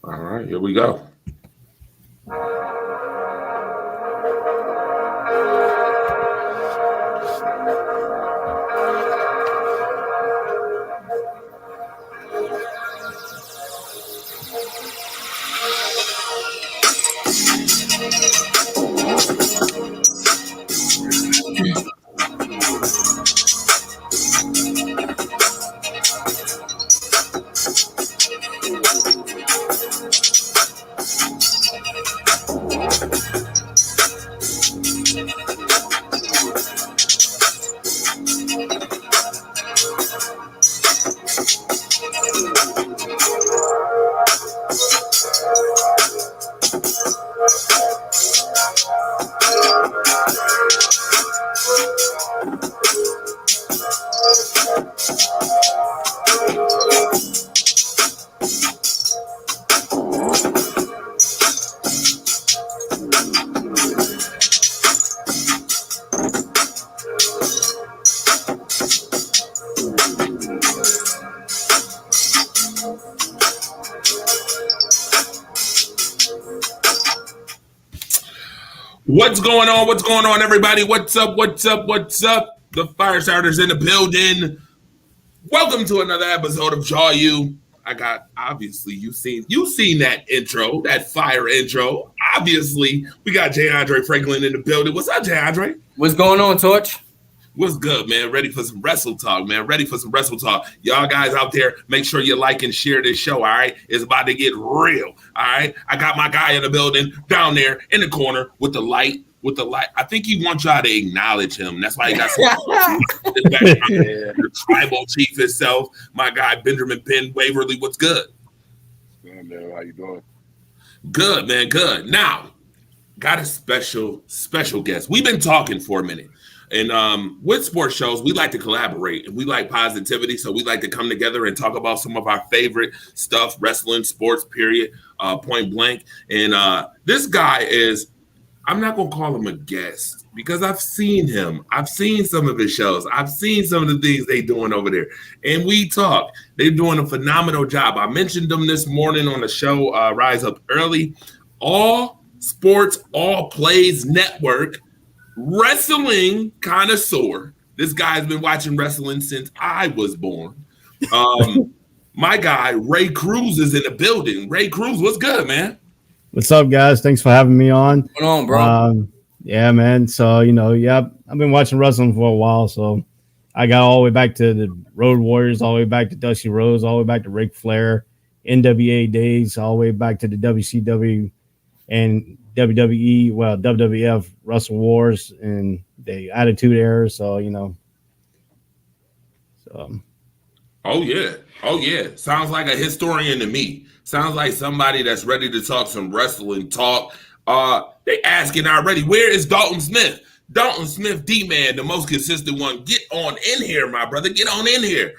All right, here we go. What's going on? What's going on, everybody? What's up? What's up? What's up? The fire starters in the building. Welcome to another episode of JAWU. I got obviously you seen that intro, that fire intro. Obviously, we got JAWU Franklin in the building. What's up, JAWU? What's going on, Torch? What's good, man? Ready for some wrestle talk, man. Ready for some wrestle talk. Y'all guys out there, make sure you like and share this show, all right? It's about to get real, all right? I got my guy in the building down there in the corner with the light. I think he wants y'all to acknowledge him. That's why he got some the tribal chief himself, my guy Benjamin Penn Waverly. What's good? Good, man. How you doing? Good, man. Good. Now, got a special guest. We've been talking for a minute. And with sports shows, we like to collaborate and we like positivity. So we like to come together and talk about some of our favorite stuff, wrestling, sports, period, point blank. And this guy is, I'm not going to call him a guest because I've seen him. I've seen some of his shows. I've seen some of the things they're doing over there. And we talk. They're doing a phenomenal job. I mentioned them this morning on the show, Rise Up Early. All Sports, All Plays Network. Wrestling connoisseur. This guy's been watching wrestling since I was born. My guy, Ray Cruz, is in the building. Ray Cruz, what's good, man? What's up, guys? Thanks for having me on. What's going on, bro? Yeah, man. So, I've been watching wrestling for a while. So I got all the way back to the Road Warriors, all the way back to Dusty Rhodes, all the way back to Ric Flair, NWA days, all the way back to the WCW and WWE, WWF, Wrestle Wars, and the Attitude Era. So, Oh, yeah. Sounds like a historian to me. Sounds like somebody that's ready to talk some wrestling talk. They asking already, where is Dalton Smith? Dalton Smith, D-Man, the most consistent one. Get on in here, my brother. Get on in here.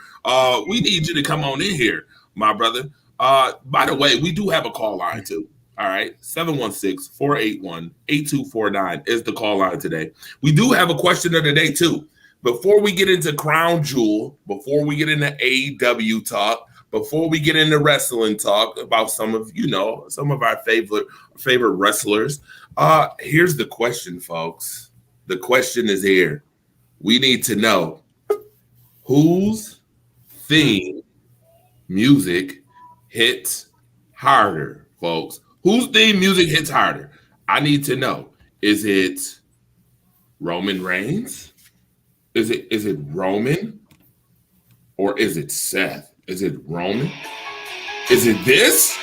We need you to come on in here, my brother. By the way, we do have a call line, too. All right, 716-481-8249 is the call line today. We do have a question of the day, too. Before we get into Crown Jewel, before we get into AEW talk, before we get into wrestling talk about some of our favorite wrestlers, here's the question, folks. The question is here. We need to know whose theme music hits harder, folks. Whose theme music hits harder? I need to know. Is it Roman Reigns? Is it Roman? Or is it Seth? Is it Roman? Is it this?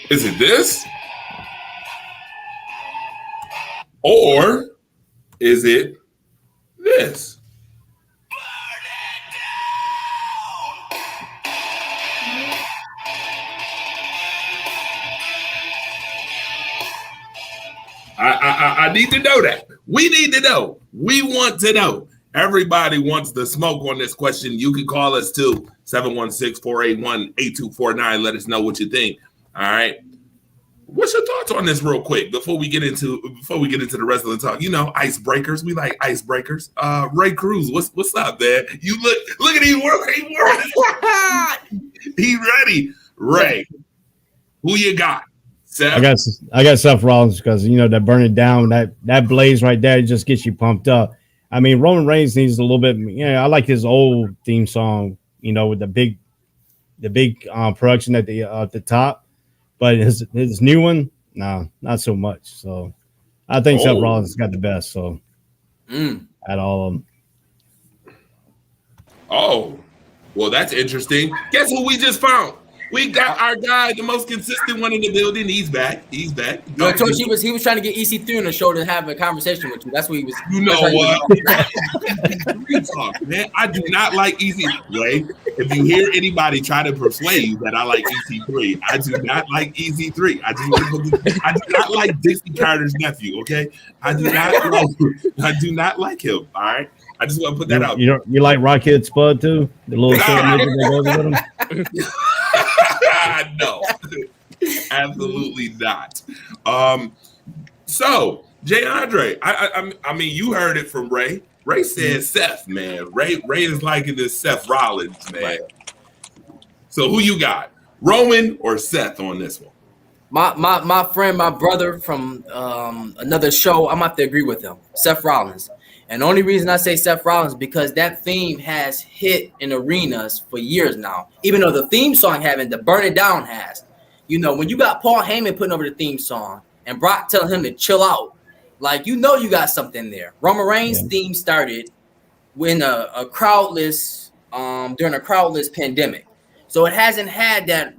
Is it this? Or is it this? I need to know that. We need to know. We want to know. Everybody wants the smoke on this question. You can call us too, 716-481-8249. Let us know what you think. All right. What's your thoughts on this real quick before we get into the rest of the talk? Icebreakers. We like icebreakers. Ray Cruz, what's up, man? You look at him working. He ready. Ray, who you got? Seth? I got Seth Rollins because that Burn It Down, that blaze right there just gets you pumped up. I mean, Roman Reigns needs a little bit. I like his old theme song, with the big production at the top, but his new one, no, not so much. So I think Seth Rollins has got the best. So at all of them. Oh, well, that's interesting. Guess who we just found? We got our guy, the most consistent one in the building. He's back. No, Torch, he was trying to get EC3 on the show to have a conversation with you. That's what he was. You know what? Talk, man. I do not like EC3. If you hear anybody try to persuade you that I like EC3, I do not like EC3. I do not like Dixie Carter's nephew. Okay, I do not like him. All right. I just want to put that out. You like Rockhead Spud too? The little short midget that goes with him? No, absolutely not. So Jay Andre, I mean, you heard it from Ray. Ray said Seth, man. Ray is liking this Seth Rollins, man. So who you got, Roman or Seth on this one? My friend, my brother from another show, I'm have to agree with him. Seth Rollins. And the only reason I say Seth Rollins because that theme has hit in arenas for years now. Even though the theme song haven't, the Burn It Down has. When you got Paul Heyman putting over the theme song and Brock telling him to chill out, you got something there. Roman Reigns' theme started when a crowdless during a crowdless pandemic. So it hasn't had that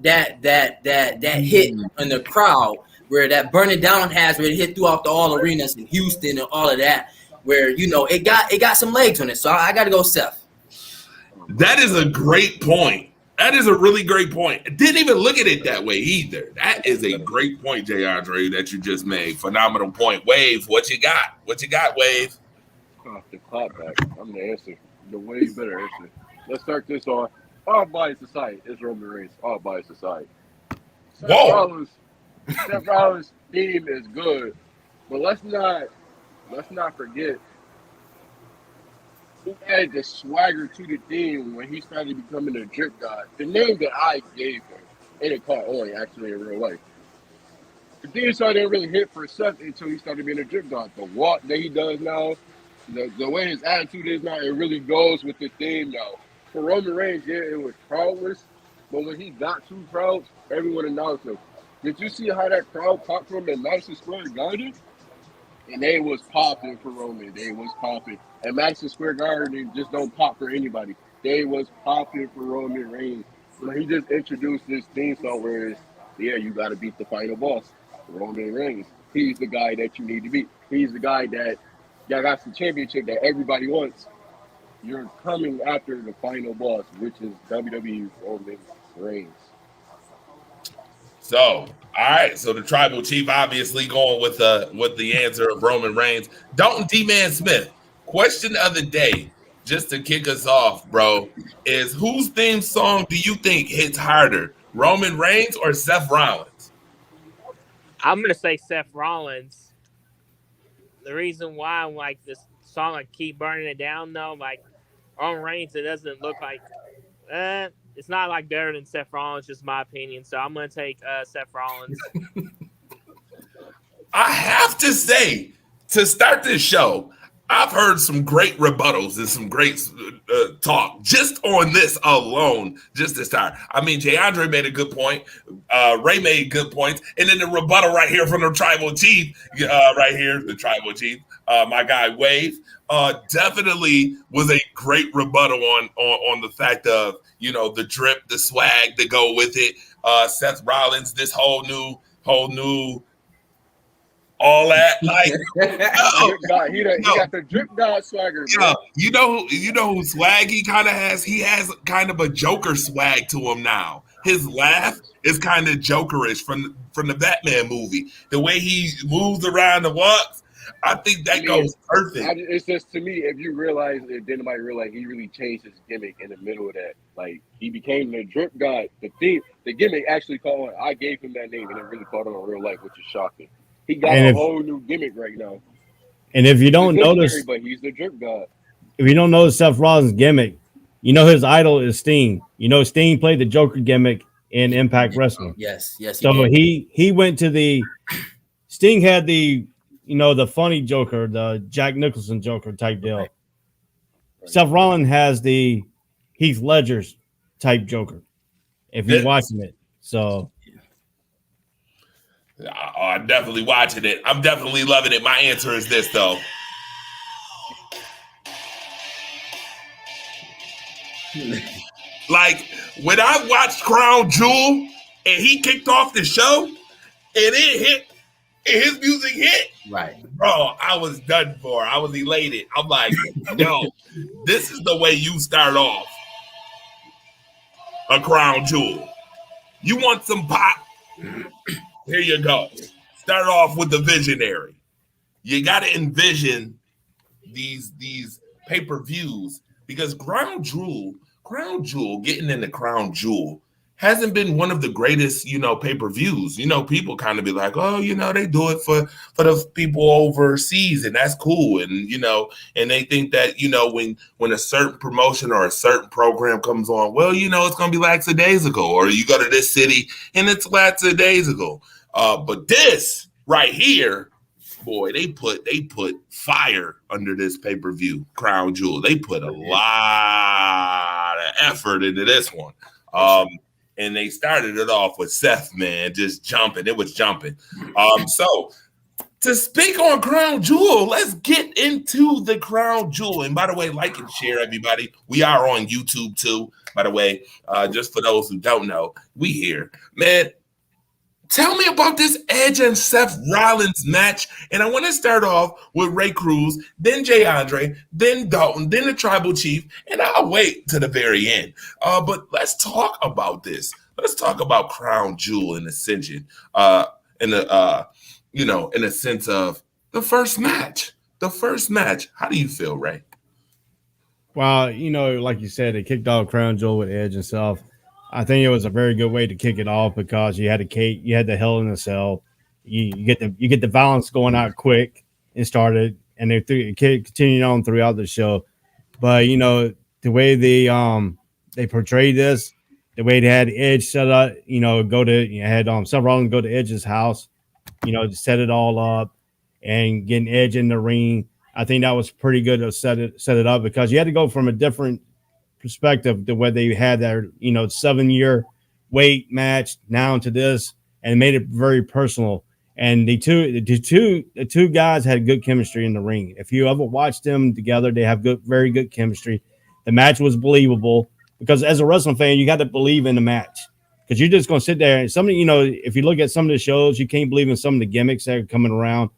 hit in the crowd where that Burn It Down has, where it hit throughout all arenas in Houston and all of that. Where it got some legs on it, so I got to go Seth. That is a great point. That is a really great point. Didn't even look at it that way either. That is a great point, J. Andre, that you just made. Phenomenal point. Wave, what you got? Wave? Off the clock back. I'm gonna answer. The way better answer. Let's start this on. All bias aside, it's Roman Reigns. All bias aside. Whoa. Seth Rollins' theme is good, but let's not forget who had the swagger to the theme when he started becoming a drip god. The name that I gave him, and it caught on actually in real life. The theme song didn't really hit for Seth until he started being a drip god. The walk that he does now, the way his attitude is now, it really goes with the theme now. For Roman Reigns, yeah, it was crowdless, but when he got to crowds, everyone announced him. Did you see how that crowd popped from him in Madison Square Garden? And they was popping for Roman. They was popping. And Madison Square Garden just don't pop for anybody. They was popping for Roman Reigns. So he just introduced this theme song where it's, you got to beat the final boss, Roman Reigns. He's the guy that you need to beat. He's the guy that got the championship that everybody wants. You're coming after the final boss, which is WWE Roman Reigns. So, all right. So the tribal chief obviously going with the answer of Roman Reigns. Dalton D-Man Smith. Question of the day, just to kick us off, bro, is whose theme song do you think hits harder, Roman Reigns or Seth Rollins? I'm gonna say Seth Rollins. The reason why I'm like this song, I keep burning it down though, like Roman Reigns, it doesn't look like it's not like better than Seth Rollins, just my opinion. So I'm going to take Seth Rollins. I have to say, to start this show, I've heard some great rebuttals and some great talk just on this alone, just to start. I mean, Jay Andre made a good point. Ray made good points. And then the rebuttal right here from the tribal chief, my guy Wave, definitely was a great rebuttal on the fact of, the drip, the swag that go with it. Seth Rollins, this whole new all that, like, he got the drip god swagger. Bro. You know who swag he kind of has? He has kind of a Joker swag to him now. His laugh is kind of Jokerish from the Batman movie. The way he moves around and walks, I think that goes perfect. It's just, to me, if you realize, if anybody realize he really changed his gimmick in the middle of that, like he became the drip god. The gimmick actually caught on. I gave him that name, and it really caught on in real life, which is shocking. He got a whole new gimmick right now. And if you don't notice, but he's the drip god. If you don't notice Seth Rollins' gimmick, You know his idol is Sting. You know Sting played the Joker gimmick in Impact Wrestling. Yes, he So did. he went to the Sting had the the funny Joker, the Jack Nicholson Joker type deal. Right. Seth Rollins has the Heath Ledger's type Joker. If you're watching it, so I'm definitely watching it. I'm definitely loving it. My answer is this though. Like when I watched Crown Jewel and he kicked off the show and it hit and his music hit, right, bro, I was done for. I was elated. I'm like, yo, this is the way you start off a Crown Jewel. You want some pop? Here you go. Start off with the visionary. You got to envision these pay-per-views because Crown Jewel, getting into Crown Jewel hasn't been one of the greatest, pay-per-views. People kind of be like, oh, they do it for the people overseas, and that's cool. And, and they think that, when a certain promotion or a certain program comes on, well, it's going to be lax a days ago, or you go to this city and it's lax a days ago. But this right here, boy, they put fire under this pay-per-view, Crown Jewel. They put a lot of effort into this one. And they started it off with Seth, man, just jumping. It was jumping. So to speak on Crown Jewel, let's get into the Crown Jewel. And by the way, like and share, everybody. We are on YouTube too, by the way. Just for those who don't know, we here. Man, tell me about this Edge and Seth Rollins match. And I want to start off with Ray Cruz, then Jay Andre, then Dalton, then the Tribal Chief, and I'll wait to the very end. But let's talk about this. Let's talk about Crown Jewel and Ascension. In a sense of the first match. The first match. How do you feel, Ray? Well, like you said, they kicked off Crown Jewel with Edge and Seth. I think it was a very good way to kick it off because you had the Hell in a Cell. You get the violence going out quick and started, and they continued on throughout the show. But the way they portrayed this, the way they had Edge set up, had Seth Rollins go to Edge's house, to set it all up and getting Edge in the ring. I think that was pretty good to set it up because you had to go from a different perspective to where they had their 7-year wait match now to this and made it very personal. And the two guys had good chemistry in the ring. If you ever watched them together, they have very good chemistry. The match was believable because as a wrestling fan, you got to believe in the match because you're just going to sit there and if you look at some of the shows, you can't believe in some of the gimmicks that are coming around.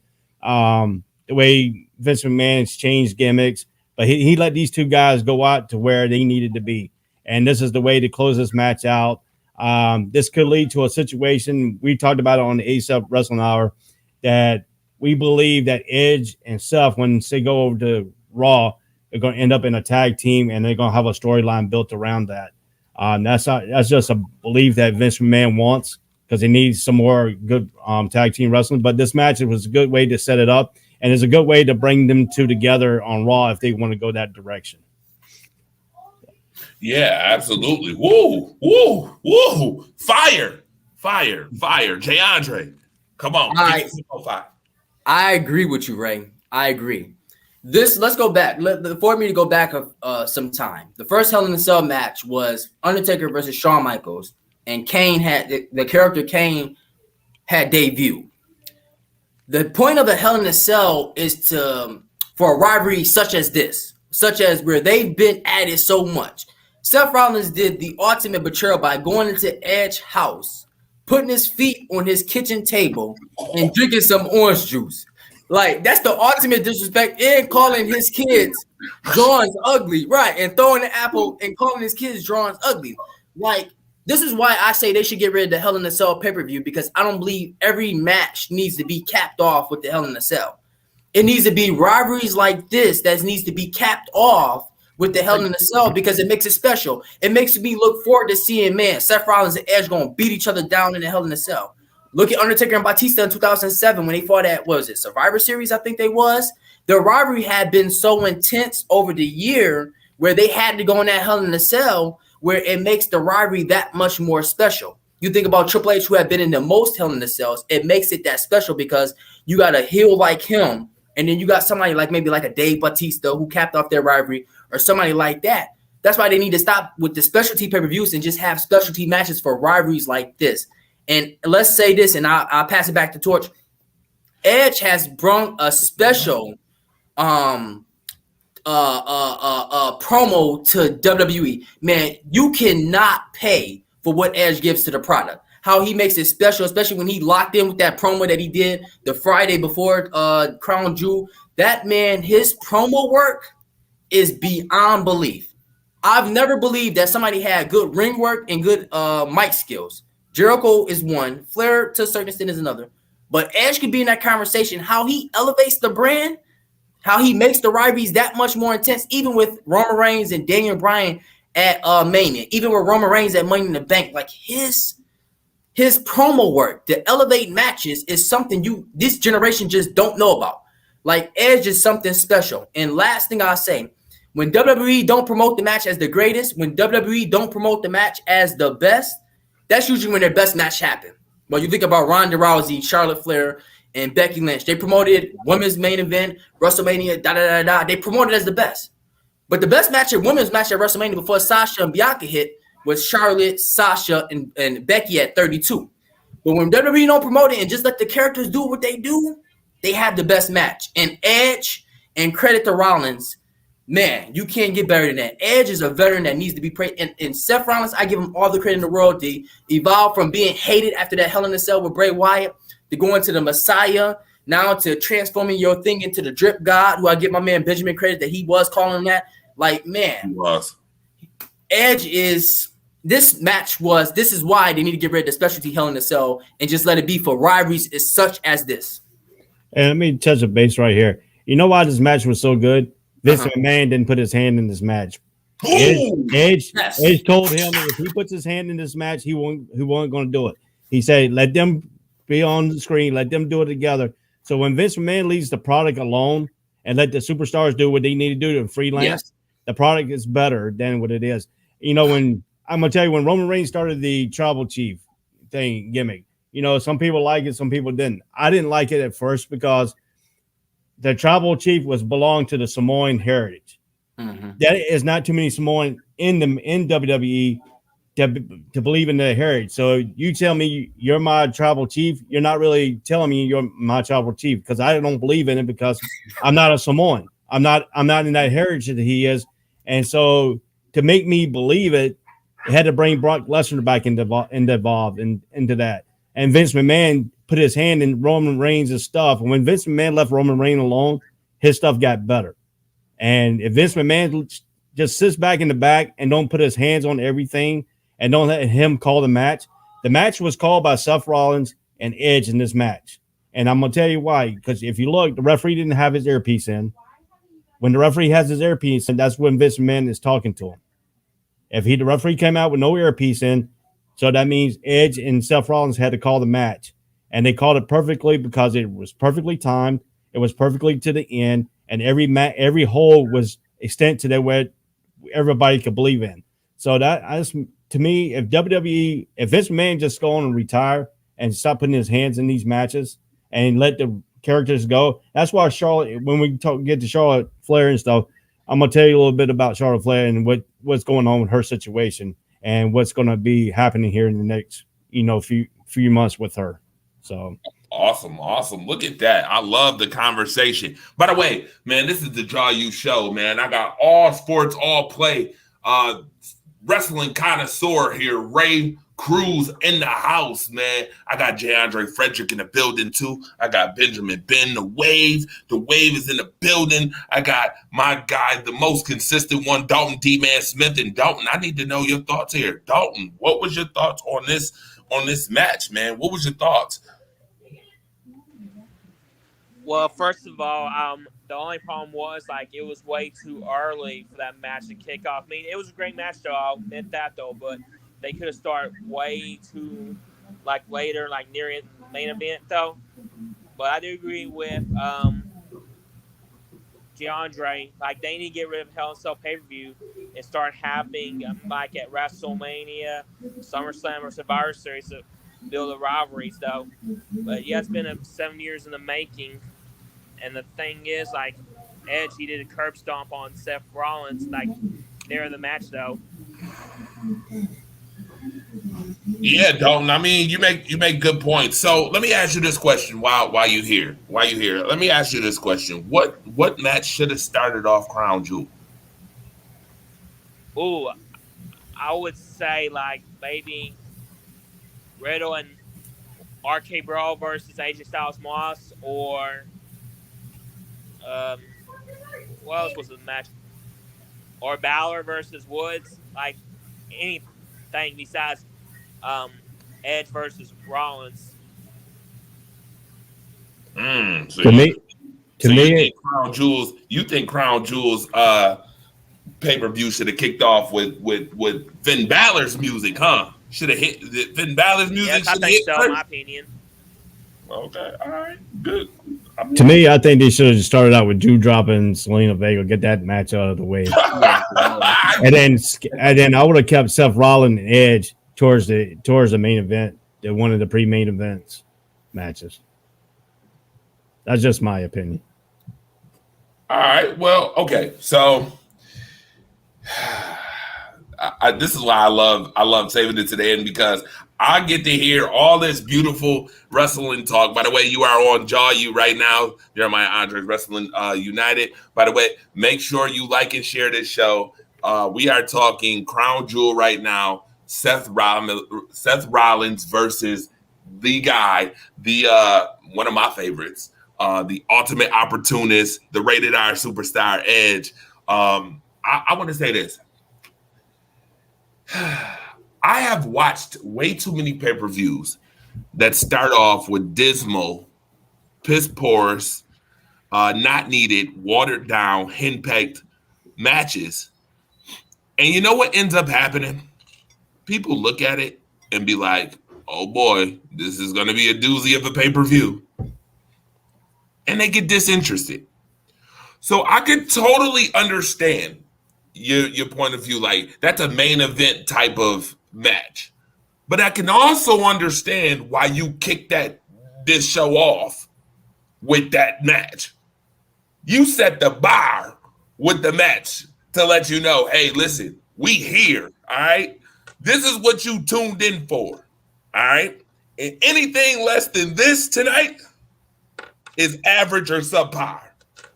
The way Vince McMahon's changed gimmicks. But he let these two guys go out to where they needed to be. And this is the way to close this match out. This could lead to a situation. We talked about it on the ASAP Wrestling Hour that we believe that Edge and Seth, when they go over to Raw, they're going to end up in a tag team and they're going to have a storyline built around that. That's just a belief that Vince McMahon wants because he needs some more good tag team wrestling. But this match, it was a good way to set it up. And it's a good way to bring them two together on Raw if they want to go that direction. Yeah, absolutely. Woo, woo, woo. Fire. Jay Andre, come on. I agree with you, Ray. I agree. Let's go back. For me to go back some time. The first Hell in a Cell match was Undertaker versus Shawn Michaels. And Kane the character Kane had debuted. The point of a Hell in a Cell is for a rivalry such as this, such as where they've been at it so much. Seth Rollins did the ultimate betrayal by going into Edge's house, putting his feet on his kitchen table, and drinking some orange juice. Like, that's the ultimate disrespect, and calling his kids drawings ugly, right? And throwing the apple and calling his kids drawings ugly. Like, this is why I say they should get rid of the Hell in a Cell pay-per-view because I don't believe every match needs to be capped off with the Hell in a Cell. It needs to be rivalries like this that needs to be capped off with the Hell in a Cell because it makes it special. It makes me look forward to seeing, man, Seth Rollins and Edge going to beat each other down in the Hell in a Cell. Look at Undertaker and Batista in 2007 when they fought at, what was it, Survivor Series, I think they was. The rivalry had been so intense over the year where they had to go in that Hell in a Cell, where it makes the rivalry that much more special. You think about Triple H, who have been in the most Hell in the Cells, it makes it that special because you got a heel like him, and then you got somebody like maybe like a Dave Bautista who capped off their rivalry, or somebody like that. That's why they need to stop with the specialty pay-per-views and just have specialty matches for rivalries like this. And let's say this, and I'll pass it back to Torch. Edge has brought a special promo to WWE. Man, you cannot pay for what Edge gives to the product. How he makes it special, especially when he locked in with that promo that he did the Friday before Crown Jewel. That man, his promo work is beyond belief. I've never believed that somebody had good ring work and good mic skills. Jericho is one, Flair to a certain extent is another. But Edge could be in that conversation. How he elevates the brand, how he makes the rivalries that much more intense, even with Roman Reigns and Daniel Bryan at Mania, even with Roman Reigns at Money in the Bank. Like his promo work, the elevate matches is something this generation just don't know about. Like Edge is something special. And last thing I'll say, when WWE don't promote the match as the greatest, when WWE don't promote the match as the best, that's usually when their best match happened. Well, you think about Ronda Rousey, Charlotte Flair, and Becky Lynch. They promoted women's main event, WrestleMania, They promoted it as the best. But the best match, women's match at WrestleMania before Sasha and Bianca hit was Charlotte, Sasha, and Becky at 32. But when WWE don't promote it and just let the characters do what they do, they have the best match. And Edge, and credit to Rollins, man, you can't get better than that. Edge is a veteran that needs to be praised. And Seth Rollins, I give him all the credit in the world. They evolved from being hated after that Hell in a Cell with Bray Wyatt to going to the Messiah, now to transforming your thing into the Drip God, who I give my man Benjamin credit that he was calling him that. Like, man, He was. Edge is – this is why they need to get rid of the specialty Hell in a Cell and just let it be for rivalries such as this. And let me touch a base right here. You know why this match was so good? Vince McMahon didn't put his hand in this match. Edge told him if he puts his hand in this match, he wasn't going to do it. He said, let them be on the screen, let them do it together. So when Vince McMahon leaves the product alone and let the superstars do what they need to do to freelance, the product is better than what it is. You know, when I'm going to tell you, when Roman Reigns started the tribal chief thing gimmick, you know, some people like it, some people didn't. I didn't like it at first because the tribal chief belonged to the Samoan heritage. Mm-hmm. That is not too many Samoan in WWE to believe in the heritage. So you tell me you're my tribal chief, you're not really telling me you're my tribal chief because I don't believe in it because I'm not a Samoan. I'm not in that heritage that he is. And so to make me believe it had to bring Brock Lesnar back into that. And Vince McMahon put his hand in Roman Reigns' stuff. And when Vince McMahon left Roman Reigns alone, his stuff got better. And if Vince McMahon just sits back in the back and don't put his hands on everything and don't let him call the match was called by Seth Rollins and Edge in this match. And I'm going to tell you why. Because if you look, the referee didn't have his earpiece in. When the referee has his earpiece in, that's when Vince McMahon is talking to him. If the referee came out with no earpiece in, so that means Edge and Seth Rollins had to call the match. And they called it perfectly because it was perfectly timed. It was perfectly to the end. And every hole was extent to where everybody could believe in. So to me, if Vince McMahon just go on and retire and stop putting his hands in these matches and let the characters go, that's why Charlotte, when we get to Charlotte Flair and stuff, I'm going to tell you a little bit about Charlotte Flair and what's going on with her situation and what's going to be happening here in the next, few months with her. So awesome. Look at that. I love the conversation. By the way, man, this is the JAWU Show, man. I got all sports, all play, wrestling connoisseur here, Ray Cruz in the house, man. I got JaAndre Frederick in the building too. I got Benjamin Ben, the wave is in the building. I got my guy, the most consistent one, Dalton D-Man Smith. And Dalton, I need to know your thoughts here. Dalton, what was your thoughts on this match, man? What was your thoughts? Well, first of all, the only problem was it was way too early for that match to kick off. I mean, it was a great match though. I'll admit that though, but they could have started way too later, near main event though. But I do agree with DeAndre, like they need to get rid of Hell in a Cell pay-per-view and start having like at WrestleMania, SummerSlam, or Survivor Series to build the rivalries though. But yeah, it's been 7 years in the making. And the thing is, like, Edge, he did a curb stomp on Seth Rollins, like, there in the match, though. Yeah, Dalton. I mean, you make good points. So let me ask you this question while you here. Let me ask you this question. What match should have started off Crown Jewel? Ooh, I would say, like, maybe Riddle and RK Bro versus AJ Styles Moss, or what else was the match? Or Balor versus Woods, like anything besides Edge versus Rollins. So To me, you think Crown Jewel's pay-per-view should have kicked off with Finn Balor's music, huh? Should have hit Finn Balor's music. Yes, I think so, in my opinion. Okay, all right, good. To me, I think they should have started out with Doudrop and Selena Vega, get that match out of the way, and then I would have kept Seth Rollins and Edge towards the main event, one of the pre-main events matches. That's just my opinion. All right, well, okay, so this is why I love saving it to the end, because I get to hear all this beautiful wrestling talk. By the way, you are on JAWU right now. Jeremiah Andres Wrestling United. By the way, make sure you like and share this show. We are talking Crown Jewel right now. Seth Rollins versus the guy, the one of my favorites, the ultimate opportunist, the rated R superstar Edge. I want to say this. I have watched way too many pay-per-views that start off with dismal, piss poor's, not needed, watered down, henpecked matches. And you know what ends up happening? People look at it and be like, oh boy, this is going to be a doozy of a pay-per-view. And they get disinterested. So I could totally understand your point of view. Like, that's a main event type of match. But I can also understand why you kicked this show off with that match. You set the bar with the match to let you know, hey, listen, we here, all right? This is what you tuned in for, all right? And anything less than this tonight is average or subpar,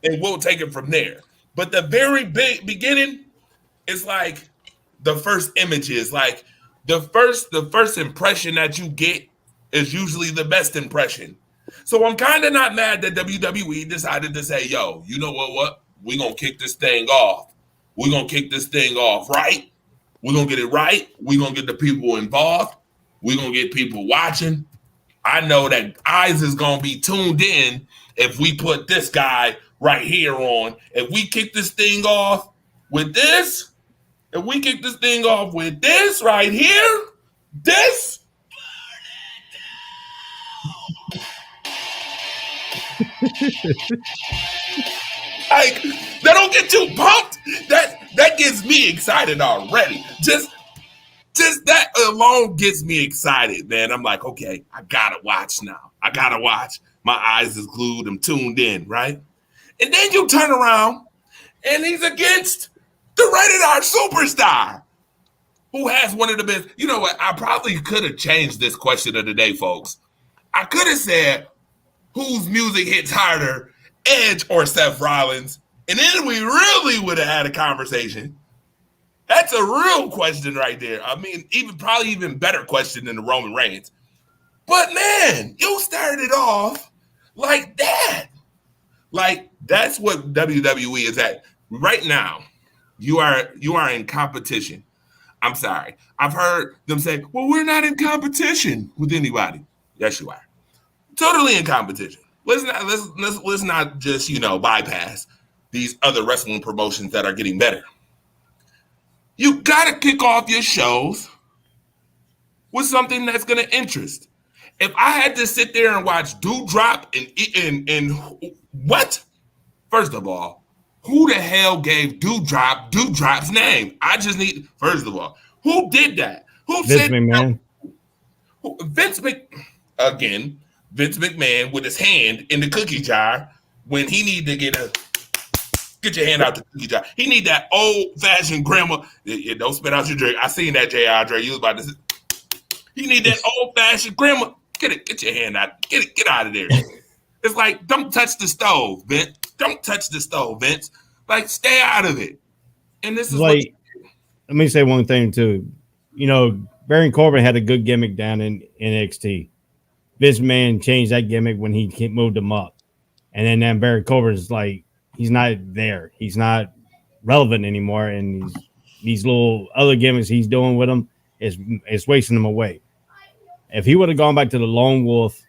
and we'll take it from there. But the very beginning is like the first images, like the first impression that you get is usually the best impression. So I'm kind of not mad that WWE decided to say, yo, you know what? We're going to kick this thing off. We're going to kick this thing off right. We're going to get it right. We're going to get the people involved. We're going to get people watching. I know that eyes is going to be tuned in if we put this guy right here on. If we kick this thing off with this, right here, this. Like, that don't get you pumped. That gets me excited already. Just that alone gets me excited, man. I'm like, okay, I gotta watch now. I gotta watch. My eyes is glued. I'm tuned in, right? And then you turn around, and he's against the rated R superstar, who has one of the best. You know what? I probably could have changed this question of the day, folks. I could have said, whose music hits harder, Edge or Seth Rollins? And then we really would have had a conversation. That's a real question right there. I mean, probably even better question than the Roman Reigns. But man, you started off like that. Like, that's what WWE is at. Right now, you are in competition. I'm sorry. I've heard them say, well, we're not in competition with anybody. Yes, you are. Totally in competition. Let's not just, bypass these other wrestling promotions that are getting better. You got to kick off your shows with something that's going to interest. If I had to sit there and watch Doudrop and what? First of all, Who the hell gave Dewdrop's name? I just need, first of all, who did that? Who Vince said McMahon. Vince again, Vince McMahon with his hand in the cookie jar when he need to get your hand out the cookie jar. He need that old fashioned grandma. Don't spit out your drink. I seen that, J. Andre. You was about to. He need that old fashioned grandma. Get your hand out. Get out of there. It's like, don't touch the stove, Vince. Don't touch the stove, Vince. Like, stay out of it. And this is like, let me say one thing too. Baron Corbin had a good gimmick down in NXT. Vince McMahon changed that gimmick when he moved him up. And then Baron Corbin is like, he's not there. He's not relevant anymore. And these little other gimmicks he's doing with him is wasting him away. If he would have gone back to the Lone Wolf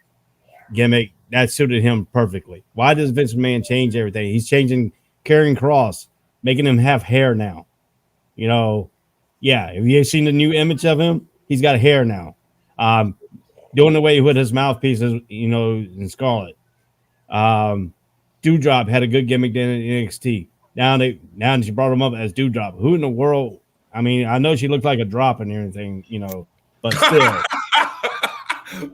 gimmick, that suited him perfectly. Why does Vince McMahon change everything? He's changing Karrion Kross, making him have hair now. If you've seen the new image of him, he's got hair now. Doing away with his mouthpieces, in Scarlet. Dewdrop had a good gimmick then in NXT. Now she brought him up as Dewdrop. Who in the world? I mean, I know she looked like a drop and everything, but still.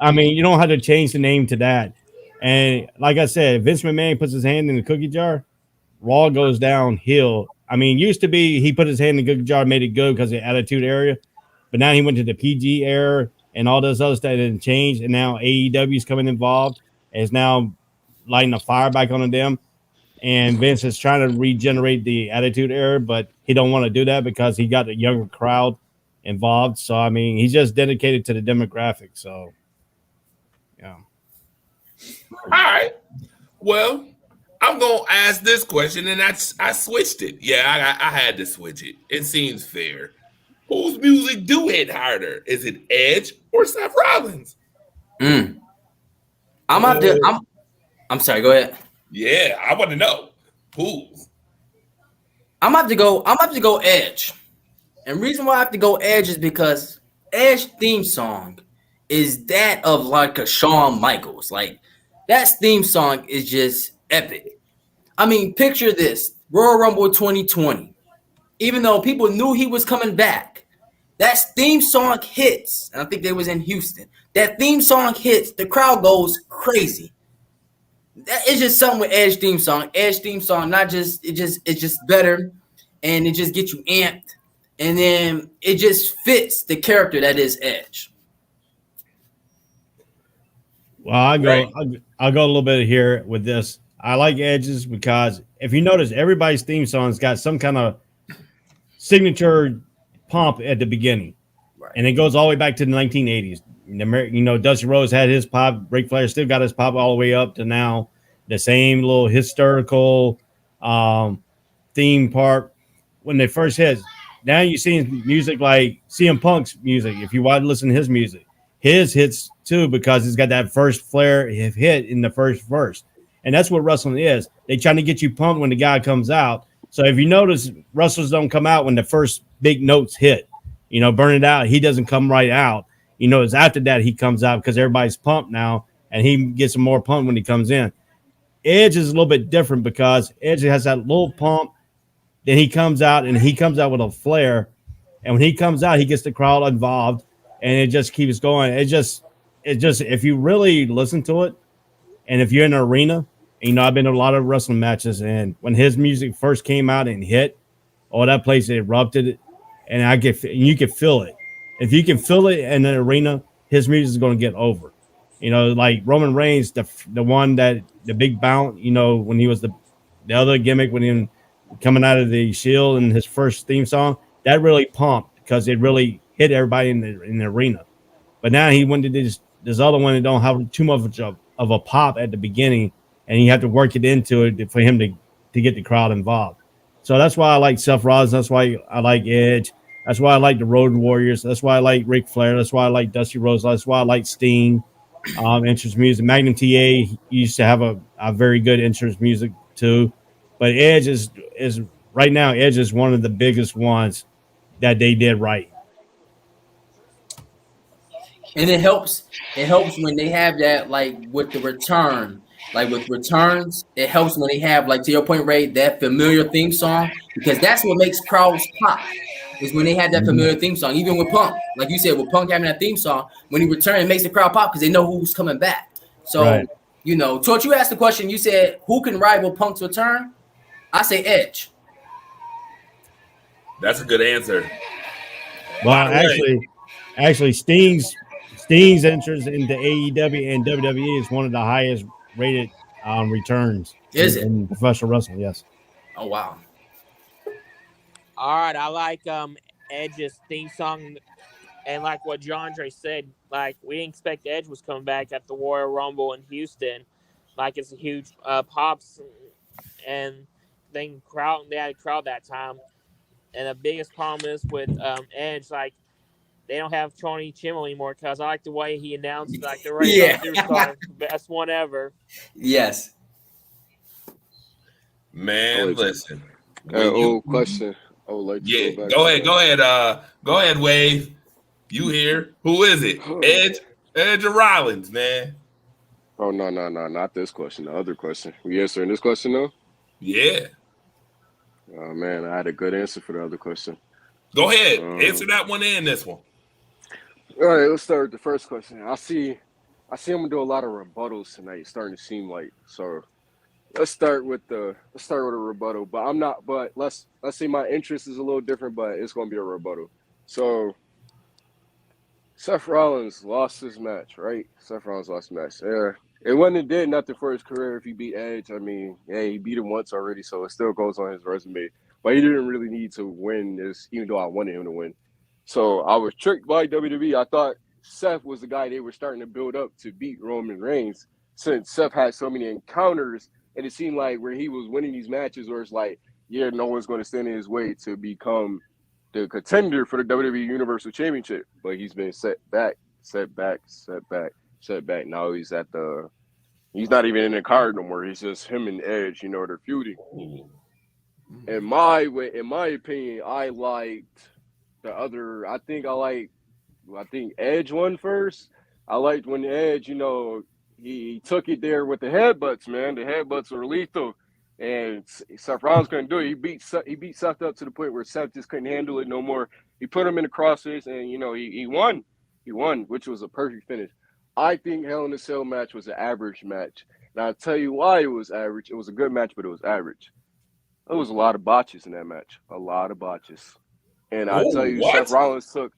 I mean, you don't have to change the name to that. And like I said, Vince McMahon puts his hand in the cookie jar, Raw goes downhill. I mean, used to be he put his hand in the cookie jar, made it good because of the Attitude Era. But now he went to the PG era and all this other stuff didn't change. And now AEW is coming involved. And is now lighting a fire back on them. And Vince is trying to regenerate the Attitude Era, but he don't want to do that because he got a younger crowd involved. So, I mean, he's just dedicated to the demographic. So, yeah. All right. Well, I'm going to ask this question, and I switched it. Yeah, I had to switch it. It seems fair. Whose music do hit harder? Is it Edge or Seth Rollins? I'm sorry, go ahead. Yeah, I want to know. Whose? I'm about to go Edge. And reason why I have to go Edge is because Edge theme song is that of like a Shawn Michaels. Like, that theme song is just epic. I mean, picture this. Royal Rumble 2020. Even though people knew he was coming back, that theme song hits. And I think they was in Houston. That theme song hits. The crowd goes crazy. That is just something with Edge theme song. Edge theme song, it's just better. And it just gets you amped. And then it just fits the character that is Edge. Well, I'll go a little bit here with this. I like Edge's because if you notice, everybody's theme song's got some kind of signature pump at the beginning. Right. And it goes all the way back to the 1980s. Dusty Rhodes had his pop. Ric Flair still got his pop all the way up to now. The same little historical theme part when they first hit. Now you see music like CM Punk's music. If you want to listen to his music, his hits too, because he's got that first Flair hit in the first verse. And that's what wrestling is. They trying to get you pumped when the guy comes out. So if you notice, wrestlers don't come out when the first big notes hit. Burn It Out, he doesn't come right out. It's after that he comes out because everybody's pumped now, and he gets some more pumped when he comes in. Edge is a little bit different because Edge has that little pump. Then he comes out with a flair. And when he comes out, he gets the crowd involved, and it just keeps going. It just if you really listen to it, and if you're in an arena, I've been to a lot of wrestling matches, and when his music first came out and hit, that place erupted, and you can feel it. If you can feel it in an arena, his music is going to get over. Like Roman Reigns, the one that the big bounce, when he was the other gimmick when he coming out of the Shield and his first theme song, that really pumped because it really hit everybody in the arena. But now he went to this other one that don't have too much of a pop at the beginning, and you have to work it into it for him to get the crowd involved. So that's why I like Seth Rollins. That's why I like Edge. That's why I like the Road Warriors. That's why I like Ric Flair. That's why I like Dusty Rhodes. That's why I like Sting. Entrance music. Magnum TA used to have a very good entrance music too. But Edge is right now, Edge is one of the biggest ones that they did right. And it helps when they have that, like with the return Like with returns, it helps when they have, like to your point, Ray, that familiar theme song, because that's what makes crowds pop. Is when they have that familiar theme song. Even with Punk, like you said, with Punk having that theme song, when he returns, it makes the crowd pop because they know who's coming back. So, Right. you know, Torch, you asked the question. You said who can rival Punk's return? I say Edge. That's a good answer. Well, By the way, actually, Sting's entrance into AEW and WWE is one of the highest rated returns Is it? in professional wrestling. Yes. Oh wow. All right, I like Edge's theme song, and like what John Andre said, like we didn't expect Edge was coming back at the Royal Rumble in Houston, like it's a huge pops, and then they had a crowd that time, and the biggest problem is with Edge, like they don't have Tony Chimel anymore because I like the way he announced like the Rainbow Yeah. Superstar, best one ever. Yes. man, listen. Question. I would like to Yeah, go back. go ahead. Go ahead, Wave. You here? Who is it? Edge or Rollins, man? Oh no, not this question. The other question. We answering this question though? Yeah. Oh man, I had a good answer for the other question. Go ahead. Answer that one and this one. All right, let's start with the first question. I see I'm gonna do a lot of rebuttals tonight. It's starting to seem like so. Let's start with a rebuttal, but let's say my interest is a little different, but it's gonna be a rebuttal. So Seth Rollins lost his match, right? Seth Rollins lost the match. Yeah. It wouldn't did nothing for his career if he beat Edge. I mean, yeah, he beat him once already, so it still goes on his resume. But he didn't really need to win this, even though I wanted him to win. So I was tricked by WWE. I thought Seth was the guy they were starting to build up to beat Roman Reigns, since Seth had so many encounters, and it seemed like where he was winning these matches where it's like, yeah, no one's going to stand in his way to become the contender for the WWE Universal Championship. But he's been set back. Now he's not even in the card no more. He's just him and Edge, they're feuding. In my opinion, I liked the other. I think Edge won first. I liked when Edge, he took it there with the headbutts, man. The headbutts were lethal, and Seth Rollins couldn't do it. He beat Seth up to the point where Seth just couldn't handle it no more. He put him in the crossface, and he won. He won, which was a perfect finish. I think Hell in a Cell match was an average match. And I'll tell you why it was average. It was a good match, but it was average. There was a lot of botches in that match. A lot of botches. And I tell you, Seth Rollins took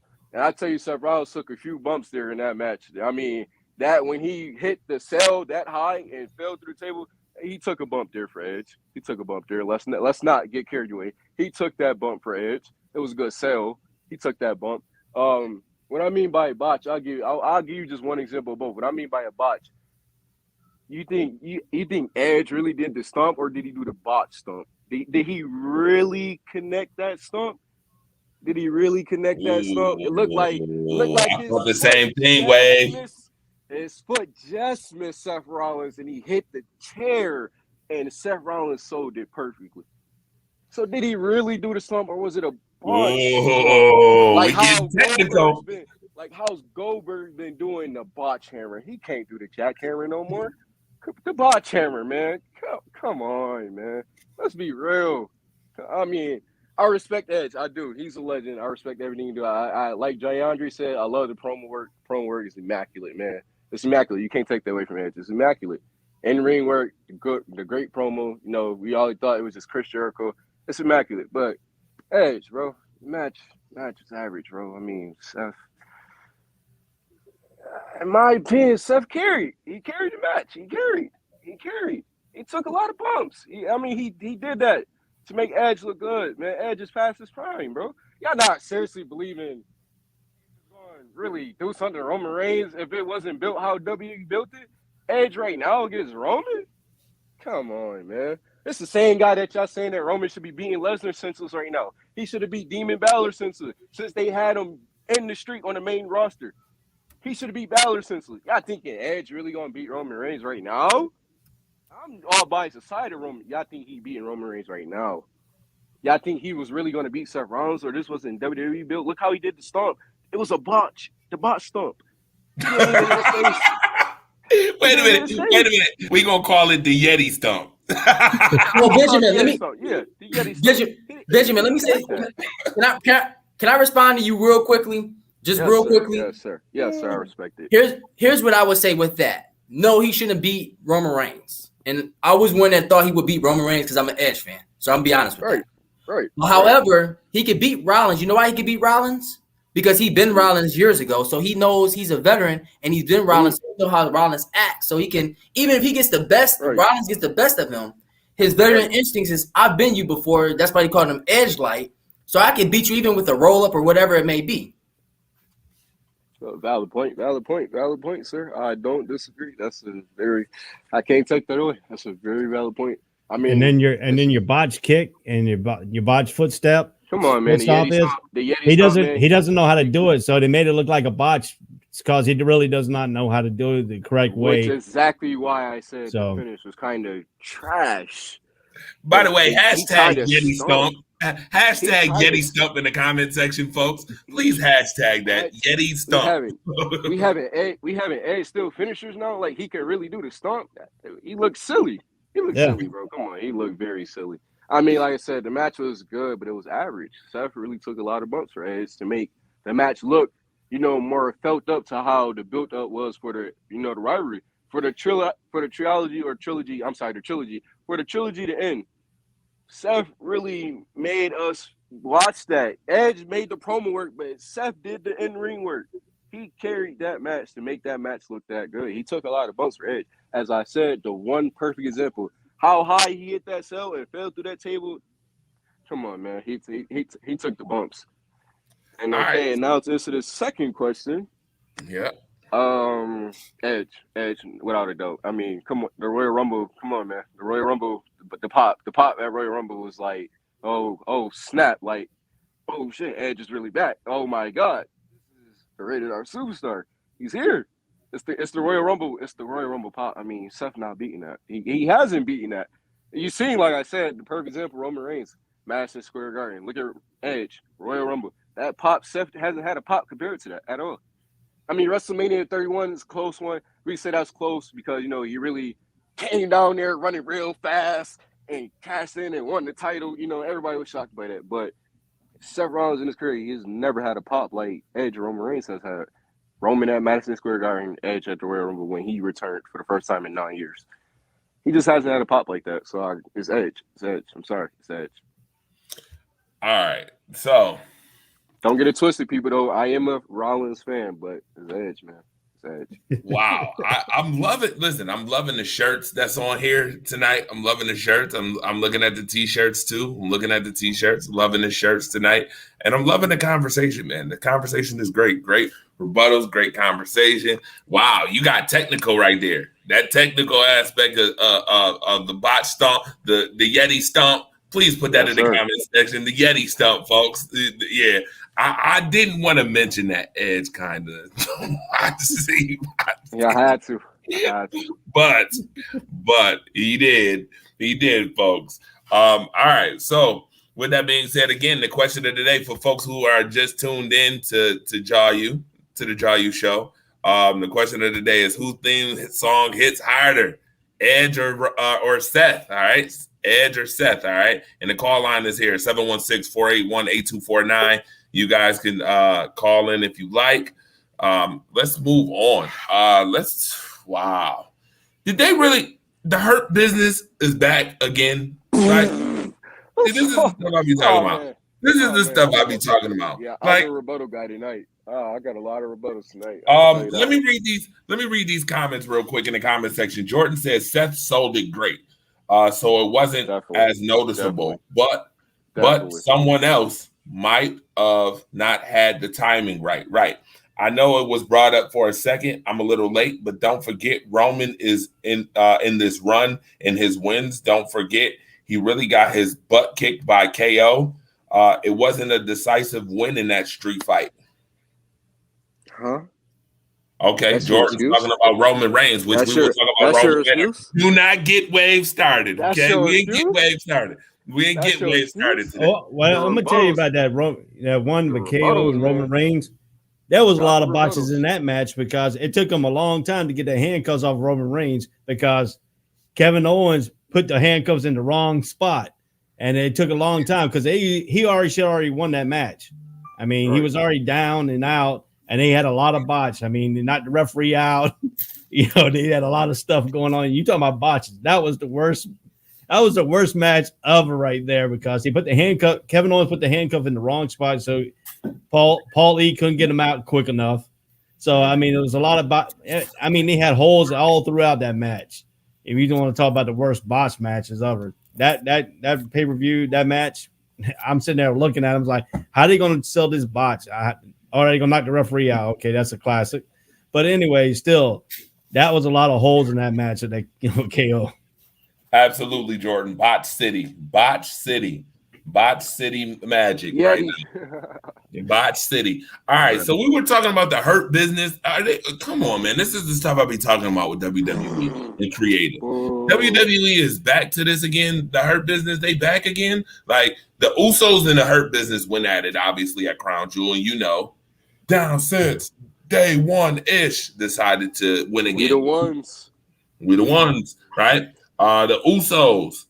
a few bumps there in that match. I mean, that when he hit the cell that high and fell through the table, he took a bump there for Edge. He took a bump there. Let's not get carried away. He took that bump for Edge. It was a good sell. He took that bump. What I mean by a botch, I'll give you just one example of both. What I mean by a botch, you think Edge really did the stomp, or did he do the botch stomp? Did he really connect that stomp? It looked like the same thing, Wave. His foot just missed Seth Rollins, and he hit the chair, and Seth Rollins sold it perfectly. So did he really do the stomp, or was it a botch? Like how's Goldberg been doing the botch hammer? He can't do the jackhammer no more. The botch hammer, man. Come on, man. Let's be real. I mean, I respect Edge. I do. He's a legend. I respect everything he do. I like Jay Andre said, I love the promo work. Promo work is immaculate, man. It's immaculate. You can't take that away from Edge. It's immaculate. In-ring work, the great promo. We all thought it was just Chris Jericho. It's immaculate. But Edge, bro, match is average, bro. I mean, Seth. In my opinion, Seth carried. He carried the match. He carried. He took a lot of bumps. He did that to make Edge look good, man. Edge is past his prime, bro. Y'all not seriously believing he's going to really do something to Roman Reigns if it wasn't built how WWE built it? Edge right now against Roman? Come on, man. It's the same guy that y'all saying that Roman should be beating Lesnar senseless right now. He should have beat Demon Balor senseless since they had him in the streak on the main roster. He should have beat Balor senseless. Y'all thinking Edge really going to beat Roman Reigns right now? I'm all biased aside of Roman. Y'all think he beating Roman Reigns right now? Y'all think he was really going to beat Seth Rollins, or this wasn't WWE built? Look how he did the stomp. It was a botch. The botch stomp. He Wait a minute. We gonna call it the Yeti stump. Well, Benjamin, let me. Yeah, the Yeti stump. Benjamin, let me say. Can I respond to you real quickly? Just Yes, real sir. quickly. Yes, sir. Yes, sir. I respect it. Here's what I would say with that. No, he shouldn't beat Roman Reigns. And I was one that thought he would beat Roman Reigns because I'm an Edge fan. So I'm gonna be honest with that. Right. However, he could beat Rollins. You know why he could beat Rollins? Because he been Rollins years ago. So he knows he's a veteran and he's been Rollins. So he know how Rollins acts. So he can, even if he gets the best, Rollins gets the best of him. His veteran instincts is, I've been you before. That's why they call him Edge Light. So I can beat you even with a roll up or whatever it may be. Valid point, sir. I don't disagree. That's a very, I can't take that away. That's a very valid point. I mean, and then your botch kick and your botch footstep. Come on, man. He doesn't know how to do it, so they made it look like a botch because he really does not know how to do it the correct way. Which is exactly why I said the finish was kind of trash. By the way, hashtag Yeti Stump. Hashtag Yeti Stump in the comment section, folks. Please hashtag that Yeti Stump. We having Edge still finishers now. Like he can really do the stump. He looks silly. Silly, bro. Come on, he looked very silly. I mean, like I said, the match was good, but it was average. Seth really took a lot of bumps for Edge to make the match look, more felt up to how the build up was for the, the rivalry, for the trilogy to end. Seth really made us watch that. Edge made the promo work, but Seth did the in-ring work. He carried that match to make that match look that good. He took a lot of bumps for Edge. As I said, the one perfect example, how high he hit that cell and fell through that table. Come on, man. He took the bumps. And okay, and now to answer the second question. Yeah. Edge, without a doubt. I mean, come on, the Royal Rumble. Come on, man. The Royal Rumble, but the pop at Royal Rumble was like, oh, snap! Like, oh shit, Edge is really back. Oh my God, this is the rated R superstar. He's here. It's the Royal Rumble. It's the Royal Rumble pop. I mean, Seth not beating that. He hasn't beaten that. You seen, like I said, the perfect example, Roman Reigns, Madison Square Garden. Look at Edge, Royal Rumble. That pop, Seth hasn't had a pop compared to that at all. I mean, WrestleMania 31 is a close one. We say that's close because, he really came down there running real fast and cashed in and won the title. Everybody was shocked by that. But Seth Rollins in his career, he's never had a pop like Edge or Roman Reigns has had. Roman at Madison Square Garden, Edge at the Royal Rumble when he returned for the first time in 9 years. He just hasn't had a pop like that. So it's Edge. It's Edge. I'm sorry. It's Edge. All right. So don't get it twisted, people, though. I am a Rollins fan, but it's Edge, man. It's Edge. Wow. I'm loving the shirts that's on here tonight. I'm loving the shirts. I'm looking at the t-shirts too. I'm looking at the t-shirts, loving the shirts tonight. And I'm loving the conversation, man. The conversation is great. Great rebuttals, great conversation. Wow, you got technical right there. That technical aspect of the bot stomp, the Yeti stomp. Please put that in the comment section. The Yeti stump, folks. Yeah, I didn't want to mention that Edge kind of. I had to. But he did, folks. All right. So with that being said, again, the question of the day for folks who are just tuned in to JAWU, to the JAWU Show. The question of the day is whose theme song hits harder, Edge or Seth? All right. Edge or Seth, all right? And the call line is here, 716-481-8249. You guys can call in if you like. Let's move on. Wow. Did they really, the Hurt Business is back again, right? This is the stuff I be talking about. Man. This is the stuff I be talking about. Yeah, I'm a rebuttal guy tonight. I got a lot of rebuttals tonight. Let me read these comments real quick in the comment section. Jordan says Seth sold it great. So it wasn't as noticeable, but someone else might have not had the timing right. Right. I know it was brought up for a second. I'm a little late, but don't forget Roman is in this run in his wins. Don't forget he really got his butt kicked by KO. It wasn't a decisive win in that street fight. Huh? Okay, that's Jordan's talking about Roman Reigns, which we were talking about Roman Reigns. Do not get wave started, okay? We ain't get wave started. Today. Oh, well, I'm gonna tell you about that one with KO and Roman Reigns. There was a Not lot the of botches rebuttals. in that match because it took them a long time to get the handcuffs off Roman Reigns because Kevin Owens put the handcuffs in the wrong spot. And it took a long time because he already won that match. I mean, he Right. was already down and out, and they had a lot of botch. I mean, they knocked the referee out. You know, they had a lot of stuff going on. You talking about botches. That was the worst. That was the worst match ever right there because he put the handcuff. Kevin Owens put the handcuff in the wrong spot, so Paul E couldn't get him out quick enough. So I mean, there was a lot of I mean, they had holes all throughout that match. If you don't want to talk about the worst botch matches ever, that pay-per-view, that match, I'm sitting there looking at them like, how are they going to sell this botch? Are they going to knock the referee out? Okay, that's a classic. But anyway, still, that was a lot of holes in that match that they KO. Absolutely, Jordan. Botch City magic, Yeah. right? Botch City. All right, so we were talking about the Hurt Business. Come on, man. This is the stuff I be talking about with WWE and creative. WWE is back to this again. The Hurt Business, they back again. Like the Usos and the Hurt Business went at it, obviously, at Crown Jewel, and down since day one-ish, decided to win again. We the ones, right? The Usos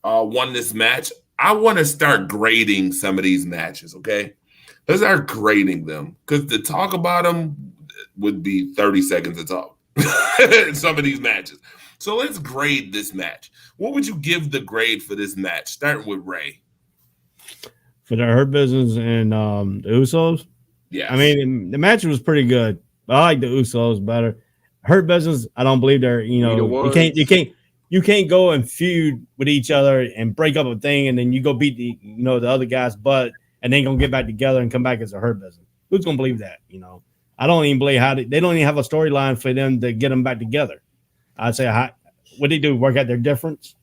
won this match. I want to start grading some of these matches, okay? Let's start grading them because to talk about them would be 30 seconds to talk. Some of these matches. So let's grade this match. What would you give the grade for this match? Starting with Ray. For the Hurt Business and the Usos? Yeah. I mean, the match was pretty good. I like the Usos better. Hurt Business, I don't believe they're, you can't go and feud with each other and break up a thing and then you go beat the other guy's butt and then gonna get back together and come back as a Hurt Business. Who's gonna believe that? I don't even believe they don't even have a storyline for them to get them back together. I'd say what they do, work out their difference?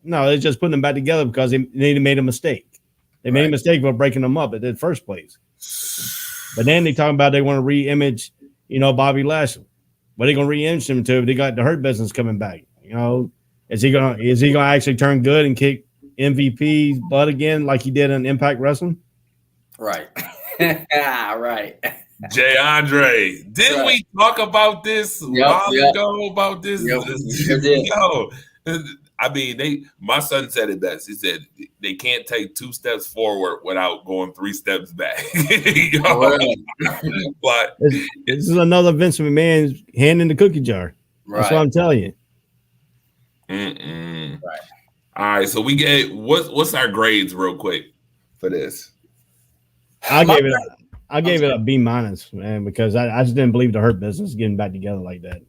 No, they're just putting them back together because they made a mistake. They made a mistake by breaking them up in the first place. But then they talk about they want to re-image, Bobby Lashley. What are they gonna re-image him to if they got the Hurt Business coming back? Is he gonna actually turn good and kick MVP's butt again like he did in Impact Wrestling? Right. Right. Jay Andre, didn't we talk about this a while ago about this? Yo, I mean, my son said it best. He said they can't take 2 steps forward without going 3 steps back. But this is another Vince McMahon's hand in the cookie jar. Right. That's what I'm telling you. Right. All right, so we get what's our grades real quick for this? I gave it a B-, man, because I just didn't believe the Hurt Business getting back together like that.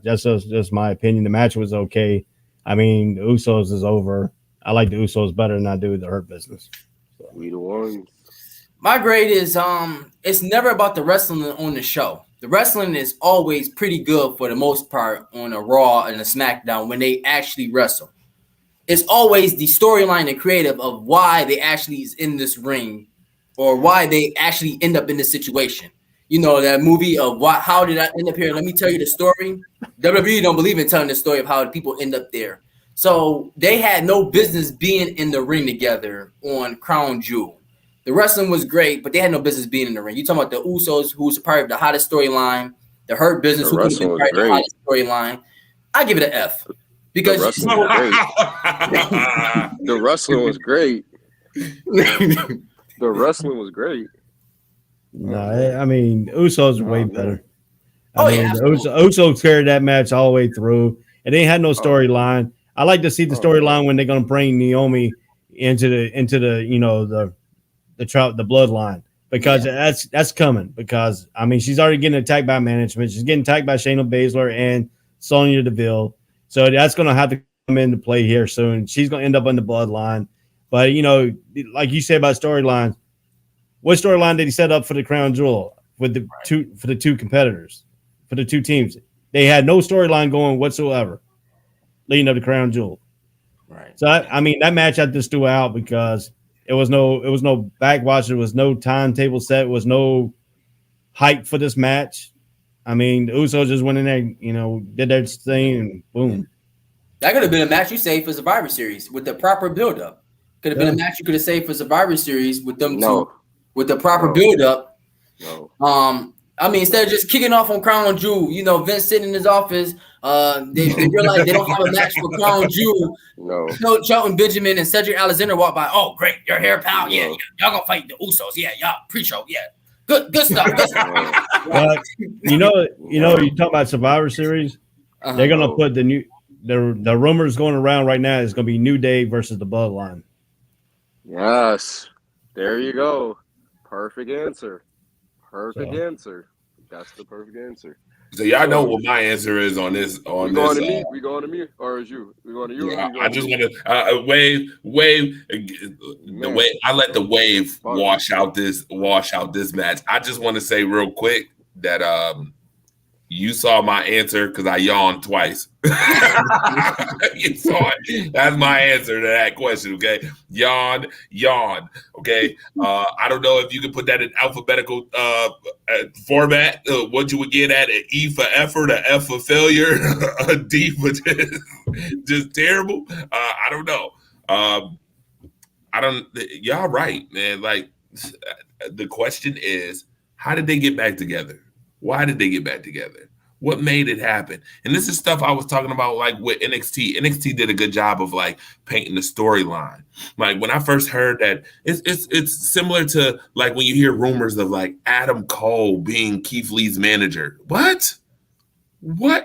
That's just my opinion. The match was okay. I mean, the Usos is over. I like the Usos better than I do the Hurt Business. So. We the ones. My grade is it's never about the wrestling on the show. The wrestling is always pretty good for the most part on a Raw and a SmackDown when they actually wrestle. It's always the storyline and creative of why they actually is in this ring or why they actually end up in this situation. That movie of how did I end up here? Let me tell you the story. WWE don't believe in telling the story of how people end up there. So they had no business being in the ring together on Crown Jewel. The wrestling was great, but they had no business being in the ring. You talking about the Usos, who's part of the hottest storyline, the Hurt Business, who could have been part of the hottest storyline. I give it an F because the wrestling was great. The wrestling was great. No, I mean Usos are way better. The absolutely. Usos carried that match all the way through, and they had no storyline. I like to see the storyline when they're going to bring Naomi into the bloodline because that's coming because I mean she's already getting attacked by management. She's getting attacked by Shayna Baszler and Sonya Deville, so that's going to have to come into play here soon. She's going to end up in the bloodline, but like you said about storylines, what storyline did he set up for the Crown Jewel with the two competitors for the two teams? They had no storyline going whatsoever leading up to Crown Jewel. Right. So I mean that match I just threw out because it was no backwatch. There was no timetable set. It was no hype for this match. I mean, the Usos just went in there, did their thing, and boom. That could have been a match you saved for Survivor Series with the proper build-up. Could have been a match you could have saved for Survivor Series with them two, with the proper build-up. No. I mean, instead of just kicking off on Crown Jewel, you know, Vince sitting in his office, they realize they don't have a match for Crown Jewel. No. Shelton Benjamin and Cedric Alexander walk by. Oh, great, you're here, pal. Yeah, No. y'all gonna fight the Usos. Yeah, y'all pre-show. Yeah, good stuff. Good stuff. But you know, you talk about Survivor Series. They're gonna put the rumors going around right now is gonna be New Day versus the Bloodline. Yes. There you go. Perfect answer. Perfect answer. That's the perfect answer. So y'all know what my answer is on this. We going to me? We going to me? Or is you? We going to you? Yeah, I just want to wave the wave. I let the wave wash out this match. I just want to say real quick that you saw my answer because I yawned twice. You saw it. That's my answer to that question. Okay, yawn. Okay, I don't know if you can put that in alphabetical format. What you would get at an E for effort, a F for failure, a D for just terrible. I don't know. Y'all right, man. Like the question is, how did they get back together? Why did they get back together? What made it happen? And this is stuff I was talking about, like with NXT. NXT did a good job of like painting the storyline. Like when I first heard that, it's similar to like when you hear rumors of like Adam Cole being Keith Lee's manager. What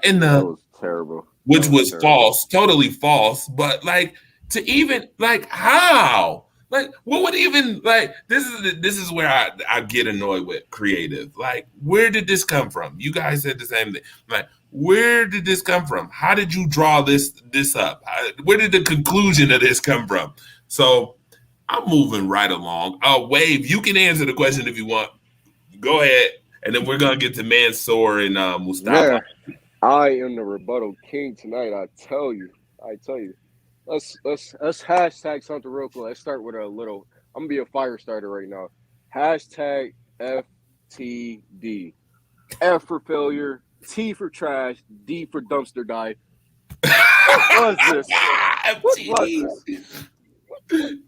in the? That was terrible. Which was false, totally false. But like to even like how? Like, what would even like this is where I get annoyed with creative. Like, where did this come from? You guys said the same thing. Like, where did this come from? How did you draw this up? Where did the conclusion of this come from? So I'm moving right along. Wave, you can answer the question if you want. Go ahead, and then we're gonna get to Mansoor and Mustafa. Yeah, I am the rebuttal king tonight. I tell you. Let's hashtag something real quick. Let's start with a little. I'm gonna be a fire starter right now. Hashtag FTD. F for failure, T for trash, D for dumpster dive. What was this?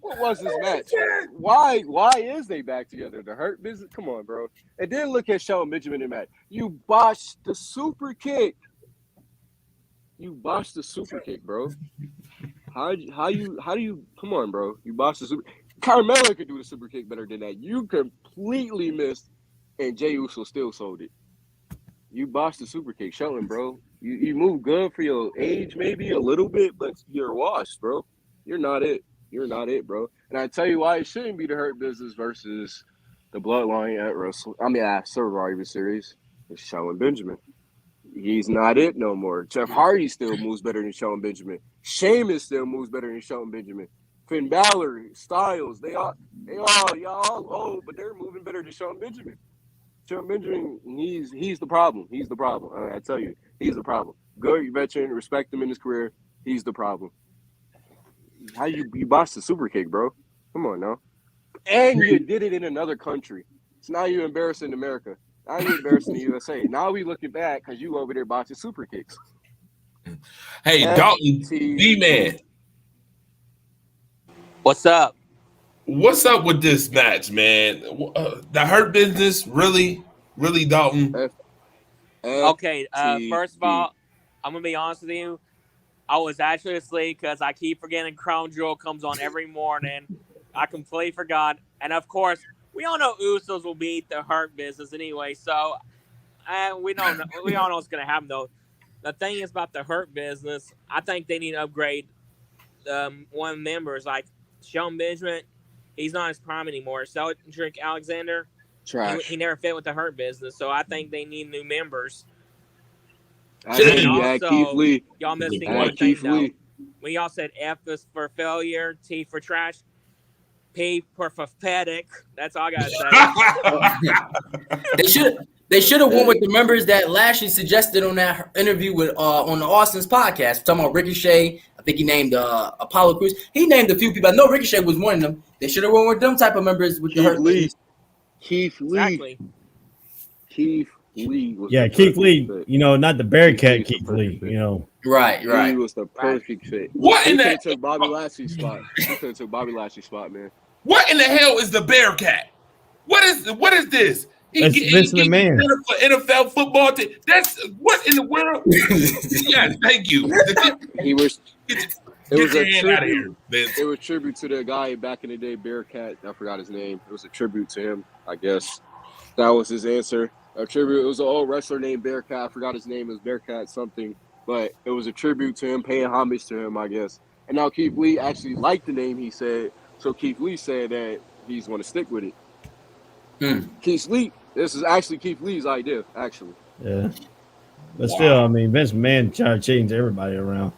What was this match? Why is they back together? The Hurt Business? Come on, bro. And then look at Shelton Benjamin and Matt. You botched the super kick. Bro. How do you come on, bro? You botched the super. Carmella could do the super kick better than that. You completely missed, and Jey Uso still sold it. You botched the super kick, Shelton, bro. You move good for your age, maybe a little bit, but you're washed, bro. You're not it, bro. And I tell you why it shouldn't be the Hurt Business versus the Bloodline at Survivor Series. It's Shelton Benjamin. He's not it no more. Jeff Hardy still moves better than Shelton Benjamin. Sheamus still moves better than Shelton Benjamin. Finn Balor, Styles, they all old, but they're moving better than Shelton Benjamin. Shelton Benjamin, he's the problem. He's the problem. I tell you, he's the problem. Good veteran, respect him in his career. He's the problem. How you botched the super kick, bro? Come on now. And you did it in another country. So now you're embarrassing America. Now you're embarrassing the USA. Now we looking back because you over there botching super kicks. Hey, Dalton, D-Man. What's up? What's up with this match, man? The Hurt Business, really, Dalton? Okay, first of all, I'm going to be honest with you. I was actually asleep because I keep forgetting Crown Jewel comes on every morning. I completely forgot. And, of course, we all know Usos will beat the Hurt Business anyway, so we all know what's going to happen, though. The thing is about the Hurt Business, I think they need to upgrade one members. Like Shelton Benjamin, he's not in his prime anymore. Cedric Alexander, he never fit with the Hurt Business, so I think they need new members. Also, Keith Lee. Y'all missing one thing, though. When y'all said F is for failure, T for trash, P for pathetic. That's all I gotta say. They should have won with the members that Lashley suggested on that interview with on the Austin's podcast. We're talking about Ricochet. I think he named Apollo Crews. He named a few people. I know Ricochet was one of them. They should have won with them type of members with the Hurt Lee. Keith Lee. Exactly. Keith Lee. Keith Lee. Fit. You know, not the Bearcat Keith Lee. You know. Right. He was the perfect fit. What in that? Took Bobby Lashley's spot. He could have took Bobby Lashley's spot, man. What in the hell is the Bearcat? What is this? He That's Vince McMahon. NFL football team. That's what in the world? Yes, thank you. He was. Get It was your a hand out of here, tribute. Vince. It was tribute to the guy back in the day, Bearcat. I forgot his name. It was a tribute to him, I guess. That was his answer. A tribute. It was an old wrestler named Bearcat. I forgot his name. It was Bearcat something. But it was a tribute to him, paying homage to him, I guess. And now Keith Lee actually liked the name he said. So Keith Lee said that he's going to stick with it. Keith Lee, this is actually Keith Lee's idea, actually. Yeah. But still, I mean, Vince McMahon trying to change everybody around.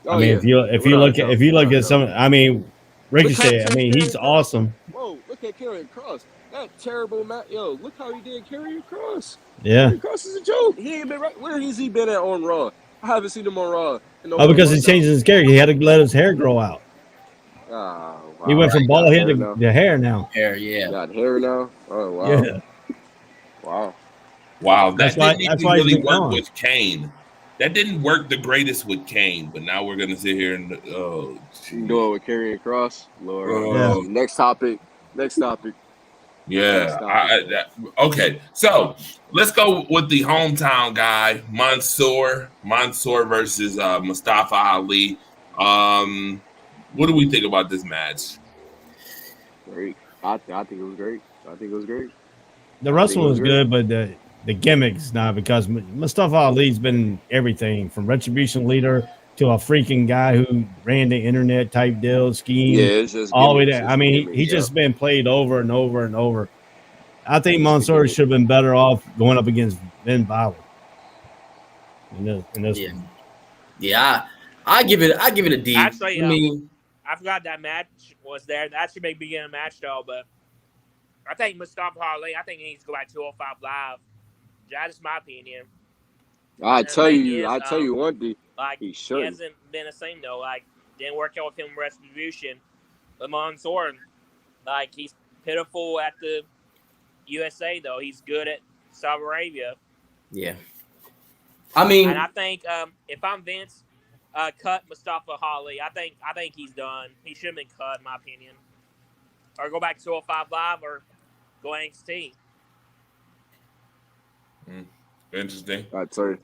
Oh, I mean, yeah. if you look at some, I mean, Ricochet, I mean, he's awesome. Whoa, look at Karrion Kross. That terrible match. Yo, look how he did Karrion Kross. Yeah. Karrion Kross is a joke. He ain't been right. Where has he been at on Raw? I haven't seen him on Raw. Because he changed his character. He had to let his hair grow out. Oh, wow. He went from bald head to hair now. Hair, yeah. Got hair now? Oh, wow. Yeah. Wow. Wow, that didn't even really work gone. with Kane. That didn't work the greatest with Kane, but now we're gonna sit here and You can do it with Karrion Kross. Lord. Yeah. Next topic. Yeah. Okay, so let's go with the hometown guy, Mansoor versus Mustafa Ali. What do we think about this match? Great. I think it was great. The wrestling was good, but the gimmicks not, because Mustafa Ali's been everything from Retribution leader to a freaking guy who ran the internet type deal scheme. Yeah, it's just all the way gimmicks, there. I mean, he just been played over and over and over. I think Mansoor should have been better off going up against Ben Balor. In this one. Yeah, I give it a D. Actually, I mean, I forgot that match was there. That should be beginning match though, but I think Mustafa Ali, I think he needs to go back to 205 Live. That's my opinion. I tell you one thing. Like, he hasn't been the same though. Like, didn't work out with him in Retribution. But Mansoor, like, he's pitiful at the USA though. He's good at Saudi Arabia. Yeah. I mean, and I think if I'm Vince, cut Mustafa Ali. I think he's done. He should have been cut, in my opinion. Or go back to 205 Live or go NXT. Interesting. I'd tell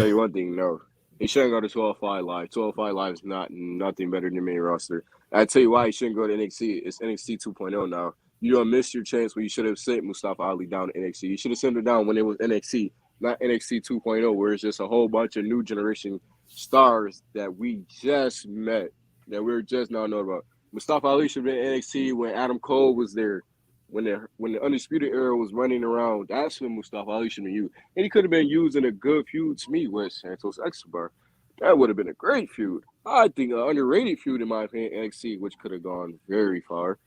you one thing, no. He shouldn't go to 205 Live. 205 Live is nothing better than main roster. I'd tell you why he shouldn't go to NXT. It's NXT 2.0 now. You don't miss your chance when you should have sent Mustafa Ali down to NXT. You should have sent him down when it was NXT, not NXT 2.0, where it's just a whole bunch of new generation stars that we just met, that we're just now knowing about. Mustafa Ali should have been NXT when Adam Cole was there. When the Undisputed Era was running around, that's when Mustafa Ali should have been used. And he could have been used in a good feud to me with Santos Escobar. That would have been a great feud. I think an underrated feud, in my opinion, NXT, which could have gone very far.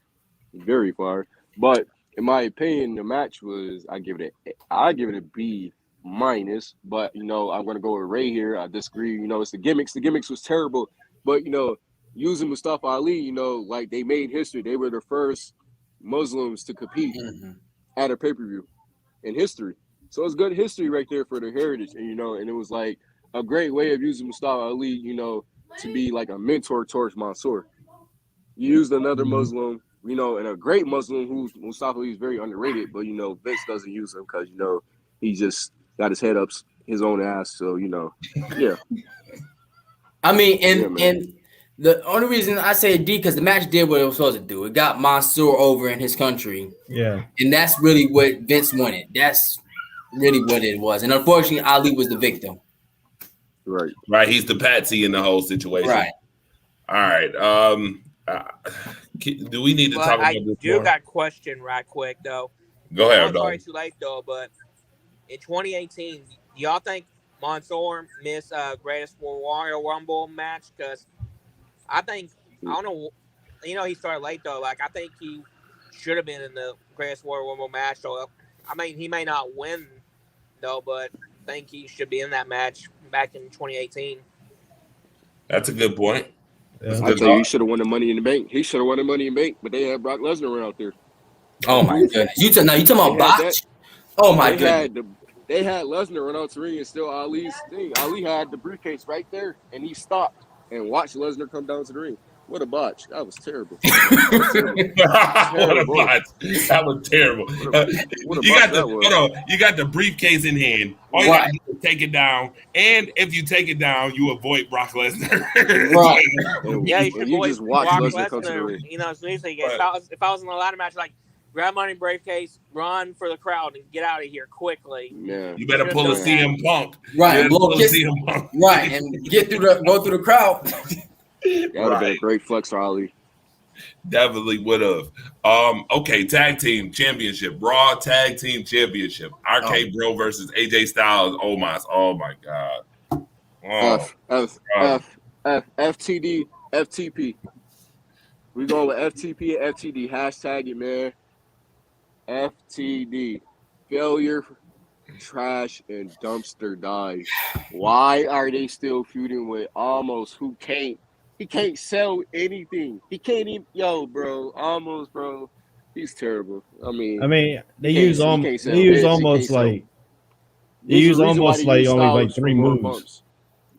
Very far. But in my opinion, the match was, I give it a B minus. But, I'm going to go with Ray here. I disagree. It's the gimmicks. The gimmicks was terrible. But, using Mustafa Ali, like they made history. They were the first Muslims to compete at a pay-per-view in history. So it's good history right there for their heritage. And, and it was like a great way of using Mustafa Ali, to be like a mentor towards Mansoor. You used another Muslim, and a great Muslim who Mustafa Ali is very underrated, but, Vince doesn't use him because, he just got his head up his own ass. So, yeah. I mean, and the only reason I say D, because the match did what it was supposed to do. It got Mansoor over in his country. Yeah. And that's really what Vince wanted. That's really what it was. And unfortunately, Ali was the victim. Right. He's the patsy in the whole situation. Right. All right. Do we need to talk about this? I do got a question right quick, though. Go ahead, I'm sorry too late, though, but in 2018, do y'all think Mansoor missed Greatest Royal Rumble match? Because I don't know, he started late, though. Like, I think he should have been in the Greatest Royal Rumble match. So, I mean, he may not win, though, but I think he should be in that match back in 2018. That's a good point. Yeah. I tell you, he should have won the Money in the Bank. He should have won the Money in the Bank, but they had Brock Lesnar out there. Oh, my goodness. You talking about botch? Oh, my goodness. They had Lesnar run out to the ring and steal Ali's thing. Ali had the briefcase right there, and he stopped and watched Lesnar come down to the ring. What a botch. That was terrible. What a botch. That was terrible. What a You botch got the that was. hold on. You got the briefcase in hand. All you Right. got to do is take it down, and if you take it down, you avoid Brock Lesnar. Right. Yeah, you And should you avoid just watch Brock Lesnar come to the Lesnar. ring. You know, it's easy. Right. If I was in a ladder match, like grab money briefcase, run for the crowd, and get out of here quickly. Man. You better Should've pull a done that. CM Punk. Right. You better Blow pull a kiss. CM Punk. Right. And go through the crowd. That would have been a great flex for Ali. Definitely would have. Okay, tag team championship, Raw tag team championship, RK Bro versus AJ Styles, Omos. Oh my god. Oh, FTD, FTP. We going with FTP and FTD. Hashtag it, man. FTD. Failure, trash, and dumpster dive. Why are they still feuding with Almost, who can't? He can't sell anything. He can't even. Yo, bro. Almost, bro. He's terrible. I mean, they use almost like only like 3 moves.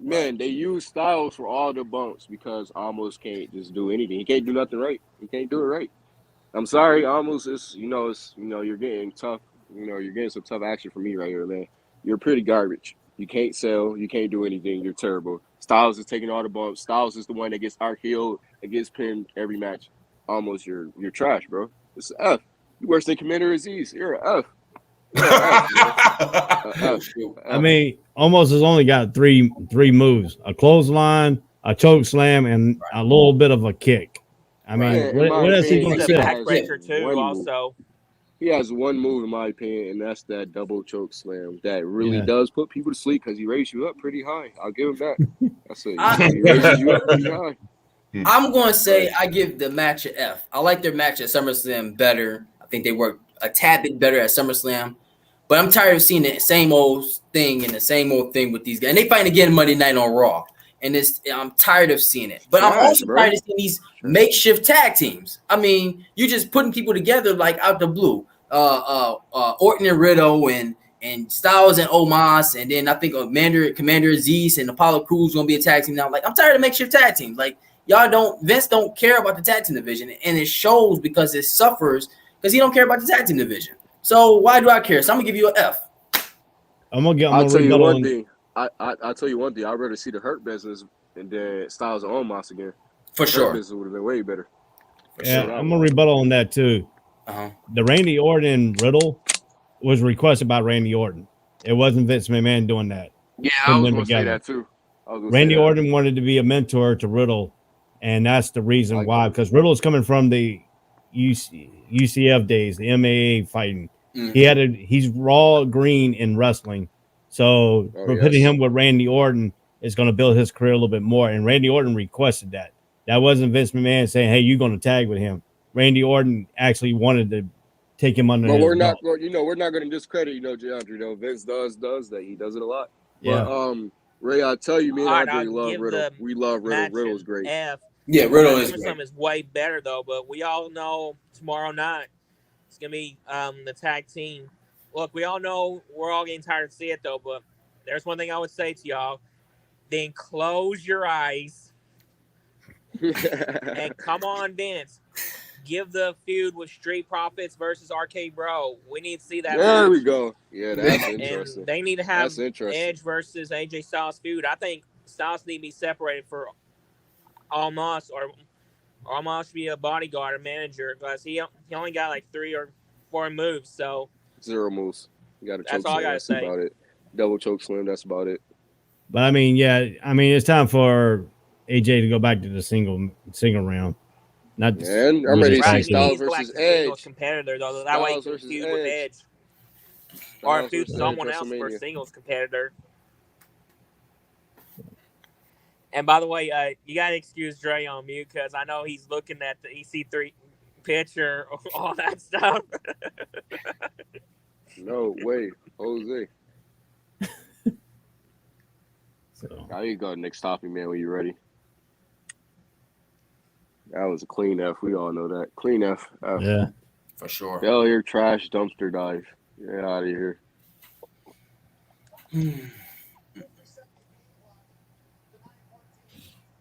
Man, they use Styles for all the bumps because Almost can't just do anything. He can't do nothing right. He can't do it right. I'm sorry, Almost is you're getting tough. You're getting some tough action from me right here, man. You're pretty garbage. You can't sell. You can't do anything. You're terrible. Styles is taking all the bumps. Styles is the one that gets RKO'd and gets pinned every match. Almost, you're trash, bro. It's an F. You worse than Commander Aziz. You're an F. Almost has only got three moves: a clothesline, a choke slam, and a little bit of a kick. What else he going to He's a say? backbreaker too. Also, he has one move, in my opinion, and that's that double choke slam that really does put people to sleep because he raised you up pretty high. I'll give him that. That's it. He raises you up pretty high. I'm going to say I give the match an F. I like their match at SummerSlam better. I think they work a tad bit better at SummerSlam. But I'm tired of seeing the same old thing and the same old thing with these guys. And they fight again Monday night on Raw. And I'm tired of seeing it. But I'm also tired of seeing these makeshift tag teams. I mean, you're just putting people together like out the blue. Orton and Riddle and Styles and Omos. And then I think Commander Aziz and Apollo Crews going to be a tag team now. Like, I'm tired of makeshift tag teams. Like, Vince don't care about the tag team division. And it shows because it suffers because he don't care about the tag team division. So why do I care? So I'm gonna give you an F. I'll tell you one thing. I'll tell you one thing. I'd rather see the Hurt Business and then Styles and Omos again. For sure. Hurt Business would have been way better. I'm gonna rebuttal on that too. The Randy Orton Riddle was requested by Randy Orton. It wasn't Vince McMahon doing that. Yeah, I was gonna say that too. Randy Orton wanted to be a mentor to Riddle, and that's the reason why. Because Riddle's coming from the UCF days, the MAA fighting. Mm-hmm. He's raw green in wrestling. So we're putting him with Randy Orton is going to build his career a little bit more. And Randy Orton requested that. That wasn't Vince McMahon saying, hey, you're going to tag with him. Randy Orton actually wanted to take him under his we're not going to discredit, DeAndre, Vince does that. He does it a lot. Yeah. But, Ray, I'll tell you, me and Andre love Riddle. We love Riddle. Riddle's great. F. Yeah, Riddle is great. Some is way better, though, but we all know tomorrow night it's going to be the tag team. Look, we all know we're all getting tired of seeing it, though, but there's one thing I would say to y'all. Then close your eyes and come on, Vince. Give the feud with Street Profits versus RK Bro. We need to see that. There we go. Yeah, that's interesting. And they need to have Edge versus AJ Styles feud. I think Styles need to be separated for Almost, or Almost be a bodyguard or manager because he only got like 3 or 4 moves. So 0 moves. You got to choke that's all I gotta say. About it. Double choke slam. That's about it. But it's time for AJ to go back to the single round. Not and I'm ready to see Styles versus Edge. Competitor though. That way he can feud with Edge, or feud someone else for a singles competitor. And by the way, you gotta excuse Dre on mute because I know he's looking at the EC3 picture, all that stuff. No way, Jose. Now you go next topic, man. When you're ready. That was a clean F. We all know that. Clean F. Yeah, for sure. Failure, trash, dumpster dive. Get out of here.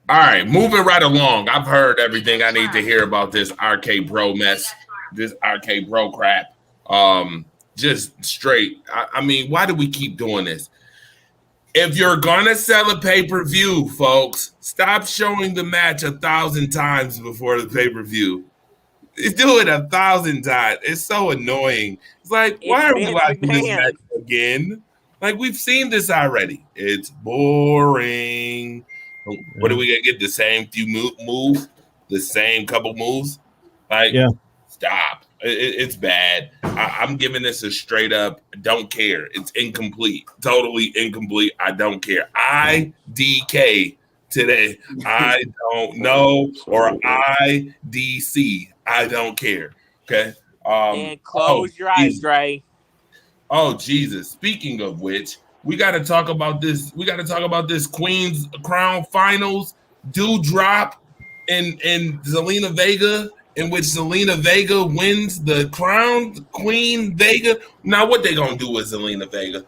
All right, moving right along. I've heard everything I need to hear about this RK Bro mess, this RK Bro crap. Just straight. I mean, why do we keep doing this? If you're gonna sell a pay-per-view, folks, stop showing the match 1,000 times before the pay-per-view. Do it 1,000 times. It's so annoying. It's like, It's why are we Vince watching this McMahon. match again? Like, we've seen this already. It's boring. What are we gonna get? The same few moves, the same couple moves. Like, Yeah. stop. It's bad. I'm giving this a straight up. Don't care. It's incomplete. Totally incomplete. I don't care. IDK today. I don't know, or IDC. I don't care. Okay. And close your eyes, Jesus. Dre. Oh Jesus. Speaking of which, we got to talk about this. We got to talk about this Queen's Crown Finals drop in Zelina Vega, in which Zelina Vega wins the crown, Queen Vega. Now, what they gonna do with Zelina Vega?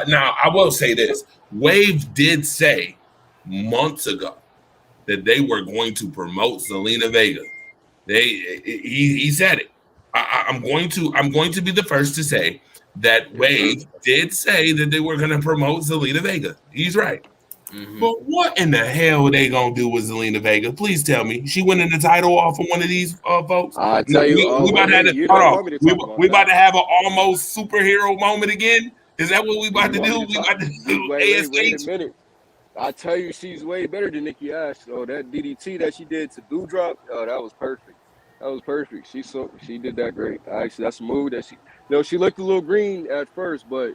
Now, I will say this: Wave did say months ago that they were going to promote Zelina Vega. He said it. I'm going to be the first to say that Wave did say that they were going to promote Zelina Vega. He's right. Mhm. But what in the hell are they gonna do with Zelina Vega? Please tell me. She winning the title off of one of these folks? I No, tell you, we about to have you hold don't on. want me to talk about We about that. to have an almost superhero moment again. Is that what we about You to want do? me to We talk? about to do Wait a ASH? minute. I tell you, she's way better than Nikki Ash. Oh, that DDT that she did to Doudrop, oh, that was perfect. That was perfect. She did that great. Actually, that's a move that she looked a little green at first, but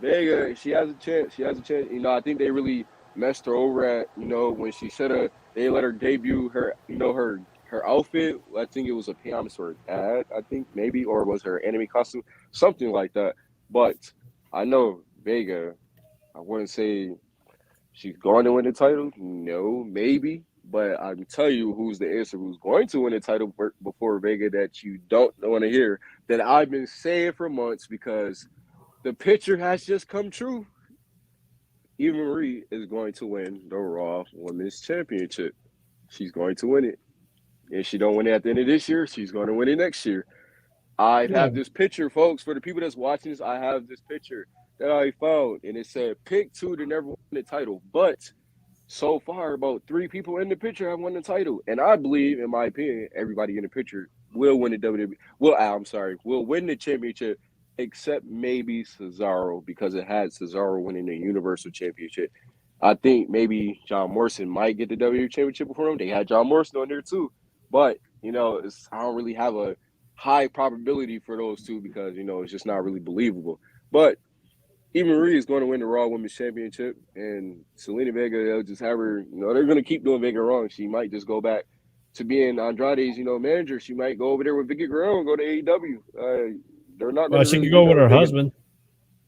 Vega, she has a chance. She has a chance. I think they really messed her over at, when she should have. They let her debut her, her outfit. I think it was a pajamas for her dad. I think maybe, or was her enemy costume, something like that. But I know Vega. I wouldn't say she's going to win the title. No, maybe. But I can tell you who's the answer, who's going to win the title before Vega, that you don't want to hear, that I've been saying for months, because the picture has just come true. Eva Marie is going to win the Raw Women's Championship. She's going to win it. If she don't win it at the end of this year, she's going to win it next year. I Yeah. have this picture, folks. For the people that's watching this, I have this picture that I found, and it said, pick two to never win the title. But so far, about 3 people in the picture have won the title. And I believe, in my opinion, everybody in the picture will win the WWE. Will win the championship, except maybe Cesaro, because it had Cesaro winning the Universal Championship. I think maybe John Morrison might get the WWE Championship before him. They had John Morrison on there too. But, I don't really have a high probability for those two, because, it's just not really believable. But Eva Marie is going to win the Raw Women's Championship, and Zelina Vega, they'll just have her. They're going to keep doing Vega wrong. She might just go back to being Andrade's, manager. She might go over there with Vicky Guerrero and go to AEW. They're not going Well, to she really could go do with that her Vega. husband.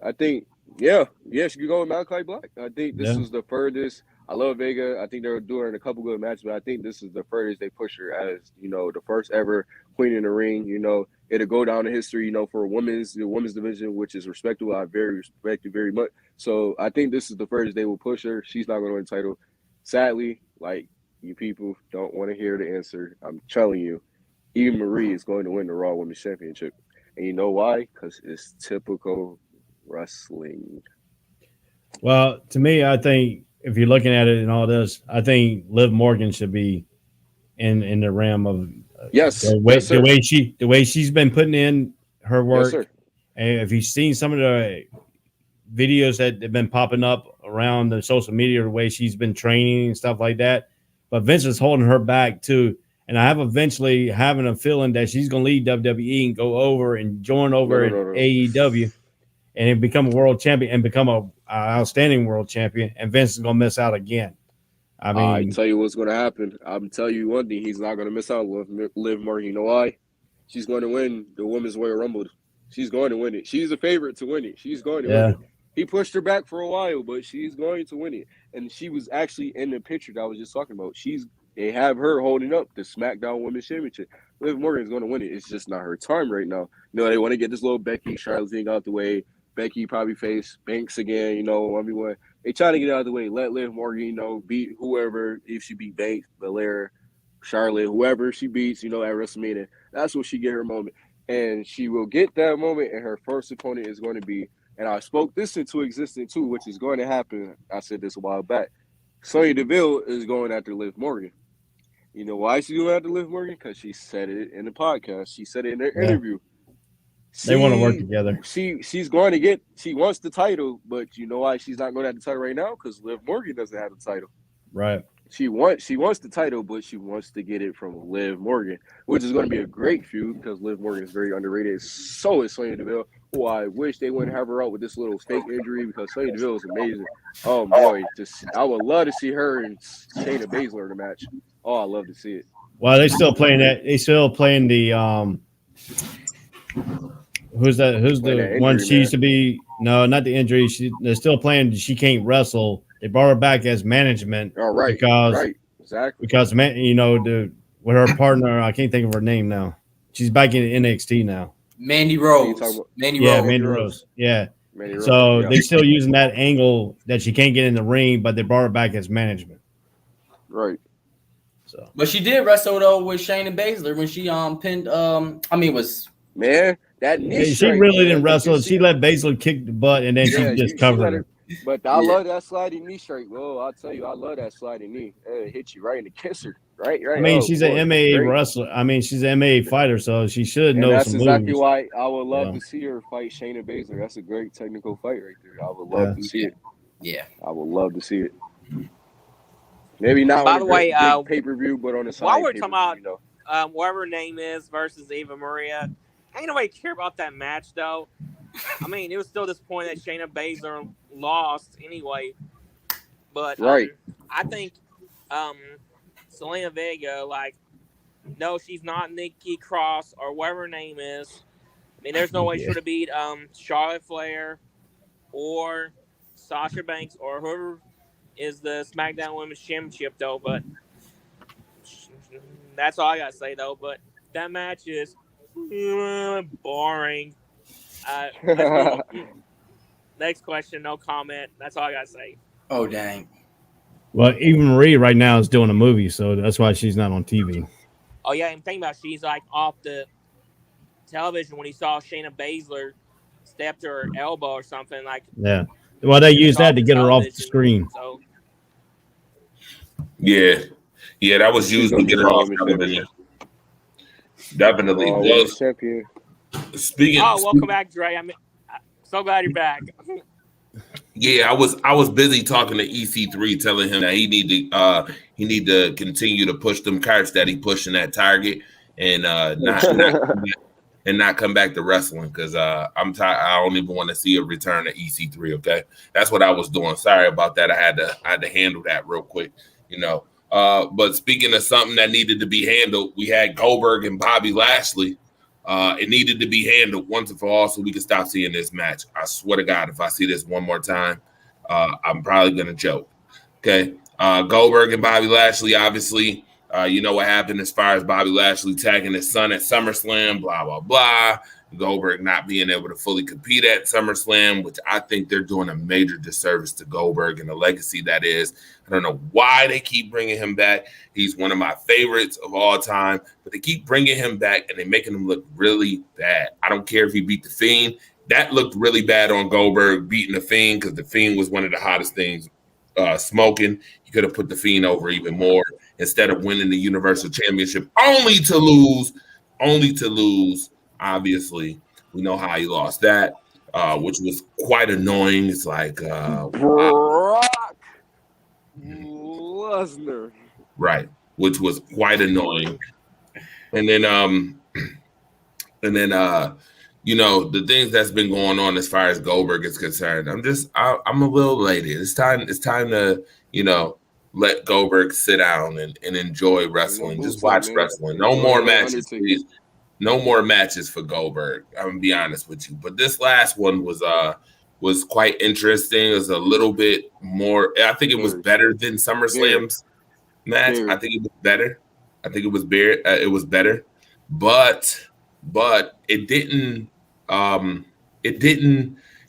I think, yeah, she could go with Malachi Black. I think this Yeah. is the furthest. I love Vega. I think they're doing a couple good matches, but I think this is the furthest they push her as, the first ever queen in the ring. It'll go down in history, for the women's division, which is respectable. I very respect it very much. So I think this is the furthest they will push her. She's not going to win the title. Sadly, like, you people don't want to hear the answer. I'm telling you, Eva Marie is going to win the Raw Women's Championship. And you know why? Because it's typical wrestling. Well, to me, I think if you're looking at it and all this, I think Liv Morgan should be in the realm of Yes, the way yes, sir. the way she's been putting in her work. Yes, sir. And if you've seen some of the videos that have been popping up around the social media, the way she's been training and stuff like that, but Vince is holding her back too. And I have eventually having a feeling that she's going to leave WWE and go over and join over No. AEW and become a world champion and become a outstanding world champion. And Vince is going to miss out again. I mean, tell you what's going to happen. I'm telling you one thing. He's not going to miss out. Liv Morgan. You know why? She's going to win the Women's Royal Rumble. She's going to win it. She's a favorite to win it. She's going to win it. He pushed her back for a while, but she's going to win it. And she was actually in the picture that I was just talking about. They have her holding up the SmackDown Women's Championship. Liv Morgan is going to win it. It's just not her time right now. They want to get this little Becky Charlotte thing out the way. Becky probably face Banks again, 1v1. They trying to get out of the way. Let Liv Morgan, beat whoever. If she beat Banks, Belair, Charlotte, whoever she beats, at WrestleMania, that's when she get her moment. And she will get that moment, and her first opponent is going to be, and I spoke this into existence too, which is going to happen. I said this a while back. Sonya Deville is going after Liv Morgan. You know why she's going after Liv Morgan? Because she said it in the podcast. She said it in their interview. They want to work together. She's going to get. She wants the title, but you know why she's not going to have the title right now? Because Liv Morgan doesn't have the title. Right. She wants the title, but she wants to get it from Liv Morgan, which is going to be a great feud because Liv Morgan is very underrated. So is Sonya Deville, who I wish they wouldn't have her out with this little fake injury because Sonya Deville is amazing. Oh boy, I would love to see her and Shayna Baszler in a match. Oh, I love to see it. Well, they still playing that. They still playing the Who's that? Who's the injury, one she man. used to be? No, not the injury. They're still playing. She can't wrestle. They brought her back as management. Oh, right. Because right. Exactly. Because with her partner, I can't think of her name now. She's back in NXT now. Mandy Rose. Mandy Rose. Rose. Yeah. Mandy Rose, So yeah. they're still using that angle that she can't get in the ring, but they brought her back as management. Right. So, but she did wrestle though with Shayna Baszler when she pinned man, that knee she strike, really man, didn't wrestle. She let Baszler kick the butt, and then she just covered her. But I love that sliding knee strike. Well, I'll tell you, I love that sliding knee. It hit you right in the kisser. Right. I mean, she's an MMA wrestler. I mean, she's an MMA fighter, so she should know that's some exactly moves. why I would love to see her fight Shayna Baszler. That's a great technical fight right there. I would love to see it. Yeah. I would love to see it. Maybe not By on the a way, pay-per-view, but on the side. While we're talking about whatever her name is versus Eva Maria, ain't nobody care about that match though. I mean, it was still disappointing that Shayna Baszler lost anyway. But I think Selena Vega, no, she's not Nikki Cross or whatever her name is. I mean, there's no way she would have beat Charlotte Flair or Sasha Banks or whoever is the SmackDown Women's Championship, though. But that's all I got to say, though. But that match is boring. Next question, no comment. That's all I got to say. Oh, dang. Well, Eva Marie right now is doing a movie, so that's why she's not on TV. Oh, yeah, I'm thinking about she's off the television when he saw Shayna Baszler step to her elbow or something. Yeah. Well, they used that to get her off the screen. So. Yeah, that was used to get her off television. Definitely. Well, speaking. Oh, welcome back, Dre. I'm so glad you're back. Yeah, I was busy talking to EC3, telling him that he need to continue to push them carts that he pushing at Target and not come back to wrestling because I'm tired. I don't even want to see a return to EC3. Okay, that's what I was doing. Sorry about that. I had to handle that real quick. But speaking of something that needed to be handled, we had Goldberg and Bobby Lashley. It needed to be handled once and for all so we could stop seeing this match. I swear to God, if I see this one more time, I'm probably going to joke. Okay. Goldberg and Bobby Lashley, obviously, you know what happened as far as Bobby Lashley tagging his son at SummerSlam, blah, blah, blah. Goldberg not being able to fully compete at SummerSlam, which I think they're doing a major disservice to Goldberg and the legacy that is. I don't know why they keep bringing him back. He's one of my favorites of all time, but they keep bringing him back and they're making him look really bad. I don't care if he beat The Fiend. That looked really bad on Goldberg beating The Fiend because The Fiend was one of the hottest things smoking. He could have put The Fiend over even more instead of winning the Universal Championship only to lose. Obviously, we know how he lost that, which was quite annoying. It's like Brock Lesnar, right? Which was quite annoying. And then, the things that's been going on as far as Goldberg is concerned, I'm a little elated. It's time to let Goldberg sit down and enjoy wrestling. Just watch wrestling. No more matches, please. No more matches for Goldberg. I'm gonna be honest with you, but this last one was quite interesting. It was a little bit more. I think it was better than SummerSlam's match. I think it was better. It was better, but it didn't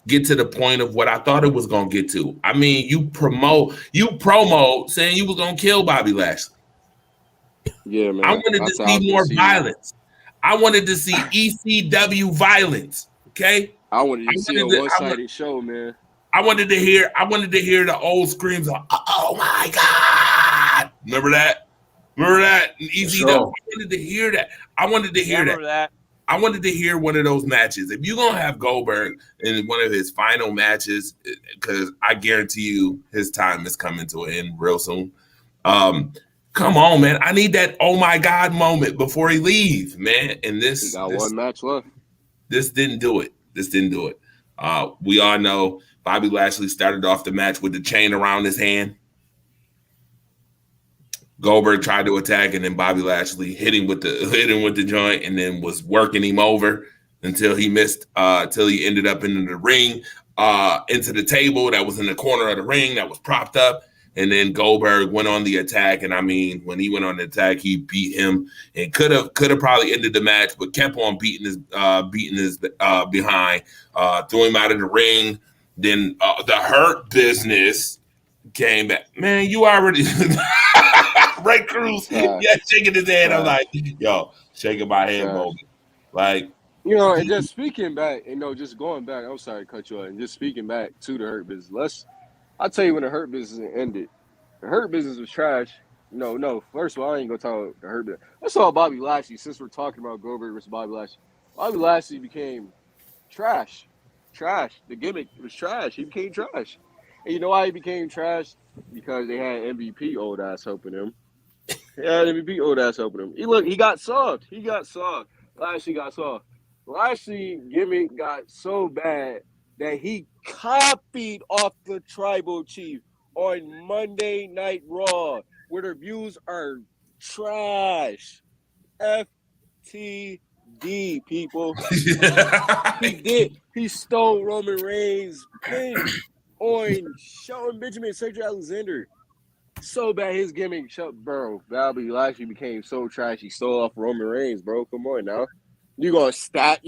get to the point of what I thought it was gonna get to. I mean, you promo saying you was gonna kill Bobby Lashley. Yeah, I man. wanted to That's how I see can more see. violence. I wanted to see ECW violence. Okay. I wanted to see a wanted to- one-sided show, man. I wanted to hear the old screams of "Oh my God!" Remember that? Remember that? ECW. Sure. I wanted to hear that. I wanted to Yeah, I hear that. remember that. I wanted to hear one of those matches. If you're gonna have Goldberg in one of his final matches, because I guarantee you his time is coming to an end real soon. Come on, man. I need that oh my God moment before he leaves, man. And He this got one match left. this didn't do it. This didn't do it. We all know Bobby Lashley started off the match with the chain around his hand. Goldberg tried to attack, and then Bobby Lashley hit him with the joint, and then was working him over until he missed. Till he ended up in the ring, into the table that was in the corner of the ring that was propped up, and then Goldberg went on the attack. And I mean, when he went on the attack, he beat him and could have probably ended the match, but kept on beating his behind, threw him out of the ring. Then the Hurt Business came back. Man, you already. Ray Cruz, shaking his head. I'm like, yo, shaking my head, Bobby. Like, and just speaking back, just going back. I'm sorry to cut you off. And just speaking back to the Hurt Business. I'll tell you when the Hurt Business ended. The Hurt Business was trash. No. First of all, I ain't gonna talk about the Hurt Business. Let's talk about Bobby Lashley. Since we're talking about Goldberg versus Bobby Lashley, Bobby Lashley became trash. Trash. The gimmick was trash. He became trash. And you know why he became trash? Because they had MVP old ass helping him. MVP old ass helping him. He got soft. Lashley got soft. Lashley gimmick got so bad that he copied off the Tribal Chief on Monday Night Raw, where the views are trash. FTD, people. He did. He stole Roman Reigns' pin on Shelton Benjamin and Cedric Alexander. So bad his gimmick, bro. Bobby Lashley became so trash. He stole off Roman Reigns, bro. Come on now. You gonna stack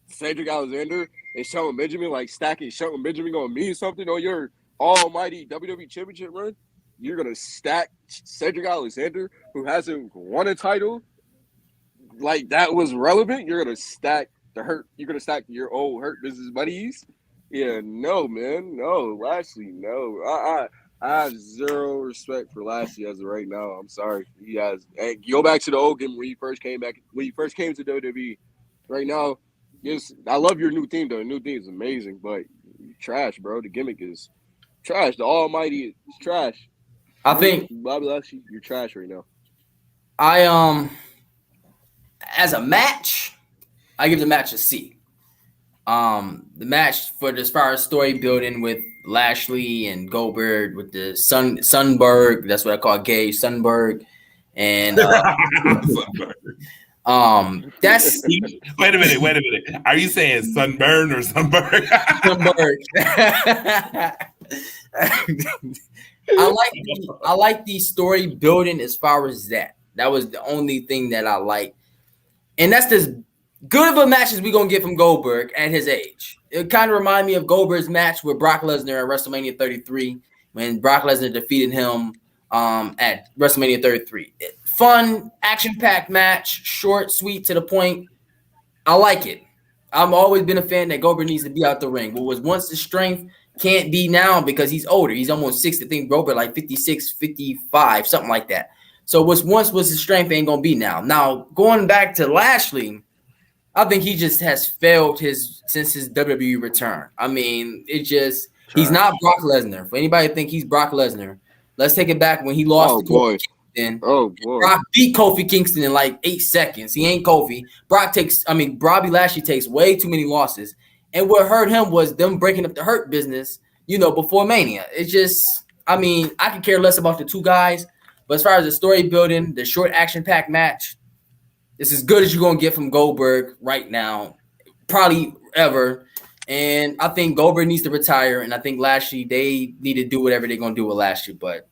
Cedric Alexander and Shelton Benjamin, like stacking Shelton Benjamin gonna mean something on your almighty WWE Championship run? You're gonna stack Cedric Alexander, who hasn't won a title, like that was relevant. You're gonna stack the Hurt. You're gonna stack your old Hurt Business buddies. Yeah, no, man, no, Lashley, no. I have zero respect for Lashley as of right now. I'm sorry. He has. Hey, go back to the old game when he first came to WWE. Right now, yes, I love your new theme though. The new theme is amazing, but you're trash, bro. The gimmick is trash. The Almighty is trash. I think Bobby Lashley, you're trash right now. As a match, I give the match a C. The match for as far as story building with Lashley and Goldberg with the Sunberg, that's what I call Gage Sunberg, and that's wait a minute. Are you saying sunburn or sunburn? Sunberg. I like the story building as far as that. That was the only thing that I like, and that's as good of a match as we're going to get from Goldberg at his age. It kind of reminded me of Goldberg's match with Brock Lesnar at WrestleMania 33 when Brock Lesnar defeated him at WrestleMania 33. Fun, action-packed match, short, sweet, to the point. I like it. I've always been a fan that Goldberg needs to be out the ring. What was once his strength can't be now because he's older. He's almost 60. I think Goldberg like 56, 55, something like that. So what once was his strength ain't going to be now. Now, going back to Lashley, I think he just has failed since his WWE return. I mean, he's not Brock Lesnar. For anybody to think he's Brock Lesnar, let's take it back when he lost to Kofi Kingston. Oh boy. Brock beat Kofi Kingston in like 8 seconds. He ain't Kofi. Bobby Lashley takes way too many losses. And what hurt him was them breaking up the Hurt Business, before Mania. It's just, I could care less about the two guys. But as far as the story building, the short action-packed match, it's as good as you're going to get from Goldberg right now, probably ever. And I think Goldberg needs to retire, and I think Lashley, they need to do whatever they're going to do with Lashley. But,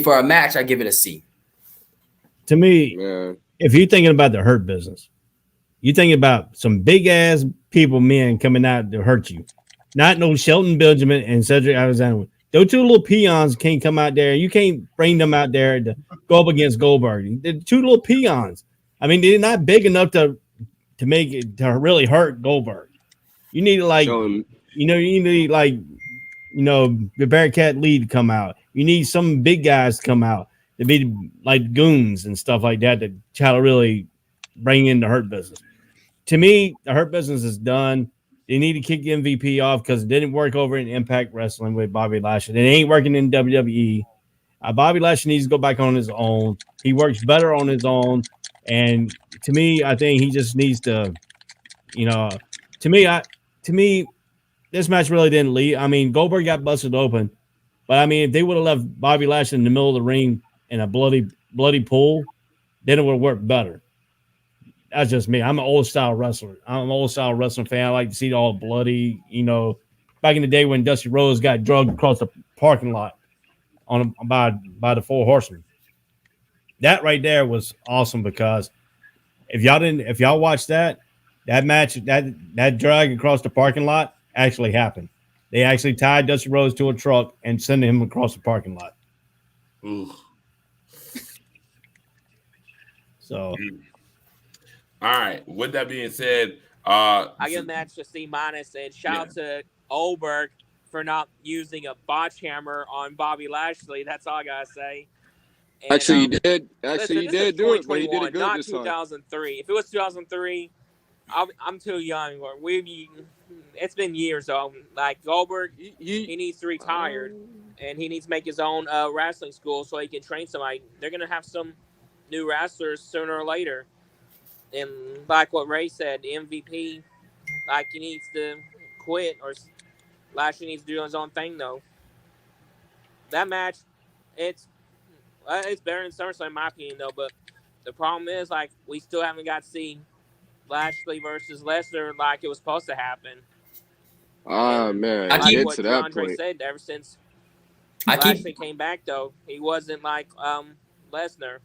for a match, I give it a C. To me, if you're thinking about the Hurt Business, you're thinking about some big-ass men coming out to hurt you. Not no Shelton Benjamin and Cedric Alexander. Those two little peons can't come out there. You can't bring them out there to go up against Goldberg. They're two little peons. I mean, they're not big enough to make it to really hurt Goldberg. You need Shelton, you need the Bearcat lead to come out. You need some big guys to come out to be like goons and stuff like that to try to really bring in the Hurt Business. To me, the Hurt Business is done. They need to kick the MVP off because it didn't work over in Impact Wrestling with Bobby Lashley. It ain't working in WWE. Bobby Lashley needs to go back on his own. He works better on his own. And to me, I think he just needs to, to me, this match really didn't lead. I mean, Goldberg got busted open. But I mean, if they would have left Bobby Lashley in the middle of the ring in a bloody pool, then it would have worked better. That's just me. I'm an old style wrestler. I'm an old style wrestling fan. I like to see it all bloody. Back in the day when Dusty Rhodes got drugged across the parking lot by the Four Horsemen. That right there was awesome because if y'all watched that match, that drag across the parking lot actually happened. They actually tied Dusty Rhodes to a truck and sent him across the parking lot. Ooh. So. All right. With that being said, I give the match a C minus, and shout out to Goldberg for not using a botch hammer on Bobby Lashley. That's all I gotta say. And, actually, he did. Listen, He did do it, but he did it good not this time. 2003. If it was 2003, I'm too young. It's been years though. Like Goldberg, he needs to retire, and he needs to make his own wrestling school so he can train somebody. They're gonna have some new wrestlers sooner or later. And like what Ray said, the MVP, like he needs to quit, or Lashley needs to do his own thing though. That match, it's better than SummerSlam in my opinion though. But the problem is, like, we still haven't got to see Lashley versus Lesnar like it was supposed to happen. Man, I I keep get what to that Andre point. said ever since Lashley came back though, he wasn't like Lesnar.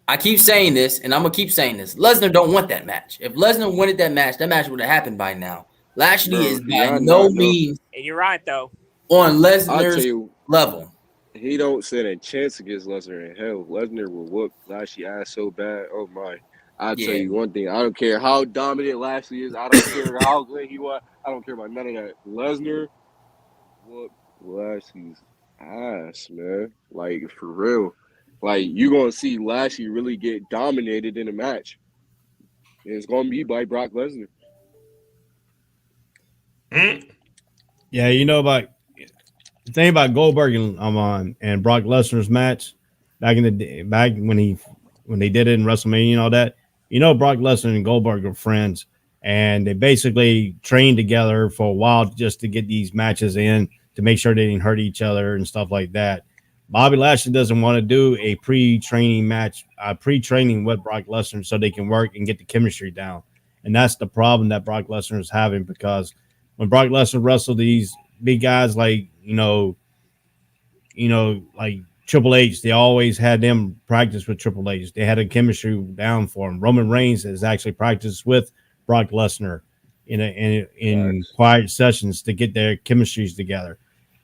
I keep saying this, and I'm gonna keep saying this. Lesnar don't want that match. If Lesnar wanted that match would have happened by now. Lashley is by no means, and you're right though, on Lesnar's level. He don't stand a chance against Lesnar in hell. Lesnar will whoop Lashley ass so bad. Oh my! I'll tell you one thing. I don't care how dominant Lashley is. I don't care how good he was. I don't care about none of that. Lesnar whoop Lashley's ass, man. Like, for real. Like, you're going to see Lashley really get dominated in a match. And it's going to be by Brock Lesnar. Yeah, about the thing about Goldberg and Brock Lesnar's match back in the day, back when they did it in WrestleMania and all that. Brock Lesnar and Goldberg are friends, and they basically trained together for a while just to get these matches in to make sure they didn't hurt each other and stuff like that. Bobby Lashley doesn't want to do a pre-training match, pre-training with Brock Lesnar so they can work and get the chemistry down. And that's the problem that Brock Lesnar is having, because when Brock Lesnar wrestled these big guys like Triple H, they always had them practice with Triple H. They had a chemistry down for him. Roman Reigns has actually practiced with Brock Lesnar in quiet sessions to get their chemistries together.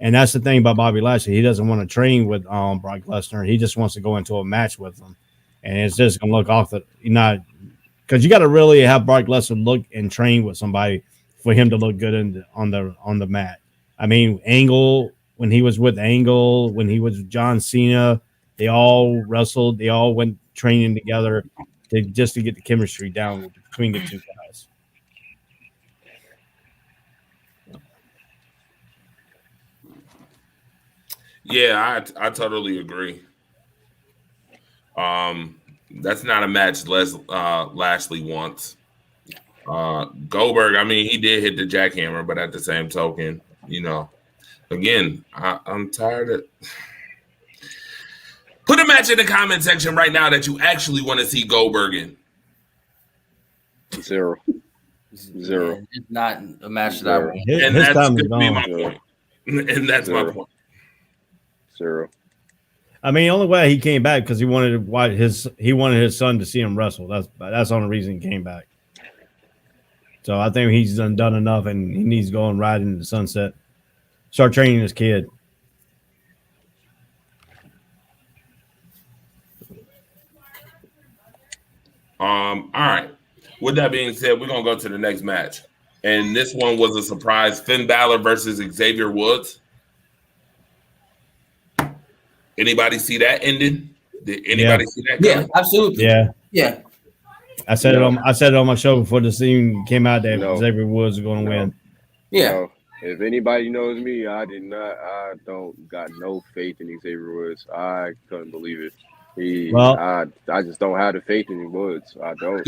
And that's the thing about Bobby Lashley. He doesn't want to train with Brock Lesnar. He just wants to go into a match with him. And it's just going to look off because you got to really have Brock Lesnar look and train with somebody for him to look good on the mat. I mean, Angle, when he was with Angle, when he was with John Cena, they all wrestled. They all went training together just to get the chemistry down between the two guys. Yeah, I totally agree. That's not a match Lashley wants. Goldberg, I mean, he did hit the jackhammer, but at the same token, again, I'm tired of. Put a match in the comment section right now that you actually want to see Goldberg in. Zero. It's not a match that I want. And that's going to be my point. And that's my point. Zero. I mean, the only way he came back because he wanted his son to see him wrestle. That's the only reason he came back. So I think he's done enough, and he needs to go and ride into the sunset. Start training his kid. All right. With that being said, we're gonna go to the next match, and this one was a surprise: Finn Balor versus Xavier Woods. Anybody see that ending? Did anybody see that Yeah, coming? absolutely. Yeah. I said No. it on my show before the scene came out that No. Xavier Woods was going to No. win. Yeah. No. If anybody knows me, I don't got no faith in Xavier Woods. I couldn't believe it. Well, I just don't have the faith in Woods. I don't.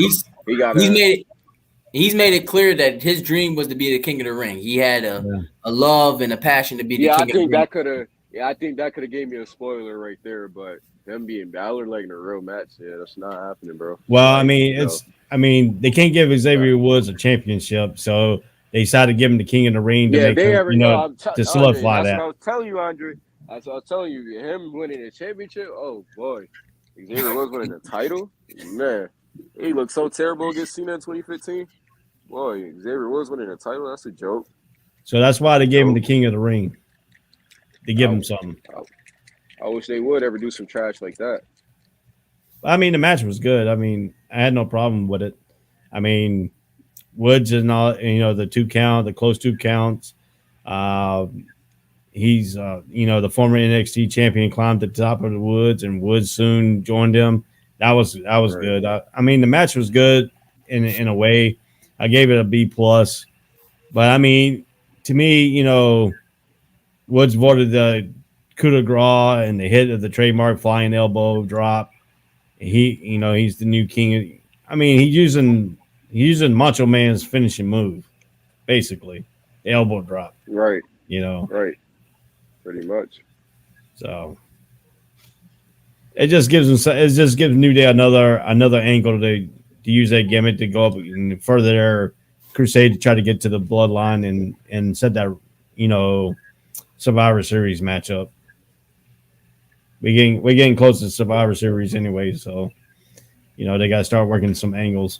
He's made it clear that his dream was to be the king of the ring. He had a love and a passion to be the king of the ring. I think that could have gave me a spoiler right there, but them being Balor like in a real match, that's not happening, bro. well, Like, I mean, they can't give Xavier Woods a championship, so they decided to give him the king of the ring to make him, to solidify That's that. what I was telling you, Andre. That's what I was telling you. Him winning the championship, oh boy. Xavier Woods winning the title, man. He looked so terrible against Cena in 2015. Boy, Xavier Woods winning the title, that's a joke. So that's why they gave him the king of the ring. They give him something. I wish they would ever do some trash like that. I mean, the match was good. I mean, I had no problem with it. I mean, Woods and all, the close 2 counts. He's, the former NXT champion climbed to the top of the Woods, and Woods soon joined him. That was right. Good. I mean, the match was good in a way. I gave it a B+. But I mean, to me, Woods voted the coup de grace and the hit of the trademark flying elbow drop. He's the new king. I mean, he's using Macho Man's finishing move, basically, the elbow drop. Right. Right. Pretty much. So it just gives New Day another angle to use that gimmick to go up and further their crusade to try to get to the bloodline and set that Survivor Series matchup. We're getting close to Survivor Series anyway, so they got to start working some angles.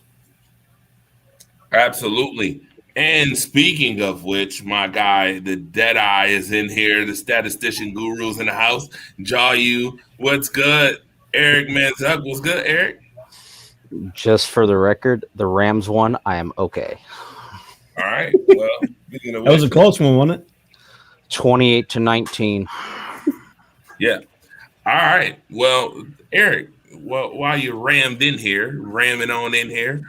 Absolutely. And speaking of which, my guy, the Deadeye, is in here. The statistician guru's in the house. JAWU, what's good? Eric Manzuck, what's good, Eric? Just for the record, the Rams won. I am okay. All right. Well, that was a close one, wasn't it? 28-19. Yeah. All right. Well, Eric, while you're ramming on in here,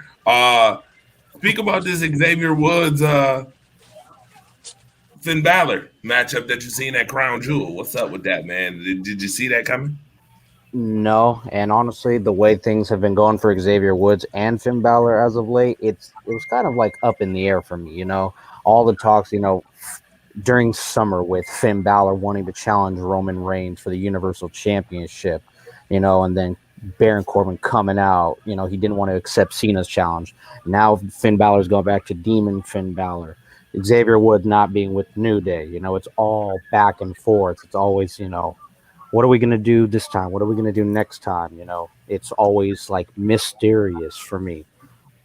speak about this Xavier Woods Finn Balor matchup that you seen at Crown Jewel. What's up with that, man? Did you see that coming? No, and honestly, the way things have been going for Xavier Woods and Finn Balor as of late, it was kind of like up in the air for me. All the talks, during summer with Finn Balor wanting to challenge Roman Reigns for the Universal Championship, and then Baron Corbin coming out, he didn't want to accept Cena's challenge. Now Finn Balor's going back to Demon Finn Balor. Xavier Woods not being with New Day, it's all back and forth. It's always, what are we going to do this time? What are we going to do next time? It's always like mysterious for me.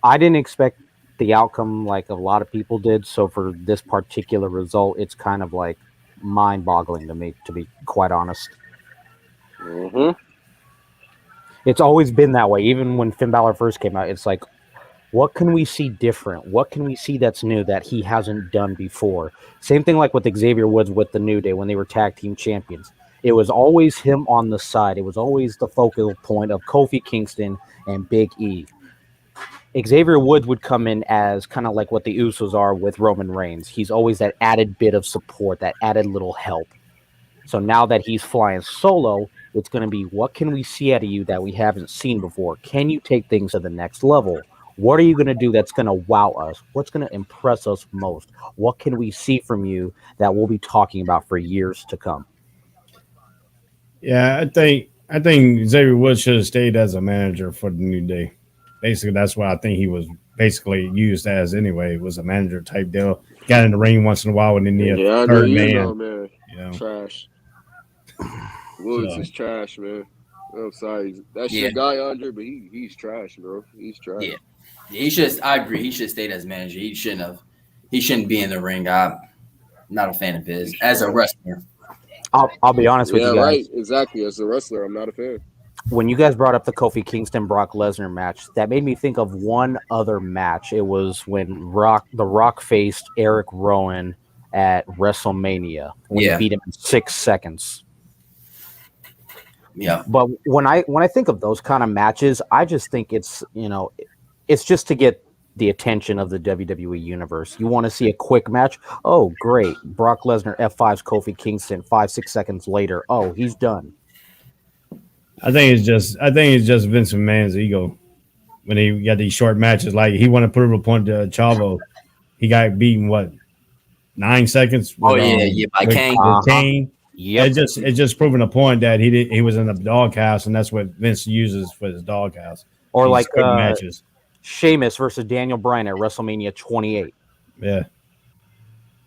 I didn't expect the outcome like a lot of people did. So for this particular result, it's kind of like mind-boggling to me, to be quite honest. Mm-hmm. It's always been that way. Even when Finn Balor first came out, it's like, what can we see different? What can we see that's new that he hasn't done before? Same thing like with Xavier Woods with the New Day when they were tag team champions. It was always him on the side. It was always the focal point of Kofi Kingston and Big E. Xavier Woods would come in as kind of like what the Usos are with Roman Reigns. He's always that added bit of support, that added little help. So now that he's flying solo, it's going to be, what can we see out of you that we haven't seen before? Can you take things to the next level? What are you going to do that's going to wow us? What's going to impress us most? What can we see from you that we'll be talking about for years to come? Yeah, I think Xavier Woods should have stayed as a manager for the New Day. Basically, that's what I think he was basically used as anyway. It was a manager type deal. Got in the ring once in a while when they need a third man. Man. Trash. Woods is trash, man. I'm sorry. That's your guy, Andre, but he's trash, bro. He's trash. Yeah. Yeah, he should. I agree. He should stay as manager. He shouldn't have. He shouldn't be in the ring. I'm not a fan of his as a wrestler. I'll be honest with Yeah, you guys. right. Exactly. As a wrestler, I'm not a fan. When you guys brought up the Kofi Kingston Brock Lesnar match, that made me think of one other match. It was when The Rock faced Eric Rowan at WrestleMania when he beat him in 6 seconds. Yeah. But when I think of those kind of matches, I just think it's just to get the attention of the WWE universe. You want to see a quick match? Oh, great. Brock Lesnar F5's Kofi Kingston 5-6 seconds later. Oh, he's done. I think it's just Vince McMahon's ego when he got these short matches. Like he wanted to prove a point to Chavo. He got beaten 9 seconds. By Kane. Kane. Yep. It's just proving a point that he was in the doghouse, and that's what Vince uses for his doghouse. Or these like quick matches. Sheamus versus Daniel Bryan at WrestleMania 28. Yeah.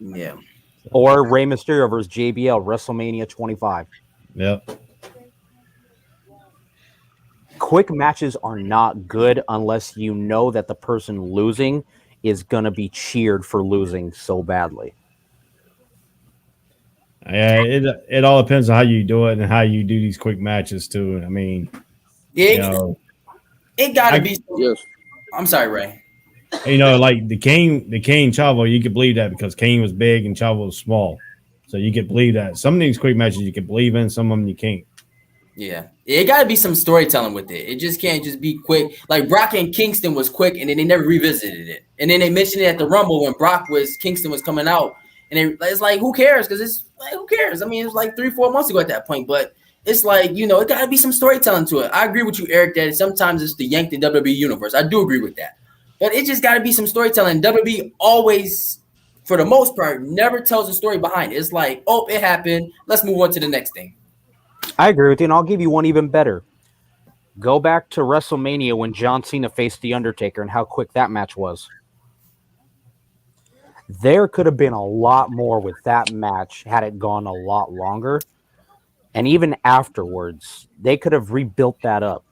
Yeah. Or Rey Mysterio versus JBL WrestleMania 25. Yep. Quick matches are not good unless you know that the person losing is going to be cheered for losing so badly. Yeah, it all depends on how you do it and how you do these quick matches too. I mean, it gotta be. Yes. I'm sorry, Ray. Like the Kane Chavo, you could believe that because Kane was big and Chavo was small, so you could believe that. Some of these quick matches you can believe in, some of them you can't. Yeah, it got to be some storytelling with it. It just can't just be quick. Like Brock and Kingston was quick, and then they never revisited it. And then they mentioned it at the Rumble when Kingston was coming out, and it's like, who cares? Because it's like, who cares? I mean, it was like 3-4 months ago at that point. But it's like, it got to be some storytelling to it. I agree with you, Eric, that sometimes it's the yanked the WWE universe. I do agree with that, but it just got to be some storytelling. WWE always, for the most part, never tells a story behind it. It's like, oh, it happened. Let's move on to the next thing. I agree with you, and I'll give you one even better. Go back to WrestleMania when John Cena faced The Undertaker and how quick that match was. There could have been a lot more with that match had it gone a lot longer. And even afterwards, they could have rebuilt that up.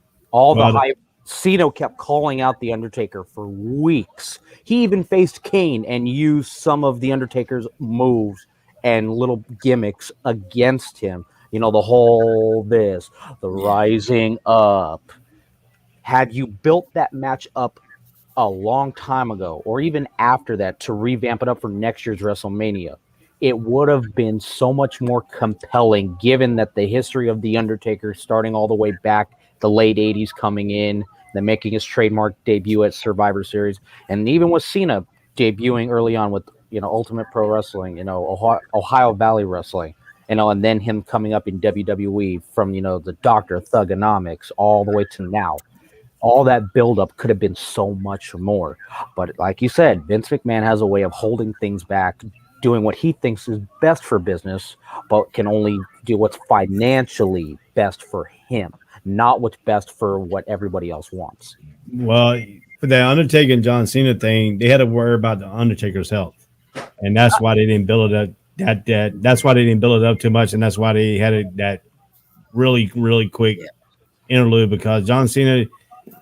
Cena kept calling out The Undertaker for weeks. He even faced Kane and used some of The Undertaker's moves and little gimmicks against him. The whole the rising up. Had you built that match up a long time ago, or even after that, to revamp it up for next year's WrestleMania, it would have been so much more compelling, given that the history of The Undertaker starting all the way back the late 80s coming in, then making his trademark debut at Survivor Series, and even with Cena debuting early on with Ultimate Pro Wrestling, Ohio Valley Wrestling. And then him coming up in WWE from, the Dr. Thugonomics all the way to now. All that buildup could have been so much more. But like you said, Vince McMahon has a way of holding things back, doing what he thinks is best for business, but can only do what's financially best for him, not what's best for what everybody else wants. Well, for the Undertaker and John Cena thing, they had to worry about the Undertaker's health. And that's why they didn't build it up. That's why they didn't build it up too much, and that's why they had that really, really quick interlude, because John Cena,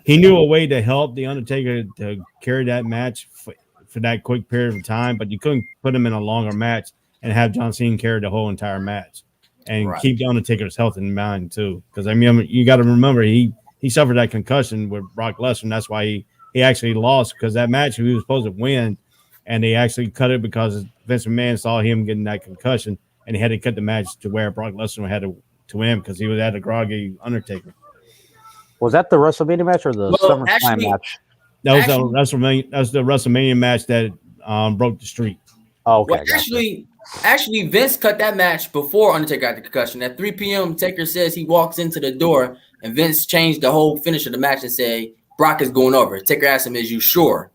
he knew a way to help the Undertaker to carry that match for that quick period of time, but you couldn't put him in a longer match and have John Cena carry the whole entire match and keep the Undertaker's health in mind too. Because you got to remember he suffered that concussion with Brock Lesnar, and that's why he actually lost, because that match he was supposed to win. And they actually cut it because Vince McMahon saw him getting that concussion, and he had to cut the match to where Brock Lesnar had to win because he was at a groggy Undertaker. Was that the WrestleMania match or the SummerSlam match? That was the WrestleMania match that broke the streak. Oh, okay. Well, actually, Vince cut that match before Undertaker got the concussion. At 3 p.m., Taker says he walks into the door, and Vince changed the whole finish of the match and say Brock is going over. Taker asked him, "Is you sure?"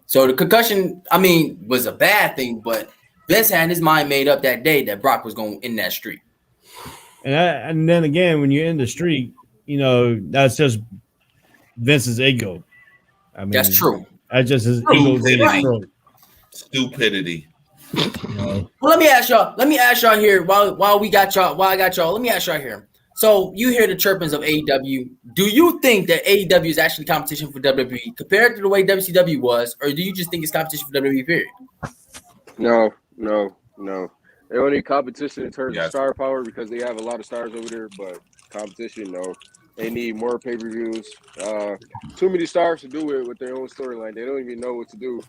So the concussion, was a bad thing, but Vince had his mind made up that day that Brock was going in that streak. And then again, when you're in the streak, that's just Vince's ego. That's true. That's just his ego. Stupidity. Well, let me ask y'all here while I got y'all. Let me ask y'all here. So you hear the chirpings of AEW. Do you think that AEW is actually competition for WWE compared to the way WCW was, or do you just think it's competition for WWE? Period. No. They don't need competition in terms of Yes. star power because they have a lot of stars over there. But competition, no. They need more pay-per-views. Too many stars to do it with their own storyline. They don't even know what to do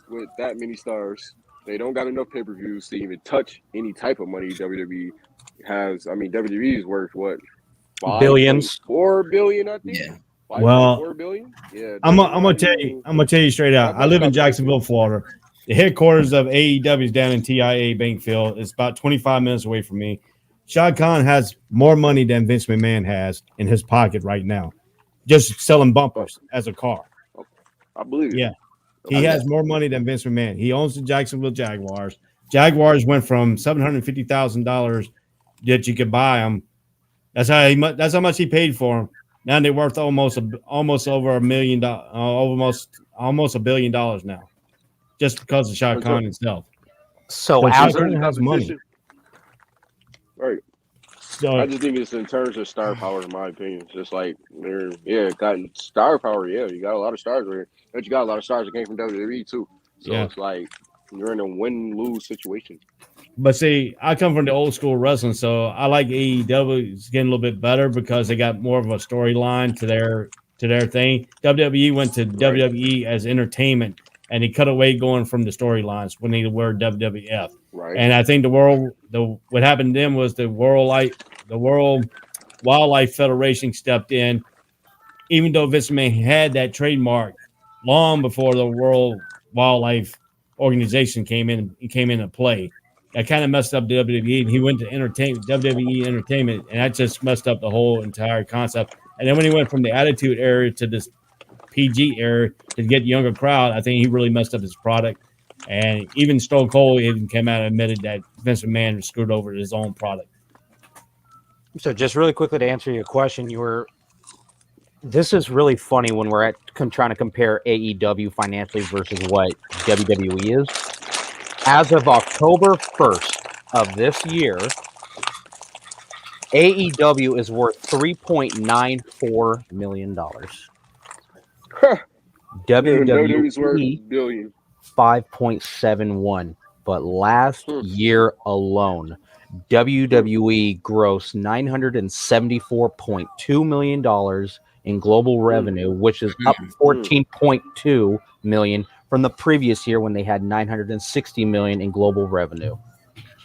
with that many stars. They don't got enough pay-per-views to even touch any type of money WWE has. I mean, WWE is worth what? Billions. 4 billion, I think. Yeah. 5.4 billion. Yeah. I'm gonna tell you straight out. I live in Jacksonville, Florida. The headquarters of AEW is down in TIA Bankfield. It's about 25 minutes away from me. Shad Khan has more money than Vince McMahon has in his pocket right now, just selling bumpers as a car. I believe it. Yeah, he has more money than Vince McMahon. He owns the Jacksonville Jaguars. Jaguars went from $750,000 that you could buy them. That's how much he paid for them. Now they're worth almost over $1 million, almost $1 billion now, just because of Shad Khan himself. So Shad as Khan has money. Right. So I just think it's in terms of star power, in my opinion. It's just like got star power. Yeah, you got a lot of stars there, but you got a lot of stars that came from WWE too. So it's like you're in a win-lose situation. But see, I come from the old school wrestling, so I like AEW. It's getting a little bit better because they got more of a storyline to their thing. WWE went to WWE as entertainment, and he cut away going from the storylines when they were WWF. Right. And I think what happened to them was the World Wildlife Federation stepped in, even though Vince McMahon had that trademark long before the World Wildlife Organization came into play. That kind of messed up WWE, and he went to WWE Entertainment, and that just messed up the whole entire concept. And then when he went from the Attitude Era to this PG era to get the younger crowd, I think he really messed up his product. And even Stone Cold even came out and admitted that Vince McMahon screwed over his own product. So just really quickly to answer your question, this is really funny when we're trying to compare AEW financially versus what WWE is. As of October 1st of this year, AEW is worth $3.94 million. WWE is worth $1 billion. 5.71. But last year alone, WWE grossed $974.2 million in global revenue, which is up 14.2 million from the previous year when they had $960 million in global revenue.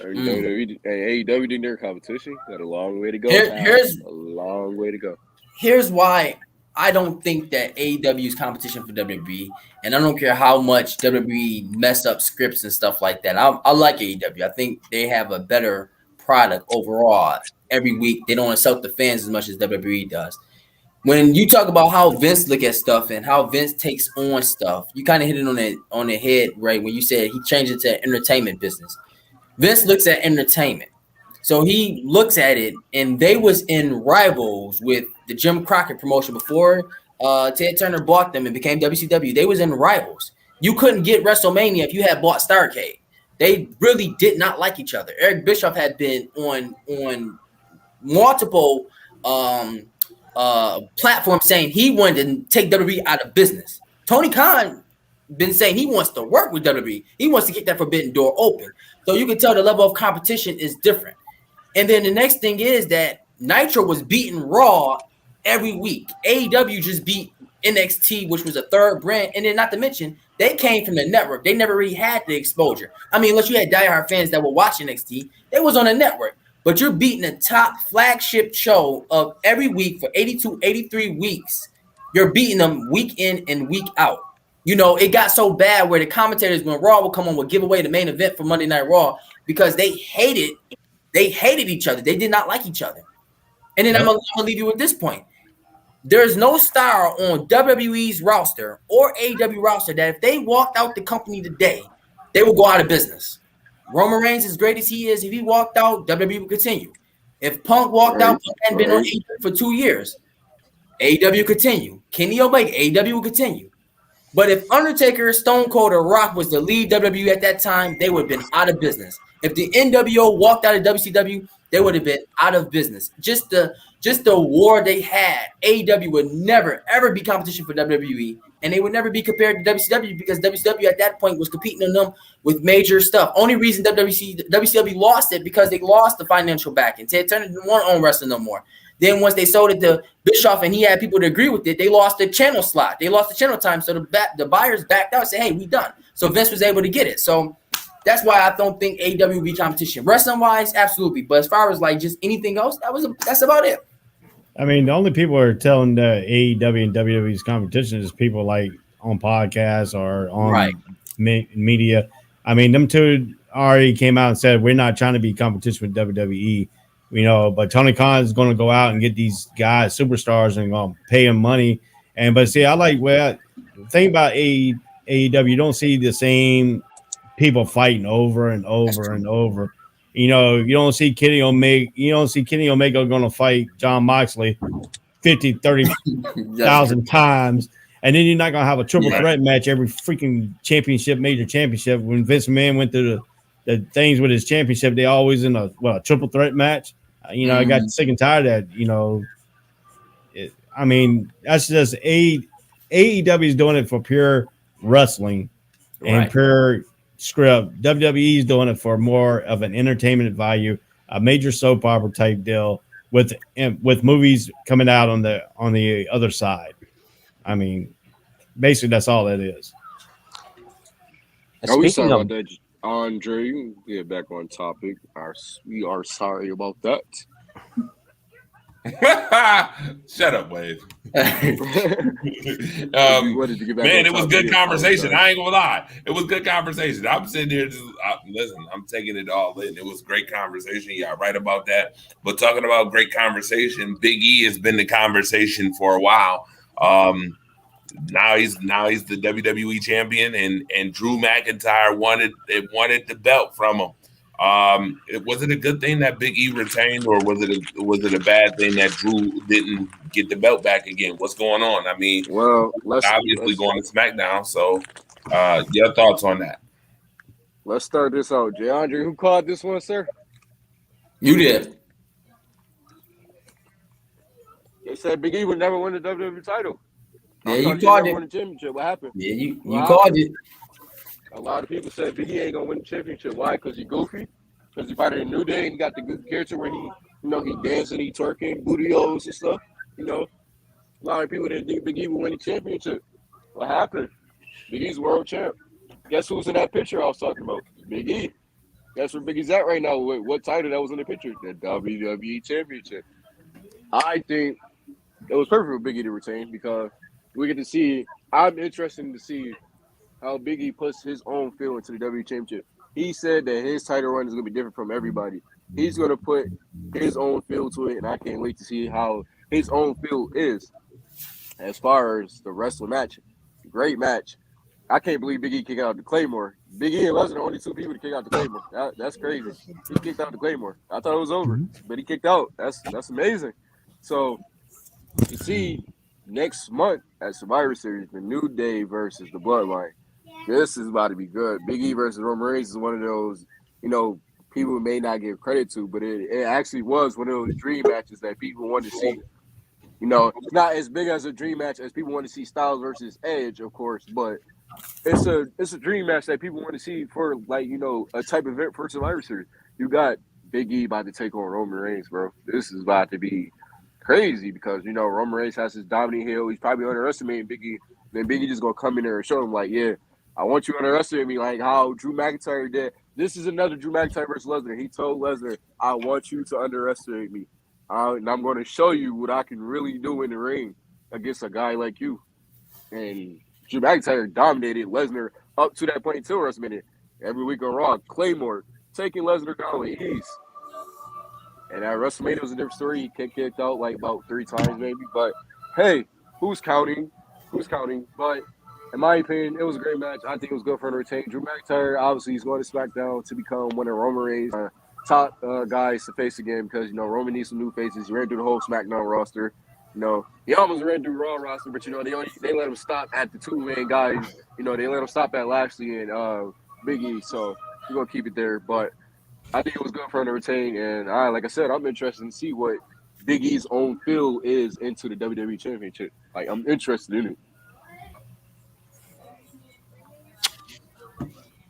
AEW did their competition. Got a long way to go. Here's a long way to go. Here's why I don't think that AEW is competition for WWE, and I don't care how much WWE mess up scripts and stuff like that. I like AEW. I think they have a better product overall. Every week, they don't insult the fans as much as WWE does. When you talk about how Vince look at stuff and how Vince takes on stuff, you kind of hit it on the head, right? When you said he changed it to entertainment business. Vince looks at entertainment. So he looks at it, and they was in rivals with the Jim Crockett promotion before Ted Turner bought them and became WCW. They was in rivals. You couldn't get WrestleMania if you had bought Starrcade. They really did not like each other. Eric Bischoff had been on multiple platforms saying he wanted to take WWE out of business. Tony Khan been saying he wants to work with WWE. He wants to keep that forbidden door open. So you can tell the level of competition is different. And then the next thing is that Nitro was beating Raw every week. AEW just beat NXT, which was a third brand. And then not to mention, they came from the network. They never really had the exposure. I mean, unless you had diehard fans that were watching NXT, they was on a network. But you're beating the top flagship show of every week for 82, 83 weeks. You're beating them week in and week out. You know, it got so bad where the commentators, when Raw would come on, would give away the main event for Monday Night Raw because they hated each other. They did not like each other. And then I'm gonna leave you with this point. There's no star on WWE's roster or AEW roster that if they walked out the company today, they will go out of business. Roman Reigns, as great as he is, if he walked out, WWE would continue. If Punk walked out and been on AEW for 2 years, AEW continue. Kenny Omega, AEW will continue. But if Undertaker, Stone Cold, or Rock was the lead WWE at that time, they would have been out of business. If the NWO walked out of WCW, they would have been out of business. Just the war they had, AEW would never ever be competition for WWE, and they would never be compared to WCW because WCW at that point was competing on them with major stuff. Only reason WCW lost it because they lost the financial backing. Ted Turner didn't want to own wrestling no more. Then once they sold it to Bischoff and he had people to agree with it, they lost the channel slot. They lost the channel time, so the buyers backed out and said, "Hey, we done." So Vince was able to get it. So that's why I don't think AEW will be competition. Wrestling wise, absolutely. But as far as like just anything else, that's about it. I mean, the only people who are telling the AEW and WWE's competition is people like on podcasts or on media. I mean, them two already came out and said we're not trying to be competition with WWE, you know. But Tony Khan is going to go out and get these guys, superstars, and going to pay them money. But see, I like the thing about AEW. You don't see the same people fighting over and over and over. You know, you don't see Kenny Omega going to fight John Moxley 30,000 times. And then you're not going to have a triple threat match every freaking major championship. When Vince McMahon went to the things with his championship, they always in a triple threat match. I got sick and tired of that. I mean, that's just AEW is doing it for pure wrestling and pure script. WWE is doing it for more of an entertainment value, a major soap opera type deal with movies coming out on the other side. I mean, basically that's all that is. We sorry about that, Andre. You can get back on topic. We are sorry about that. Shut up, Wade. Man, it was good conversation. I ain't gonna lie. It was good conversation. I'm sitting here listen, I'm taking it all in. It was great conversation. Yeah, right about that. But talking about great conversation, Big E has been the conversation for a while. Now he's the WWE champion, and Drew McIntyre wanted the belt from him. Was it a good thing that Big E retained, or was it a bad thing that Drew didn't get the belt back again? What's going on? I mean, let's obviously going to SmackDown. So, your thoughts on that? Let's start this out. Jay Andre, who called this one, sir? You did. They said Big E would never win the WWE title. Yeah, you called it. Won the championship. What happened? Yeah, you called it. A lot of people said Big E ain't gonna win the championship. Why? Because he goofy. Because he fighting a New Day and he got the good character where he dancing, he twerking, booty-os and stuff. A lot of people didn't think Big E would win the championship. What happened? Big E's world champ. Guess who's in that picture I was talking about? Big E. Guess where Big E's at right now? What title that was in the picture? The WWE championship. I think it was perfect for Big E to retain because we get to see. I'm interested to see how Big E puts his own feel into the WWE Championship. He said that his title run is going to be different from everybody. He's going to put his own feel to it, and I can't wait to see how his own feel is. As far as the wrestling match, great match. I can't believe Big E kicked out the Claymore. Big E and Lesnar are the only two people to kick out the Claymore. That's crazy. He kicked out the Claymore. I thought it was over, but he kicked out. That's amazing. So you see next month at Survivor Series, the New Day versus the Bloodline. This is about to be good. Big E versus Roman Reigns is one of those, people may not give credit to, but it actually was one of those dream matches that people want to see. It's not as big as a dream match as people want to see Styles versus Edge, of course, but it's a dream match that people want to see for a type of event for Survivor Series. You got Big E about to take on Roman Reigns, bro. This is about to be crazy because Roman Reigns has his dominant heel. He's probably underestimating Big E. Then Big E just gonna come in there and show him yeah, I want you to underestimate me like how Drew McIntyre did. This is another Drew McIntyre versus Lesnar. He told Lesnar, I want you to underestimate me. And I'm going to show you what I can really do in the ring against a guy like you. And Drew McIntyre dominated Lesnar up to that point until WrestleMania. Every week on Raw, Claymore taking Lesnar down with ease. And at WrestleMania was a different story. He kicked out about 3 times maybe. But hey, who's counting? But in my opinion, it was a great match. I think it was good for him to retain. Drew McIntyre, obviously, he's going to SmackDown to become one of Roman Reigns' top guys to face again because, Roman needs some new faces. He ran through the whole SmackDown roster. He almost ran through Raw roster, but, they let him stop at the 2-man guys. They let him stop at Lashley and Big E. So we're going to keep it there. But I think it was good for him to retain, and like I said, I'm interested to see what Big E's own feel is into the WWE Championship. Like, I'm interested in it.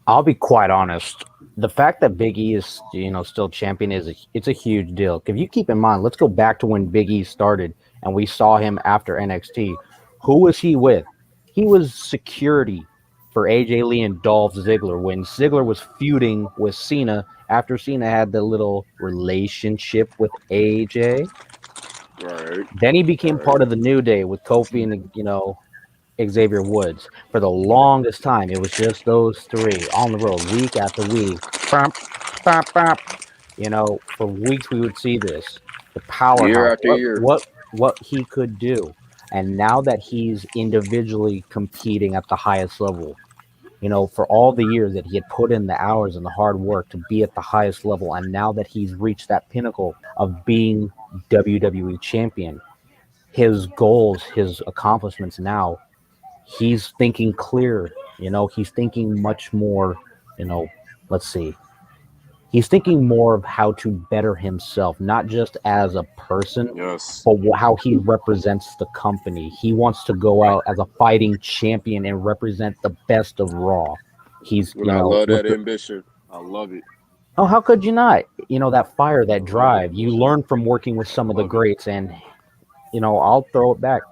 I'll be quite honest. The fact that Big E is, still champion it's a huge deal. If you keep in mind, let's go back to when Big E started and we saw him after NXT. Who was he with? He was security for AJ Lee and Dolph Ziggler when Ziggler was feuding with Cena after Cena had the little relationship with AJ. Right. Then he became part of the New Day with Kofi and Xavier Woods. For the longest time, it was just those three on the road, week after week. Bump, bump, bump. For weeks we would see this, the Year powerhouse, after year. what he could do, and now that he's individually competing at the highest level, for all the years that he had put in the hours and the hard work to be at the highest level, and now that he's reached that pinnacle of being WWE champion, his goals, his accomplishments now, he's thinking clear. He's thinking much more, let's see. He's thinking more of how to better himself, not just as a person, Yes. but how he represents the company. He wants to go out as a fighting champion and represent the best of Raw. He's, And I love that ambition. I love it. oh, how could you not? That fire, that drive. You learn from working with some of the greats, and I'll throw it back.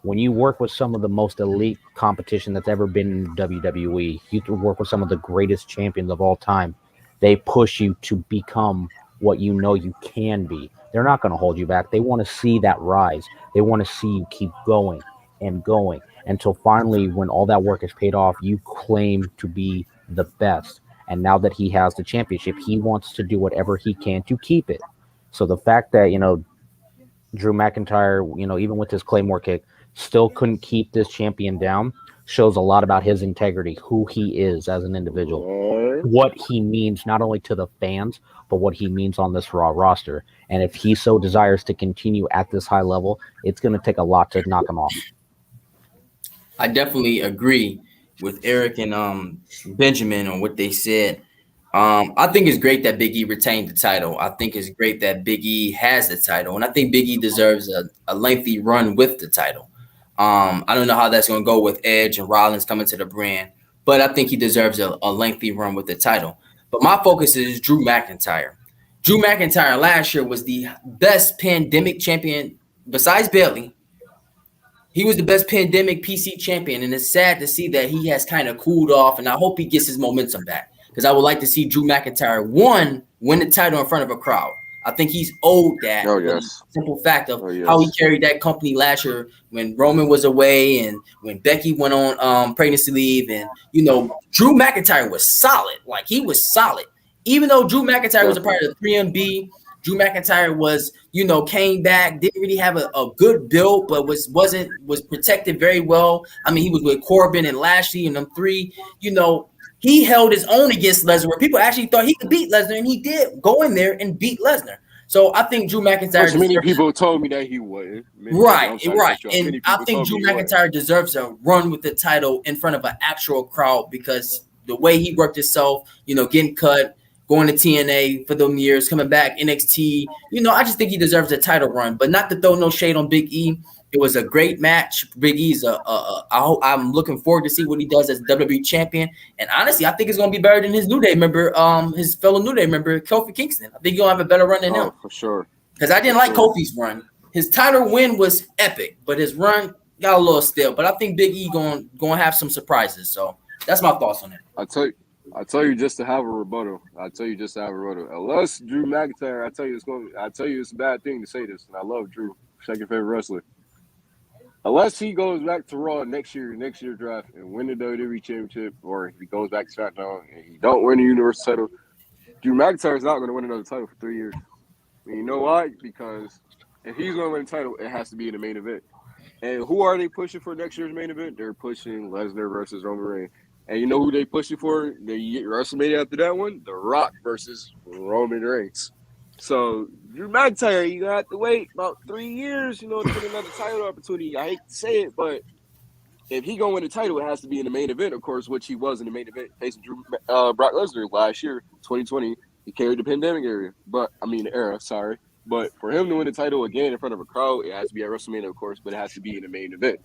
When you work with some of the most elite competition that's ever been in WWE, you can work with some of the greatest champions of all time. They push you to become what you know you can be. They're not going to hold you back. They want to see that rise. They want to see you keep going and going until finally, when all that work is paid off, you claim to be the best. And now that he has the championship, he wants to do whatever he can to keep it. So the fact that, Drew McIntyre, even with his Claymore kick, still couldn't keep this champion down shows a lot about his integrity, who he is as an individual, what he means not only to the fans, but what he means on this Raw roster. And if he so desires to continue at this high level, it's going to take a lot to knock him off. I definitely agree with Eric and Benjamin on what they said. I think it's great that Big E retained the title. I think it's great that Big E has the title, and I think Big E deserves a lengthy run with the title. I don't know how that's going to go with Edge and Rollins coming to the brand, but I think he deserves a lengthy run with the title. But my focus is Drew McIntyre. Drew McIntyre last year was the best pandemic champion besides Bayley. He was the best pandemic PC champion, and it's sad to see that he has kind of cooled off, and I hope he gets his momentum back because I would like to see Drew McIntyre, win the title in front of a crowd. I think he's owed that. Oh, yes. Simple fact of how he carried that company last year when Roman was away and when Becky went on pregnancy leave. And, Drew McIntyre was solid. Like, he was solid. Even though Drew McIntyre was a part of the 3MB, Drew McIntyre was, came back, didn't really have a good build, but was protected very well. I mean, he was with Corbin and Lashley and them three, he held his own against Lesnar, where people actually thought he could beat Lesnar, and he did go in there and beat Lesnar. So I think Drew McIntyre. Many people told me that he wouldn't. Right. And I think Drew McIntyre deserves a run with the title in front of an actual crowd because the way he worked himself, getting cut, going to TNA for them years, coming back, NXT, I just think he deserves a title run. But not to throw no shade on Big E. It was a great match. Big E's I'm looking forward to see what he does as WWE champion. And honestly, I think it's going to be better than his New Day member, his fellow New Day member, Kofi Kingston. I think he's going to have a better run than him. For sure. Because I didn't like Kofi's run. His title win was epic, but his run got a little stale. But I think Big E going to have some surprises. So that's my thoughts on it. I tell you just to have a rebuttal. Unless Drew McIntyre, I tell you it's a bad thing to say this, and I love Drew, second favorite wrestler. Unless he goes back to Raw next year draft and win the WWE Championship, or if he goes back to SmackDown and he don't win the Universal title, Drew McIntyre is not going to win another title for 3 years. And you know why? Because if he's going to win the title, it has to be in the main event. And who are they pushing for next year's main event? They're pushing Lesnar versus Roman Reigns. And you know who they pushing for? The WrestleMania after that one? The Rock versus Roman Reigns. So, Drew McIntyre, you have to wait about 3 years, to get another title opportunity. I hate to say it, but if he going to win the title, it has to be in the main event, of course, which he was in the main event facing Brock Lesnar last year, 2020, He carried the pandemic era, sorry. But for him to win the title again in front of a crowd, it has to be at WrestleMania, of course, but it has to be in the main event.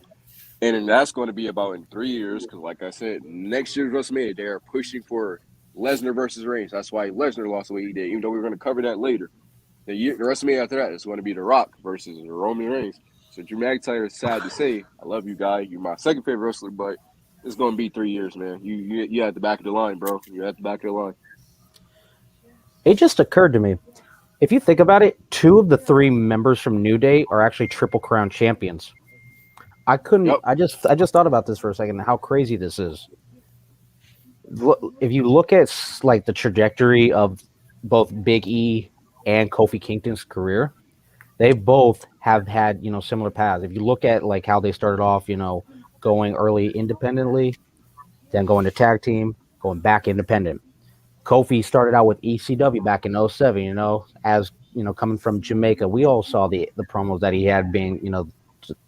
And then that's going to be about in 3 years, because like I said, next year's WrestleMania, they're pushing for Lesnar versus Reigns. That's why Lesnar lost the way he did, even though we're going to cover that later. The WrestleMania after that is going to be The Rock versus Roman Reigns. So Drew McIntyre is sad to say, I love you, guy. You're my second favorite wrestler, but it's going to be 3 years, man. You at the back of the line, bro. You're at the back of the line. It just occurred to me. If you think about it, 2 of the 3 members from New Day are actually Triple Crown champions. I couldn't. Yep. I just thought about this for a second. How crazy this is. If you look at like the trajectory of both Big E and Kofi Kingston's career, they both have had similar paths. If you look at like how they started off, going early independently, then going to tag team, going back independent. Kofi started out with ECW back in 2007, as coming from Jamaica. We all saw the promos that he had being,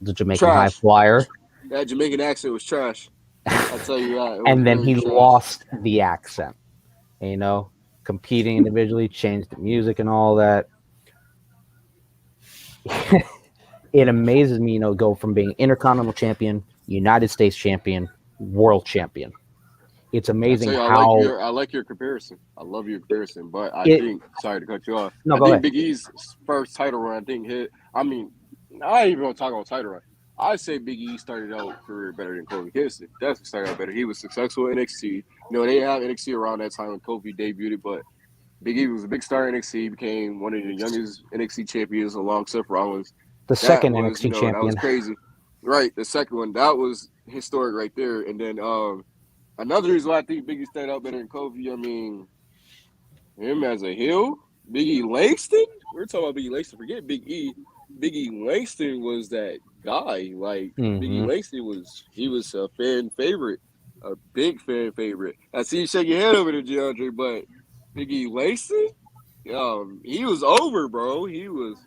the Jamaican high flyer. That Jamaican accent was trash. I'll tell you that. And then he lost the accent, competing individually, changed the music and all that. It amazes me, go from being Intercontinental Champion, United States Champion, World Champion. It's amazing how I like your comparison. I love your comparison, but I think sorry to cut you off. No, I go think ahead. Big E's first title run, hit. I ain't even gonna talk about title run. I say Big E started out career better than Kofi Kingston. Definitely started out better. He was successful in NXT. They didn't have NXT around that time when Kofi debuted, but Big E was a big star in NXT. He became one of the youngest NXT champions along Seth Rollins. The second NXT champion. That was crazy. Right, the second one. That was historic right there. And then another reason why I think Big E started out better than Kofi, him as a heel, Big E Langston. We're talking about Big E Langston. Forget Big E. Big E Langston was that guy. Like Big E Langston was a fan favorite, a big fan favorite. I see you shake your head over there, DeAndre, but Big E Langston, he was over, bro. He was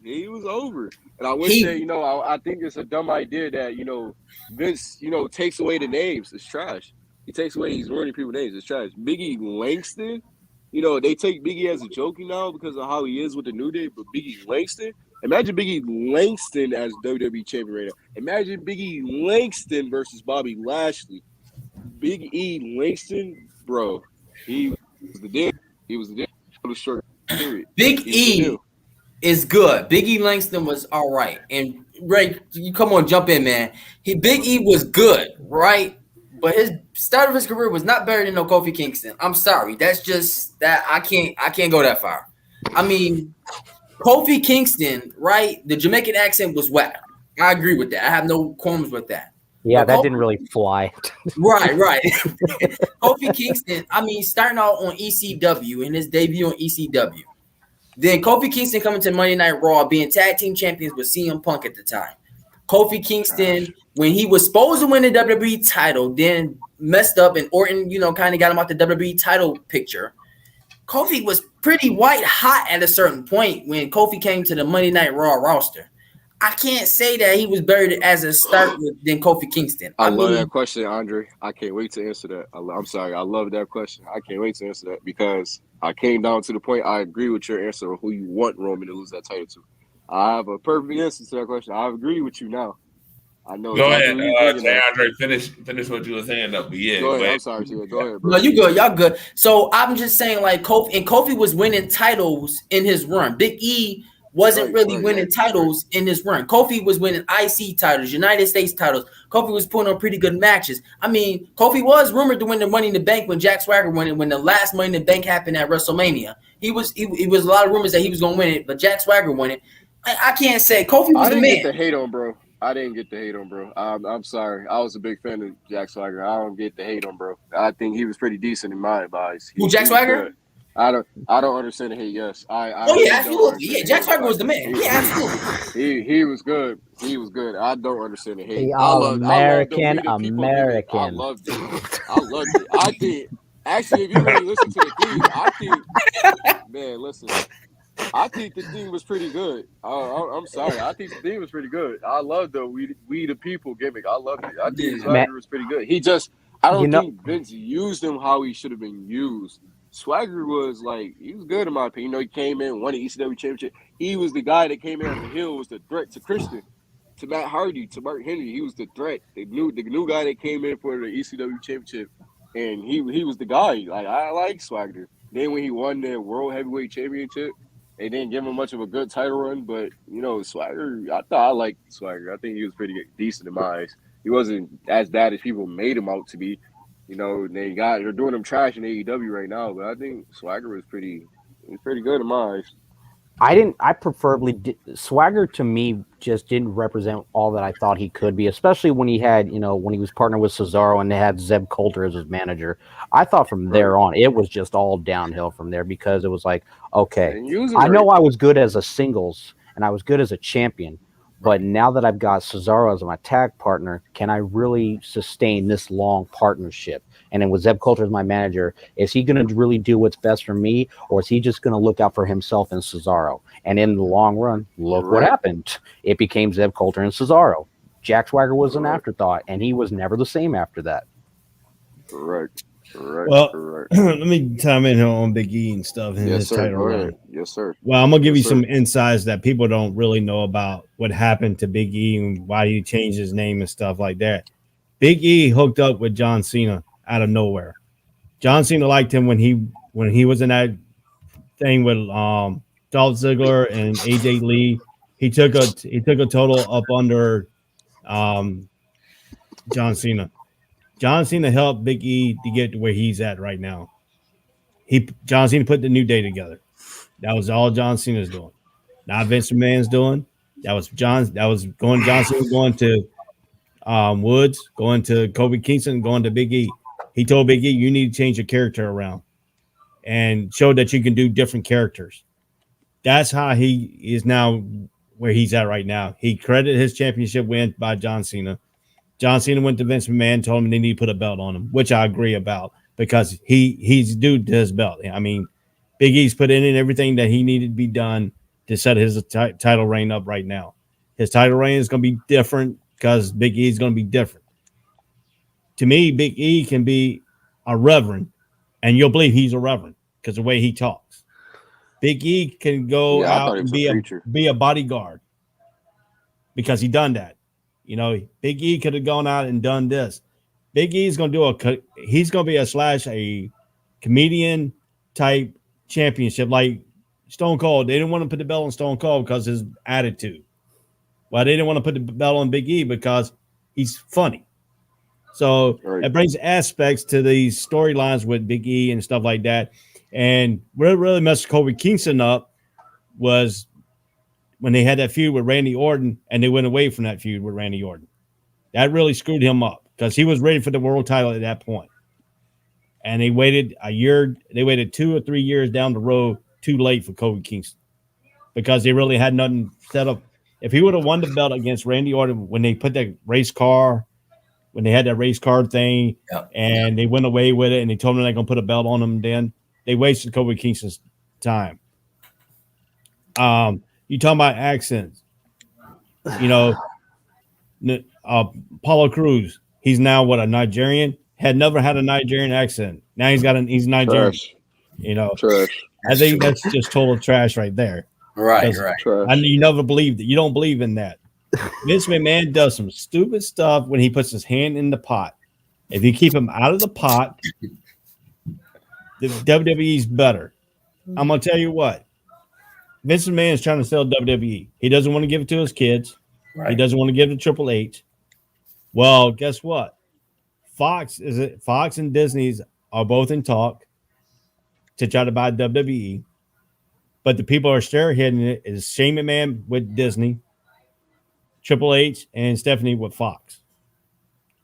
over. And I wish that, I think it's a dumb idea that, Vince, takes away the names. It's trash. He's ruining people's names. It's trash. Big E Langston, they take Big E as a joke now because of how he is with the New Day, but Big E Langston, imagine Big E Langston as WWE champion right now. Imagine Big E Langston versus Bobby Lashley. Big E Langston, bro, he was the deal. He was the deal for the short period. Big E is good. Big E Langston was all right. And Ray, you come on, jump in, man. Big E was good, right? But his start of his career was not better than no Kofi Kingston. I'm sorry. That's just that I can't go that far. I mean, Kofi Kingston, right? The Jamaican accent was whack. I agree with that. I have no qualms with that. Yeah, that didn't really fly. Right. Kofi Kingston, starting out on ECW in his debut on ECW. Then Kofi Kingston coming to Monday Night Raw, being tag team champions with CM Punk at the time. Kofi Kingston, when he was supposed to win the WWE title, then messed up and Orton, kind of got him out the WWE title picture. Kofi was pretty white hot at a certain point when Kofi came to the Monday Night Raw roster. I can't say that he was buried as a start than Kofi Kingston. I love that question, Andre. I can't wait to answer that. I'm sorry. I love that question. I can't wait to answer that because I came down to the point. I agree with your answer of who you want Roman to lose that title to. I have a perfect answer to that question. I agree with you now. I know. Go ahead, Andre. Finish what you were saying, though. Yeah, go ahead. I'm sorry, Tia. Go ahead, bro. No, you good. Y'all good. So I'm just saying, like Kofi was winning titles in his run. Big E wasn't really winning titles in his run. Kofi was winning IC titles, United States titles. Kofi was putting on pretty good matches. Kofi was rumored to win the Money in the Bank when Jack Swagger won it. When the last Money in the Bank happened at WrestleMania, it was a lot of rumors that he was going to win it, but Jack Swagger won it. I can't say Kofi was the man. I didn't get the hate on, bro. I'm sorry. I was a big fan of Jack Swagger. I don't get the hate on, bro. I think he was pretty decent in my advice. Jack Swagger? I don't understand the hate. Yes, absolutely. Yeah, Jack Swagger was the man. Yeah, absolutely. He was good. He was good. I don't understand the hate. The American. I loved it. I think actually, if you really listen to the theme, I think the theme was pretty good. I'm sorry. I think the theme was pretty good. I love the we the people gimmick. I loved it. I think Swagger was pretty good. I don't think Vince used him how he should have been used. Swagger was like, he was good in my opinion. You know, he came in, won the ECW championship. He was the guy that came in as a heel, was the threat to Christian, to Matt Hardy, to Mark Henry. He was the threat. The new guy that came in for the ECW championship, and he was the guy. Like, I like Swagger. Then when he won the World Heavyweight Championship, they didn't give him much of a good title run, but you know, Swagger, I thought I liked Swagger. I think he was pretty decent in my eyes. He wasn't as bad as people made him out to be. You know, they're doing them trash in AEW right now, but I think Swagger was pretty good in my eyes. I preferably did, Swagger to me just didn't represent all that I thought he could be, especially when he had, when he was partnered with Cesaro and they had Zeb Coulter as his manager. I thought from there on, it was just all downhill from there because it was like, okay, I know I was good as a singles and I was good as a champion, but now that I've got Cesaro as my tag partner, can I really sustain this long partnership? And then with Zeb Coulter as my manager, is he going to really do what's best for me, or is he just going to look out for himself and Cesaro? And in the long run, look what happened. It became Zeb Coulter and Cesaro. Jack Swagger was an afterthought, and he was never the same after that. Correct. Well, let me chime in on Big E and stuff in his title run. Yes, sir. Well, I'm gonna give you some insights that people don't really know about what happened to Big E and why he changed his name and stuff like that. Big E hooked up with John Cena out of nowhere. John Cena liked him when he was in that thing with Dolph Ziggler and AJ Lee. He took a total up under John Cena. John Cena helped Big E to get to where he's at right now. John Cena put the New Day together. That was all John Cena's doing. Not Vince McMahon's doing. John Cena going to Woods, going to Kobe Kingston, going to Big E. He told Big E, you need to change your character around and show that you can do different characters. That's how he is now where he's at right now. He credited his championship win by John Cena. John Cena went to Vince McMahon, told him they need to put a belt on him, which I agree about because he's due to his belt. I mean, Big E's put in everything that he needed to be done to set his title reign up right now. His title reign is going to be different because Big E is going to be different. To me, Big E can be a reverend, and you'll believe he's a reverend because the way he talks. Big E can go out and be a bodyguard because he done that. You know, Big E could have gone out and done this. Big E is going to he's going to be a comedian type championship like Stone Cold. They didn't want to put the belt on Stone Cold because of his attitude. Well, they didn't want to put the belt on Big E because he's funny. So it brings aspects to these storylines with Big E and stuff like that. And what really messed Kobe Kingston up was when they had that feud with Randy Orton and they went away from that feud with Randy Orton. That really screwed him up because he was ready for the world title at that point. And they waited a year. They waited 2 or 3 years down the road too late for Kobe Kingston because they really had nothing set up. If he would have won the belt against Randy Orton when they put that race car, when they had that race car thing and they went away with it and they told him they're going to put a belt on him, then they wasted Kobe Kingston's time. You talking about accents, Paulo Cruz, he's now a Nigerian, had never had a Nigerian accent. Now he's Nigerian, Trash. I think that's just total trash right there. Right. And you never believed it. You don't believe in that. Vince McMahon does some stupid stuff when he puts his hand in the pot. If you keep him out of the pot, the WWE's better. I'm going to tell you what. Vince McMahon is trying to sell WWE. He doesn't want to give it to his kids. Right. He doesn't want to give it to Triple H. Well, guess what? Fox and Disney's are both in talk to try to buy WWE. But the people who are spearheading it is Shane McMahon with Disney, Triple H, and Stephanie with Fox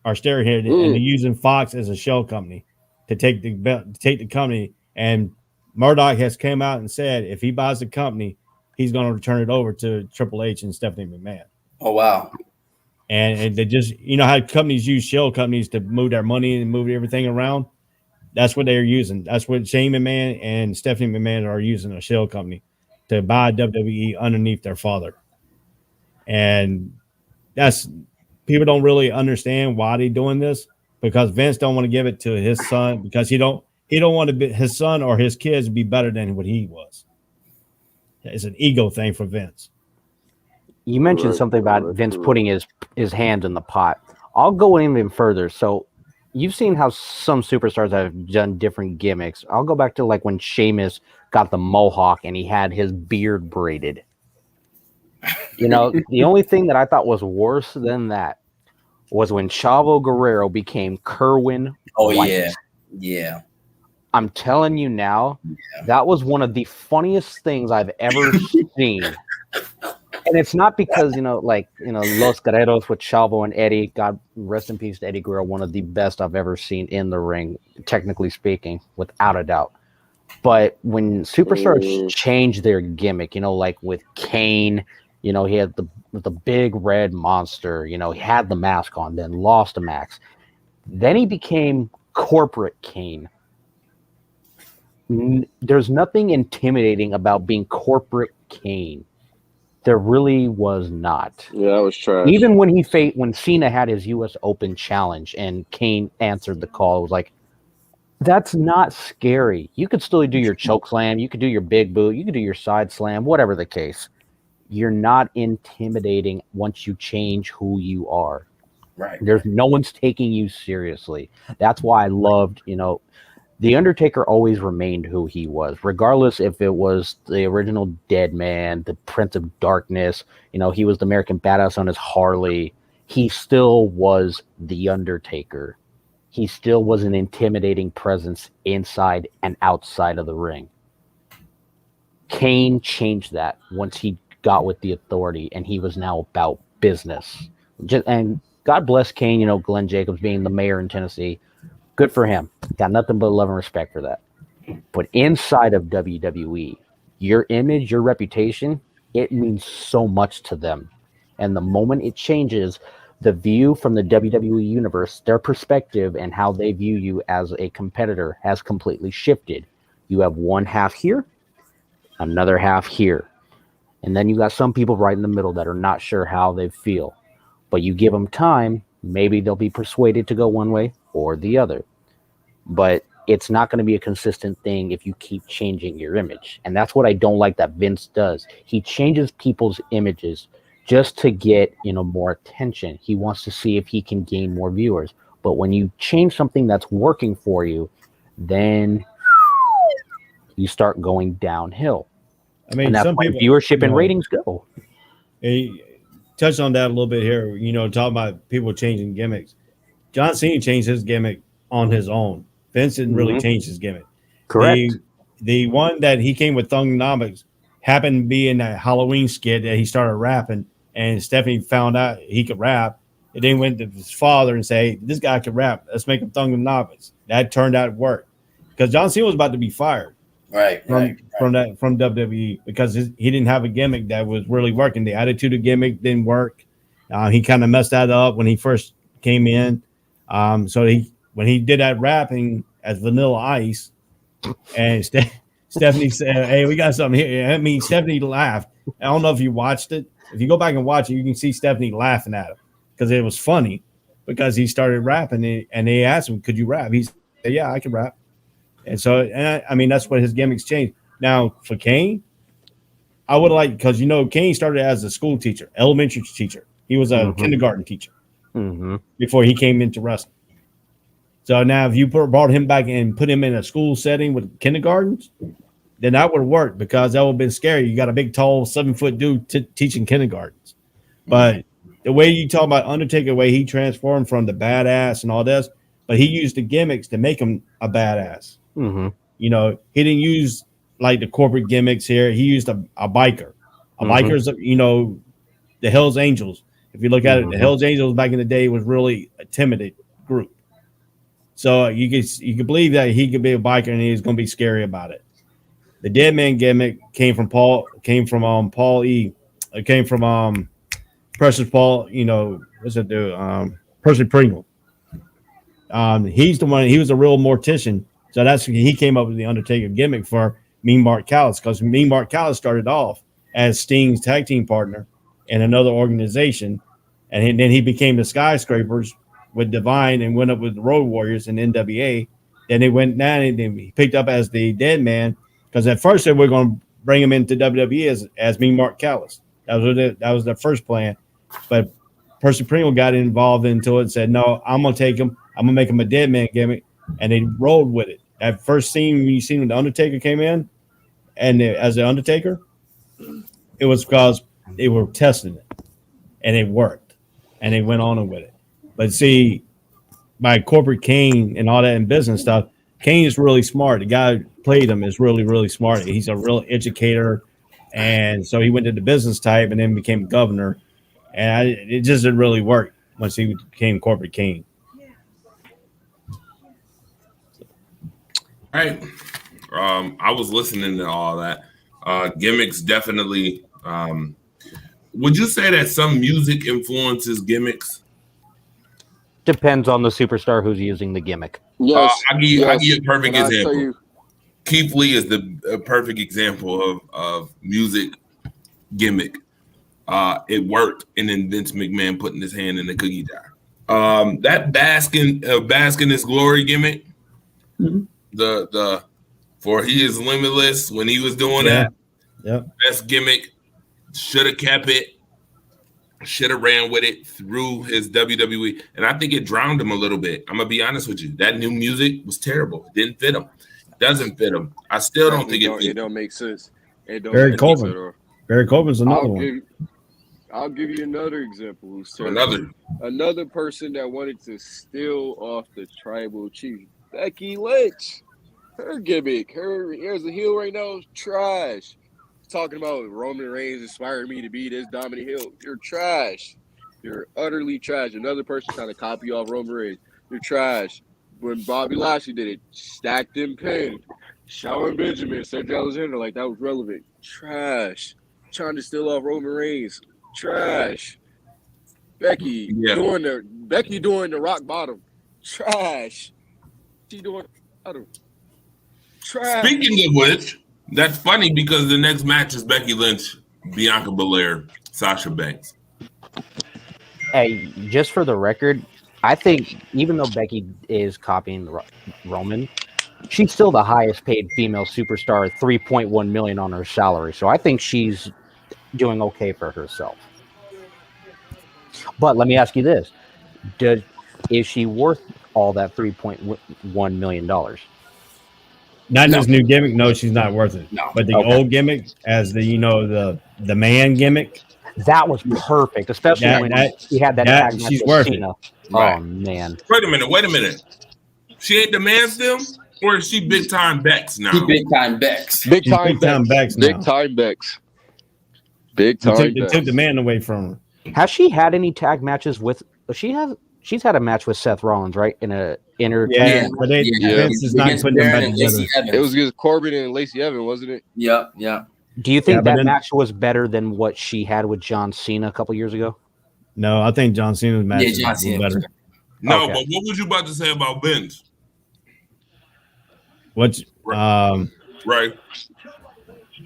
are spearheading it, and they're using Fox as a shell company to take the company. And Murdoch has come out and said if he buys the company, he's going to return it over to Triple H and Stephanie McMahon. Oh, wow. And they just, how companies use shell companies to move their money and move everything around. That's what they're using. That's what Shane McMahon and Stephanie McMahon are using, a shell company to buy WWE underneath their father. And people don't really understand why they're doing this because Vince don't want to give it to his son because he don't he don't want to be his son or his kids to be better than what he was. It's an ego thing for Vince. You mentioned something about Vince putting his hand in the pot. I'll go even further. So you've seen how some superstars have done different gimmicks. I'll go back to like when Sheamus got the mohawk and he had his beard braided. You know, the only thing that I thought was worse than that was when Chavo Guerrero became Kerwin White. Yeah. I'm telling you now, that was one of the funniest things I've ever seen. And it's not because, Los Guerreros with Chavo and Eddie, God rest in peace to Eddie Guerrero, one of the best I've ever seen in the ring, technically speaking, without a doubt. But when superstars change their gimmick, like with Kane, he had the big red monster, he had the mask on, then lost the mask. Then he became corporate Kane. There's nothing intimidating about being corporate Kane. There really was not. Yeah, that was trash. Even when when Cena had his U.S. Open challenge and Kane answered the call, it was like, that's not scary. You could still do your choke slam. You could do your big boot. You could do your side slam, whatever the case. You're not intimidating once you change who you are. Right. There's no one's taking you seriously. That's why I loved, The Undertaker always remained who he was, regardless if it was the original Dead Man, the Prince of Darkness, he was the American Badass on his Harley. He still was The Undertaker. He still was an intimidating presence inside and outside of the ring. Kane changed that once he got with the Authority, and he was now about business. And God bless Kane, Glenn Jacobs being the mayor in Tennessee. Good for him. Got nothing but love and respect for that. But inside of WWE, your image, your reputation, it means so much to them. And the moment it changes, the view from the WWE universe, their perspective and how they view you as a competitor has completely shifted. You have one half here, another half here. And then you got some people right in the middle that are not sure how they feel. But you give them time, maybe they'll be persuaded to go one way or the other. But it's not going to be a consistent thing if you keep changing your image. And that's what I don't like that Vince does. He changes people's images just to get, more attention. He wants to see if he can gain more viewers. But when you change something that's working for you, then you start going downhill. I mean, and that's some why people, viewership and ratings go. He touched on that a little bit here, talking about people changing gimmicks. John Cena changed his gimmick on his own. Vince didn't really change his gimmick. Correct. The one that he came with Thugonomics happened to be in that Halloween skit that he started rapping, and Stephanie found out he could rap. And then went to his father and say, hey, this guy can rap. Let's make him Thugonomics. That turned out to work because John Cena was about to be fired. From WWE because he didn't have a gimmick that was really working. The Attitude gimmick didn't work. He kind of messed that up when he first came in. So when he did that rapping as Vanilla Ice, and Stephanie said, "Hey, we got something here." I mean, Stephanie laughed. I don't know if you watched it. If you go back and watch it, you can see Stephanie laughing at him because it was funny because he started rapping and they asked him, "Could you rap?" He said, "Yeah, I can rap." And so, I mean, that's what his gimmicks changed. Now, for Kane, I would like, because, Kane started as a school teacher, elementary teacher. He was a kindergarten teacher before he came into wrestling. So now if you brought him back and put him in a school setting with kindergartens, then that would work because that would have been scary. You got a big, tall, 7-foot dude teaching kindergartens. But the way you talk about Undertaker, the way he transformed from the badass and all this, but he used the gimmicks to make him a badass. He didn't use like the corporate gimmicks here. He used a biker. Bikers, the Hells Angels. If you look at it, the Hells Angels back in the day was really a timid group. So you could believe that he could be a biker and he was going to be scary about it. The Dead Man gimmick came from Paul E. It came from Precious Paul. What's it do? Percy Pringle. He's the one. He was a real mortician. So he came up with the Undertaker gimmick for Mean Mark Callis because Mean Mark Callis started off as Sting's tag team partner in another organization, and then he became the Skyscrapers with Divine and went up with the Road Warriors in NWA, Then he went down and then he picked up as the dead man because at first they were going to bring him into WWE as Mean Mark Callis. That was their first plan, but Percy Pringle got involved into it and said, "No, I'm going to take him. I'm going to make him a dead man gimmick," and they rolled with it. That first scene when you seen when the Undertaker came in, and as the Undertaker, it was because they were testing it, and it worked, and they went on with it. But see, by corporate Kane and all that in business stuff, Kane is really smart. The guy who played him is really, really smart. He's a real educator, and so he went to the business type and then became governor, and it just didn't really work once he became corporate Kane. All right. I was listening to all that. Gimmicks definitely. Would you say that some music influences gimmicks? Depends on the superstar who's using the gimmick. Yes. I'll give you a perfect And I'll tell example. you, Keith Lee is the perfect example of music gimmick. It worked, and then Vince McMahon putting his hand in the cookie jar. That bask in his glory gimmick. Mm-hmm. The for he is limitless when he was doing that. Yep. Best gimmick. Should have kept it. Should have ran with it through his WWE, and I think it drowned him a little bit. I'm gonna be honest with you. That new music was terrible. It didn't fit him. It doesn't fit him. I still don't think it don't make sense. It don't Barry make Corbin. sense at all. Barry Corbin's another one. I'll give you another example. Who's terrible. Another person that wanted to steal off the tribal chief, Becky Lynch. Her gimmick, here's a heel right now, trash. Talking about Roman Reigns inspired me to be this dominant heel. You're trash. You're utterly trash. Another person trying to copy off Roman Reigns. You're trash. When Bobby Lashley did it, stacked and pinned. Shawn Benjamin, Cedric Alexander, like that was relevant. Trash. Trying to steal off Roman Reigns. Trash. Becky doing the rock bottom. Trash. She doing bottom. Trash. Speaking of which, that's funny because the next match is Becky Lynch, Bianca Belair, Sasha Banks. Hey, just for the record, I think even though Becky is copying Roman, she's still the highest paid female superstar, $3.1 million on her salary. So I think she's doing okay for herself. But let me ask you this: is she worth all that $3.1 million? Not this new gimmick. No, she's not worth it. No. But the old gimmick, as the man gimmick, that was perfect, especially when he had that tag match she's with worth Cena. it. Oh man! Wait a minute. She ain't the man still, or is she big time Bex now? She big time Bex. Big time Bex now. Big time Bex. Big time They Bex. took the man away from her. Has she had any tag matches with? She's had a match with Seth Rollins, right? In a inner. Yeah, but Vince is not putting them back together. It was against Corbin and Lacey Evans, wasn't it? Yeah. Do you think that then, match was better than what she had with John Cena a couple years ago? No, I think John Cena's match is better. No, Okay. but what was you about to say about Vince? Right.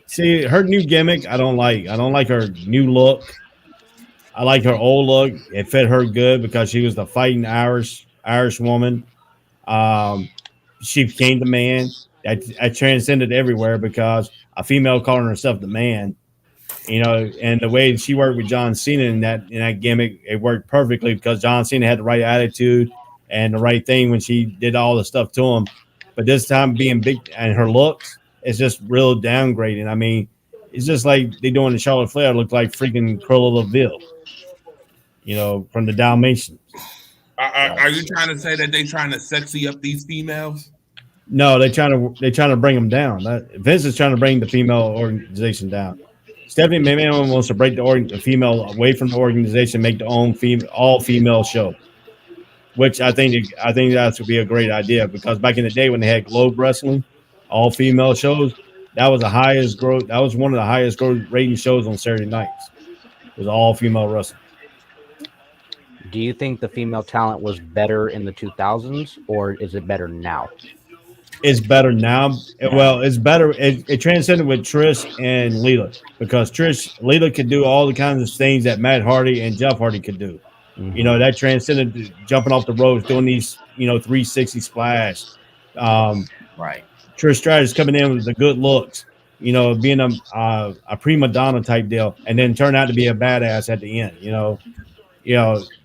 See, her new gimmick, I don't like. I don't like her new look. I like her old look. It fit her good because she was the fighting Irish woman. She became the man. I transcended everywhere because a female calling herself the man, and the way she worked with John Cena in that gimmick, it worked perfectly because John Cena had the right attitude and the right thing when she did all the stuff to him. But this time being big and her looks, it's just real downgrading. I mean, it's just like they doing the Charlotte Flair look like freaking Cruella LaVille, from the Dalmatians. Are you trying to say that they trying to sexy up these females? No, they're trying to bring them down. Vince is trying to bring the female organization down. Stephanie McMahon wants to break the female away from the organization, make the own all female show, which I think that would be a great idea because back in the day when they had Globe Wrestling, all female shows, that was the highest growth. That was one of the highest growth rating shows on Saturday nights. It was all female wrestling. Do you think the female talent was better in the 2000s, or is it better now? It's better now. Well, it's better. It transcended with Trish and Leela because Leela could do all the kinds of things that Matt Hardy and Jeff Hardy could do. Mm-hmm. That transcended jumping off the ropes, doing these, 360 splash, Right. Trish Stratus coming in with the good looks, being a prima donna type deal, and then turn out to be a badass at the end.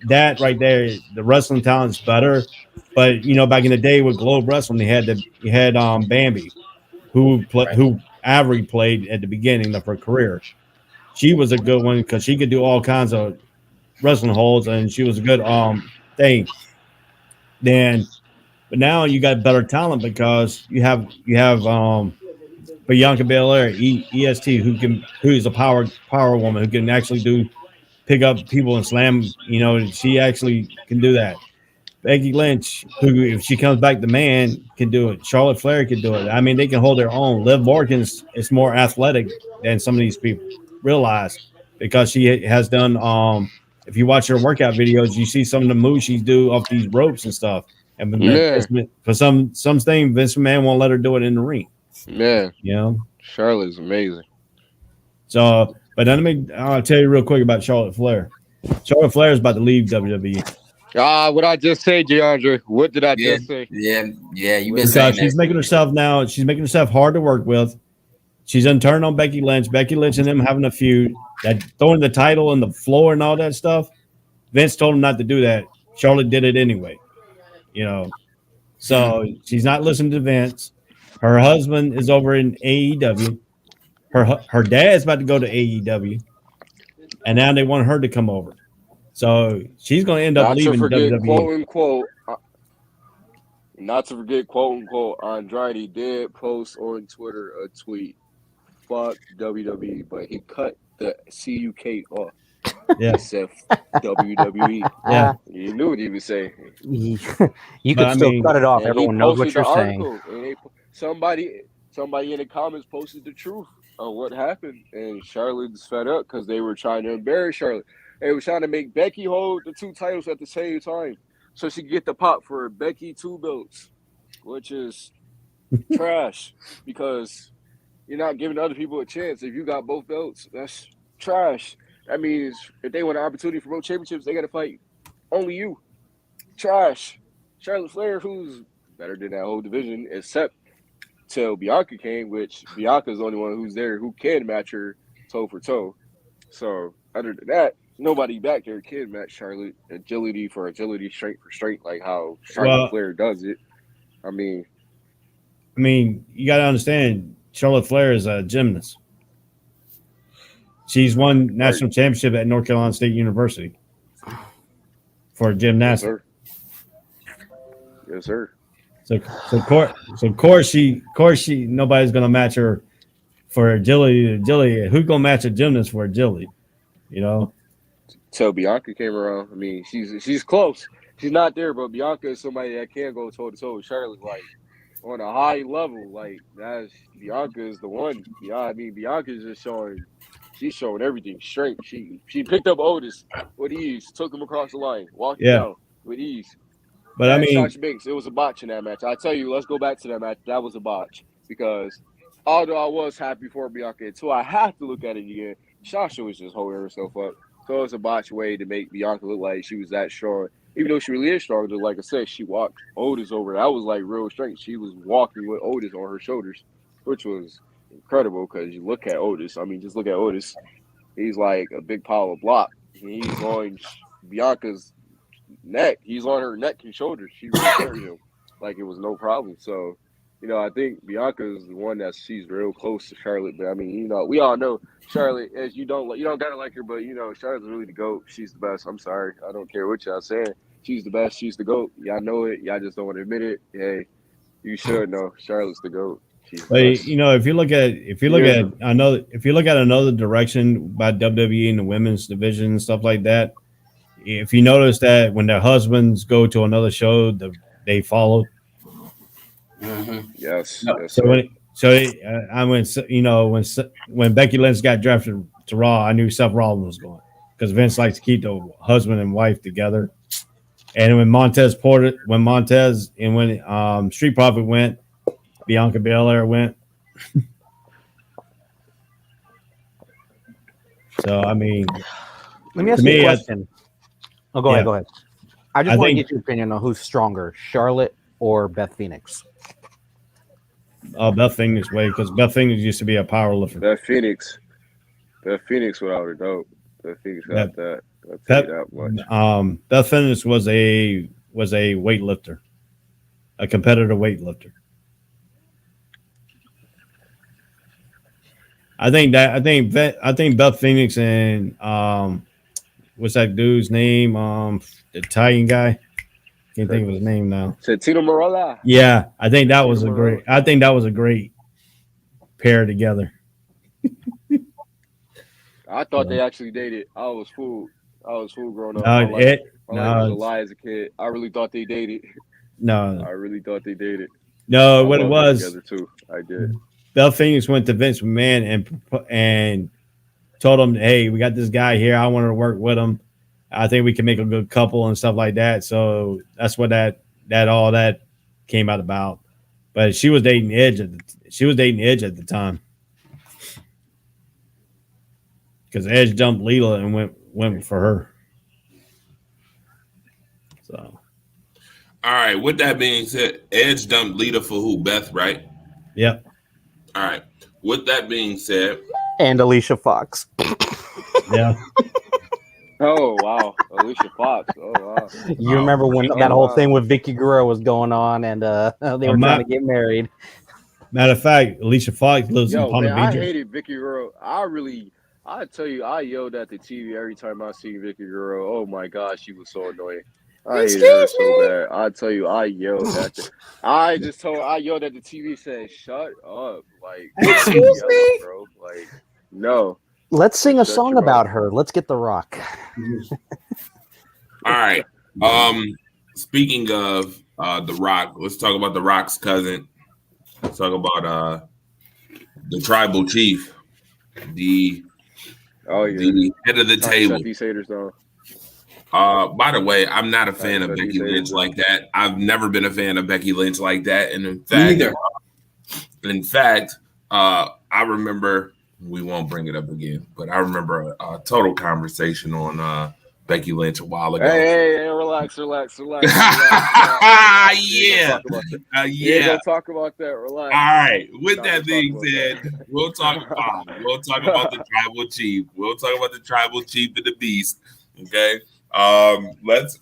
That right there, the wrestling talent's better. But back in the day with Globe Wrestling, you had Bambi, Right. who Avery played at the beginning of her career. She was a good one because she could do all kinds of wrestling holds, and she was a good thing. Then, but now you got better talent because you have Bianca Belair, EST, who's a power woman who can actually pick up people and slam. She actually can do that. Becky Lynch, who if she comes back, the man can do it. Charlotte Flair can do it. I mean, they can hold their own. Liv Morgan's is more athletic than some of these people realize because she has done. If you watch her workout videos, you see some of the moves she do off these ropes and stuff. And Man, for some thing, Vince McMahon won't let her do it in the ring. man, You know. Charlotte's amazing. So, but then I'll tell you real quick about Charlotte Flair. Charlotte Flair is about to leave WWE. What I just say, DeAndre? What did I Yeah. just say? Yeah. You've been Because saying she's that. making herself hard to work with. She's done turned on Becky Lynch. Becky Lynch and them having a feud. That throwing the title on the floor and all that stuff. Vince told him not to do that. Charlotte did it anyway. So she's not listening to Vince. Her husband is over in AEW. Her dad's about to go to AEW, and now they want her to come over. So she's going to end up Not to leaving forget, WWE. quote unquote. Not to forget, quote unquote. Andrade did post on Twitter a tweet. Fuck WWE, but he cut the CUK off. Yeah. He said WWE. Yeah. You knew what he was saying. You But could I still mean- cut it off. And Everyone he knows what posted you're the saying. article, and somebody in the comments posted the truth of what happened, and Charlotte's fed up because they were trying to embarrass Charlotte. They were trying to make Becky hold the two titles at the same time, so she could get the pop for Becky 2 belts, which is trash because you're not giving other people a chance. If you got both belts, that's trash. That means if they want an opportunity for both championships, they got to fight only you. Trash. Charlotte Flair, who's better than that whole division, except till Bianca came, which Bianca's the only one who's there who can match her toe for toe. So other than that, nobody back there can match Charlotte. Agility for agility, strength for strength, like how Charlotte Flair does it. I mean, you got to understand, Charlotte Flair is a gymnast. She's won national championship at North Carolina State University for gymnastics. Yes, sir. So of course she nobody's gonna match her for agility. Who's gonna match a gymnast for agility? Till Bianca came around. I mean, she's close. She's not there, but Bianca is somebody that can go toe to toe with Charlotte, like on a high level. Like Bianca is the one. Yeah, I mean, Bianca's just showing. She's showing everything straight. She picked up Otis with ease, took him across the line, walked him down with ease. But I mean, Sasha Banks, it was a botch in that match. I tell you, let's go back to that match. That was a botch because although I was happy for Bianca, until I have to look at it again, Sasha was just holding herself up. So it was a botch way to make Bianca look like she was that strong. Even though she really is strong, just like I said, she walked Otis over. That was like real strength. She was walking with Otis on her shoulders, which was incredible because you look at Otis. I mean, just look at Otis. He's like a big pile of block. He's on Bianca's neck. He's on her neck and shoulders. She really carried him like it was no problem. So, I think Bianca is the one that she's real close to Charlotte. But I mean, we all know Charlotte. As you don't gotta like her, but Charlotte's really the GOAT. She's the best. I'm sorry, I don't care what y'all saying. She's the best. She's the GOAT. Y'all know it. Y'all just don't want to admit it. Hey, you should know Charlotte's the GOAT. But if you look at another direction by WWE and the women's division and stuff like that, if you notice that when their husbands go to another show, they follow. Mm-hmm. Yes. When Becky Lynch got drafted to Raw, I knew Seth Rollins was going because Vince likes to keep the husband and wife together. And when Street Profit went, Bianca Belair went. So I mean, let me ask you a question. Go ahead. I just want to get your opinion on who's stronger, Charlotte or Beth Phoenix? Beth Phoenix way, because Beth Phoenix used to be a power lifter. That Phoenix without a doubt. That Phoenix got that. I'll tell you that much. Beth Phoenix was a weightlifter, a competitive weightlifter. I think Beth Phoenix and what's that dude's name? The Italian guy. Can't think of his name now. Tino Morola. Yeah, I think that was a great pair together. I thought they actually dated. I was fooled growing up. No, was a lie as a kid. I really thought they dated. No, I really thought they dated. No, what it was. Together too. I did. Beth Phoenix went to Vince McMahon and told him, "Hey, we got this guy here. I wanted to work with him. I think we can make a good couple and stuff like that." So that's what that all that came out about. But she was dating Edge at the time, because Edge dumped Lita and went for her. So, all right. With that being said, Edge dumped Lita for who? Beth, right? Yep. All right. With that being said, and Alicia Fox. Yeah. Oh wow, Alicia Fox. Oh wow. You remember when that whole thing with Vicky Guerrero was going on, and they were trying to get married. Matter of fact, Alicia Fox lives in Palm Beach. I hated Vicky Guerrero. I tell you, I yelled at the TV every time I see Vicky Guerrero. Oh my gosh, she was so annoying. I hated her so bad. I tell you, I yelled at the. I yelled at the TV, saying, "Shut up!" Like, excuse me, bro. Like, no. Let's sing a song about her. Let's get The Rock. All right. Speaking of The Rock, let's talk about The Rock's cousin. Let's talk about the tribal chief, the head of the table. These haters though. By the way, I'm not a fan of Becky Lynch like that. I've never been a fan of Becky Lynch like that. And in fact, I remember, we won't bring it up again, but I remember a total conversation on Becky Lynch a while ago. Hey, relax. Yeah. Don't talk about that. Relax. All right. With that being said, we'll talk about the tribal chief. We'll talk about the tribal chief and the beast. Okay. Let's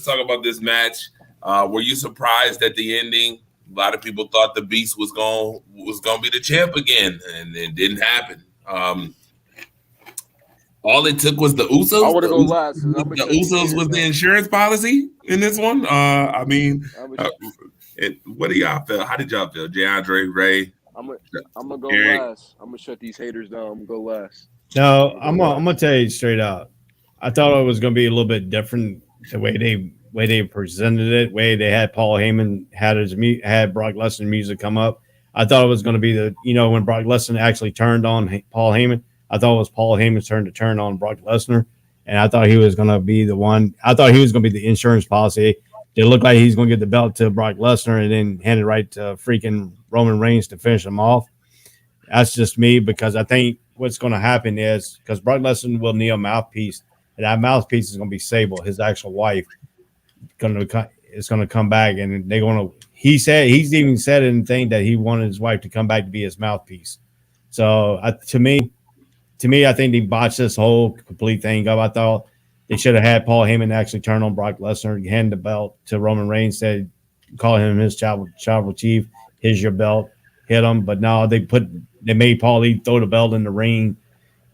talk about this match. Were you surprised at the ending? A lot of people thought the Beast was going to be the champ again, and it didn't happen. All it took was the Usos. I want to go last. The Usos was the insurance policy in this one. What do y'all feel? How did y'all feel? DeAndre, Ray? I'm gonna go last. I'm gonna shut these haters down. I'm gonna go last. No, I'm gonna tell you straight out. I thought it was gonna be a little bit different the way they presented it, way they had Paul Heyman had Brock Lesnar music come up. I thought it was going to be when Brock Lesnar actually turned on Paul Heyman. I thought it was Paul Heyman's turn to turn on Brock Lesnar, and I thought he was going to be the one. I thought he was going to be the insurance policy. It looked like he's going to get the belt to Brock Lesnar and then hand it right to freaking Roman Reigns to finish him off. That's just me, because I think what's going to happen is, because Brock Lesnar will need a mouthpiece, and that mouthpiece is going to be Sable, his actual wife. It's going to come back, and they're going to. He's even said in the thing that he wanted his wife to come back to be his mouthpiece. So to me, I think they botched this whole complete thing up. I thought they should have had Paul Heyman actually turn on Brock Lesnar, hand the belt to Roman Reigns, said, call him his tribal chief. Here's your belt, hit him. But no, they made Paul Lee throw the belt in the ring,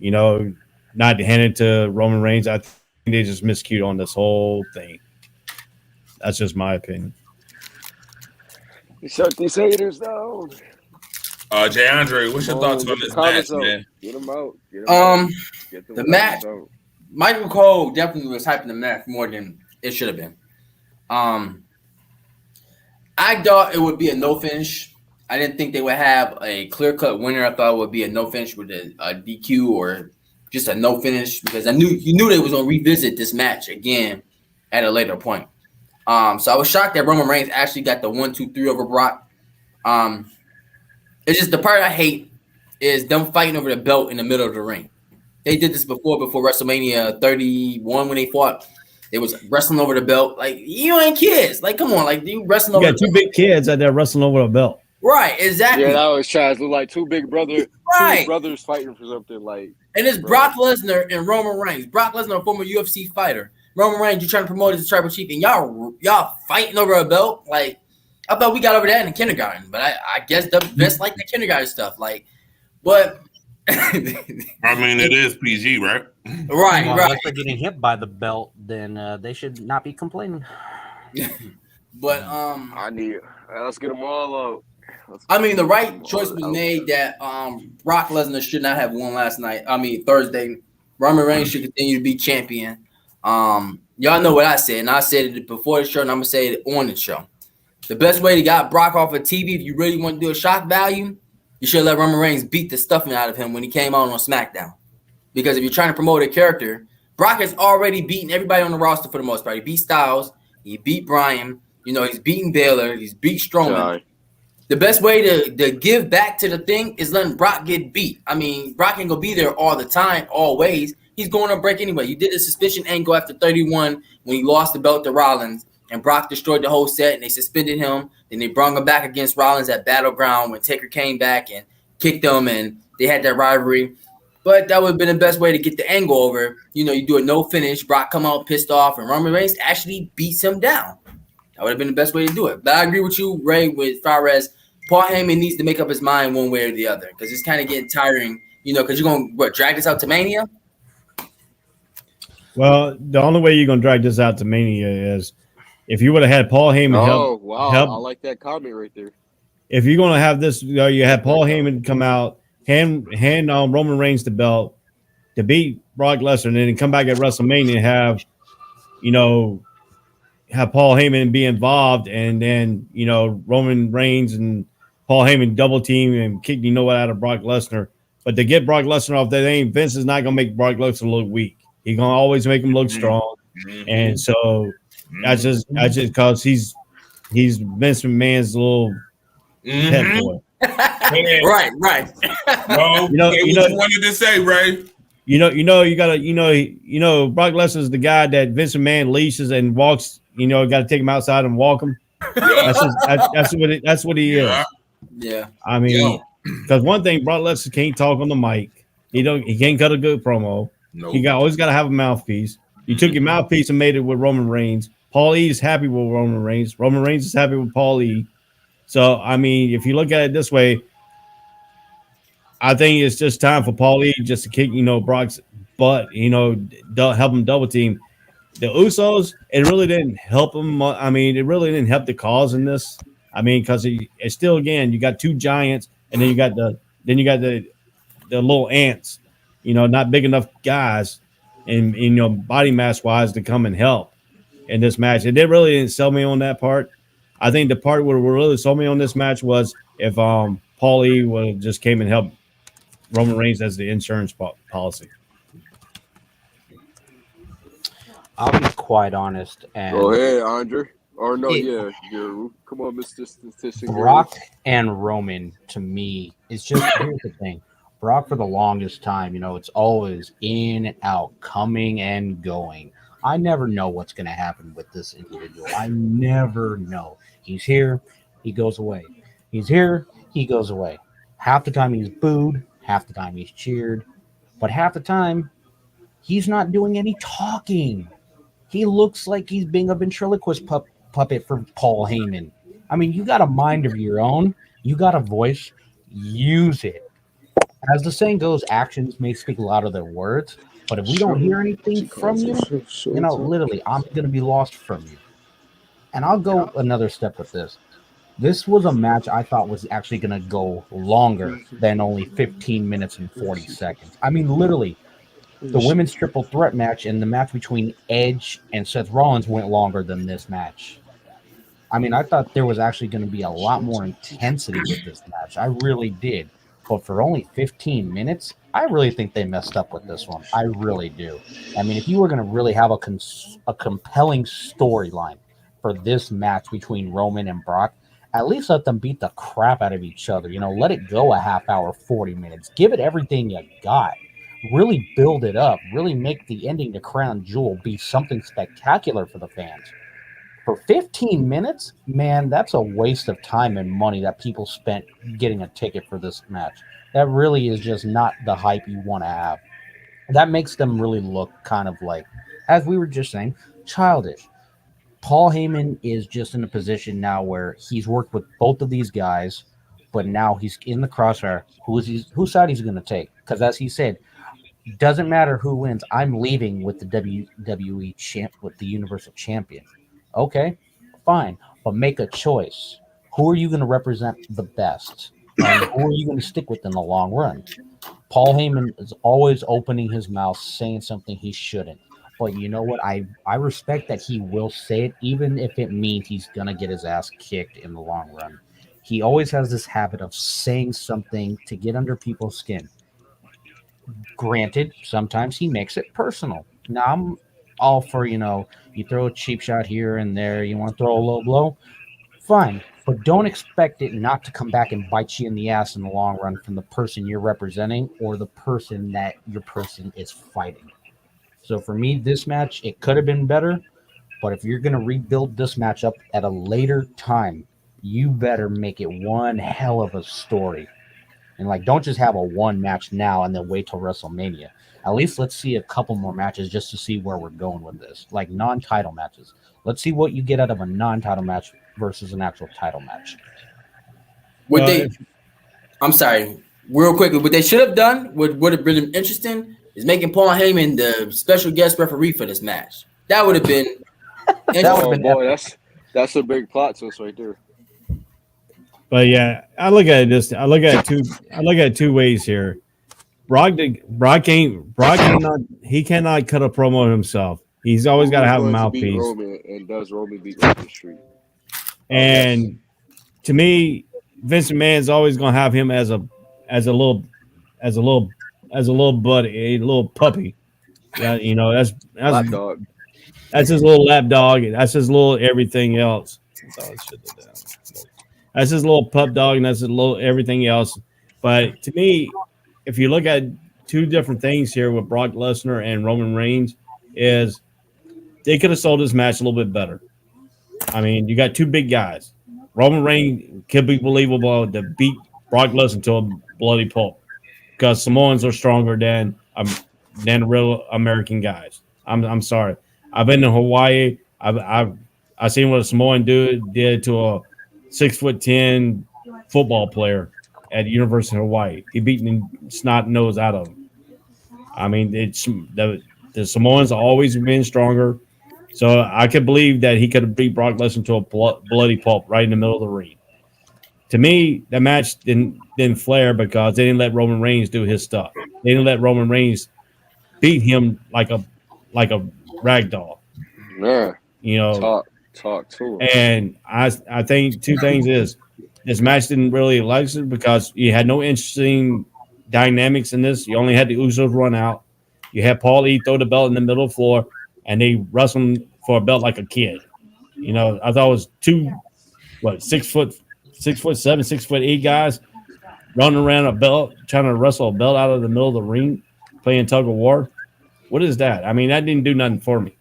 not to hand it to Roman Reigns. I think they just miscued on this whole thing. That's just my opinion. Shut these haters down. DeAndre, what's your thoughts on this match, man? Get them out. The match. Michael Cole definitely was hyping the match more than it should have been. I thought it would be a no finish. I didn't think they would have a clear cut winner. I thought it would be a no finish with a DQ or just a no finish, because you knew they was going to revisit this match again at a later point. So I was shocked that Roman Reigns actually got the 1-2-3 over Brock. It's just the part I hate is them fighting over the belt in the middle of the ring. They did this before WrestleMania 31 when they fought. They was wrestling over the belt. Like, you ain't kids. Like, come on. Like, you wrestling You over got the two belt. big kids out there wrestling over a belt. Right, Yeah, exactly. that was Chaz. Look like two Right. brothers fighting for something. Like, And it's bro. Brock Lesnar and Roman Reigns. Brock Lesnar, a former UFC fighter. Roman Reigns, you're trying to promote as a tribal chief, and y'all fighting over a belt. Like, I thought we got over that in kindergarten, but I guess the Vince like the kindergarten stuff. Like, but I mean, it is PG, right? right, Well, right. unless they're getting hit by the belt, then they should not be complaining. But Let's get them all out. I mean, the right choice was made that Brock Lesnar should not have won last night. I mean, Thursday. Roman Reigns should continue to be champion. Y'all know what I said, and I said it before the show, and I'm gonna say it on the show. The best way to get Brock off of TV, if you really want to do a shock value, you should let Roman Reigns beat the stuffing out of him when he came out on SmackDown. Because if you're trying to promote a character, Brock has already beaten everybody on the roster for the most part. He beat Styles, he beat Bryan, he's beaten Baylor, he's beat Strowman. Sorry. The best way to give back to the thing is letting Brock get beat. I mean, Brock ain't gonna be there all the time, always. He's going on break anyway. You did the suspicion angle after 31 when he lost the belt to Rollins, and Brock destroyed the whole set, and they suspended him. Then they brought him back against Rollins at Battleground when Taker came back and kicked him, and they had that rivalry. But that would have been the best way to get the angle over. You do a no finish, Brock come out pissed off, and Roman Reigns actually beats him down. That would have been the best way to do it. But I agree with you, Ray, with far as Paul Heyman needs to make up his mind one way or the other, because it's kind of getting tiring, because you're going to drag this out to Mania? Well, the only way you're going to drag this out to Mania is if you would have had Paul Heyman help. Wow. I like that comment right there. If you're going to have this, you had Paul Heyman come out, hand Roman Reigns the belt to beat Brock Lesnar, and then come back at WrestleMania and have Paul Heyman be involved, and then Roman Reigns and Paul Heyman double team and kick what out of Brock Lesnar. But to get Brock Lesnar off that name, Vince is not gonna make Brock Lesnar look weak. He's gonna always make him look strong. And so that's just because he's Vince McMahon's little pet boy. Right. Well, what you wanted to say, Ray. You gotta Brock Lesnar's the guy that Vince McMahon leashes and walks. Got to take him outside and walk him. That's what he is. Yeah. I mean, because one thing, Brock Lesnar can't talk on the mic. He can't cut a good promo. Nope. He always got to have a mouthpiece. You took your mouthpiece and made it with Roman Reigns. Paul E is happy with Roman Reigns. Roman Reigns is happy with Paul E. So I mean, if you look at it this way, I think it's just time for Paul E just to kick Brock's butt. Help him double team. The Usos, it really didn't help them. I mean, it really didn't help the cause in this. I mean, because it's still, again, you got two giants, and then you got the little ants, not big enough guys, and body mass wise to come and help in this match. It really didn't sell me on that part. I think the part where really sold me on this match was if Paul E would have just came and helped Roman Reigns as the insurance policy. I'll be quite honest. And Go ahead, Andre. Or no, come on, Mr. Statistician. Brock and Roman, to me, is just here's the thing. Brock, for the longest time, it's always in and out, coming and going. I never know what's going to happen with this individual. I never know. He's here, he goes away. He's here, he goes away. Half the time he's booed, half the time he's cheered, but half the time he's not doing any talking. He looks like he's being a ventriloquist puppet for Paul Heyman. I mean, you got a mind of your own. You got a voice. Use it. As the saying goes, actions may speak louder than words. But if we don't hear anything from you, literally, I'm going to be lost from you. And I'll go another step with this. This was a match I thought was actually going to go longer than only 15 minutes and 40 seconds. I mean, literally, the women's triple threat match and the match between Edge and Seth Rollins went longer than this match. I mean, I thought there was actually going to be a lot more intensity with this match. I really did. But for only 15 minutes, I really think they messed up with this one. I really do. I mean, if you were going to really have a compelling storyline for this match between Roman and Brock, at least let them beat the crap out of each other. Let it go a half hour, 40 minutes. Give it everything you got. really build it up, really make the ending to Crown Jewel be something spectacular for the fans. For 15 minutes, man, that's a waste of time and money that people spent getting a ticket for this match. That really is just not the hype you want to have. That makes them really look kind of like, as we were just saying, childish. Paul Heyman is just in a position now where he's worked with both of these guys, but now he's in the crossfire. Whose side he's going to take? Because as he said, doesn't matter who wins. I'm leaving with the WWE champ, with the Universal Champion. Okay, fine, but make a choice. Who are you going to represent the best, and who are you going to stick with in the long run? Paul Heyman is always opening his mouth, saying something he shouldn't. But you know what? I respect that he will say it, even if it means he's going to get his ass kicked in the long run. He always has this habit of saying something to get under people's skin. Granted, sometimes he makes it personal. Now, I'm all for, you throw a cheap shot here and there, you want to throw a low blow, fine. But don't expect it not to come back and bite you in the ass in the long run from the person you're representing or the person that your person is fighting. So for me, this match, it could have been better. But if you're going to rebuild this matchup at a later time, you better make it one hell of a story. And don't just have a one match now and then wait till WrestleMania. At least let's see a couple more matches just to see where we're going with this. Like non-title matches. Let's see what you get out of a non-title match versus an actual title match. I'm sorry, real quickly, what they should have done would have been interesting is making Paul Heyman the special guest referee for this match. That would have been that's a big plot twist right there. But yeah, I look at it two ways here. Brock cannot cut a promo himself. He's always got to have a mouthpiece. Does Roman beat Roman Street? And to me, Vince McMahon's always going to have him as a little buddy, a little puppy. Yeah, that's lap dog. That's his little lap dog. That's his little everything else. That's his little pup dog, and that's his little everything else. But to me, if you look at two different things here with Brock Lesnar and Roman Reigns, is they could have sold this match a little bit better. I mean, you got two big guys. Roman Reigns could be believable to beat Brock Lesnar to a bloody pulp because Samoans are stronger than real American guys. I'm sorry. I've been to Hawaii. I've seen what a Samoan did to a 6'10" football player at the University of Hawaii. He beat the snot nose out of him. I mean, it's the Samoans have always been stronger. So I could believe that he could have beat Brock Lesnar to a bloody pulp right in the middle of the ring. To me, that match didn't flare because they didn't let Roman Reigns do his stuff. They didn't let Roman Reigns beat him like a rag doll. Yeah. Talk to him. And I think two things is this match didn't really like it because you had no interesting dynamics in this. You only had the Usos run out. You had Paul E throw the belt in the middle of the floor, and they wrestled for a belt like a kid. I thought it was 6'7", 6'8" guys running around a belt, trying to wrestle a belt out of the middle of the ring, playing tug of war. What is that? I mean, that didn't do nothing for me.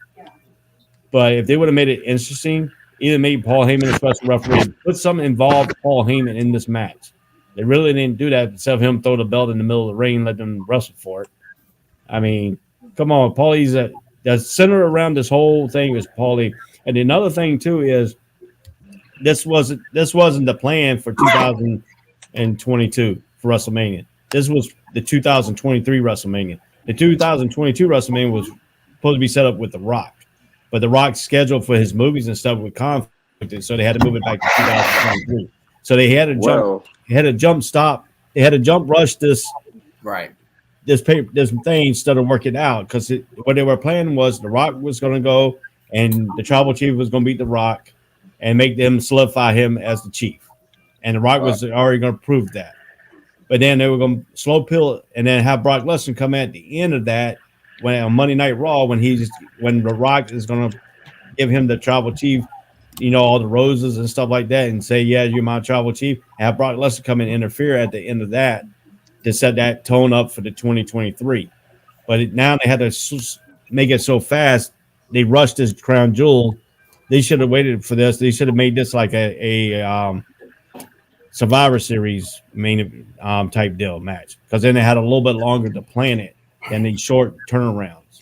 But if they would have made it interesting, either made Paul Heyman a special referee, put something involved Paul Heyman in this match. They really didn't do that instead of him throw the belt in the middle of the ring and let them wrestle for it. I mean, come on, Paulie's the center around this whole thing is Paulie. And another thing too is this wasn't the plan for 2022 for WrestleMania. This was the 2023 WrestleMania. The 2022 WrestleMania was supposed to be set up with The Rock. But The Rock's schedule for his movies and stuff with conflicted, so they had to move it back to 2023. So they had to jump rush this right. This thing instead of working out because what they were planning was The Rock was going to go and the tribal chief was going to beat The Rock and make them solidify him as the chief. And The Rock was already going to prove that. But then they were going to slow pill and then have Brock Lesnar come at the end of that on Monday Night Raw when The Rock is going to give him the tribal chief, all the roses and stuff like that and say, yeah, you're my tribal chief. Have Brock Lesnar come and interfere at the end of that to set that tone up for the 2023. but now they had to make it so fast. They rushed this crown jewel. They should have waited for this. They should have made this like a Survivor Series main type deal match, because then they had a little bit longer to plan it than these short turnarounds.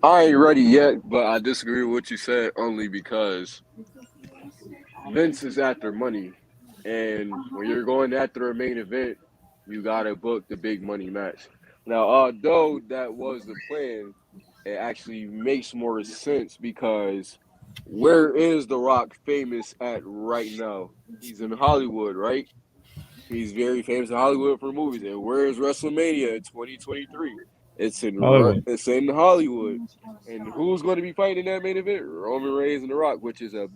I ain't ready yet, but I disagree with what you said only because Vince is after money, and when you're going after a main event, you gotta book the big money match. Now, although that was the plan, it actually makes more sense because where is The Rock famous at right now? He's in Hollywood, right? He's very famous in Hollywood for movies. And where is WrestleMania in 2023? Hollywood. It's in Hollywood. And who's going to be fighting in that main event? Roman Reigns and The Rock, which is a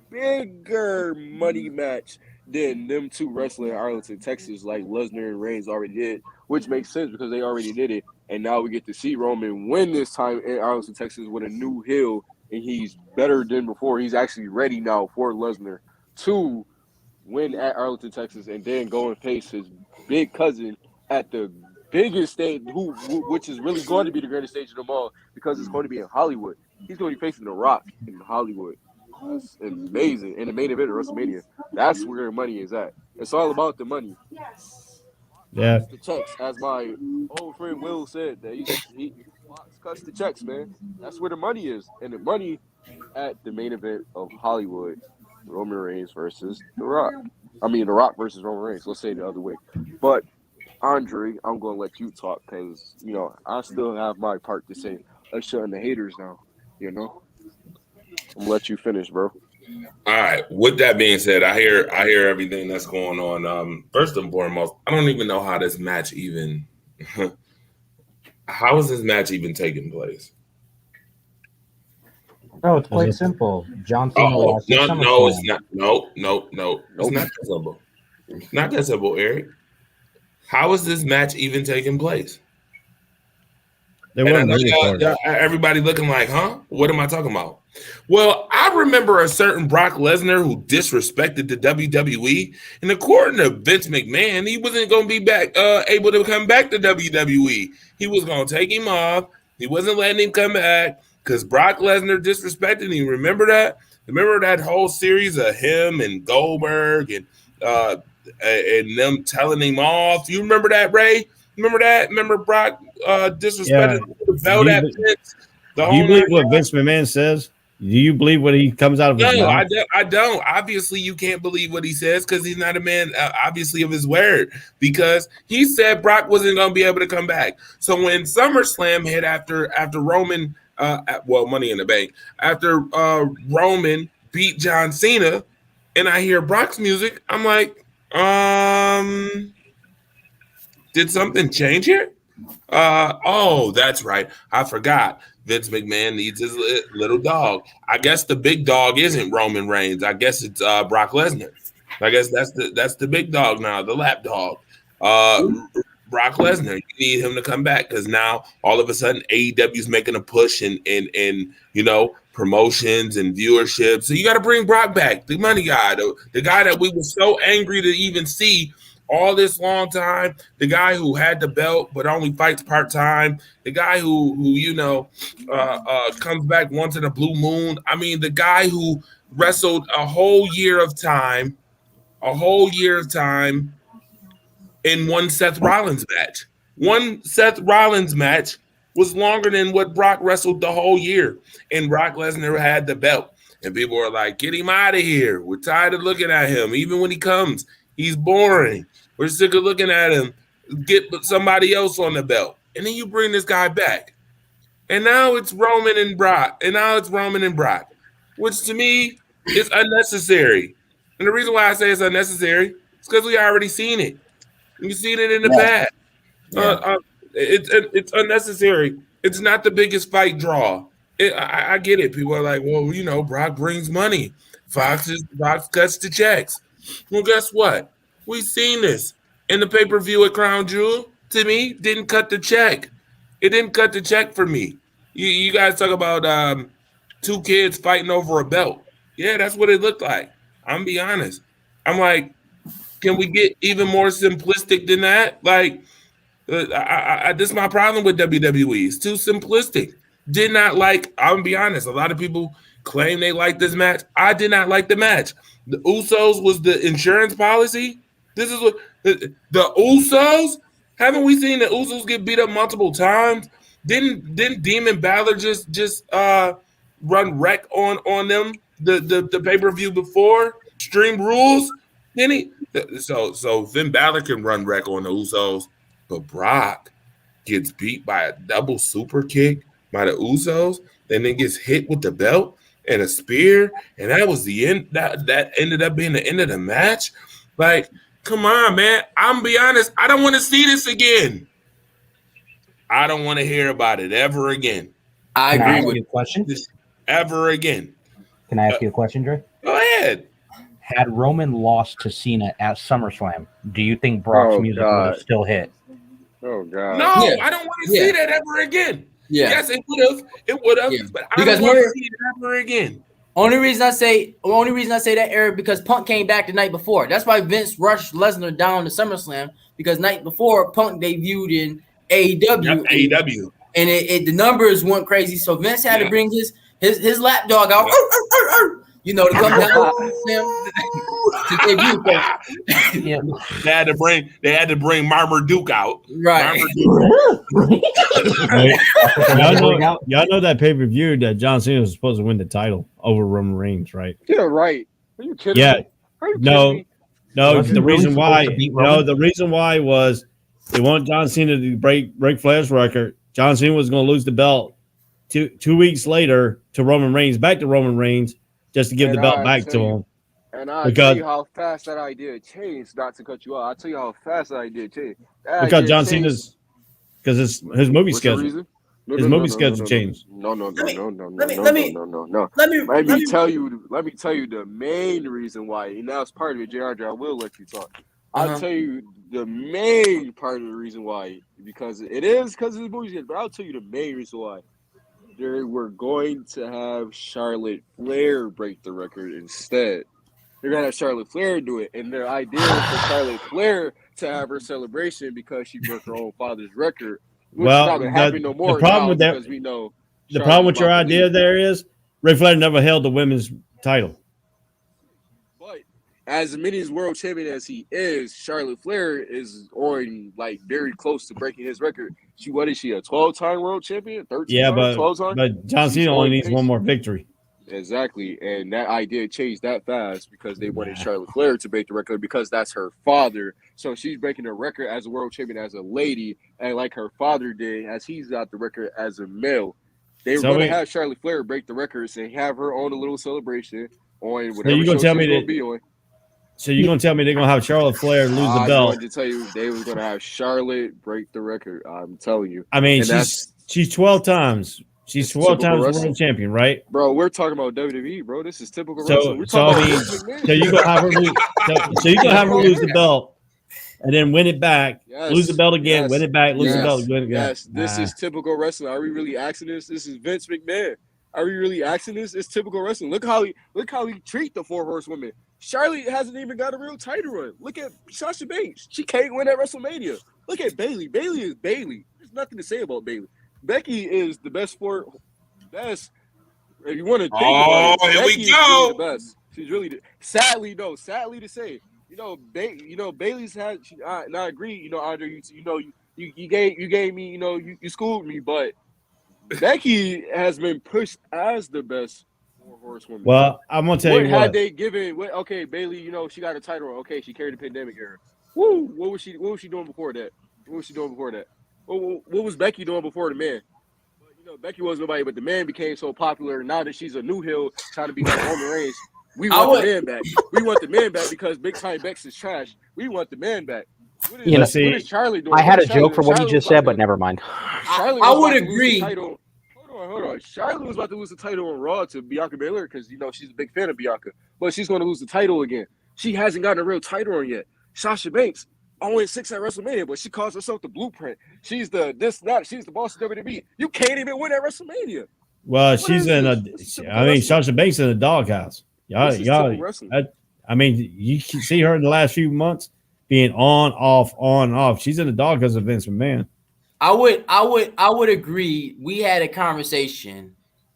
bigger money match than them two wrestling in Arlington, Texas, like Lesnar and Reigns already did, which makes sense because they already did it. And now we get to see Roman win this time in Arlington, Texas with a new heel, and he's better than before. He's actually ready now for Lesnar to win at Arlington, Texas, and then go and face his big cousin at the biggest stage, which is really going to be the greatest stage of them all because it's going to be in Hollywood. He's going to be facing The Rock in Hollywood. That's amazing. In the main event of WrestleMania, that's where the money is at. It's all about the money. Yeah. The checks, as my old friend Will said, that he cuts the checks, man. That's where the money is, and the money at the main event of Hollywood, Roman Reigns versus The Rock. I mean, The Rock versus Roman Reigns. Let's say it the other way. But Andre, I'm going to let you talk because I still have my part to say. Let's shut in the haters now. I'm gonna let you finish, bro. All right. With that being said, I hear everything that's going on. First and foremost, I don't even know how this match even. How is this match even taking place? No, it's quite simple. John Cena. No, lost at it's SummerSlam. not. No. It's not that simple. Not that simple, Eric. How is this match even taking place? They weren't ready for it. Everybody looking like, huh? What am I talking about? Well, I remember a certain Brock Lesnar who disrespected the WWE, and according to Vince McMahon, he wasn't going to be back, able to come back to WWE. He was going to take him off. He wasn't letting him come back because Brock Lesnar disrespected him. Remember that? Remember that whole series of him and Goldberg and them telling him off? You remember that, Ray? Remember that? Remember Brock disrespected the belt at Vince? Do you believe what Vince McMahon says? Do you believe what he comes out of his mouth? I don't. Obviously, you can't believe what he says because he's not a man, obviously, of his word. Because he said Brock wasn't going to be able to come back. So when SummerSlam hit after Roman, Money in the Bank, after Roman beat John Cena, and I hear Brock's music, I'm like, did something change here? Oh, that's right. I forgot. Vince McMahon needs his little dog. I guess the big dog isn't Roman Reigns. I guess it's Brock Lesnar. I guess that's the big dog now, the lap dog. Brock Lesnar. You need him to come back because now all of a sudden AEW's making a push in promotions and viewership. So you got to bring Brock back, the money guy, the guy that we were so angry to even see all this long time, the guy who had the belt but only fights part-time, the guy who comes back once in a blue moon. I mean, the guy who wrestled a whole year of time in one Seth Rollins match. One Seth Rollins match was longer than what Brock wrestled the whole year, and Brock Lesnar had the belt. And people were like, get him out of here. We're tired of looking at him. Even when he comes, he's boring. We're sick of looking at him. Get somebody else on the belt. And then you bring this guy back. And now it's Roman and Brock. Which to me is unnecessary. And the reason why I say it's unnecessary is because we already seen it. You've seen it in the past. It's unnecessary. It's not the biggest fight draw. I get it. People are like, well, Brock brings money. Fox cuts the checks. Well, guess what? We've seen this in the pay-per-view at Crown Jewel. To me, didn't cut the check. It didn't cut the check for me. You guys talk about two kids fighting over a belt. Yeah, that's what it looked like. I'm gonna be honest. I'm like, can we get even more simplistic than that? Like, This is my problem with WWE. It's too simplistic. Did not like. I'm gonna be honest. A lot of people claim they like this match. I did not like the match. The Usos was the insurance policy. This is what the Usos. Haven't we seen the Usos get beat up multiple times? Didn't Demon Balor just run wreck on them the pay-per-view before Extreme Rules? Didn't he? So Finn Balor can run wreck on the Usos, but Brock gets beat by a double super kick by the Usos, and then gets hit with the belt and a spear, and that was the end. That ended up being the end of the match. Like, come on, man. I'm be honest. I don't want to see this again. I don't want to hear about it ever again. I Can I agree ask with you a question? This ever again. Can I ask you a question, Dre? Go ahead. Had Roman lost to Cena at SummerSlam, do you think Brock's music would have still hit? Oh God. No, Yeah. I don't want to see that ever again. Yeah. Yes, it would have. It would have. Yeah. But I Because don't want to we're- see it ever again. Only reason I say that, Eric, because Punk came back the night before. That's why Vince rushed Lesnar down to SummerSlam, because night before Punk debuted in AEW. Yep, AEW. And the numbers went crazy. So Vince had to bring his lapdog out, you know, to come down to debut. Yeah. They had to bring Marmaduke out. Right. Y'all know that pay-per-view that John Cena was supposed to win the title over Roman Reigns, right? Yeah, right. Are you kidding Yeah. me? Are you No. kidding me? No, Wasn't the really reason supposed why to beat Roman? the reason why was they want John Cena to break Flair's record. John Cena was going to lose the belt 2 weeks later to Roman Reigns, back to Roman Reigns, just to give the And belt I back to tell you- him. And I'll Because- tell you how fast that idea changed, not to cut you off. I'll tell you how fast that idea changed. That Because idea John changed- Cena's his movie What's the schedule. reason? No, His no, no, movie no, schedule no, no, changed. No, no, no, Let me- no, no, no, let me- no, let me- no, no, no. Let me tell you the main reason why, and that's part of it, JR. I will let you talk. I'll tell you the main part of the reason why, because it is because of the movie, but I'll tell you the main reason why. They were going to have Charlotte Flair break the record instead. They're gonna have Charlotte Flair do it, and their idea was for Charlotte Flair to have her celebration because she broke her own father's record. Which Well, is not gonna happen no more. the problem now with that- because we know The problem with your Charlotte's about to idea leave. there is Ric Flair never held the women's title. But as many as world champion as he is, Charlotte Flair is on like very close to breaking his record. What is she, a 12-time world champion? 13 Yeah, time, 12 time? but John She's Cena only on needs pace. one more victory. Exactly. And that idea changed that fast because they wanted Charlotte Flair to break the record because that's her father. So she's breaking the record as a world champion as a lady, and like her father did, as he's got the record as a male. They were So going to wait. have Charlotte Flair break the records and have her own a little celebration on whatever you gonna show tell me she's going that- to be on. So you're gonna tell me they're gonna have Charlotte Flair lose the I'm belt? going to tell you they was going to have Charlotte break the record. I'm telling you. I mean, And that's- she's 12 times. She's It's 12 typical times wrestling. world champion, right? Bro, we're talking about WWE, bro. This is typical So- wrestling. We're so, talking I mean, about Vince McMahon. So you gonna have her lose. So you gonna have her lose the belt, and then win it back, Yes, lose the belt again, yes, win it back, lose the yes, belt, win it again. Yes, this is typical wrestling. Are we really asking this? This is Vince McMahon. Are we really asking this? It's typical wrestling. Look how he treat the 4 horsewomen. Charlotte hasn't even got a real title run. Look at Sasha Banks. She can't win at WrestleMania. Look at Bayley. Bayley is Bayley. There's nothing to say about Bayley. Becky is the best best. If you want to think about it, here we Becky is go. really the best. She's really sadly to say. Bailey's had. And I agree. Andre, you gave me. You schooled me, but Becky has been pushed as the best 4 horsewoman. Well, I'm gonna tell What you had what. they given? Okay, Bailey. She got a title. Okay, she carried the pandemic era. Woo! What was she doing before that? What was Becky doing before the man? Becky was nobody, but the man became so popular. Now that she's a new heel, trying to be like Roman Reigns, we want the man back. We want the man back because Big Time Bex is trash. We want the man back. What is Charlie doing? I had a What is Charlie joke for doing? what he Charlie just was about said, but to- never mind. Charlotte I was would about to lose the agree. title. Hold on. Charlotte was about to lose the title on Raw to Bianca Belair because she's a big fan of Bianca, but she's going to lose the title again. She hasn't gotten a real title on yet. Sasha Banks only 6 at WrestleMania, but she calls herself the Blueprint. She's the boss of WWE. You can't even win at WrestleMania. Well, What she's is in this? a. This is typical I mean, wrestling. Sasha Banks in a doghouse. This is typical wrestling. I mean, you can see her in the last few months being on, off. She's in the doghouse of Vince McMahon. I would agree. We had a conversation,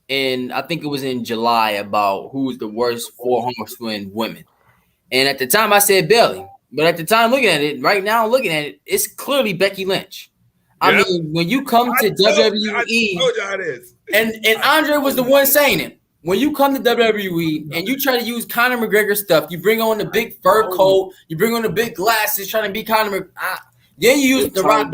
and I think it was in July about who's the worst 4 horsewomen women. And at the time, I said Bailey. But at the time, looking at it, right now, looking at it, it's clearly Becky Lynch. I mean, when you come to WWE, and Andre was the one saying it. When you come to WWE and you try to use Conor McGregor stuff, you bring on the big fur coat, you bring on the big glasses, trying to be Conor. Then you use the Rock.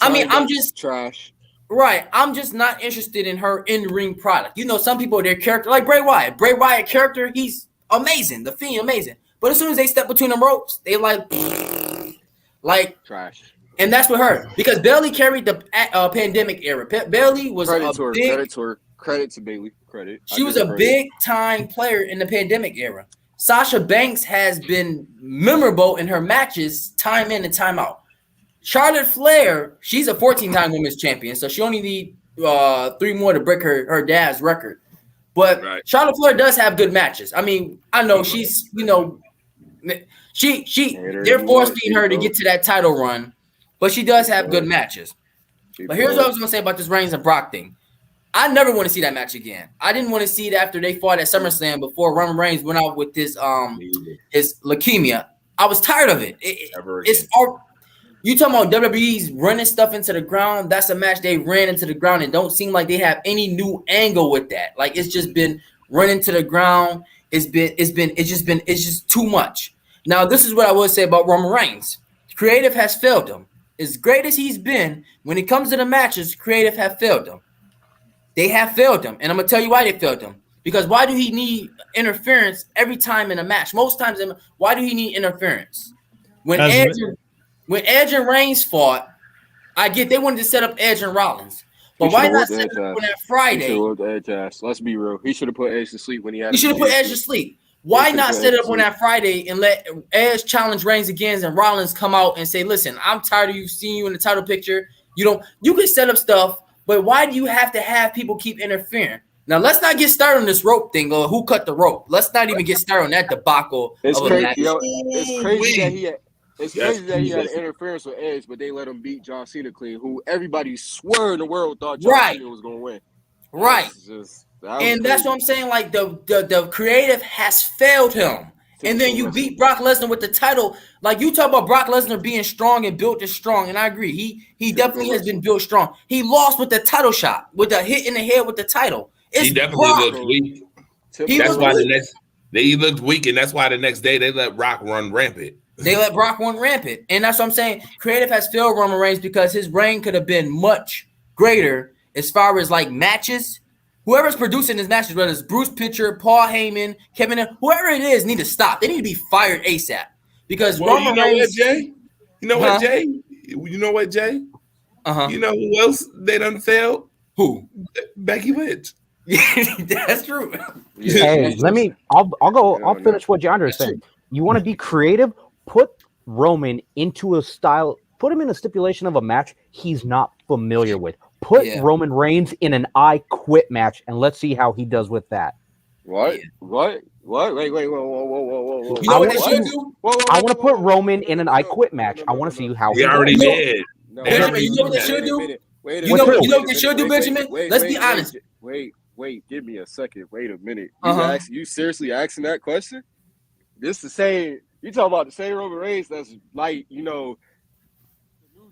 I mean, I'm just trash. Right. I'm just not interested in her in-ring product. You know, some people, their character, like Bray Wyatt. Bray Wyatt character, he's amazing. The Fiend, amazing. But as soon as they step between them ropes, they like trash. And that's with her. Because Bailey carried the pandemic era. Bailey was Credit to Bailey. Credit. She was a big-time player in the pandemic era. Sasha Banks has been memorable in her matches time in and time out. Charlotte Flair, she's a 14-time women's champion, so she only need 3 more to break her dad's record. But Charlotte Flair does have good matches. I mean, I know she's, you know, they're force-feeding her to get to that title run, but she does have good matches. But here's what I was going to say about this Reigns and Brock thing. I never want to see that match again. I didn't want to see it after they fought at SummerSlam before Roman Reigns went out with his leukemia. I was tired of it. It's all you talking about WWE's running stuff into the ground. That's a match they ran into the ground and don't seem like they have any new angle with that. Like it's just been running to the ground. It's just too much. Now, this is what I will say about Roman Reigns. Creative has failed him. As great as he's been, when it comes to the matches, creative have failed him. They have failed him, and I'm gonna tell you why they failed him. Because why do he need interference every time in a match? Most times, why do he need interference? When Edge and Reigns fought, I get they wanted to set up Edge and Rollins, but why not set it up on that Friday? Let's be real. He should have put Edge to sleep when he had. He should have put Edge to sleep. Why not set it up on that Friday and let Edge challenge Reigns again and Rollins come out and say, "Listen, I'm tired of seeing you in the title picture. You can set up stuff." But why do you have to have people keep interfering? Now, let's not get started on this rope thing or who cut the rope. Let's not even get started on that debacle. It's crazy that he had interference with Edge, but they let him beat John Cena clean, who everybody swore in the world thought John Cena was going to win. Right. That's what I'm saying. Like, the creative has failed him. And then you beat Brock Lesnar with the title. Like, you talk about Brock Lesnar being strong and built as strong, and I agree. He definitely has been built strong. He lost with the title shot, with the hit in the head with the title. He definitely looked weak. He looked weak, and that's why the next day they let Brock run rampant. And that's what I'm saying. Creative has failed Roman Reigns because his reign could have been much greater as far as, like, matches. Whoever's producing his matches, whether it's Bruce Pitcher, Paul Heyman, Kevin, whoever it is, need to stop. They need to be fired ASAP. Because Roman Reigns. You know what, Jay? You know what, Jay? You know who else they done failed? Who? Becky Lynch. That's true. Hey, I'll finish what Yonder is saying. You want to be creative? Put Roman into a style, put him in a stipulation of a match he's not familiar with. Put Roman Reigns in an I Quit match, and let's see how he does with that. What? Wait, whoa. You know what they should do? I want to put Roman in an I Quit match. I want to see how he already did. Benjamin, you know what they should do? You know what they should do, Benjamin? Let's be honest. Wait, give me a second. Wait a minute. You seriously asking that question? This the same. You talking about the same Roman Reigns that's like, you know,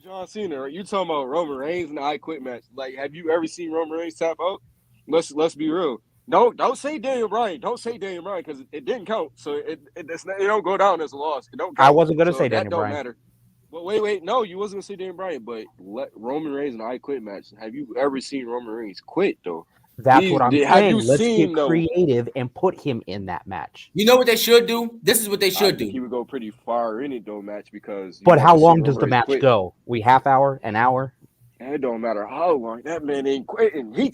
John Cena, or you talking about Roman Reigns in the I Quit match? Like, have you ever seen Roman Reigns tap out? Let's be real. Don't say Daniel Bryan. Don't say Daniel Bryan because it didn't count. So it don't go down as a loss. It don't count. I wasn't gonna say Daniel Bryan. Matter. But wait. No, you wasn't gonna say Daniel Bryan. But let Roman Reigns in the I Quit match. Have you ever seen Roman Reigns quit though? That's what I'm saying. Let's get creative and put him in that match. You know what they should do? This is what they should do. He would go pretty far in it though, match because. But how long does the match go? We half hour, an hour? It don't matter how long. That man ain't quitting. He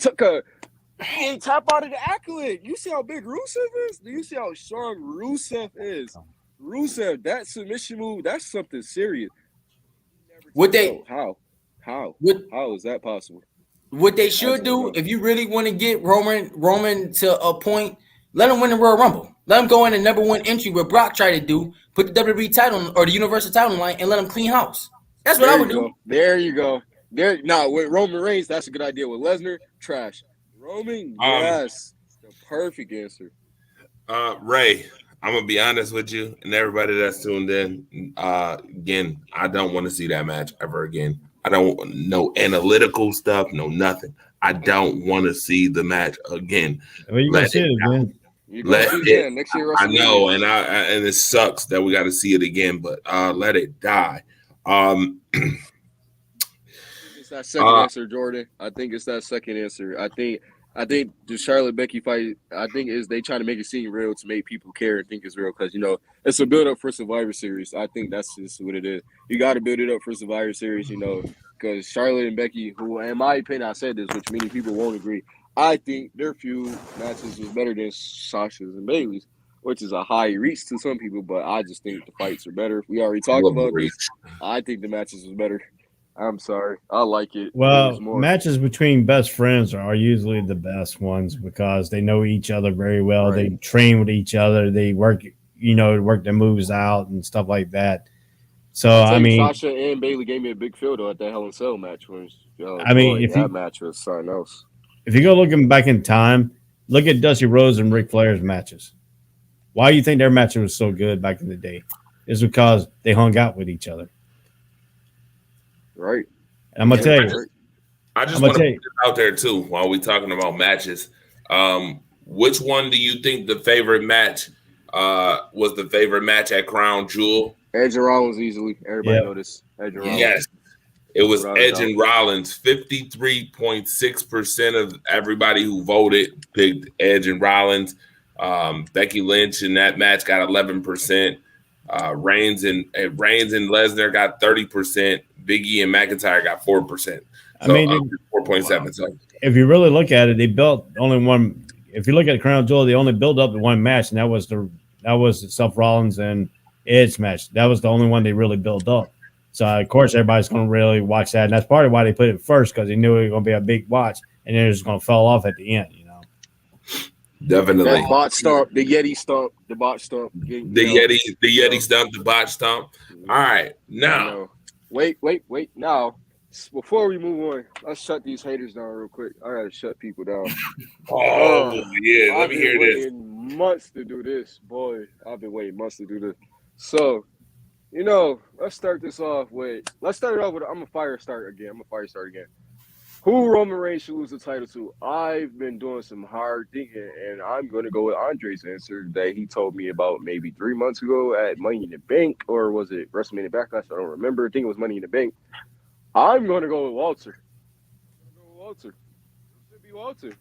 ain't top out of the accolade. You see how big Rusev is? Do you see how strong Rusev is? Rusev, that submission move, that's something serious. How is that possible? What they should do, if you really want to get Roman to a point, Let him win the Royal Rumble. Let him go in the number one entry where Brock tried to do, put the WWE title or the Universal title line, and let him clean house. That's what There I would you do. go. There you go. There now with Roman Reigns, that's a good idea. With Lesnar, trash. Roman, yes, the perfect answer. Ray, I'm gonna be honest with you and everybody that's tuned in. Again, I don't want to see that match ever again. I don't know analytical stuff, no nothing. I don't want to see the match again. Well, you gonna see it again. You gonna see it again next year. I know, and and it sucks that we got to see it again, but let it die. It's that second answer, Jordan. I think it's that second answer. I think the Charlotte Becky fight, I think is they trying to make it seem real to make people care and think it's real because it's a build up for Survivor Series. I think that's just what it is. You got to build it up for Survivor Series, because Charlotte and Becky, who in my opinion I said this, which many people won't agree. I think their few matches was better than Sasha's and Bayley's, which is a high reach to some people, but I just think the fights are better. We already talked about this. I think the matches was better. I'm sorry. I like it. Well, matches between best friends are usually the best ones because they know each other very well. Right. They train with each other. They work their moves out and stuff like that. So, Sasha and Bayley gave me a big feel though at that Hell in a Cell match. That match was something else. If you go looking back in time, look at Dusty Rhodes and Ric Flair's matches. Why do you think their match was so good back in the day? It's because they hung out with each other. Right. And I'm gonna tell you. I just want to put it out there too while we're talking about matches. Which one do you think the favorite match was the favorite match at Crown Jewel? Edge and Rollins easily. Everybody noticed. Edge and Rollins. Yes. It was Edge and Rollins. 53.6% of everybody who voted picked Edge and Rollins. Becky Lynch in that match got 11%. Reigns and Lesnar got 30%. Big E and McIntyre got 4%. So, 4.7. So if you really look at it, they built only one. If you look at Crown Jewel, they only built up to one match, and that was the Seth Rollins and Edge match. That was the only one they really built up. So of course everybody's going to really watch that, and that's part of why they put it first because they knew it was going to be a big watch, and then it was going to fall off at the end. Definitely. That bot stomp, the Yeti stomp, the bot stomp. The Yeti stomp, the bot stomp. All right, now. Wait. Now, before we move on, let's shut these haters down real quick. I got to shut people down. Let me hear this. I've been waiting months to do this. Boy, I've been waiting months to do this. So, let's start this off with, I'm a fire start again. Who Roman Reigns should lose the title to? I've been doing some hard thinking, and I'm going to go with Andre's answer that he told me about maybe 3 months ago at Money in the Bank, or was it WrestleMania Backlash? I don't remember. I think it was Money in the Bank. I'm going to go with Walter. It should be Walter.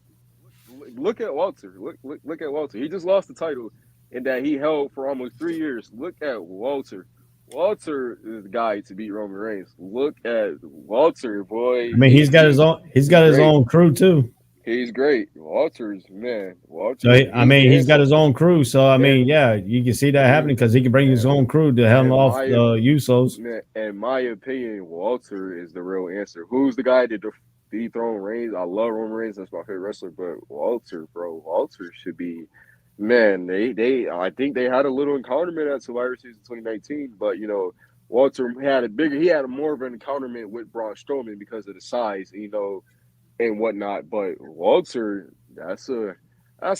Look at Walter. Look at Walter. He just lost the title, and that he held for almost 3 years. Look at Walter. Walter is the guy to beat Roman Reigns. Look at Walter, boy. He's got his own crew too. He's great. Walter's man. He's got his own crew. So you can see that happening because he can bring his own crew to helm off the Usos. Man, in my opinion, Walter is the real answer. Who's the guy that dethroned Reigns? I love Roman Reigns. That's my favorite wrestler. But Walter should be. Man, I think they had a little encounterment at Survivor Series 2019, but Walter had more of an encounterment with Braun Strowman because of the size, and whatnot. But Walter, that's a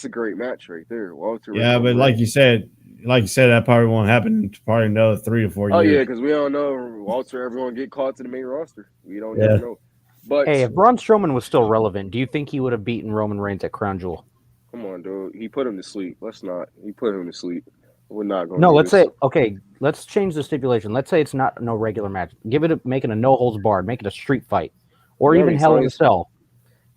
great match right there. Walter. Yeah, but like you said, that probably won't happen probably another 3 to 4 years. Oh yeah, because we don't know Walter ever going to get caught to the main roster. We don't ever know. But hey, if Braun Strowman was still relevant, do you think he would have beaten Roman Reigns at Crown Jewel? Come on, dude. He put him to sleep. He put him to sleep. We're not going. No, let's change the stipulation. Let's say it's not no regular match. Make it a no holds barred. Make it a street fight, or even Hell in a Cell.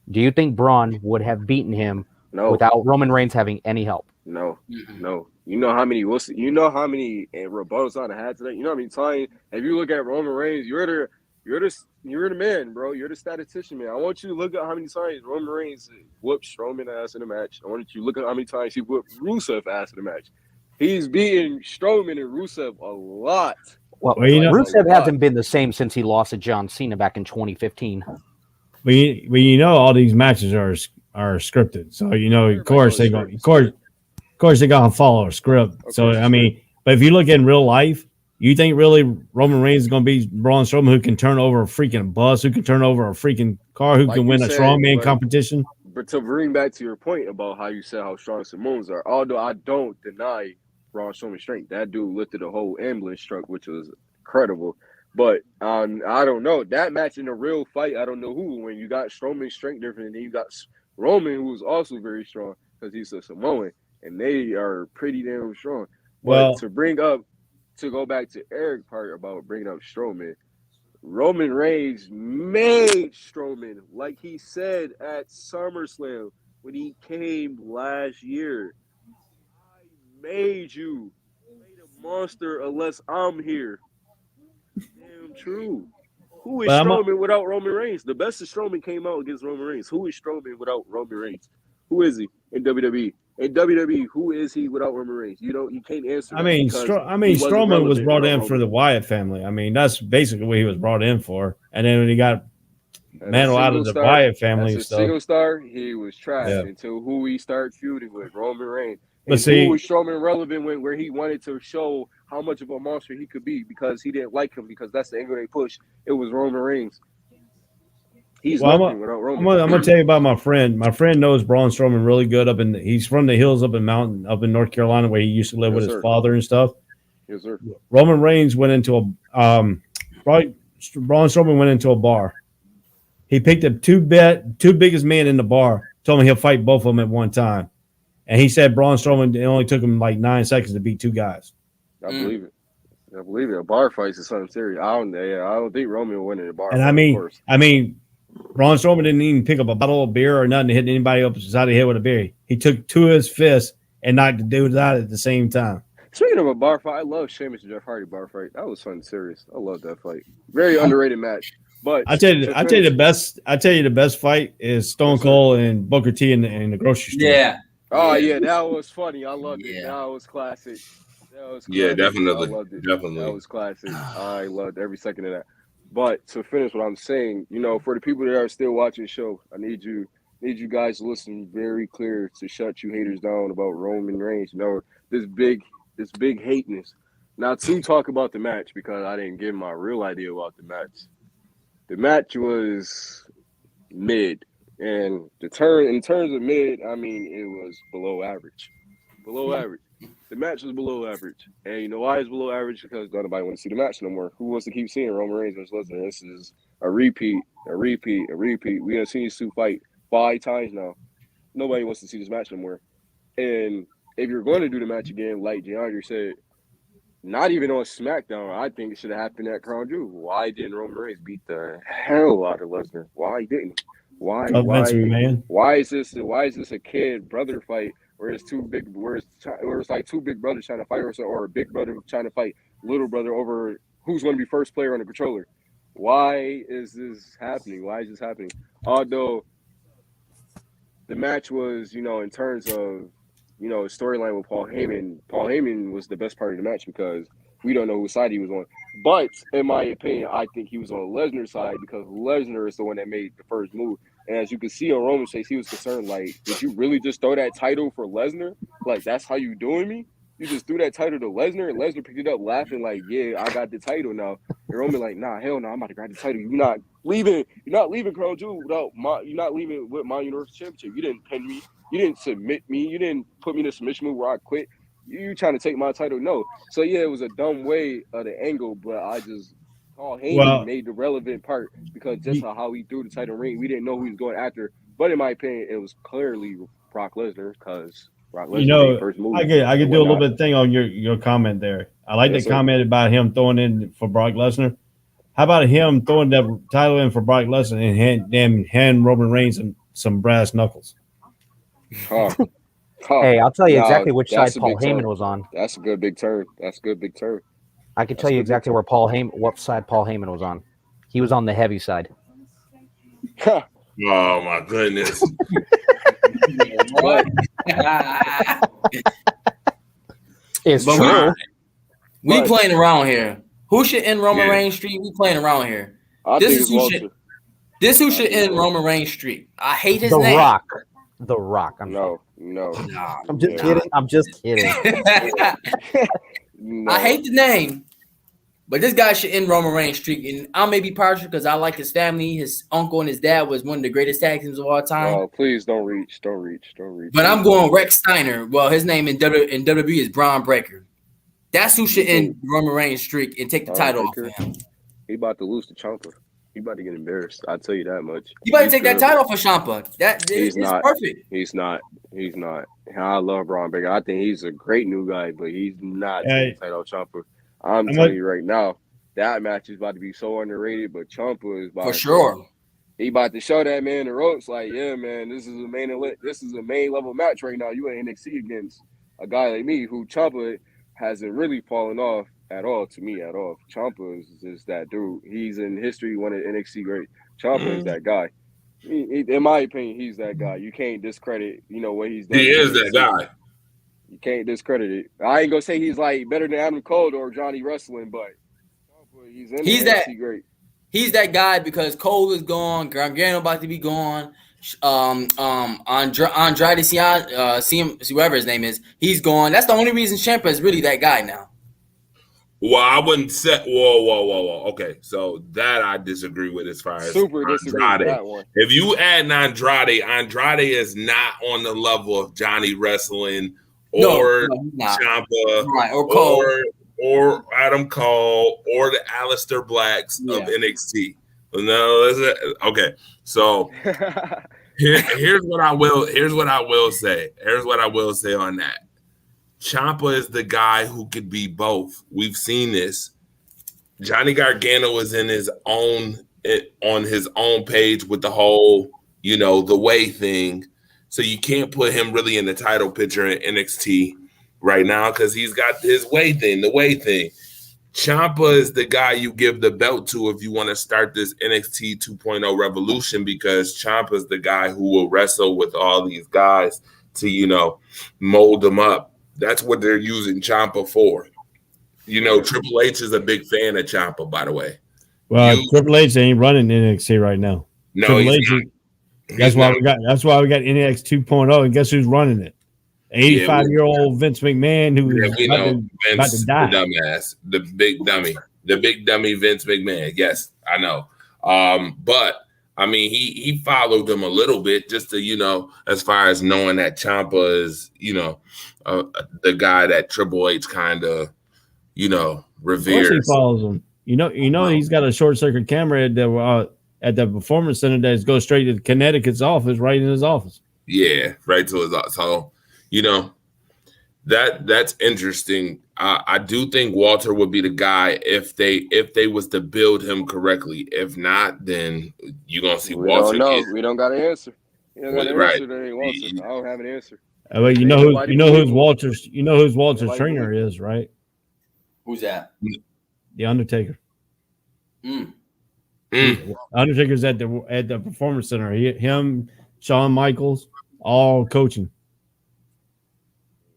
Do you think Braun would have beaten him without Roman Reigns having any help? No. You know how many rebuttals I had today. You know how many times if you look at Roman Reigns, you're the man, bro. You're the statistician, man. I want you to look at how many times Roman Reigns whooped Strowman ass in a match. I want you to look at how many times he whooped Rusev ass in a match. He's beating Strowman and Rusev a lot. Well, Rusev hasn't been the same since he lost to John Cena back in 2015. All these matches are scripted, so of course course, they're gonna follow a script. So I mean, but if you look in real life, you think really Roman Reigns is gonna be Braun Strowman, who can turn over a freaking bus, who can turn over a freaking car, who Like can you win a said, strongman but- competition? But to bring back to your point about how you said how strong Samoans are, although I don't deny Braun Strowman's strength, that dude lifted a whole ambulance truck, which was incredible. But I don't know that match in a real fight. I don't know who. When you got Strowman's strength different, and then you got Roman, who was also very strong because he's a Samoan, and they are pretty damn strong. But to go back to Eric's part about bringing up Strowman. Roman Reigns made Strowman, like he said at SummerSlam when he came last year. I made you. You made a monster unless I'm here. Damn true. Who is Strowman without Roman Reigns? The best of Strowman came out against Roman Reigns. Who is Strowman without Roman Reigns? Who is he in WWE? In WWE, who is he without Roman Reigns? You can't answer. I mean, Strowman was brought in for the Wyatt family. I mean, that's basically what he was brought in for. And then when he got mantled out of the Wyatt family as a stuff, single star, he was trash until who he started feuding with, Roman Reigns. But and see, who was Strowman relevant when where he wanted to show how much of a monster he could be because he didn't like him because that's the angle they pushed. It was Roman Reigns. He's nothing without Roman. I'm gonna tell you about my friend. My friend knows Braun Strowman really good. He's from the hills up in North Carolina where he used to live with his father and stuff. Yes, sir. Roman Reigns went into Braun Strowman went into a bar. He picked up two biggest men in the bar. Told him he'll fight both of them at one time, and he said Braun Strowman, it only took him like 9 seconds to beat two guys. I believe it. I believe it. A bar fight is something serious. I don't think Roman will win in a bar. And fight, I mean, Braun Strowman didn't even pick up a bottle of beer or nothing to hit anybody upside the head with a beer. He took two of his fists and knocked the dude out at the same time. Speaking of a bar fight, I love Sheamus and Jeff Hardy bar fight. That was something serious. I love that fight. Very underrated match. But I tell you the best fight is Stone Cold and Booker T in the grocery store. Yeah. Oh yeah, that was funny. I loved it. That was classic. Yeah, definitely. I loved it. Definitely. That was classic. I loved every second of that. But to finish what I'm saying, for the people that are still watching the show, I need you guys to listen very clear to shut you haters down about Roman Reigns. This big hateness. Now to talk about the match because I didn't give my real idea about the match. The match was mid, and in terms of mid, I mean it was below average. Below average. The match was below average. And you know why it's below average? Because nobody wants to see the match no more. Who wants to keep seeing Roman Reigns versus Lesnar? This is a repeat. We have seen these two fight 5 times now. Nobody wants to see this match no more. And if you're going to do the match again, like DeAndre said, not even on SmackDown, I think it should have happened at Crown Jewel. Why didn't Roman Reigns beat the hell out of Lesnar? Why didn't? Why is this a kid brother fight? Where it's like two big brothers trying to fight, or a big brother trying to fight little brother over who's going to be first player on the controller. Why is this happening? Although the match was, in terms of, storyline with Paul Heyman was the best part of the match because we don't know whose side he was on. But in my opinion, I think he was on Lesnar's side because Lesnar is the one that made the first move. And as you can see on Roman's face, he was concerned, like, did you really just throw that title for Lesnar? Like, that's how you doing me? You just threw that title to Lesnar, and Lesnar picked it up laughing like, yeah, I got the title now. And Roman like, nah, hell no, I'm about to grab the title. You're not leaving Crown Jewel you're not leaving with my Universal Championship. You didn't pin me. You didn't submit me. You didn't put me in a submission move where I quit. You trying to take my title? No. So, yeah, it was a dumb way of the angle, but I just Paul Heyman made the relevant part because just how he threw the title ring, we didn't know who he was going after. But in my opinion, it was clearly Brock Lesnar because Brock Lesnar made first move. I could do a little bit of thing on your comment there. I like the comment about him throwing in for Brock Lesnar. How about him throwing the title in for Brock Lesnar and hand Roman Reigns some brass knuckles? Hey, I'll tell you exactly which side Paul Heyman was on. That's a good big turn. I can tell you exactly what side Paul Heyman was on. He was on the heavy side. Oh my goodness! It's true. We playing around here. Who should end Roman Reigns streak? We playing around here. This is who should end Roman Reigns streak. I hate his name. The Rock. No. No. Nah. I'm just Yeah. kidding. I'm just kidding. No. I hate the name, but this guy should end Roman Reigns' streak. And I may be partial because I like his family. His uncle and his dad was one of the greatest tag teams of all time. Oh, please don't reach. Don't reach. Don't reach. But I'm going Rex Steiner. Well, his name in WWE is Braun Breaker. That's who should end Roman Reigns' streak and take the title off of him. He about to lose to Ciampa. He about to get embarrassed. I'll tell you that much. You about to take that title for Ciampa. He's not perfect. He's not. I love Braun Breaker. I think he's a great new guy, but he's not taking the title Ciampa. I'm telling you right now, that match is about to be so underrated. But Ciampa is about for sure. He about to show that man the ropes. Like, yeah, man, this is a main level match right now. You in NXT against a guy like me who Ciampa hasn't really fallen off at all to me at all. Ciampa is just that dude. He's in history one of NXT great. Ciampa is that guy. In my opinion, he's that guy. You can't discredit, what he's done. He is that guy. You can't discredit it. I ain't gonna say he's like better than Adam Cole or Johnny Wrestling, but he's NXT great. He's that guy because Cole is gone. Gargano about to be gone. Andrade whoever his name is, he's gone. That's the only reason Ciampa is really that guy now. Well, I wouldn't say. Whoa. Okay, so that I disagree with as far as super disagree with that one. If you add Andrade is not on the level of Johnny Wrestling or Ciampa or Cole or Adam Cole or the Aleister Blacks of NXT. No, okay. So here's what I will say. Here's what I will say on that. Ciampa is the guy who could be both. We've seen this. Johnny Gargano is on his own page with the whole, the way thing. So you can't put him really in the title picture in NXT right now because he's got his way thing, the way thing. Ciampa is the guy you give the belt to if you want to start this NXT 2.0 revolution because Ciampa is the guy who will wrestle with all these guys to, mold them up. That's what they're using Ciampa for. Triple H is a big fan of Ciampa, by the way. Well, Triple H ain't running NXT right now. No, Triple H. That's why we got NXT 2.0, and guess who's running it? 85-year-old Vince McMahon who is about to die. The dumbass, the big dummy Vince McMahon. Yes, I know. But I mean, he followed them a little bit just to, as far as knowing that Ciampa is, the guy that Triple H kind of, reveres. Of course he follows him. He's got a short circuit camera at the performance center that goes straight to Connecticut's office, right in his office. Yeah, right to his office. So, that's interesting. I do think Walter would be the guy if they was to build him correctly. If not, then you're gonna see Walter. We don't got an answer. I don't have an answer. Well, who's Walter's trainer is, right? Who's that? The Undertaker. Undertaker's at the Performance Center. Him, Shawn Michaels, all coaching.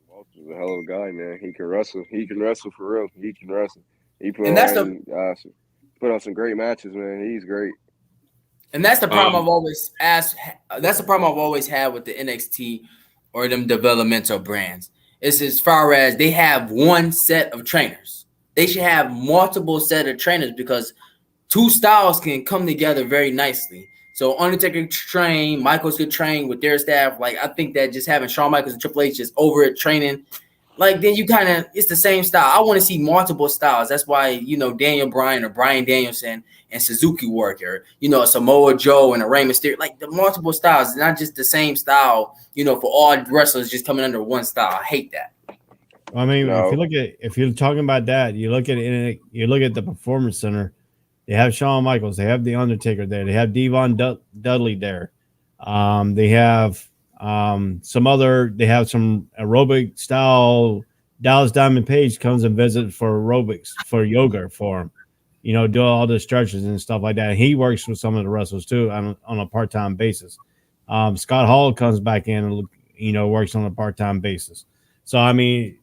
Walter's a hell of a guy, man. He can wrestle. He can wrestle for real. He can wrestle. He put on some great matches, man. He's great. And that's the problem I've always asked. That's the problem I've always had with the NXT or them developmental brands. It's as far as they have one set of trainers. They should have multiple set of trainers because two styles can come together very nicely. So Undertaker could train, Michaels could train with their staff. Like, I think that just having Shawn Michaels and Triple H just over it training, like, then you kind of, it's the same style. I want to see multiple styles. That's why, Daniel Bryan or Bryan Danielson and Suzuki work, or, Samoa Joe and a Rey Mysterio, like the multiple styles, not just the same style, for all wrestlers just coming under one style. I hate that. I mean, if you're talking about that, you look at the Performance Center. They have Shawn Michaels. They have the Undertaker there. They have Devon Dudley there. They have some aerobic style. Dallas Diamond Page comes and visits for aerobics, for yoga for him. Do all the stretches and stuff like that. He works with some of the wrestlers too on a part-time basis. Scott Hall comes back in and works on a part-time basis. So I mean,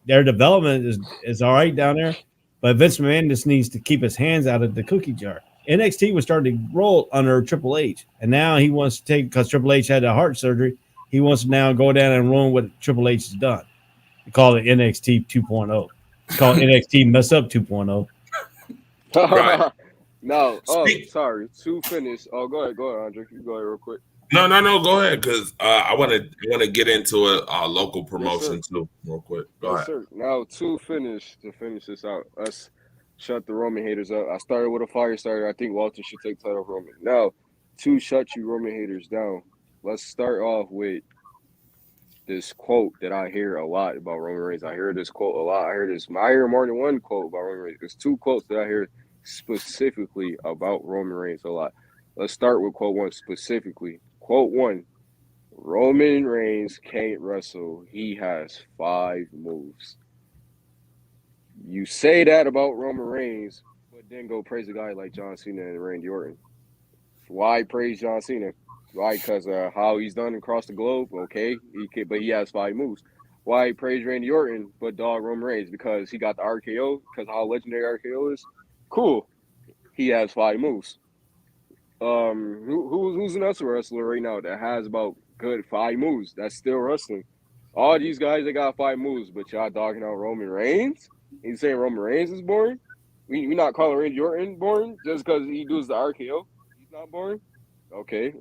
their development is all right down there. But Vince McMahon just needs to keep his hands out of the cookie jar. NXT was starting to roll under Triple H, and now he wants to take, because Triple H had a heart surgery, he wants to now go down and ruin what Triple H has done. They call it NXT 2.0. It's called NXT Mess Up 2.0. Right. No. Oh, Speak. sorry. To finish. Oh, go ahead, Andre. You go ahead real quick. No. Go ahead, because I want to get into a local promotion Yes, too, real quick. Go yes, ahead. sir. Now to finish this out, let's shut the Roman haters up. I started with a fire starter. I think Walter should take title of Roman. Now, to shut you Roman haters down, let's start off with this quote that I hear a lot about Roman Reigns. I hear this quote a lot. I hear more than one quote about Roman Reigns. There's two quotes that I hear specifically about Roman Reigns a lot. Let's start with quote one specifically. Quote one, Roman Reigns can't wrestle. He has 5 moves. You say that about Roman Reigns, but then go praise a guy like John Cena and Randy Orton. Why praise John Cena? Why? Because how he's done across the globe, okay, but he has 5 moves. Why praise Randy Orton, but dog Roman Reigns? Because he got the RKO, because how legendary RKO is? Cool. He has 5 moves. Who's another wrestler right now that has about good 5 moves that's still wrestling? All these guys, they got 5 moves, but y'all dogging out Roman Reigns? You saying Roman Reigns is boring? We not calling Randy Orton boring just because he does the RKO? He's not boring? Okay.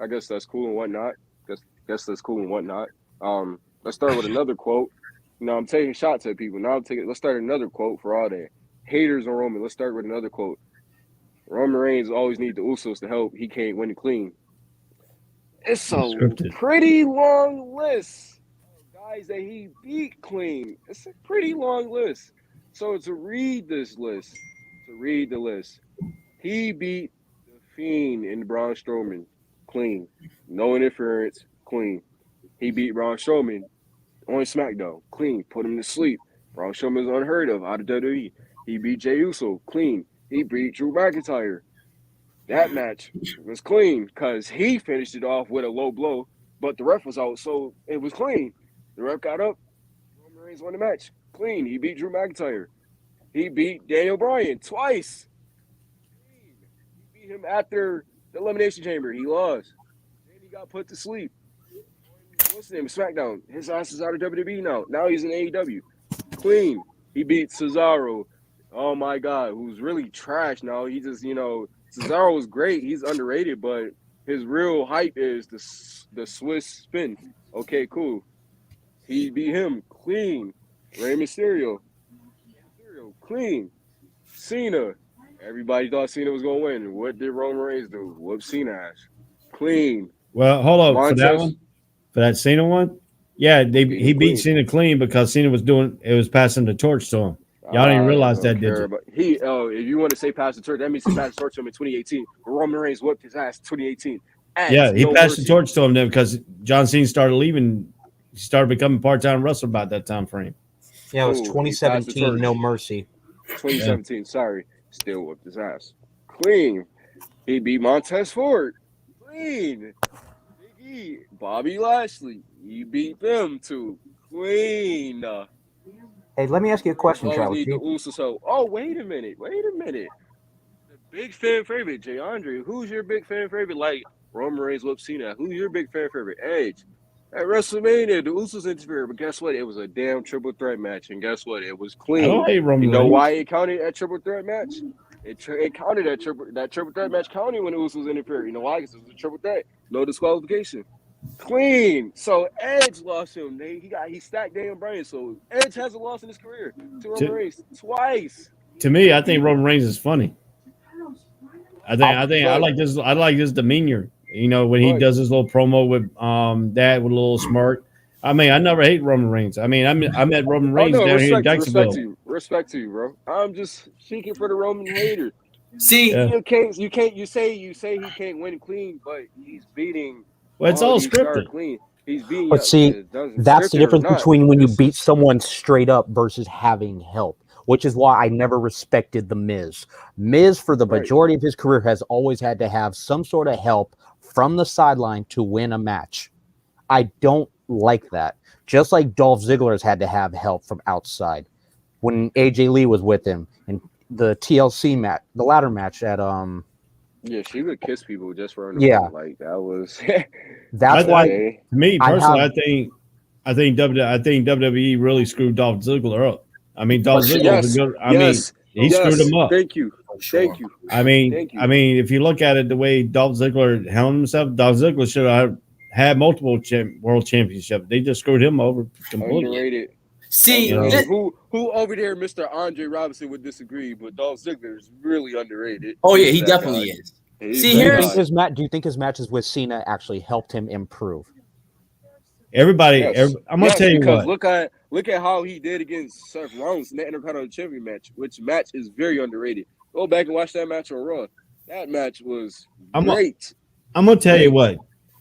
I guess that's cool and whatnot. Guess that's cool and whatnot. Let's start with another quote. I'm taking shots at people. Let's start another quote for all the haters on Roman. Let's start with another quote. Roman Reigns always needs the Usos to help. He can't win clean. It's a pretty long list of guys that he beat clean. It's a pretty long list. So to read the list, he beat the Fiend and Braun Strowman clean. No interference, clean. He beat Braun Strowman on SmackDown, clean. Put him to sleep. Braun Strowman is unheard of out of WWE. He beat Jey Uso, clean. He beat Drew McIntyre. That match was clean because he finished it off with a low blow, but the ref was out, so it was clean. The ref got up. Roman Reigns won the match. Clean. He beat Drew McIntyre. He beat Daniel Bryan twice. Clean. He beat him after the Elimination Chamber. He lost. Then he got put to sleep. What's his name? SmackDown. His ass is out of WWE now. Now he's in AEW. Clean. He beat Cesaro. Oh my God, who's really trash now. He just, Cesaro was great. He's underrated, but his real hype is the Swiss spin. Okay, cool. He beat him clean. Rey Mysterio, clean. Cena. Everybody thought Cena was going to win. What did Roman Reigns do? Whoop Cena ass. Clean. Well, hold on. Montez, for that one? For that Cena one? Yeah, he beat Cena clean because Cena was passing the torch to him. Y'all didn't realize that, did you? If you want to say pass the torch, that means he passed the torch to him in 2018. Roman Reigns whooped his ass 2018. Yeah, he passed the torch to him then because John Cena started leaving. He started becoming part-time wrestler about that time frame. Yeah, it was 2017, No Mercy. 2017, sorry. Still whooped his ass. Clean. He beat Montez Ford. Clean. Big E, Bobby Lashley. He beat them too. Clean. Hey, let me ask you a question, Charlie. Oh, wait a minute. The big fan favorite, Jay Andre. Who's your big fan favorite? Like Roman Reigns, whoop Cena. Who's your big fan favorite? Edge. At WrestleMania, the Usos interfered, but guess what? It was a damn triple threat match, and guess what? It was clean. I don't hate Roman You know Reigns. why it counted at triple threat match? It counted that triple threat match counted when the Usos interfered. You know why? Because it was a triple threat, no disqualification. Clean. So Edge lost him. He stacked Daniel Bryan. So Edge hasn't lost in his career to Roman Reigns twice. To me, I think Roman Reigns is funny. I like this. I like his demeanor. When he does his little promo with dad with a little smirk. I mean, I never hate Roman Reigns. I mean, I met Roman Reigns down here in Jacksonville. Respect to you, bro. I'm just speaking for the Roman hater. See, you say he can't win clean, but he's beating. Well, it's all scripted. Clean. He's beating. But see, that's the difference between when you beat someone straight up versus having help, which is why I never respected The Miz. Miz, for the majority of his career, has always had to have some sort of help from the sideline to win a match. I don't like that. Just like Dolph Ziggler has had to have help from outside. When AJ Lee was with him in the TLC match, the ladder match at Yeah, she would kiss people just for her. Yeah. Like that was. That's I- why Okay. To me I personally, have I think WWE really screwed Dolph Ziggler up. I mean, Dolph For Ziggler sure. was a Yes. good. I mean, Yes. he screwed Yes. him up. Thank you. For sure. Thank you. I mean, Thank you. if you look at it the way Dolph Ziggler handled himself, Dolph Ziggler should have had multiple world championships. They just screwed him over completely. Underrated. See, Underrated. thi- Who over there, Mr. Andre Robinson, would disagree, but Dolph Ziggler is really underrated. oh yeah, He's he that definitely guy. is. He's See, that do you here's- think guy. do you think his matches with Cena actually helped him improve? Everybody, Yes. I'm gonna Yes, tell you because what. look at how he did against Seth Rollins in the Intercontinental Champion match, which match is very underrated. Go back and watch that match on Raw. That match was I'm great. gonna tell you what.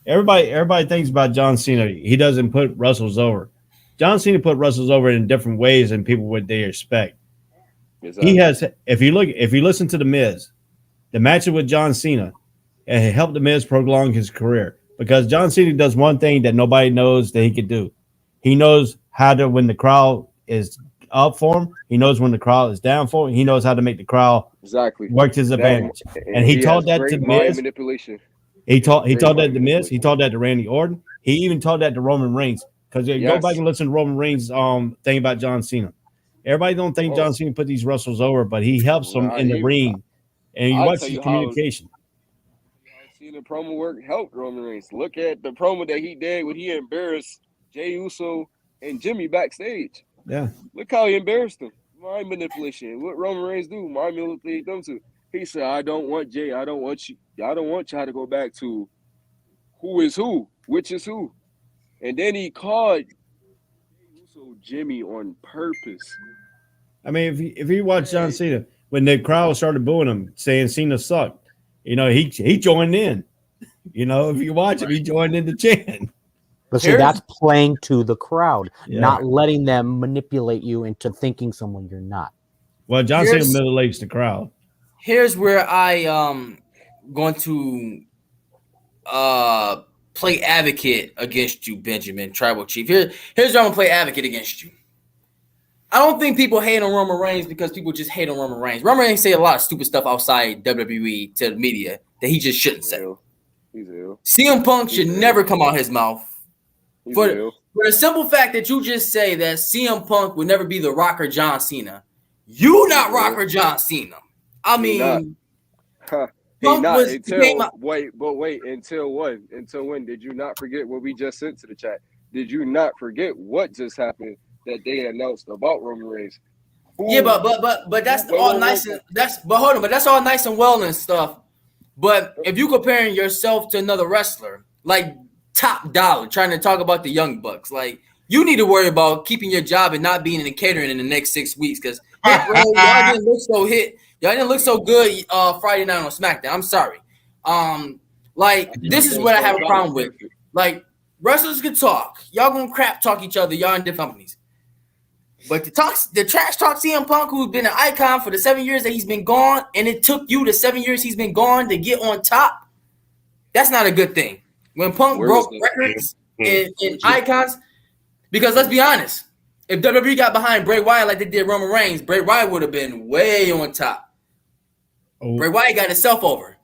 Everybody thinks about John Cena. He doesn't put wrestlers over. John Cena put wrestlers over in different ways than people would they expect. Exactly. He has. If you listen to the Miz, the matches with John Cena, it helped the Miz prolong his career because John Cena does one thing that nobody knows that he could do. He knows how to when the crowd is up for him. He knows when the crowd is down for him. He knows how to make the crowd Exactly. work to his advantage. And he taught has that great to mind Miz. manipulation. He taught Great that mind to Miz. He manipulation. taught that to Randy Orton. He even taught that to Roman Reigns. Because go Yes. back and listen to Roman Reigns' thing about John Cena. Everybody don't think Oh. John Cena put these wrestlers over, but he helps them Nah, in the he- ring. And you I'll watch tell his you how- communication. Seeing the promo work helped Roman Reigns. Look at the promo that he did when he embarrassed Jey Uso and Jimmy backstage. Yeah. Look how he embarrassed them. Mind manipulation. What Roman Reigns do? Mind manipulate them too. He said, "I don't want Jay. I don't want you. I don't want y'all to go back to who is who, which is who." And then he called Jey Uso Jimmy on purpose. I mean, if you watch John Cena, when the crowd started booing him, saying Cena sucked, he joined in. If you watch him, he joined in the chant. But see, Here's- that's playing to the crowd, Yeah. not letting them manipulate you into thinking someone you're not. Well, John Cena Here's- manipulates the crowd. Here's where I going to play advocate against you, Benjamin, Tribal Chief. Here's where I'm gonna play advocate against you. I don't think people hate on Roman Reigns because people just hate on Roman Reigns. Roman Reigns say a lot of stupid stuff outside WWE to the media that he just shouldn't say. He's ill. CM Punk should never come out his mouth. He's For ill. the simple fact that you just say that CM Punk would never be the Rocker John Cena. You not Rocker John Cena. I He not. mean, He Punk not was- until came out- wait, until when? Until when? Did you not forget what we just sent to the chat? Did you not forget what just happened that they announced about Roman Reigns? yeah, but that's Whoa, all whoa, nice whoa. and that's all nice and well and stuff. But if you comparing yourself to another wrestler, like Top Dollar, trying to talk about the Young Bucks, like you need to worry about keeping your job and not being in the catering in the next 6 weeks because y'all didn't look so y'all didn't look so good Friday night on SmackDown. I'm sorry. Like this is what I have a problem with. Like wrestlers can talk. Y'all gonna crap talk each other. Y'all in different companies. But the trash talk CM Punk, who's been an icon for the 7 years that he's been gone, and it took you the 7 years he's been gone to get on top. That's not a good thing. When Punk Where broke is records and icons, because let's be honest, if WWE got behind Bray Wyatt like they did Roman Reigns, Bray Wyatt would have been way on top. Oh, Bray Wyatt got himself over.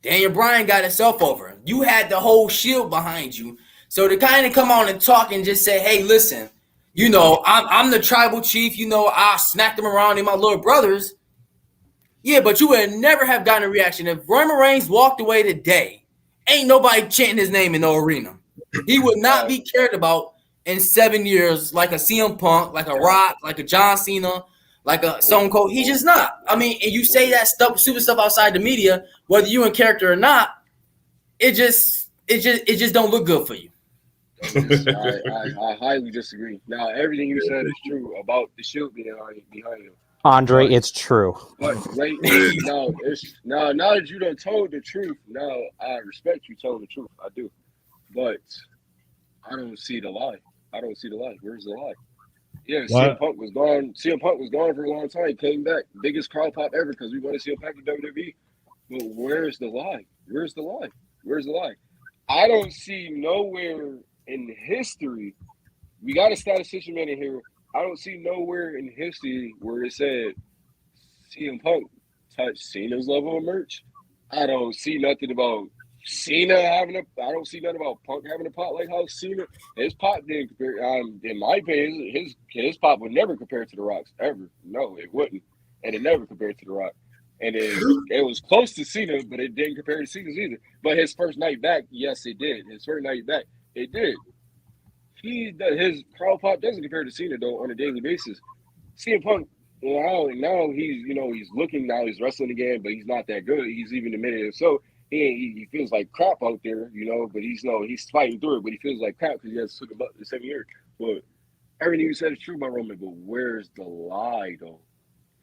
Daniel Bryan got himself over. You had the whole Shield behind you. So to kind of come on and talk and just say, hey, listen, I'm the tribal chief. I smacked them around in my little brothers. Yeah, but you would never have gotten a reaction. If Roman Reigns walked away today, ain't nobody chanting his name in the arena. He would not be cared about in 7 years like a CM Punk, like a Rock, like a John Cena, like a Stone Cold. He's just not. I mean, and you say that stupid stuff outside the media, whether you in character or not, it just don't look good for you. I highly disagree. Now, everything you said is true about the Shield being behind him. Andre, it's true. But wait, now that you done told the truth, now I respect you telling the truth. I do. But I don't see the lie. Where's the lie? Yeah, CM Punk was gone. CM Punk was gone for a long time. He came back. Biggest crowd pop ever because we want to see him back in WWE. But where's the lie? Where's the lie? I don't see nowhere in history. We got a statistician man in here. I don't see nowhere in history where it said CM Punk touched Cena's level of merch. I don't see nothing about Cena having a. I don't see nothing about Punk having a pop like how Cena. His pop didn't compare. In my opinion, his pop would never compare to The Rock's ever. No, it wouldn't, and it never compared to The Rock. And it was close to Cena, but it didn't compare to Cena's either. But his first night back, yes, it did. His first night back, it did. His crowd pop doesn't compare to Cena though on a daily basis. CM Punk, now he's looking now, he's wrestling again, but he's not that good. He's even admitted it. So he feels like crap out there, but he's fighting through it, but he feels like crap because he has took about the 7 years. But everything you said is true about Roman, but where's the lie though?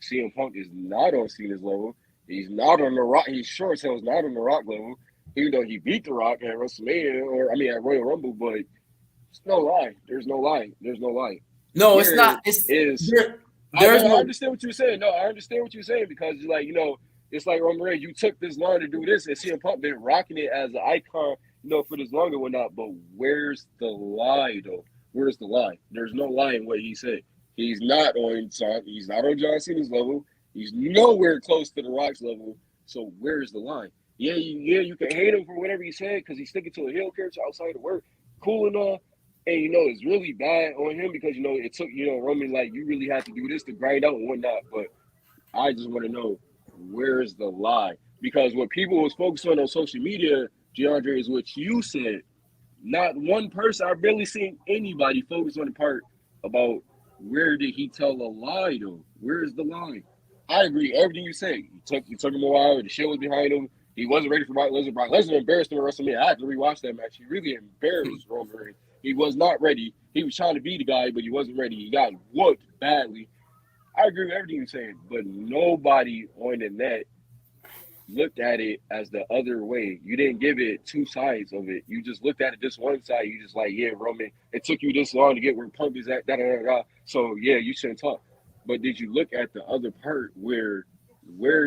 CM Punk is not on Cena's level. He's not on the Rock. He sure as hell is not on the Rock level, even though he beat the Rock at WrestleMania at Royal Rumble, but it's no lie. There's no lie. There's no lie. No, it's not. I understand what you're saying. No, I understand what you're saying because it's like Roman Reigns. You took this long to do this, and CM Punk been rocking it as an icon, for this long and whatnot. But where's the lie, though? Where's the lie? There's no lie in what he said. He's not on John Cena's level. He's nowhere close to The Rock's level. So where's the line? Yeah, you can hate him for whatever he said because he's sticking to a heel character outside of work. Cool and all. And it's really bad on him because it took Roman, like, you really had to do this to grind out and whatnot. But I just want to know, where's the lie? Because what people was focused on social media, DeAndre, is what you said. Not one person, I've barely seen anybody focus on the part about where did he tell a lie though? Where's the line? I agree everything you say. You took him a while. The shit was behind him. He wasn't ready for Brock Lesnar. Brock Lesnar embarrassed him at WrestleMania. I had to rewatch that match. He really embarrassed Roman Reigns. He was not ready. He was trying to be the guy, but he wasn't ready. He got whooped badly. I agree with everything you're saying, but nobody on the net looked at it as the other way. You didn't give it two sides of it. You just looked at it this one side. You just like, yeah, Roman, it took you this long to get where Punk is at, da-da-da-da. So, yeah, you shouldn't talk. But did you look at the other part where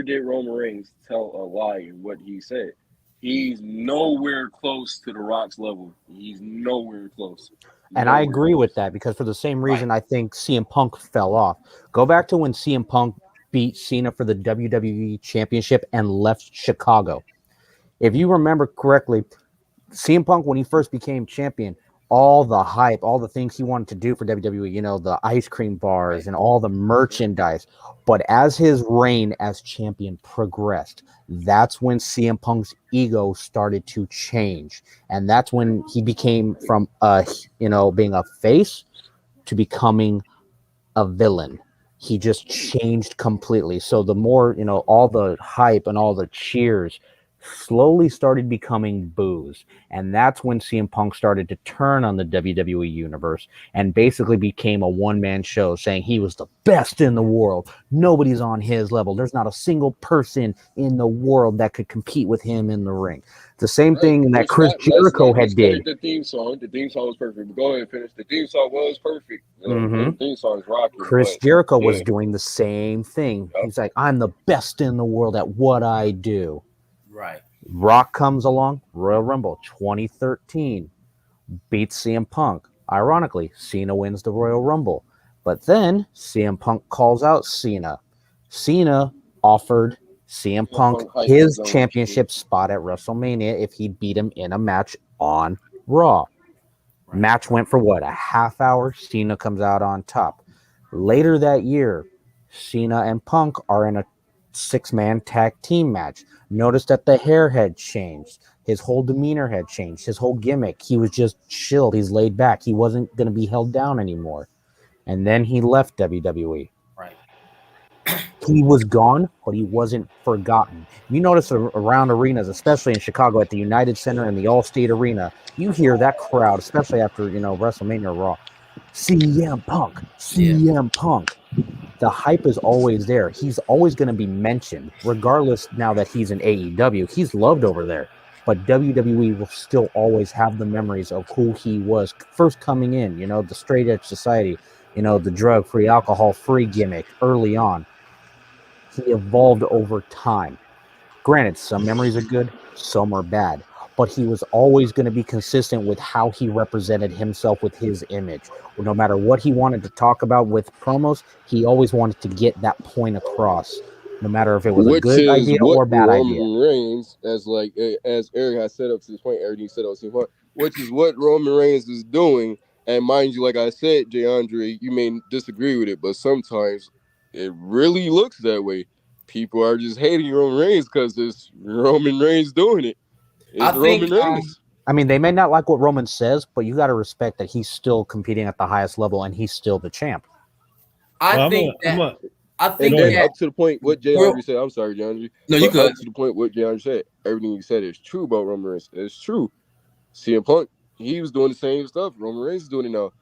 did Roman Reigns tell a lie in what he said? He's nowhere close to The Rock's level. He's nowhere close. And I agree with that because for the same reason I think CM Punk fell off. Go back to when CM Punk beat Cena for the WWE Championship and left Chicago. If you remember correctly, CM Punk, when he first became champion, all the hype, all the things he wanted to do for WWE, the ice cream bars and all the merchandise. But as his reign as champion progressed, that's when CM Punk's ego started to change. And that's when he became from, being a face to becoming a villain. He just changed completely. So the more, all the hype and all the cheers slowly started becoming boos. And that's when CM Punk started to turn on the WWE universe and basically became a one-man show saying he was the best in the world. Nobody's on his level. There's not a single person in the world that could compete with him in the ring. The same thing that Chris Jericho had did. The theme song was perfect. But go ahead and finish. The theme song was perfect. The theme song is rocking. Chris Jericho was doing the same thing. Yep. He's like, I'm the best in the world at what I do. Right. Rock comes along, Royal Rumble 2013, beats CM Punk. Ironically, Cena wins the Royal Rumble. But then CM Punk calls out Cena. Cena offered CM Punk his championship spot at WrestleMania if he beat him in a match on Raw. Right. Match went for a half hour? Cena comes out on top. Later that year, Cena and Punk are in a 6-man tag team match. Notice that the hair had changed. His whole demeanor had changed. His whole gimmick. He was just chilled. He's laid back. He wasn't going to be held down anymore. And then he left WWE. Right. He was gone, but he wasn't forgotten. You notice around arenas, especially in Chicago at the United Center and the Allstate Arena, you hear that crowd, especially after, WrestleMania or Raw. CM Punk. CM Punk. The hype is always there. He's always going to be mentioned, regardless now that he's in AEW. He's loved over there. But WWE will still always have the memories of who he was first coming in, the straight edge society, the drug-free, alcohol-free gimmick early on. He evolved over time. Granted, some memories are good, some are bad. But he was always going to be consistent with how he represented himself with his image. No matter what he wanted to talk about with promos, he always wanted to get that point across. no matter if it was a Which good is idea what or a bad idea. Roman Reigns, as Eric has set up to this point, everything set up to this point, which is what Roman Reigns is doing. And mind you, like I said, DeAndre, you may disagree with it, but sometimes it really looks that way. People are just hating Roman Reigns because it's Roman Reigns doing it. I It's think, Roman Reigns. I mean, they may not like what Roman says, but you got to respect that he's still competing at the highest level and he's still the champ. I think And that up to the point what DeAndre said, I'm sorry, DeAndre. No, you But could. up to the point what DeAndre said, everything you said is true about Roman Reigns. It's true. CM Punk, he was doing the same stuff. Roman Reigns is doing it now.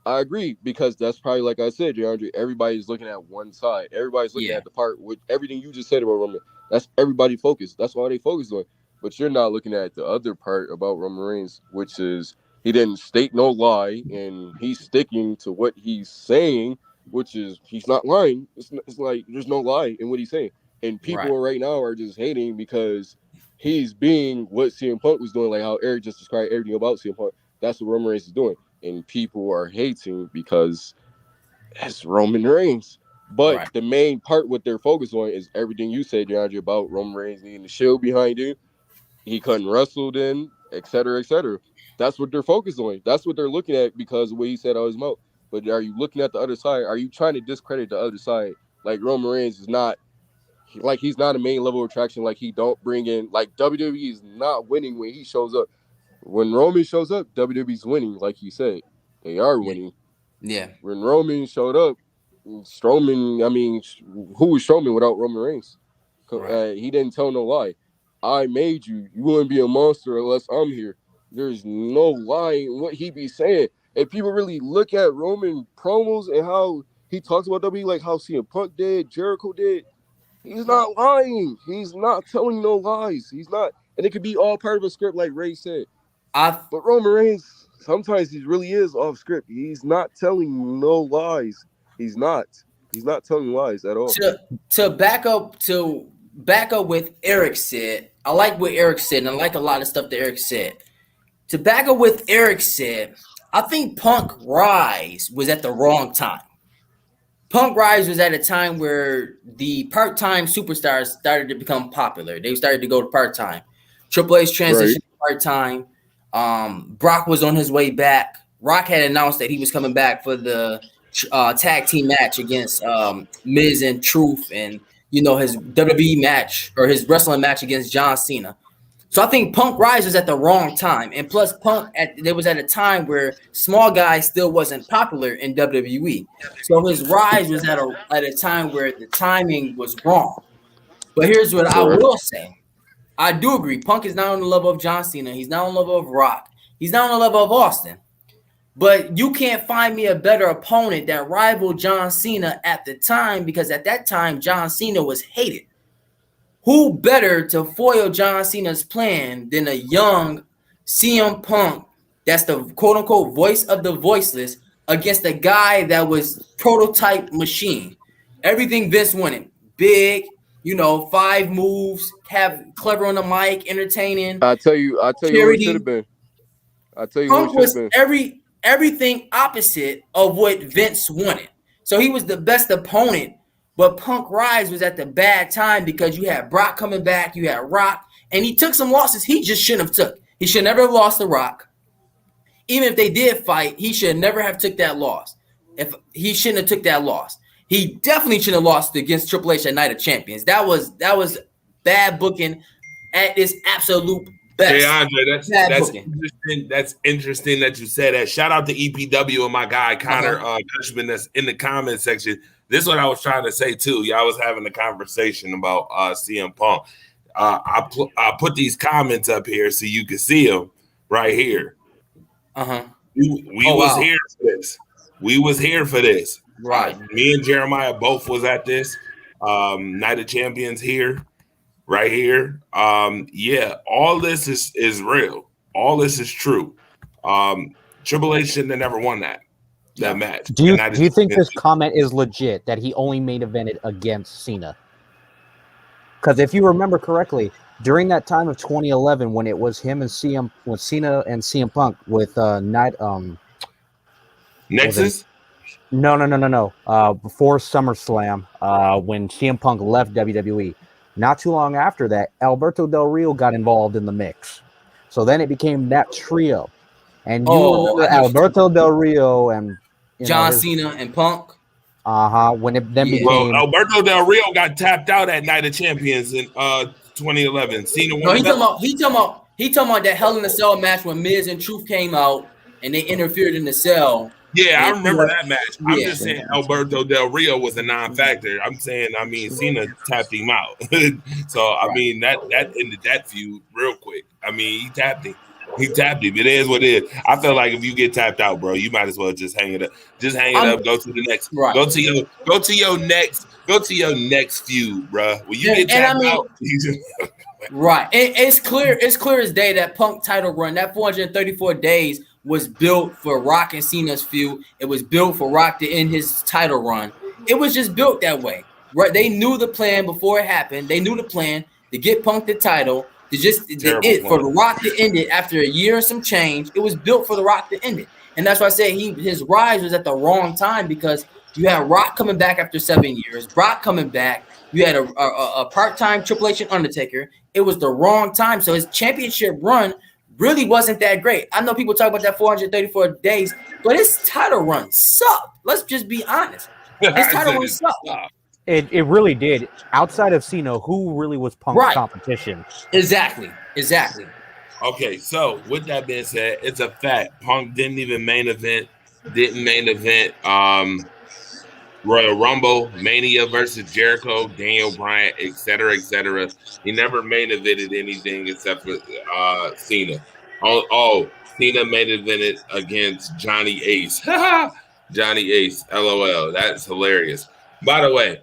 I agree because that's probably like I said, DeAndre. Everybody's looking at one side. Everybody's looking at the part with everything you just said about Roman. That's everybody focused. That's all they focus on. But you're not looking at the other part about Roman Reigns, which is he didn't state no lie and he's sticking to what he's saying, which is he's not lying. It's like there's no lie in what he's saying. And people right now are just hating because he's being what CM Punk was doing, like how Eric just described everything about CM Punk. That's what Roman Reigns is doing. And people are hating because it's Roman Reigns. But the main part, what they're focused on, is everything you said, DeAndre, about Roman Reigns needing the shield behind him. He couldn't wrestle then, et cetera, et cetera. That's what they're focused on. That's what they're looking at because of what he said out his mouth. But are you looking at the other side? Are you trying to discredit the other side? Like Roman Reigns is not, like he's not a main level attraction. Like he don't bring in, like WWE is not winning when he shows up. When Roman shows up, WWE's winning, like you said. They are winning. Yeah. When Roman showed up, Strowman, I mean, who was Strowman without Roman Reigns? He didn't tell no lie. I made you. You wouldn't be a monster unless I'm here. There's no lie in what he be saying. If people really look at Roman promos and how he talks about WWE, like how CM Punk did, Jericho did, he's not lying. He's not telling no lies. He's not. And it could be all part of a script, like Ray said. But Roman Reigns, sometimes he really is off script. He's not telling no lies. He's not. He's not telling lies at all. To back up with Eric said, I like what Eric said, and I like a lot of stuff that Eric said. To back up with Eric said, I think Punk Rise was at the wrong time. Punk Rise was at a time where the part-time superstars started to become popular. They started to go to part-time. Triple H transitioned to part-time. Brock was on his way back. Rock had announced that he was coming back for the tag team match against Miz and Truth, and his WWE match or his wrestling match against John Cena. So I think Punk Rise was at the wrong time, and plus there was at a time where small guy still wasn't popular in WWE. So his rise was at a time where the timing was wrong. But here's what I will say. I do agree. Punk is not on the level of John Cena. He's not on the level of Rock. He's not on the level of Austin. But you can't find me a better opponent that rivaled John Cena at the time, because at that time, John Cena was hated. Who better to foil John Cena's plan than a young CM Punk that's the quote-unquote voice of the voiceless against a guy that was prototype machine. Everything Vince wanted. Big, 5 moves, have clever on the mic, entertaining. I tell you what it should have been. Punk was everything opposite of what Vince wanted. So he was the best opponent, but Punk Rise was at the bad time because you had Brock coming back, you had Rock, and he took some losses he just shouldn't have took. He should never have lost to Rock. Even if they did fight, he should never have took that loss. If he shouldn't have took that loss. He definitely shouldn't have lost against Triple H at Night of Champions. That was bad booking at its absolute best. Hey, Andre, that's interesting. That's interesting that you said that. Shout out to EPW and my guy Connor Cushman that's in the comment section. This is what I was trying to say too. Y'all was having a conversation about CM Punk. I put these comments up here so you can see them right here. We was here for this. We was here for this. Right. Me and Jeremiah both was at this. Night of Champions here. Right here. Yeah, all this is real. All this is true. Triple H shouldn't have never won that match. Do you think this comment is legit that he only main evented against Cena? Because if you remember correctly, during that time of 2011, when it was him and Cena and CM Punk with Nexus. No. Before SummerSlam, when CM Punk left WWE, not too long after that, Alberto Del Rio got involved in the mix. So then it became that trio. And you remember I know Alberto Del Rio and John Cena and Punk. When it then Yeah. Well, became Alberto Del Rio got tapped out at Night of Champions in 2011. Cena No, won he that. talking about that Hell in a Cell match when Miz and Truth came out and they interfered in the cell. Yeah, I And- remember that match. I'm Yeah. just saying Alberto Del Rio was a non-factor. I'm saying, Cena tapped him out. So, I mean, that ended that feud real quick. I mean, he tapped him. It is what it is. I feel like if you get tapped out, bro, you might as well just hang it up. Just hang it up. Go to the next. Right. Go to your next feud, bro. When you get tapped out, you just Right. It's clear as day that Punk title run, that 434 days was built for Rock and Cena's feud. It was built for Rock to end his title run. It was just built that way. Right. They knew the plan before it happened. They knew the plan to get Punk the title, for the Rock to end it after a year and some change. It was built for the Rock to end it. And that's why I say his rise was at the wrong time, because you had Rock coming back after 7 years, Brock coming back. You had a part-time Triple H and Undertaker. It was the wrong time. So his championship run really wasn't that great. I know people talk about that 434 days, but his title run sucked. Let's just be honest. His title run sucked. it really did. Outside of Cena, who really was Punk's competition? Exactly. Okay, so with that being said, it's a fact. Punk didn't main event Royal Rumble, Mania versus Jericho, Daniel Bryan, etc. He never main evented anything except for Cena. Cena main evented against Johnny Ace. Johnny Ace, LOL. That's hilarious. By the way,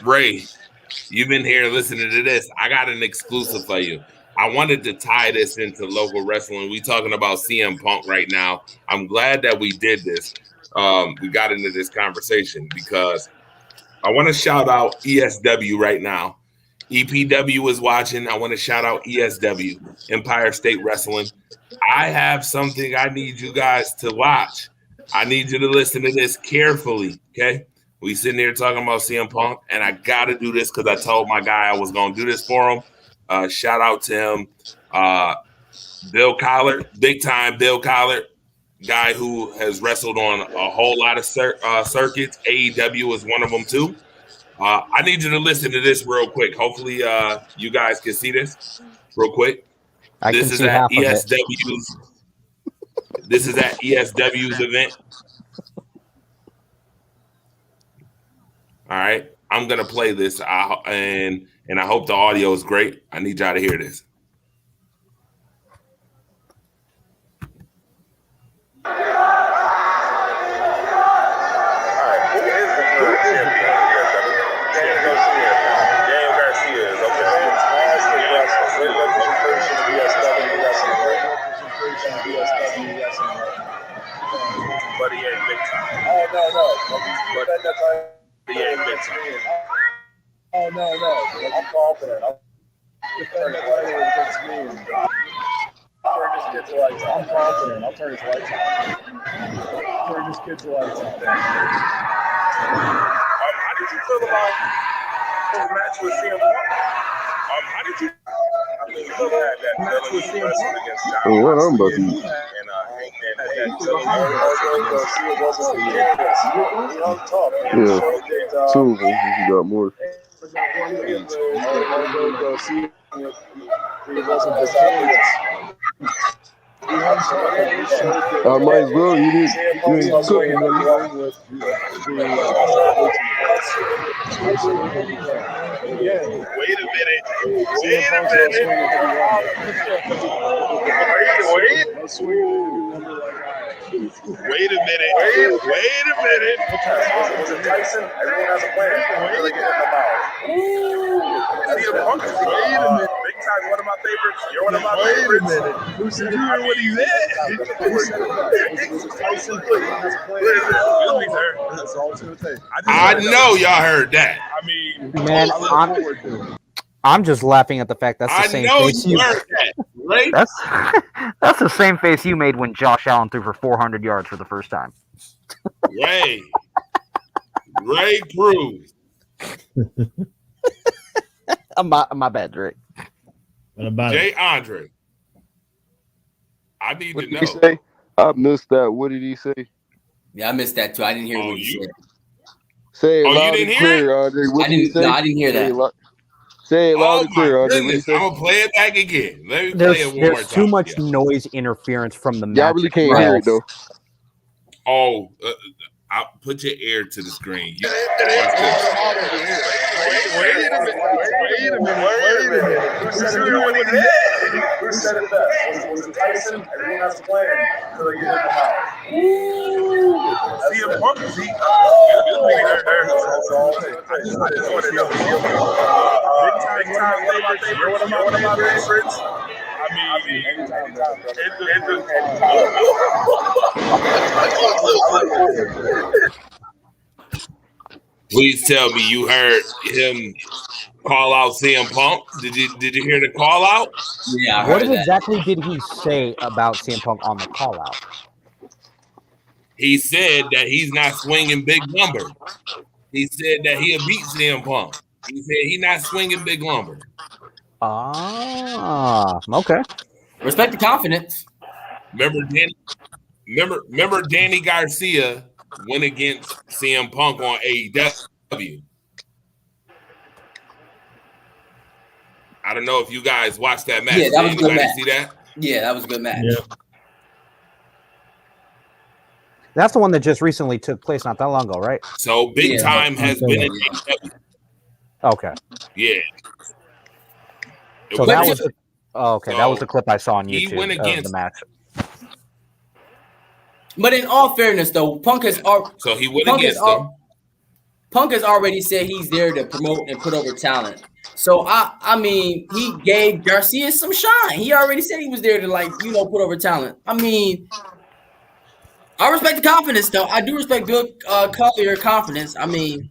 Ray, you've been here listening to this. I got an exclusive for you. I wanted to tie this into local wrestling. We talking about CM Punk right now. I'm glad that we did this. We got into this conversation because I want to shout out ESW right now. EPW is watching. I want to shout out ESW, Empire State Wrestling. I have something I need you guys to watch. I need you to listen to this carefully, okay? We sitting here talking about CM Punk, and I got to do this because I told my guy I was going to do this for him. Shout out to him. Bill Collard, big time Bill Collard, guy who has wrestled on a whole lot of circuits. AEW is one of them too. I need you to listen to this real quick. Hopefully you guys can see this real quick. This is at ESW's event. All right. I'm gonna play this and I hope the audio is great. I need y'all to hear this. But he ain't big time. Oh, no. He ain't big time. Oh, no. I'm confident. I'm confident. I'll turn his lights on. Turn this kid's lights on. How did you feel about his match with CM Punk? How did you feel about that match with CM Punk against John? What I'm about to eat. Yeah, two of them. You got more. I might as well. You ain't cooking. Wait a minute. Wait a minute. Tyson, everyone has a plan. Really get in the mouth. CM Punk is Big Time's one of my favorites. You're one of my favorites. Wait a minute. Who said you heard what he said? Tyson, has a plan. That's all it's going to take. I know y'all heard that. I mean, Man, I'm just laughing at the fact that's the same face you heard that, right? That's the same face you made when Josh Allen threw for 400 yards for the first time. Ray Cruz. My bad, Drake. What about Jay it? Andre. I need What to did he know. say? I missed that. What did he say? Yeah, I missed that too. I didn't hear Oh, what he said. Say it Oh, you loud didn't and hear it? clear, Andre. What I did he didn't. No, say? I didn't hear Say it, that. say it loud Oh and my clear, Andre. What did he goodness. say? I'm gonna play it back again. Let me play it one more There's too time. much Yeah. noise interference from the Y'all match really can't hear it though. Oh, I'll put your ear to the screen. Wait a minute. Who said it best? Was it Tyson? Everyone has a plan until they get in the mouth. CM Punk, see, I just want to know. Big time favorites. You're one of my favorites. I mean, anytime. Please tell me you heard him call out CM Punk. Did you hear the call out? Yeah, I What heard that. exactly did he say about CM Punk on the call out? He said that he's not swinging big lumber. He said that he'll beat CM Punk. He said he's not swinging big lumber. Okay. Respect the confidence. Remember Danny Garcia went against CM Punk on AEW. I don't know if you guys watched that match. Yeah, that was a Did good anybody match. see that? Yeah, that was a good match. Yeah. That's the one that just recently took place not that long ago, right? So Big Yeah. Time has been in AEW. Okay. Yeah. So that was the, that was So the clip I saw on he YouTube went of the against. match. But in all fairness, though, So he went against them. Punk has already said he's there to promote and put over talent. So I mean, he gave Garcia some shine. He already said he was there to put over talent. I mean, I respect the confidence, though. I do respect Bill Collier confidence. I mean,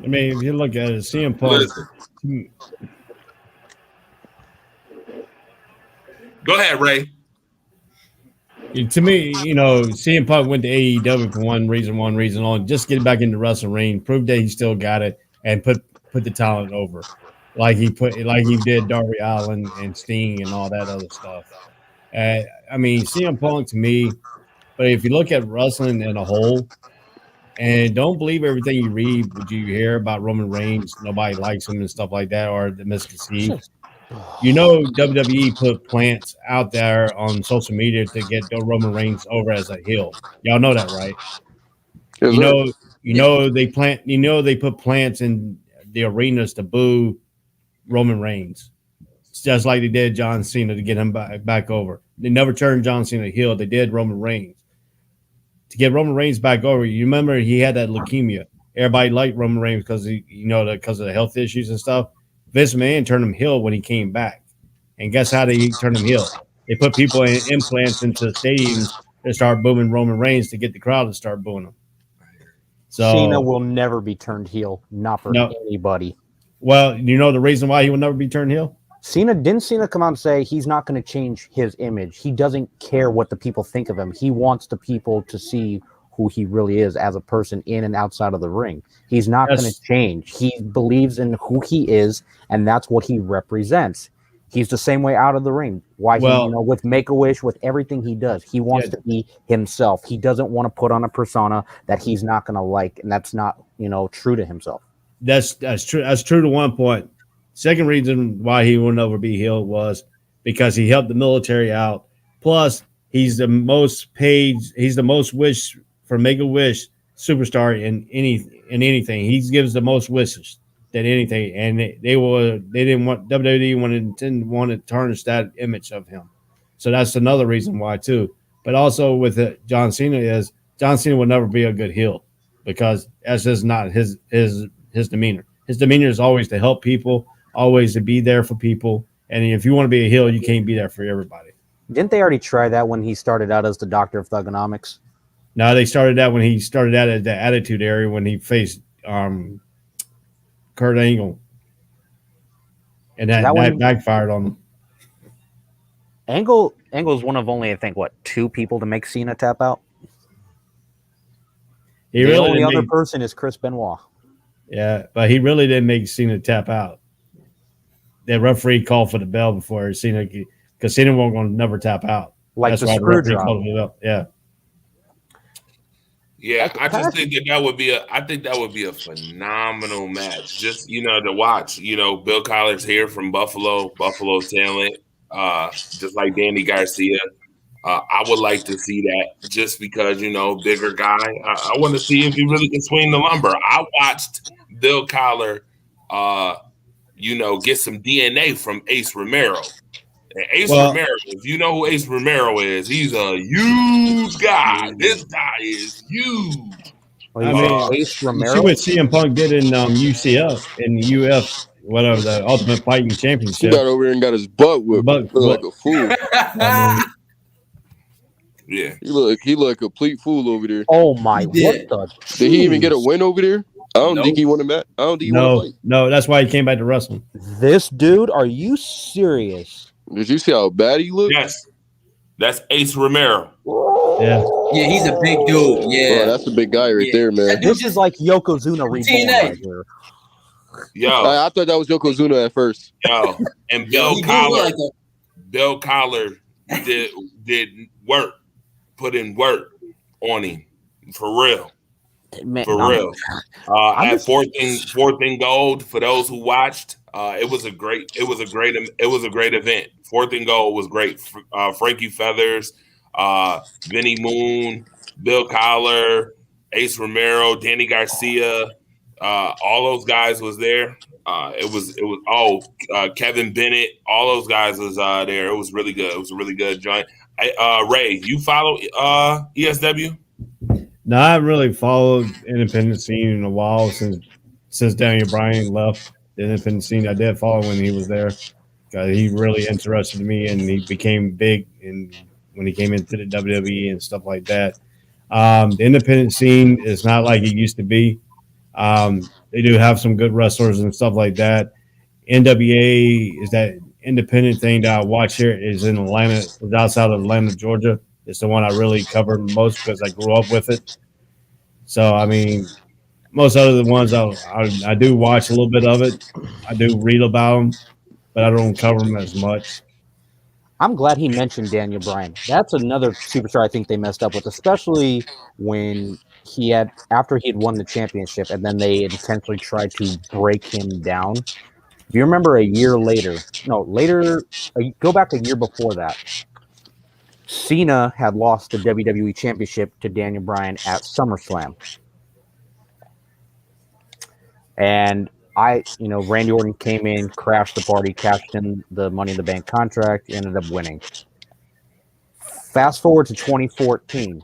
if you look at it, CM Punk. Listen. Go ahead, Ray. To me, CM Punk went to AEW for one reason only, just get back into wrestling ring, prove that he still got it, and put the talent over, like he did Darby Allin and Sting and all that other stuff. I mean, CM Punk to me, but if you look at wrestling in a whole, and don't believe everything you read, what you hear about Roman Reigns, nobody likes him and stuff like that, or the misconceived. WWE put plants out there on social media to get Roman Reigns over as a heel. Y'all know that, right? Yes, They put plants in the arenas to boo Roman Reigns. It's just like they did John Cena to get him back over. They never turned John Cena heel. They did Roman Reigns. To get Roman Reigns back over, you remember he had that leukemia. Everybody liked Roman Reigns because because of the health issues and stuff. Vince McMahon turned him heel when he came back. And guess how they turned him heel? They put people in implants into the stadiums to start booming Roman Reigns to get the crowd to start booing him. So Cena will never be turned heel, not for anybody. Well, the reason why he will never be turned heel? Didn't Cena come out and say he's not going to change his image? He doesn't care what the people think of him. He wants the people to see who he really is as a person in and outside of the ring. He's not going to change. He believes in who he is, and that's what he represents. He's the same way out of the ring. With Make-A-Wish, with everything he does, he wants to be himself. He doesn't want to put on a persona that he's not going to like, and that's not, true to himself. That's true. That's true to one point. Second reason why he will never be healed was because he helped the military out. Plus, he's the most paid. He's the most wished for Make-A-Wish superstar in anything. He gives the most wishes than anything, and they didn't want WWE didn't want to tarnish that image of him. So that's another reason why too. But also with John Cena will never be a good heel because that's just not his demeanor. His demeanor is always to help people, always to be there for people. And if you want to be a heel, you can't be there for everybody. Didn't they already try that when he started out as the Doctor of Thugonomics? No, they started that when he started out at the Attitude Era when he faced Kurt Angle. And that backfired on him. Angle is one of only, I think, what, 2 people to make Cena tap out. He The really only didn't other make, person is Chris Benoit. yeah, but he really didn't make Cena tap out. The referee called for the bell before Cena, because Cena wasn't going to never tap out. Like That's the why the screw referee job. called for the bell. Yeah. Yeah, I just think that would be a phenomenal match. Just to watch. Bill Collar's here from Buffalo talent, just like Danny Garcia. I would like to see that just because bigger guy. I want to see if he really can swing the lumber. I watched Bill Collar, get some DNA from Ace Romero. And Ace Well, Romero, if you know who Ace Romero is, he's a huge guy. This guy is huge. I mean, Ace you see Romero. what CM Punk did in UCF, in UF, whatever, the Ultimate Fighting He Championship. got over here and got his butt whipped. But Look like a fool. I mean, Yeah. He look a complete fool over there. Oh my! He What did. the? Did he even get a jeez. win over there? I don't Nope. think he won a match. I don't think he won a fight. no, that's why he came back to wrestling. This dude? Are you serious? Did you see how bad he looked? Yes. That's Ace Romero. Yeah. Yeah, he's a big dude. Yeah. Bro, that's a big guy right Yeah. there, man. That dude This is like Yokozuna reborn TNA. right here. Yo, I thought that was Yokozuna at first. yo. And Yo, Bill he did Collar, look like a Bill Collar did work, put in work on him. For real. Man, For real. At fourth and gold, for those who watched, it was a great event. Fourth and gold was great. Frankie Feathers, Vinny Moon, Bill Collar, Ace Romero, Danny Garcia, all those guys was there. Kevin Bennett, all those guys was there. It was really good. It was a really good joint. Ray, you follow ESW? No, I haven't really followed independent scene in a while since Daniel Bryan left the independent scene. I did follow when he was there. He really interested me, and he became big when he came into the WWE and stuff like that. The independent scene is not like it used to be. They do have some good wrestlers and stuff like that. NWA is that independent thing that I watch here is in Atlanta, is outside of Atlanta, Georgia. It's the one I really covered most because I grew up with it. So, I mean, most other ones I do watch a little bit of it. I do read about them, but I don't cover them as much. I'm glad he mentioned Daniel Bryan. That's another superstar I think they messed up with, especially when after he had won the championship and then they intentionally tried to break him down. If you remember go back a year before that, Cena had lost the WWE Championship to Daniel Bryan at SummerSlam. And Randy Orton came in, crashed the party, cashed in the Money in the Bank contract, ended up winning. Fast forward to 2014.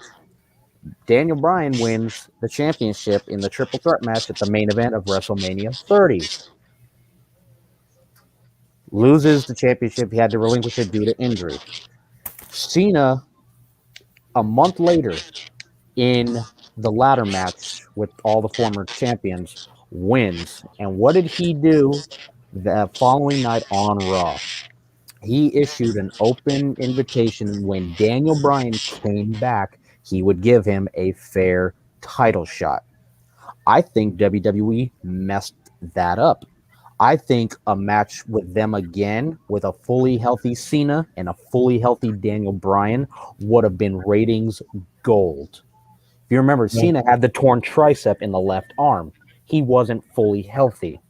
Daniel Bryan wins the championship in the triple threat match at the main event of WrestleMania 30. Loses the championship. He had to relinquish it due to injury. Cena, a month later, in the ladder match with all the former champions, wins. And what did he do the following night on Raw? He issued an open invitation when Daniel Bryan came back, he would give him a fair title shot. I think WWE messed that up. I think a match with them again, with a fully healthy Cena and a fully healthy Daniel Bryan, would have been ratings gold. If you remember, Cena had the torn tricep in the left arm. He wasn't fully healthy.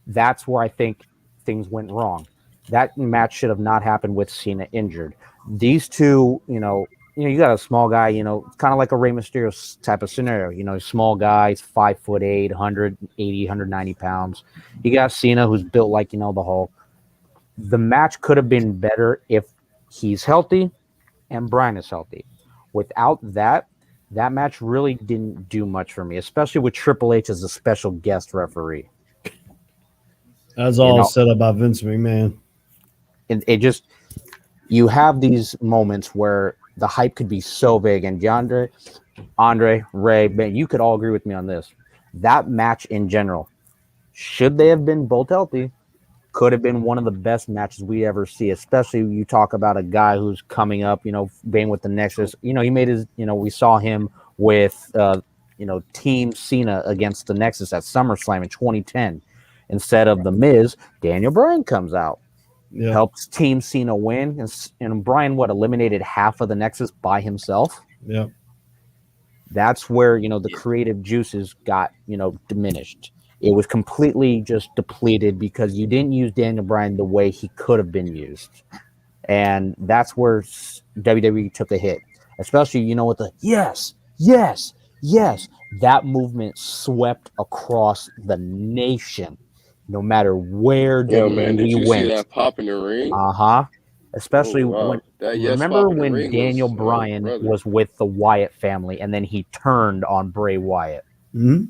That's where I think things went wrong. That match should have not happened with Cena injured. These two, you got a small guy, it's kind of like a Rey Mysterio type of scenario. Small guy, 5'8", 180, 190 pounds. You got Cena, who's built like, the Hulk. The match could have been better if he's healthy and Bryan is healthy. Without that match really didn't do much for me, especially with Triple H as a special guest referee. That's all set up by Vince McMahon. It just, you have these moments where the hype could be so big, and Andre, Ray, man, you could all agree with me on this. That match in general, should they have been both healthy, could have been one of the best matches we ever see, especially you talk about a guy who's coming up, being with the Nexus. He made his, we saw him with, Team Cena against the Nexus at SummerSlam in 2010. Instead of The Miz, Daniel Bryan comes out, helps Team Cena win. And Bryan, eliminated half of the Nexus by himself? Yeah. That's where, the creative juices got, diminished. It was completely just depleted because you didn't use Daniel Bryan the way he could have been used. And that's where WWE took a hit, especially, with the yes, that movement swept across the nation, no matter where WWE went. See that pop in the ring? Especially when Daniel Bryan was with the Wyatt family and then he turned on Bray Wyatt. Mm-hmm.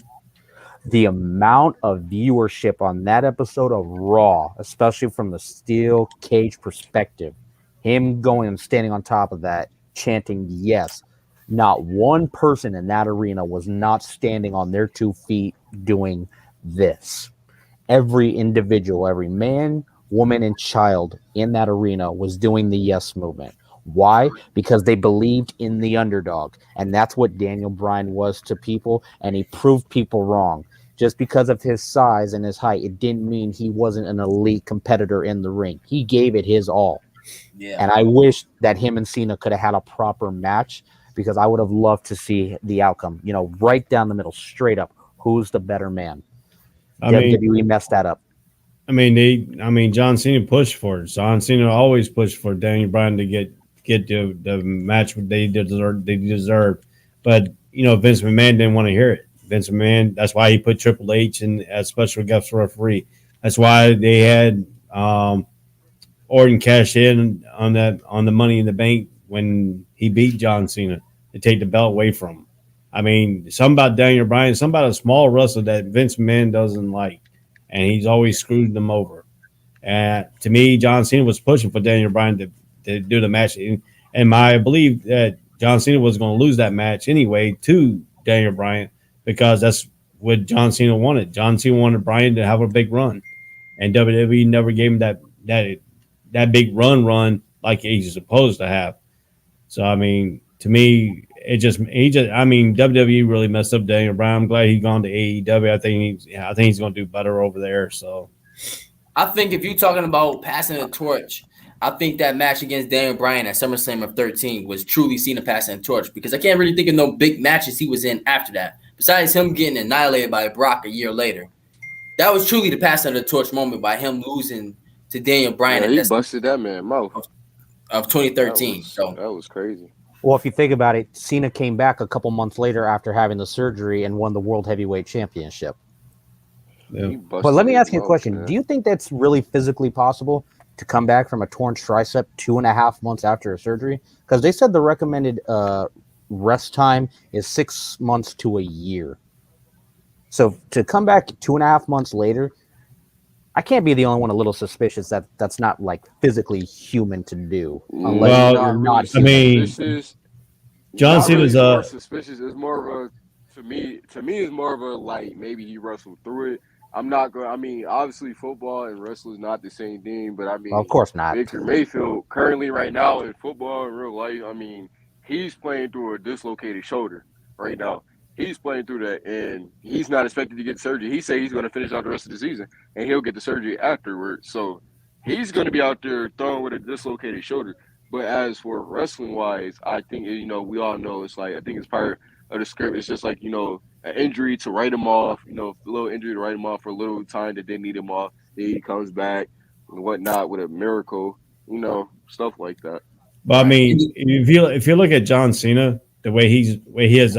The amount of viewership on that episode of Raw, especially from the steel cage perspective, him going and standing on top of that, chanting yes. Not one person in that arena was not standing on their 2 feet doing this. Every individual, every man, woman, and child in that arena was doing the yes movement. Why? Because they believed in the underdog. And that's what Daniel Bryan was to people, and he proved people wrong. Just because of his size and his height, it didn't mean he wasn't an elite competitor in the ring. He gave it his all. Yeah. And I wish that him and Cena could have had a proper match, because I would have loved to see the outcome. Right down the middle, straight up. Who's the better man? WWE messed that up. John Cena pushed for it. John Cena always pushed for Daniel Bryan to get the match they deserved. But Vince McMahon didn't want to hear it. Vince McMahon, that's why he put Triple H in as special guest referee. That's why they had Orton cash in on the Money in the Bank when he beat John Cena to take the belt away from him. Something about Daniel Bryan, something about a small wrestler that Vince McMahon doesn't like, and he's always screwed them over. And to me, John Cena was pushing for Daniel Bryan to do the match, and I believe that John Cena was going to lose that match anyway to Daniel Bryan, because that's what John Cena wanted. John Cena wanted Bryan to have a big run, and WWE never gave him that big run like he's supposed to have. So to me, WWE really messed up Daniel Bryan. I'm glad he's gone to AEW. I think he's going to do better over there. So I think if you're talking about passing the torch, I think that match against Daniel Bryan at SummerSlam of 13 was truly Cena passing the torch, because I can't really think of no big matches he was in after that, besides him getting annihilated by Brock a year later. That was truly the passing of the torch moment by him losing to Daniel Bryan. He busted that man mouth of 2013. That was crazy. Well, if you think about it, Cena came back a couple months later after having the surgery and won the World Heavyweight Championship. Yeah. But let me ask you a question. Man. Do you think that's really physically possible to come back from a torn tricep 2.5 months after a surgery? Because they said the recommended rest time is 6 months to a year. So to come back 2.5 months later, I can't be the only one a little suspicious that that's not like physically human to do. Unless you're not John Cena's more suspicious. It's more of a to me it's more of a like maybe he wrestled through it. I'm not going. Obviously, football and wrestling is not the same thing, but of course not. Baker Mayfield currently right now in football in real life, he's playing through a dislocated shoulder right now. He's playing through that, and he's not expected to get surgery. He said he's going to finish out the rest of the season, and he'll get the surgery afterwards. So he's going to be out there throwing with a dislocated shoulder. But as for wrestling-wise, I think, we all know it's like, I think it's part of the script. It's just like, an injury to write him off, a little injury to write him off for a little time that they need him off. Then he comes back and whatnot with a miracle, stuff like that. But if you look at John Cena, the way he has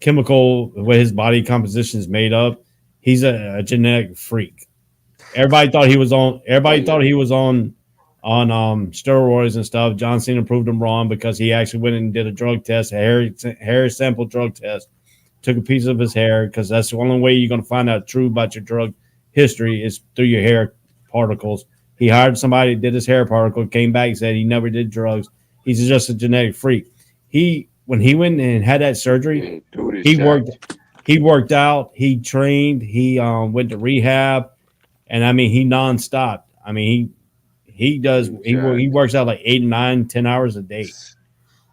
chemical, the way his body composition is made up, he's a genetic freak. Everybody thought he was on steroids and stuff. John Cena proved him wrong, because he actually went and did a drug test, a hair sample drug test, took a piece of his hair, because that's the only way you're going to find out true about your drug history is through your hair particles. He hired somebody that did his hair particle, came back and said he never did drugs. He's just a genetic freak. When he went and had that surgery, he worked out, he trained, he went to rehab, and I mean he nonstop. I mean he works out like 8, 9, 10 hours a day.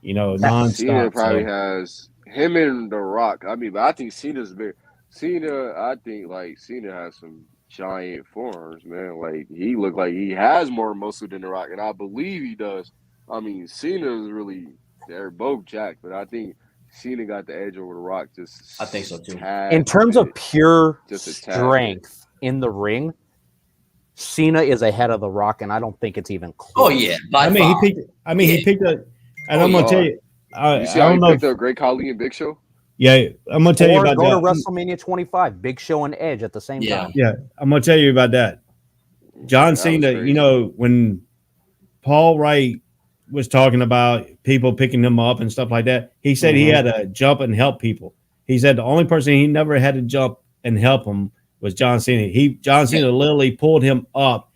You know, Cena nonstop. probably So has him and The Rock. I mean, but I think Cena's big. I think like Cena has some giant forearms, man. Like he looked like he has more muscle than The Rock, and I believe he does. I mean, Cena's really they're both jacked, but I think Cena got the edge over The Rock. Just I think so too. In terms of pure Just a tad strength in the ring, Cena is ahead of The Rock, and I don't think it's even close. Oh yeah, by I mean far. he picked up, and I'm gonna tell you. I You see how don't he know. picked up Great Khali and Big Show? Yeah, I'm gonna tell you Or about go to that. WrestleMania 25, Big Show and Edge at the same time. Yeah, I'm gonna tell you about that. John That was Cena, crazy. you know, when Paul Wright was talking about people picking him up and stuff like that, he said he had to jump and help people. He said the only person he never had to jump and help him was John Cena. John Cena literally pulled him up.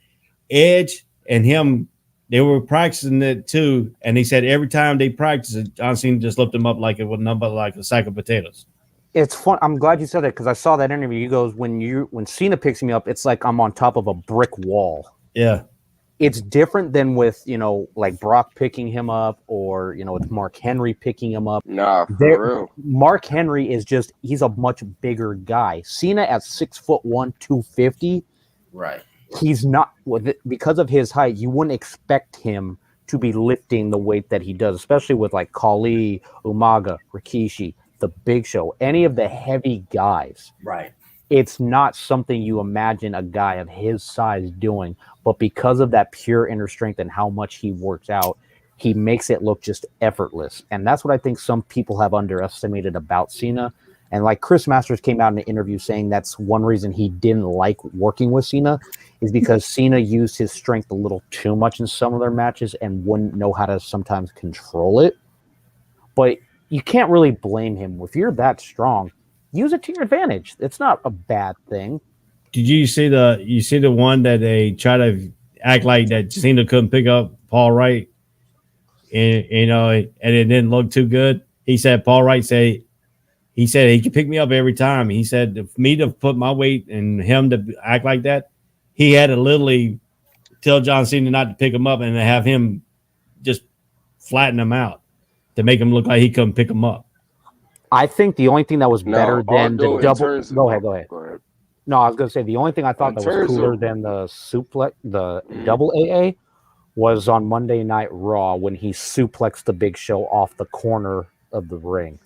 Edge and him, they were practicing it too, and he said every time they practiced it, John Cena just lifted him up like it would number like a sack of potatoes. It's fun. I'm glad you said that because I saw that interview. He goes, when Cena picks me up, it's like I'm on top of a brick wall. Yeah. It's different than with, like Brock picking him up or, it's Mark Henry picking him up. Nah, for real. Mark Henry he's a much bigger guy. Cena at 6'1", 250. Right. He's not, because of his height, you wouldn't expect him to be lifting the weight that he does, especially with like Khali, Umaga, Rikishi, the Big Show, any of the heavy guys. Right. It's not something you imagine a guy of his size doing, but because of that pure inner strength and how much he works out, he makes it look just effortless. And that's what I think some people have underestimated about Cena. And like Chris Masters came out in an interview saying that's one reason he didn't like working with Cena is because Cena used his strength a little too much in some of their matches and wouldn't know how to sometimes control it. But you can't really blame him. If you're that strong, use it to your advantage. It's not a bad thing. Did you see the one that they try to act like that Cena couldn't pick up Paul Wright, and and it didn't look too good? He said Paul Wright he said he could pick me up every time. He said for me to put my weight and him to act like that, he had to literally tell John Cena not to pick him up and to have him just flatten him out to make him look like he couldn't pick him up. I think the only thing that was better than the double. Go ahead. No, I was going to say the only thing I thought that was cooler than the suplex, the double AA, was on Monday Night Raw when he suplexed the Big Show off the corner of the ring.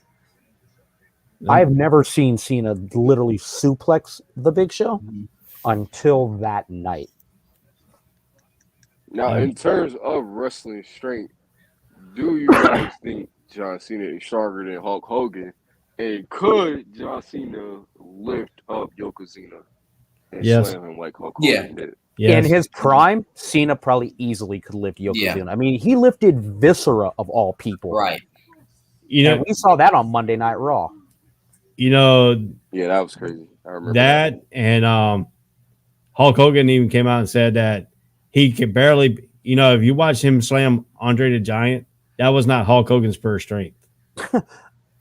I have never seen Cena literally suplex the Big Show until that night. Now, in terms of wrestling strength, do you guys think John Cena is stronger than Hulk Hogan? And could John Cena lift up Yokozuna and slam him like Hulk Hogan did? Yes. In his prime, Cena probably easily could lift Yokozuna. I mean, he lifted Viscera of all people. Right. And we saw that on Monday Night Raw. Yeah, that was crazy. I remember that. And Hulk Hogan even came out and said that he could barely, if you watch him slam Andre the Giant, that was not Hulk Hogan's pure strength.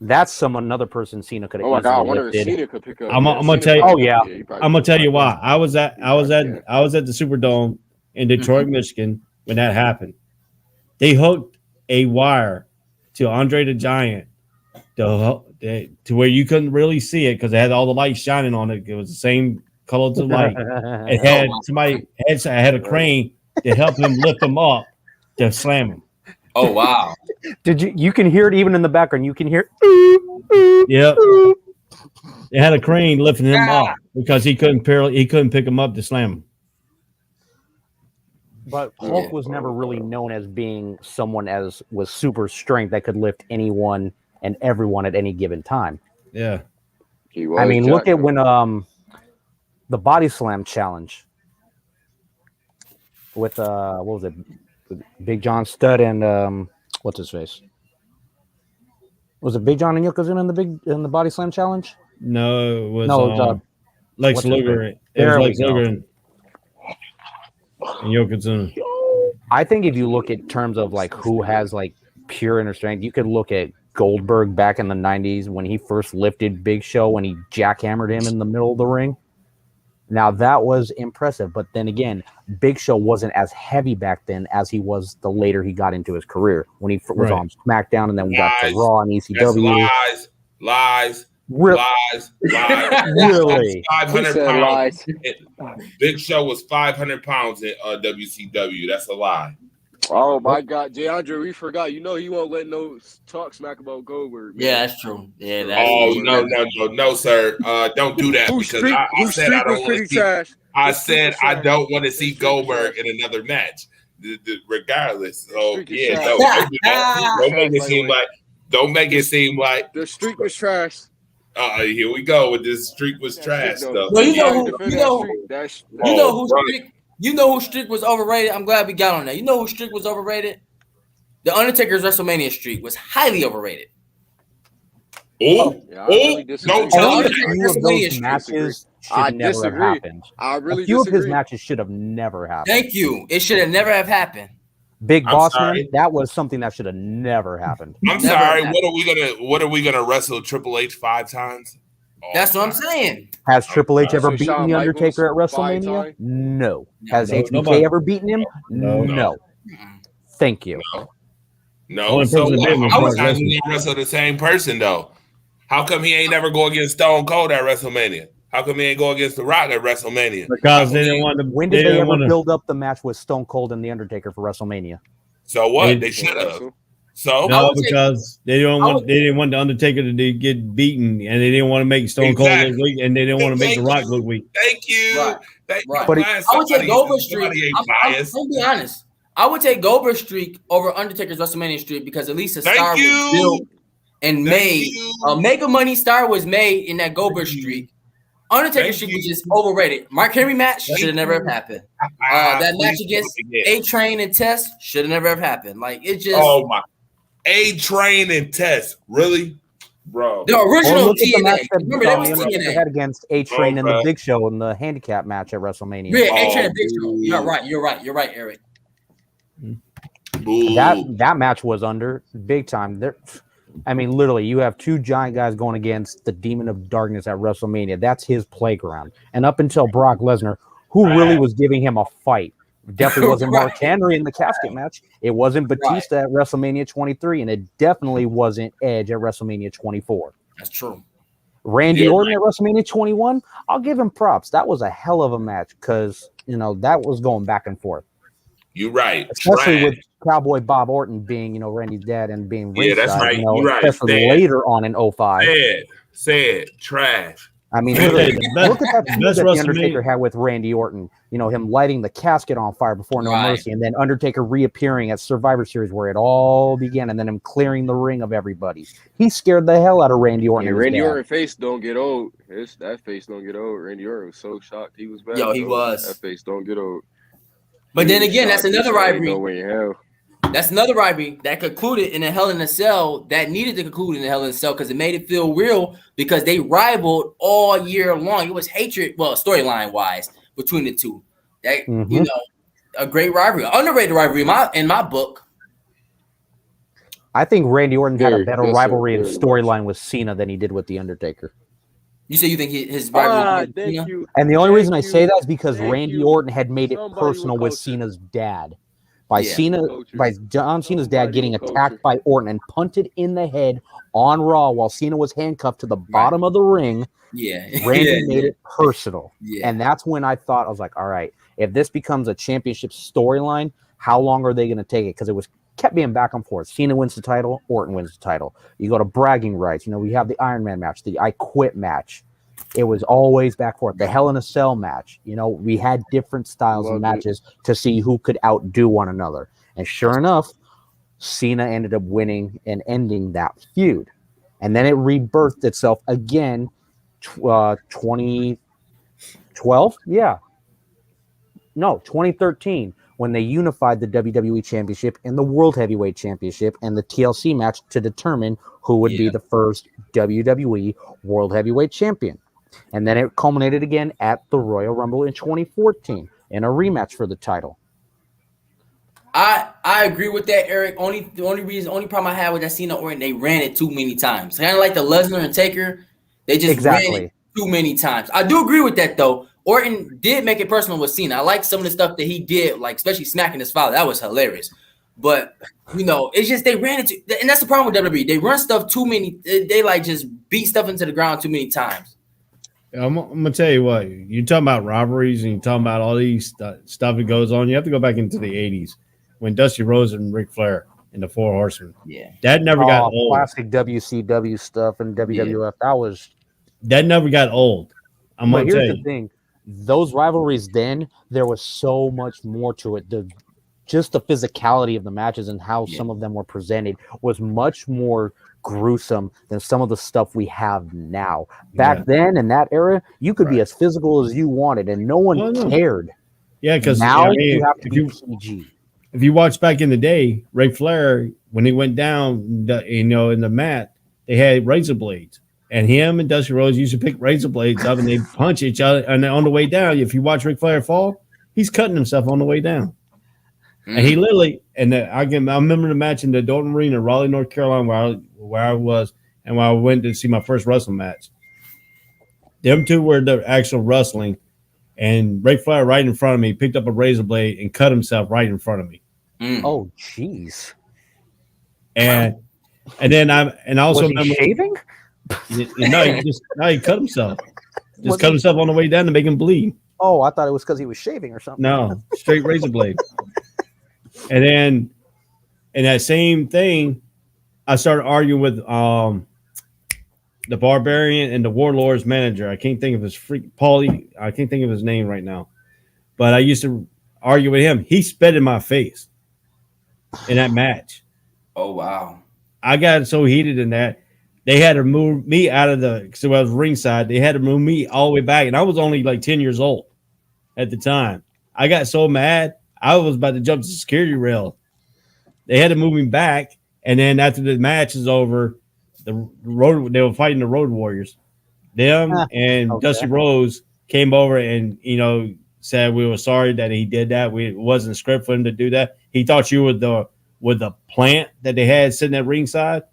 That's another person Cena could have. Oh my God! I wonder if Cena could pick up. I'm gonna tell you. Oh yeah. I'm gonna tell you why. I was at the Superdome in Detroit, Michigan when that happened. They hooked a wire to Andre the Giant to where you couldn't really see it because it had all the lights shining on it. It was the same color of the light. It had somebody had a crane to help him lift him up to slam him. Oh wow! Did you can hear it even in the background? You can hear. Yep. They had a crane lifting him up because he couldn't pick him up to slam him. But Hulk was never really known as being someone with super strength that could lift anyone and everyone at any given time. Yeah. I mean, look at when the body slam challenge with what was it? Big John Studd and what's his face? Was it Big John and Yokozuna in the body slam challenge? No, it was Lex Luger. It was Lex Luger and Yokozuna. I think if you look at terms of like who has like pure inner strength, you could look at Goldberg back in the 90s when he first lifted Big Show when he jackhammered him in the middle of the ring. Now that was impressive, but then again, Big Show wasn't as heavy back then as he was the later he got into his career when he was on SmackDown, and then we got to Lies. Raw and That's ECW. lies. Really? 500 said pounds. lies. Big Show was 500 pounds in WCW. That's a lie. Oh my God, DeAndre, we forgot. You know he won't let no talk smack about Goldberg. Man. Yeah, that's true. Yeah, that's Oh true. no, sir! Don't do that Whose because I streak said I was don't want pretty to see. trash. I His streak said was I trash. don't want to see His streak was Goldberg trash. in another match, regardless. So streak is yeah, trash. no, don't do that. Don't make it By the seem way. like. Don't make it seem like. The streak was trash. Here we go with this streak was That trash streak, stuff. though. Well, you know How who- defend you that know- streak? That's You know who brother. streak? You know who streak was overrated? I'm glad we got on that. You know who streak was overrated? The Undertaker's WrestleMania streak was highly overrated. Oh, Yeah, I really disagree. don't tell me A that. few of WrestleMania those matches I should never have disagree. happened. I really A few of disagree. his matches should have never happened. Thank you. It should have never have happened. Big I'm Boss sorry. Man, that was something that should have never happened. I'm Never sorry. happened. What are we gonna wrestle Triple H 5 times? Oh, That's what I'm God. saying. Has Triple H ever So beaten Shawn The Undertaker at Michaels, 5 WrestleMania? times? No. No. Has No, HBK nobody. ever beaten him? No. No. Thank you. No. Only So person that what? did was How Brock many times Lesnar. he gonna wrestle the same person though? How come he ain't never go against Stone Cold at WrestleMania? How come he ain't go against The Rock at WrestleMania? Because they didn't want to. When they did they didn't ever want to. build up the match with Stone Cold and The Undertaker for WrestleMania? So what? They- They should have. So, So I No, would say- because they don't I want. would- They didn't want the Undertaker to get beaten, and they didn't want to make Stone Cold Exactly. look weak, and they didn't want to make The Thank Rock you. look weak. Thank you. Right. Thank Right. you. But Glad I would take somebody- Goldberg's streak. somebody ain't I'm biased. gonna be honest. I would take Goldberg's streak over Undertaker's WrestleMania streak because at least a Thank star you. was built and Thank made. you. A mega money star was made in that Goldberg streak. Undertaker's Thank streak was you. just overrated. Mark Henry match Thank should have never you. have happened. Ah, That match please against do it again. A-Train and Test should have never have happened. Like it just Oh my. A-Train and Test. Really? Bro. the Or original look at the match TNA. that Remember that The was Undertaker TNA. had against A-Train and the Okay. Big Show in the handicap match at WrestleMania. Yeah, Oh, A-Train and Big Show. You're boo. right. You're right, Eric. Boo. That match was under big time. I mean, literally, you have two giant guys going against the Demon of Darkness at WrestleMania. That's his playground. And up until Brock Lesnar, who really was giving him a fight, definitely wasn't Mark Right. Henry in the casket match. It wasn't Batista at WrestleMania 23, and it definitely wasn't Edge at WrestleMania 24. That's true. Randy Yeah, Orton at WrestleMania 21, I'll give him props. That was a hell of a match because, that was going back and forth. You right. Especially Trash. with Cowboy Bob Orton being, Randy's dad and being Yeah, that's ringside, right. You're right. especially Sad. later on in 05. Said trash. I mean, Hey, literally, the best- look at that the feud best that The Undertaker WrestleMania- had with Randy Orton. Him lighting the casket on fire before No Right. Mercy, and then Undertaker reappearing at Survivor Series where it all began, and then him clearing the ring of everybody. He scared the hell out of Randy Orton. yeah, and his Randy dad. Orton's face don't get old. That face don't get old. Randy Orton was so shocked he was back. Yo, he though. was. That face don't get old. But He then was again, that's shocked. He another said, "Ain't rivalry. No way in hell. That's another rivalry that concluded in a Hell in a Cell that needed to conclude in a Hell in a Cell because it made it feel real because they rivaled all year long. It was hatred, well, storyline wise, between the two. That Mhm. a great rivalry, underrated rivalry in my book. I think Randy Orton had a Very, better yes, sir, rivalry and very storyline with Cena than he did with The Undertaker. You say you think his rivalry? with Thank Cena? you. And the only Thank reason I you. say that is because Thank Randy you. Orton had made it Somebody personal with with culture. Cena's dad. By Yeah. Culture. John Cena's dad Somebody getting with attacked culture. by Orton and punted in the head on Raw while Cena was handcuffed to the bottom of the ring. Yeah, Randy yeah, made it personal. yeah. And that's when I thought, I was like, all right, if this becomes a championship storyline, how long are they going to take it? Because it was kept being back and forth. Cena wins the title, Orton wins the title. You go to bragging rights. We have the Iron Man match, the I Quit match. It was always back and forth. The Hell in a Cell match. We had different styles of Loved it. matches to see who could outdo one another. And sure enough, Cena ended up winning and ending that feud. And then it rebirthed itself again 2012? Yeah. No, 2013, when they unified the WWE Championship and the World Heavyweight Championship and the TLC match to determine who would be Yeah. the first WWE World Heavyweight Champion. And then it culminated again at the Royal Rumble in 2014 in a rematch for the title. I agree with that, Eric. The only problem I had with that Cena Orton, they ran it too many times. Kind of like the Lesnar and Taker, they just ran Exactly. it too many times. I do agree with that though. Orton did make it personal with Cena. I like some of the stuff that he did, like especially smacking his father. That was hilarious. But it's just they ran into, and that's the problem with WWE. They run stuff too many. They like just beat stuff into the ground too many times. I'm gonna tell you what. You're talking about rivalries and you're talking about all these stuff that goes on. You have to go back into the '80s when Dusty Rhodes and Ric Flair and the Four Horsemen. Yeah, that never got old. Classic WCW stuff and WWF. That never got old. I'm gonna tell you. Here's the thing. Those rivalries then, there was so much more to it. Just the physicality of the matches and how some of them were presented was much more gruesome than some of the stuff we have now. Back then, in that era, you could be as physical as you wanted and no one cared. Yeah, because now you have to be PG. If you watch back in the day, Ric Flair, when he went down, in the mat, they had razor blades. And him and Dusty Rhodes used to pick razor blades up and they punch each other. And on the way down, if you watch Ric Flair fall, he's cutting himself on the way down. Mm-hmm. And he literally, I remember the match in the Dalton Arena, Raleigh, North Carolina, where I was, and where I went to see my first wrestling match. Them two were the actual wrestling, and Ric Flair right in front of me picked up a razor blade and cut himself right in front of me. Oh, jeez. And then I also remember shaving. He cut himself. Just cut himself on the way down to make him bleed. Oh, I thought it was because he was shaving or something. No, straight razor blade. And then, in that same thing, I started arguing with the Barbarian and the Warlord's manager. I can't think of his Paulie. I can't think of his name right now. But I used to argue with him. He spit in my face in that match. Oh wow! I got so heated in that. They had to move me out of so I was ringside. They had to move me all the way back. And I was only like 10 years old at the time. I got so mad, I was about to jump the security rail. They had to move me back. And then after the match is over, they were fighting the Road Warriors. Them and Dusty Rhodes came over and, said we were sorry that he did that. It wasn't a script for him to do that. He thought you were the plant that they had sitting at ringside.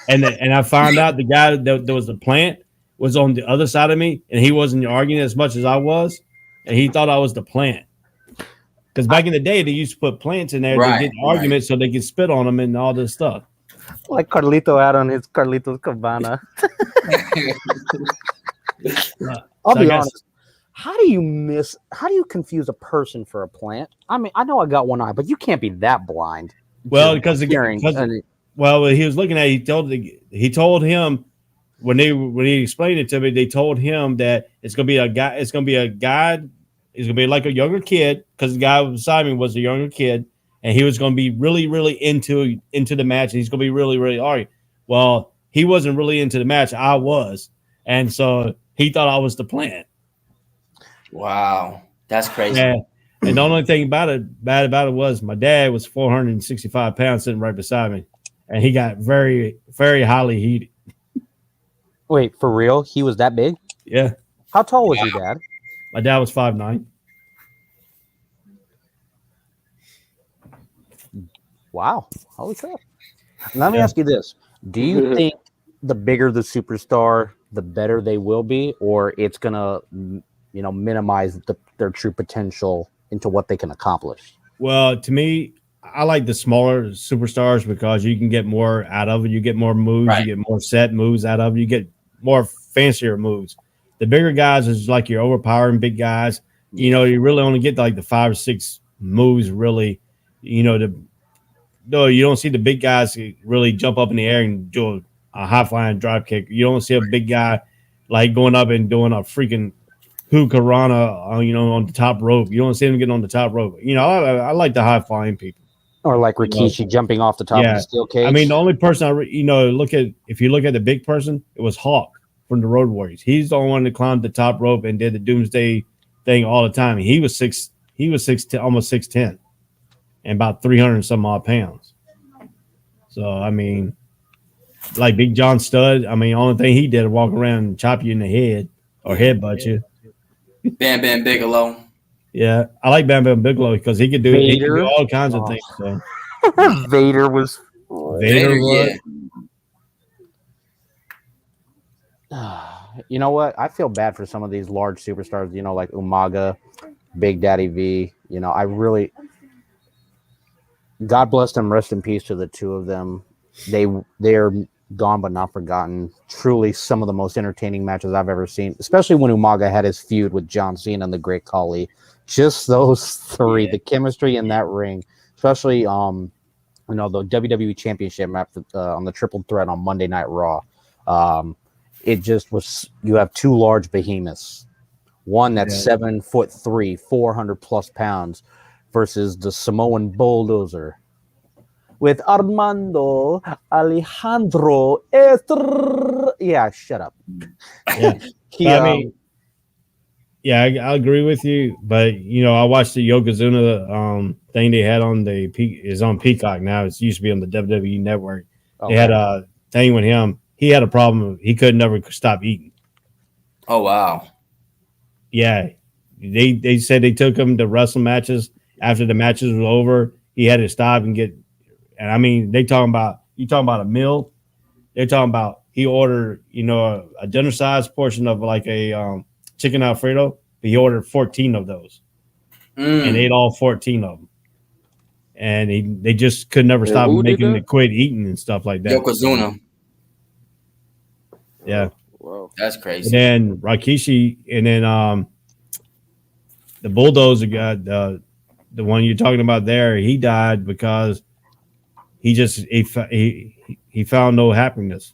And I found out the guy that was the plant was on the other side of me, and he wasn't arguing as much as I was, and he thought I was the plant. Because back in the day, they used to put plants in there to get arguments so they could spit on them and all this stuff. Like Carlito out on his Carlito's Cabana. I'll be honest. How do you confuse a person for a plant? I mean, I know I got one eye, but you can't be that blind. Well, because he was looking at it, he told him when he explained it to me, they told him that it's gonna be a guy, it's gonna be like a younger kid, because the guy beside me was a younger kid, and he was gonna be really, really into the match, and he's gonna be really, really arguing. Well, he wasn't really into the match, I was, and so he thought I was the plant. Wow, that's crazy. And the only thing bad about it was my dad was 465 pounds sitting right beside me. And he got very, very highly heated. Wait, for real? He was that big? Yeah. How tall was your dad? My dad was 5'9". Wow. Holy crap. Let me ask you this. Do you think the bigger the superstar, the better they will be, or it's going to, minimize their true potential into what they can accomplish? Well, to me, I like the smaller superstars because you can get more out of it. You get more moves. You get more set moves out of it. You get more fancier moves. The bigger guys is like your overpowering big guys. You really only get like the 5 or 6 moves really. You don't see the big guys really jump up in the air and do a high flying drop kick. You don't see a big guy like going up and doing a freaking Hukarana, on the top rope. You don't see him get on the top rope. I like the high flying people. Or like Rikishi jumping off the top of the steel cage. I mean, the only person if you look at the big person, it was Hawk from the Road Warriors. He's the only one that climbed the top rope and did the Doomsday thing all the time. He was 6'10", almost 6'10", and about 300 and some odd pounds. So I mean, like Big John Studd. I mean, only thing he did was walk around and chop you in the head or headbutt you. Bam Bam Bigelow. Yeah, I like Bam Bam Bigelow because he could do all kinds of things. So. Vader was. you know what? I feel bad for some of these large superstars, like Umaga, Big Daddy V. I really, God bless them. Rest in peace to the two of them. They're gone but not forgotten. Truly, some of the most entertaining matches I've ever seen, especially when Umaga had his feud with John Cena and the Great Khali. Just those three, the chemistry in that ring, especially the WWE Championship match on the Triple Threat on Monday Night Raw. It just was. You have two large behemoths, one that's 7'3", 400+ pounds, versus the Samoan Bulldozer with Armando Alejandro. Yeah, shut up. Yeah, I mean, yeah, I agree with you, but I watched the Yokozuna thing they had on is on Peacock now. It used to be on the WWE Network. Okay. They had a thing with him. He had a problem. He could never stop eating. Oh wow. Yeah, they said they took him to wrestling matches. After the matches were over, he had to stop and get. And I mean, you talking about a meal. They're talking about he ordered a dinner size portion of like a chicken Alfredo. But he ordered 14 of those, and ate all 14 of them. And they just could never stop making him quit eating and stuff like that. Yokozuna. Yeah. Wow. That's crazy. And then Rikishi, and then the Bulldozer guy, the one you're talking about there, he died because he found no happiness.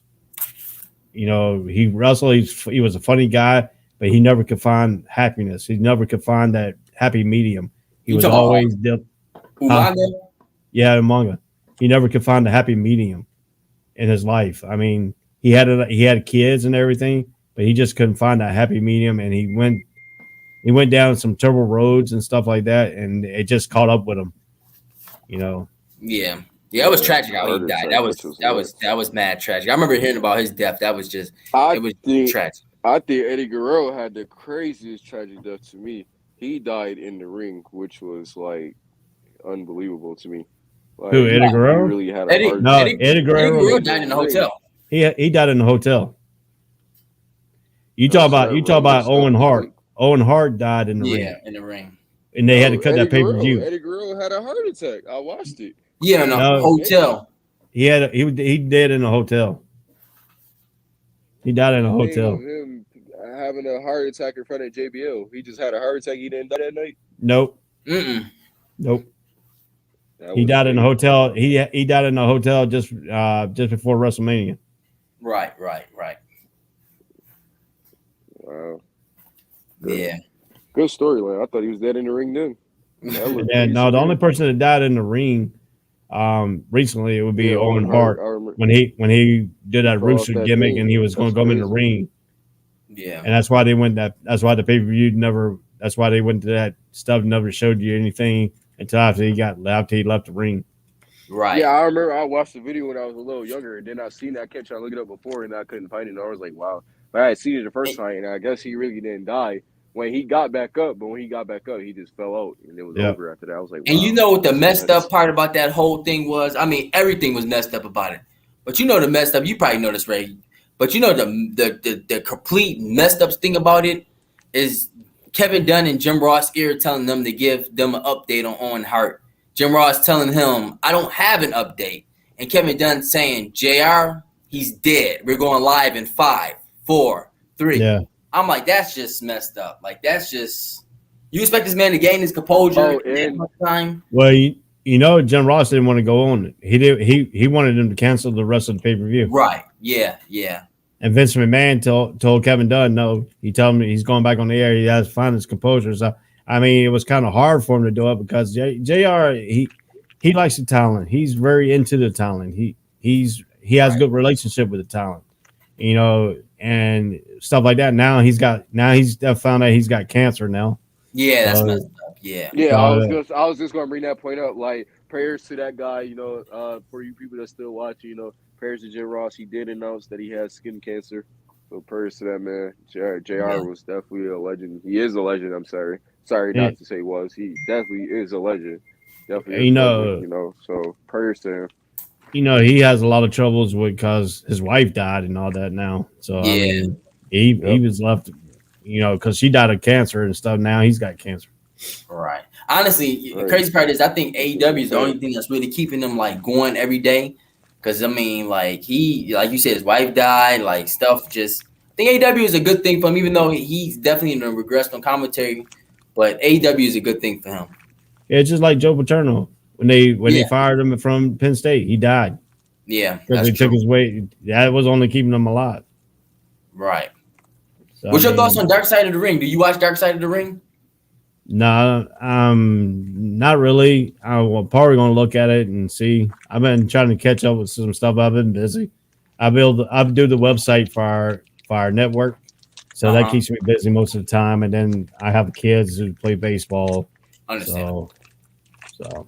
He wrestled. He was a funny guy, but he never could find happiness. He never could find that happy medium. He was always Umaga. He never could find the happy medium in his life. I mean, he had kids and everything, but he just couldn't find that happy medium. And he went down some terrible roads and stuff like that, and it just caught up with him. Yeah. Yeah, it was tragic how he died. That was mad tragic. I remember hearing about his death. That was just tragic. I think Eddie Guerrero had the craziest tragic death to me. He died in the ring, which was like unbelievable to me. Like, who, Eddie Guerrero? Really had Eddie Guerrero died in the hotel. He died in the hotel. You talk about Owen Hart. Like, Owen Hart died in the ring. Yeah, in the ring. And they had to cut that pay-per-view. Eddie Guerrero had a heart attack. I watched it. Yeah, in a hotel. He died in a hotel. He died in a hotel. Him having a heart attack in front of JBL. He just had a heart attack. He didn't die that night. Nope. Nope. He died in a hotel. He died in a hotel just before WrestleMania. Right. Wow. Yeah. Good storyline. I thought he was dead in the ring then. The only person that died in the ring recently it would be Owen Hart when he did that Rooster gimmick and he was going to go in the ring. Yeah. And that's why they went that's why the pay-per-view that's why they went to that stuff, never showed you anything until after he left the ring. Right. Yeah, I remember I watched the video when I was a little younger, and then I seen that. I kept trying to look it up before, and I couldn't find it. And I was like, wow. But I had seen it the first time, and I guess he really didn't die when he got back up. But when he got back up, he just fell out, and it was over after that. I was like, wow. And you know what the messed up part about that whole thing was? I mean, everything was messed up about it. But the messed up, you probably know this, Ray. But the complete messed up thing about it is Kevin Dunn and Jim Ross ear telling them to give them an update on Owen Hart. Jim Ross telling him, I don't have an update. And Kevin Dunn saying, JR, he's dead. We're going live in 5, 4, 3. Yeah. I'm like, that's just messed up. Like, that's just – you expect this man to gain his composure in much time? Well, Jim Ross didn't want to go on. He wanted him to cancel the rest of the pay-per-view. Right. Yeah. And Vince McMahon told Kevin Dunn, no, he told him he's going back on the air. He has to find his composure. So, I mean, it was kind of hard for him to do it because JR, he likes the talent. He's very into the talent. He has a good relationship with the talent, and stuff like that. Now he's found out he's got cancer now. Yeah, that's messed up. Yeah. Yeah, I was just gonna bring that point up. Like, prayers to that guy, for you people that still watch, prayers to Jim Ross. He did announce that he has skin cancer. So prayers to that man. JR was definitely a legend. He is a legend, I'm sorry. Sorry not to say was. He definitely is a legend. Definitely legend, so prayers to him. He has a lot of troubles because his wife died and all that now. So He was left, because she died of cancer and stuff. Now he's got cancer. Right. Honestly, Right. crazy part is I think AEW is the only thing that's really keeping them like going every day. Because I mean, like like you said, his wife died, like stuff. Just I think AEW is a good thing for him, even though he's definitely in a regressed on commentary. But AEW is a good thing for him. Yeah, it's just like Joe Paterno when they fired him from Penn State, he died. Yeah, Because they took his weight. That was only keeping him alive. Right. So, What's your thoughts on Dark Side of the Ring? Do you watch Dark Side of the Ring? No, not really. I'm probably going to look at it and see. I've been trying to catch up with some stuff. I've been busy. I do the website for our network, so that keeps me busy most of the time. And then I have kids who play baseball. Understand. So.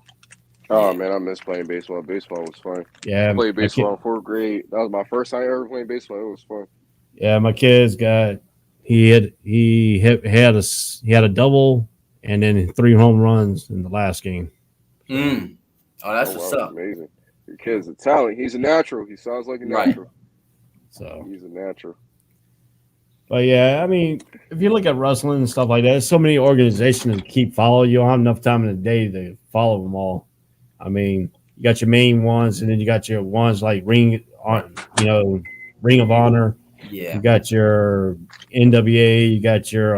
Oh man, I miss playing baseball. Baseball was fun. Yeah, I played baseball in 4th grade. That was my first time ever playing baseball. It was fun. Yeah, my kid's got he had a double and then 3 home runs in the last game. Oh, that's what's up. Amazing. Your kid's a talent. He's a natural. He sounds like a natural. So he's a natural. But yeah, I mean, if you look at wrestling and stuff like that, there's so many organizations that keep following. You don't have enough time in the day to follow them all. I mean, you got your main ones, and then you got your ones like Ring of Honor. Yeah. You got your NWA. You got your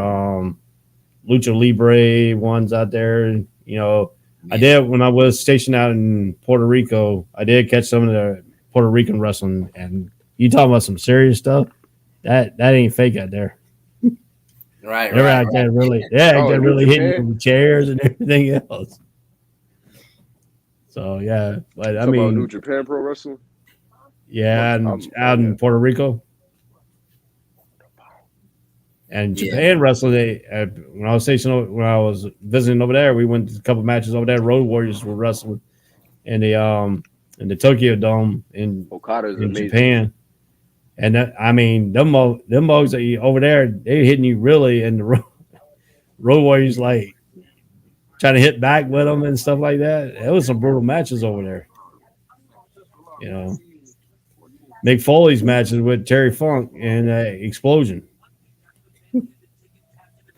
Lucha Libre ones out there. I did when I was stationed out in Puerto Rico. I did catch some of the Puerto Rican wrestling, and you talking about some serious stuff. That ain't fake out there. Right. They're out there really, they're really hitting you with chairs and everything else. So yeah, but I mean, about New Japan Pro Wrestling. Yeah, out in Puerto Rico. And Japan wrestling, when I was stationed, when I was visiting over there, we went to a couple matches over there. Road Warriors were wrestling in the Tokyo Dome in Japan. And that, I mean, them mugs over there, they're hitting you really, and the Road Warriors like trying to hit back with them and stuff like that. It was some brutal matches over there. Mick Foley's matches with Terry Funk and Explosion.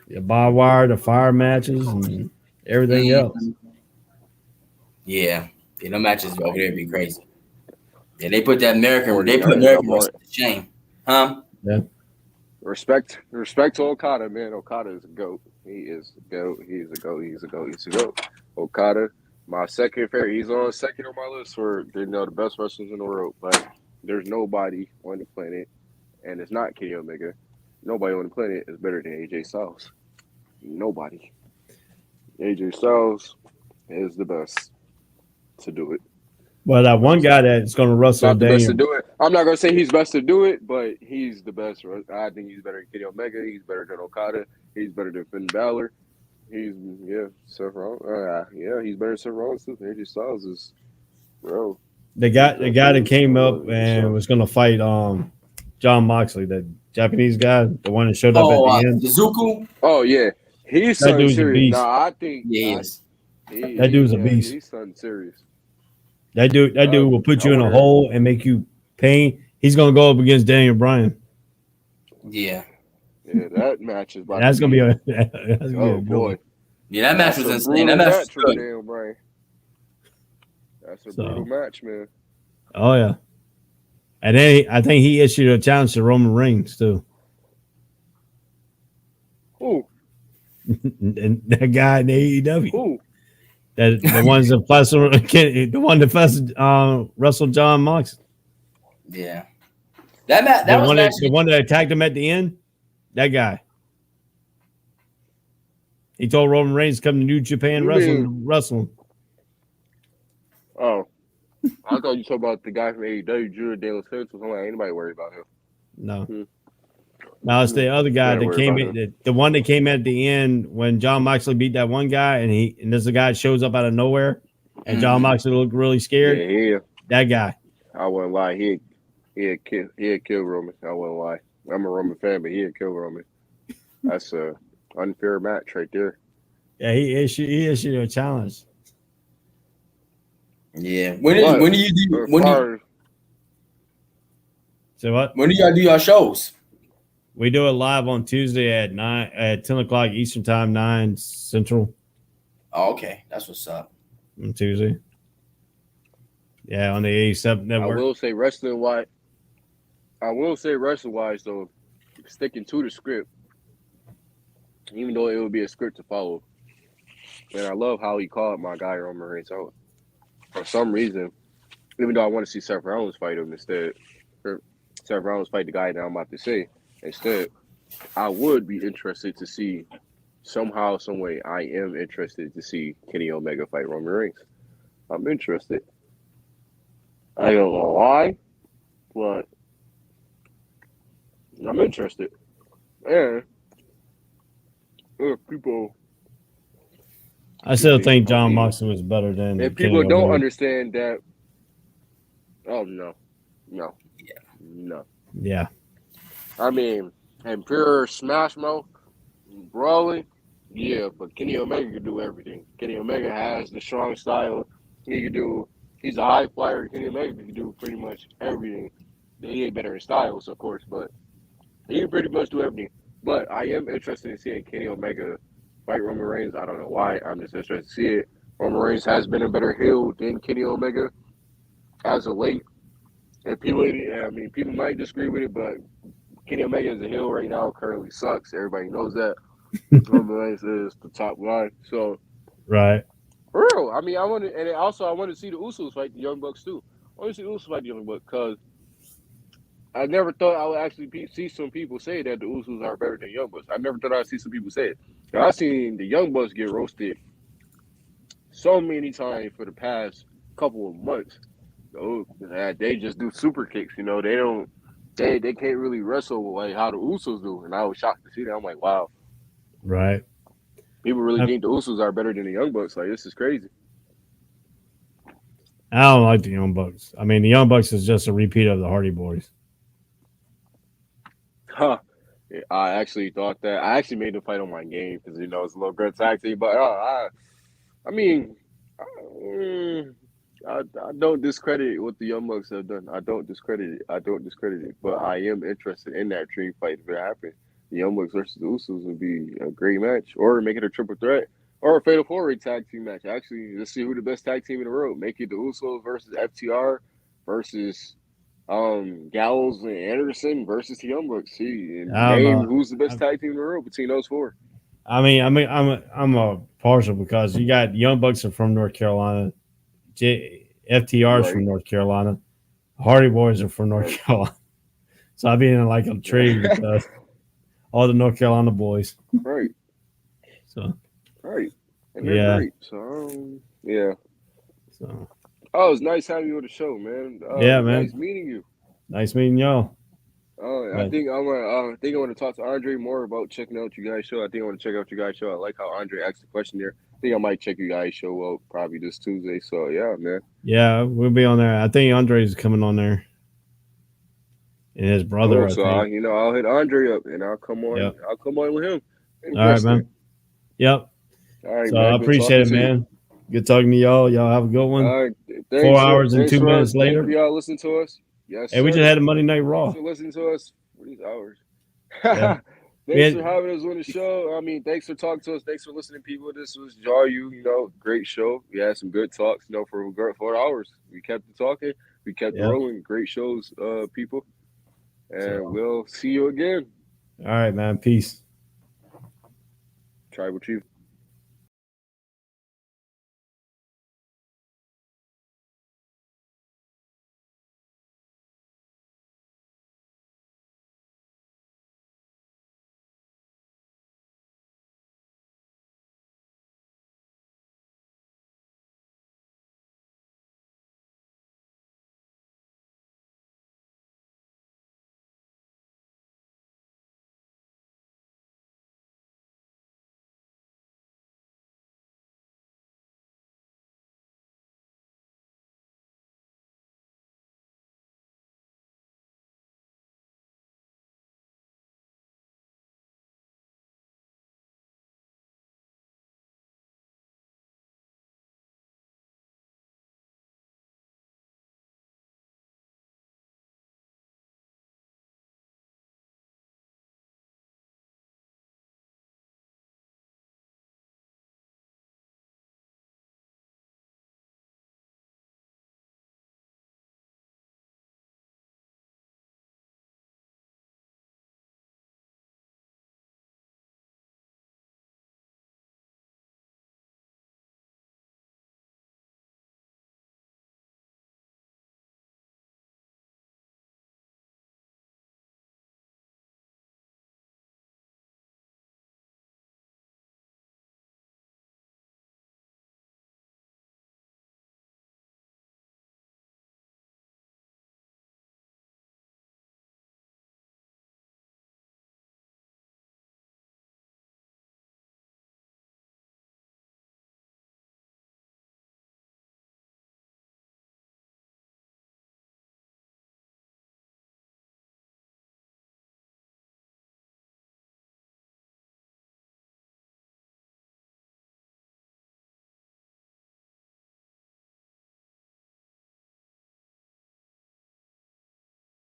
The barbed wire, the fire matches, and everything else. Yeah, no matches over there be crazy. Yeah, they put American wrestling to shame, huh? Yeah. Respect to Okada, man. Okada is a goat. He is a goat. He's a goat. He's a goat. He's a goat. Okada, my second favorite. He's on second on my list for the best wrestlers in the world. But there's nobody on the planet, and it's not Kenny Omega. Nobody on the planet is better than AJ Styles. Nobody. AJ Styles is the best to do it. Well, that one guy that's going to wrestle not the best to do it. I'm not going to say he's best to do it, but he's the best. I think he's better than Kenny Omega. He's better than Okada. He's better than Finn Balor. Seth Rollins. He's better than Seth Rollins too. AJ Styles is, bro. The guy that came up and was going to fight John Moxley, the Japanese guy, the one that showed up at the end. Suzuku? Oh, yeah. He's something serious. Nah, I think yes. That dude's a beast. He's something serious. That dude will put you in a hole and make you pain. He's going to go up against Daniel Bryan. Yeah. Yeah, that match is about that's to be a good boy. Yeah, that match was insane. That match was good. Daniel Bryan. That's a brutal match, man. Oh, yeah. And then I think he issued a challenge to Roman Reigns, too. Who? And that guy in AEW. Who? The ones that wrestled John Moxley. Yeah. The one that attacked him at the end, that guy. He told Roman Reigns to come to New Japan wrestling. Oh. I thought you talking about the guy from AEW, Drew De Los Santos. I'm like, ain't nobody worried about him. No. No, it's the other guy that came in. The one that came at the end when John Moxley beat that one guy, and there's a guy that shows up out of nowhere, and John Moxley looked really scared. Yeah. That guy. I wouldn't lie. He'd kill Roman. I wouldn't lie. I'm a Roman fan, but he'd kill Roman. That's a unfair match right there. Yeah, he issued a challenge. Yeah. When do you do? Say what? When do y'all do your shows? We do it live on Tuesday at 10 o'clock Eastern Time, 9 Central Oh, okay, that's what's up. on Tuesday. Yeah, on the 87 I network. will say wrestling wise though, sticking to the script, even though it would be a script to follow. And I love how he called my guy Roman Reigns out. For some reason, even though I want to see Seth Rollins fight him instead, or Seth Rollins fight the guy that I'm about to say instead, I would be interested to see somehow, some way. I am interested to see Kenny Omega fight Roman Reigns. I'm interested. I don't know why, but I'm interested. And if people, I still think John Moxley was better than if Kenny people don't Omega. understand that, oh no. Yeah. I mean, and pure smash mouth, brawling, yeah, but Kenny Omega can do everything. Kenny Omega has the strong style. He's a high flyer. Kenny Omega can do pretty much everything. He ain't better in styles, of course, but he can pretty much do everything. But I am interested in seeing Kenny Omega fight Roman Reigns. I don't know why. I'm just interested to see it. Roman Reigns has been a better heel than Kenny Omega as of late. And people might disagree with it, but Kenny Omega is a heel right now. Currently sucks. Everybody knows that. Roman Reigns is the top guy. So, Right. for real. I mean, I want to see the Usos fight the Young Bucks too. I want to see the Usos fight the Young Bucks because I never thought I would actually see some people say that the Usos are better than Young Bucks. I never thought I'd see some people say it. I've seen the Young Bucks get roasted so many times for the past couple of months. They just do super kicks. They can't really wrestle like how the Usos do. And I was shocked to see that. I'm like, wow. Right. People really think the Usos are better than the Young Bucks. Like, this is crazy. I don't like the Young Bucks. I mean, the Young Bucks is just a repeat of the Hardy Boys. Huh. I actually thought that. I actually made the fight on my game because, it's a little good tag team. But, I don't discredit what the Young Bucks have done. I don't discredit it. But I am interested in that dream fight if it happens. The Young Bucks versus the Usos would be a great match. Or make it a triple threat. Or a Fatal 4-Way tag team match. Actually, let's see who the best tag team in the world. Make it the Usos versus FTR versus Gallows and Anderson versus the Young Bucks. See, and name who's the best tag team in the world between those four. I'm a partial because you got Young Bucks are from North Carolina, FTR's from North Carolina, Hardy Boys are from North Carolina. So I've been in like a trade with all the North Carolina boys. Right. So. Right. And they're great. So yeah. So. Oh, it's nice having you on the show, man. Yeah, man. Nice meeting you. Nice meeting y'all. I think I want to talk to Andre more about checking out you guys' show. I think I want to check out you guys' show. I like how Andre asked the question there. I think I might check you guys' show out probably this Tuesday. So yeah, man. Yeah, we'll be on there. I think Andre's coming on there. And his brother. So I'll hit Andre up and I'll come on. Yep. I'll come on with him. All right, man. Yep. All right, so man. I appreciate it, man. Good talking to y'all. Y'all have a good one. All right. 4 hours and 2 minutes later. Thank you, y'all listen to us. Yes. Hey, we just had a Monday Night Raw. Thanks for listening to us for these hours. Yeah. Thanks for having us on the show. I mean, thanks for talking to us. Thanks for listening, people. This was JAWU, great show. We had some good talks, for 4 hours. We kept it talking. We kept rolling. Great shows, people. And we'll see you again. All right, man. Peace. Tribal Chief.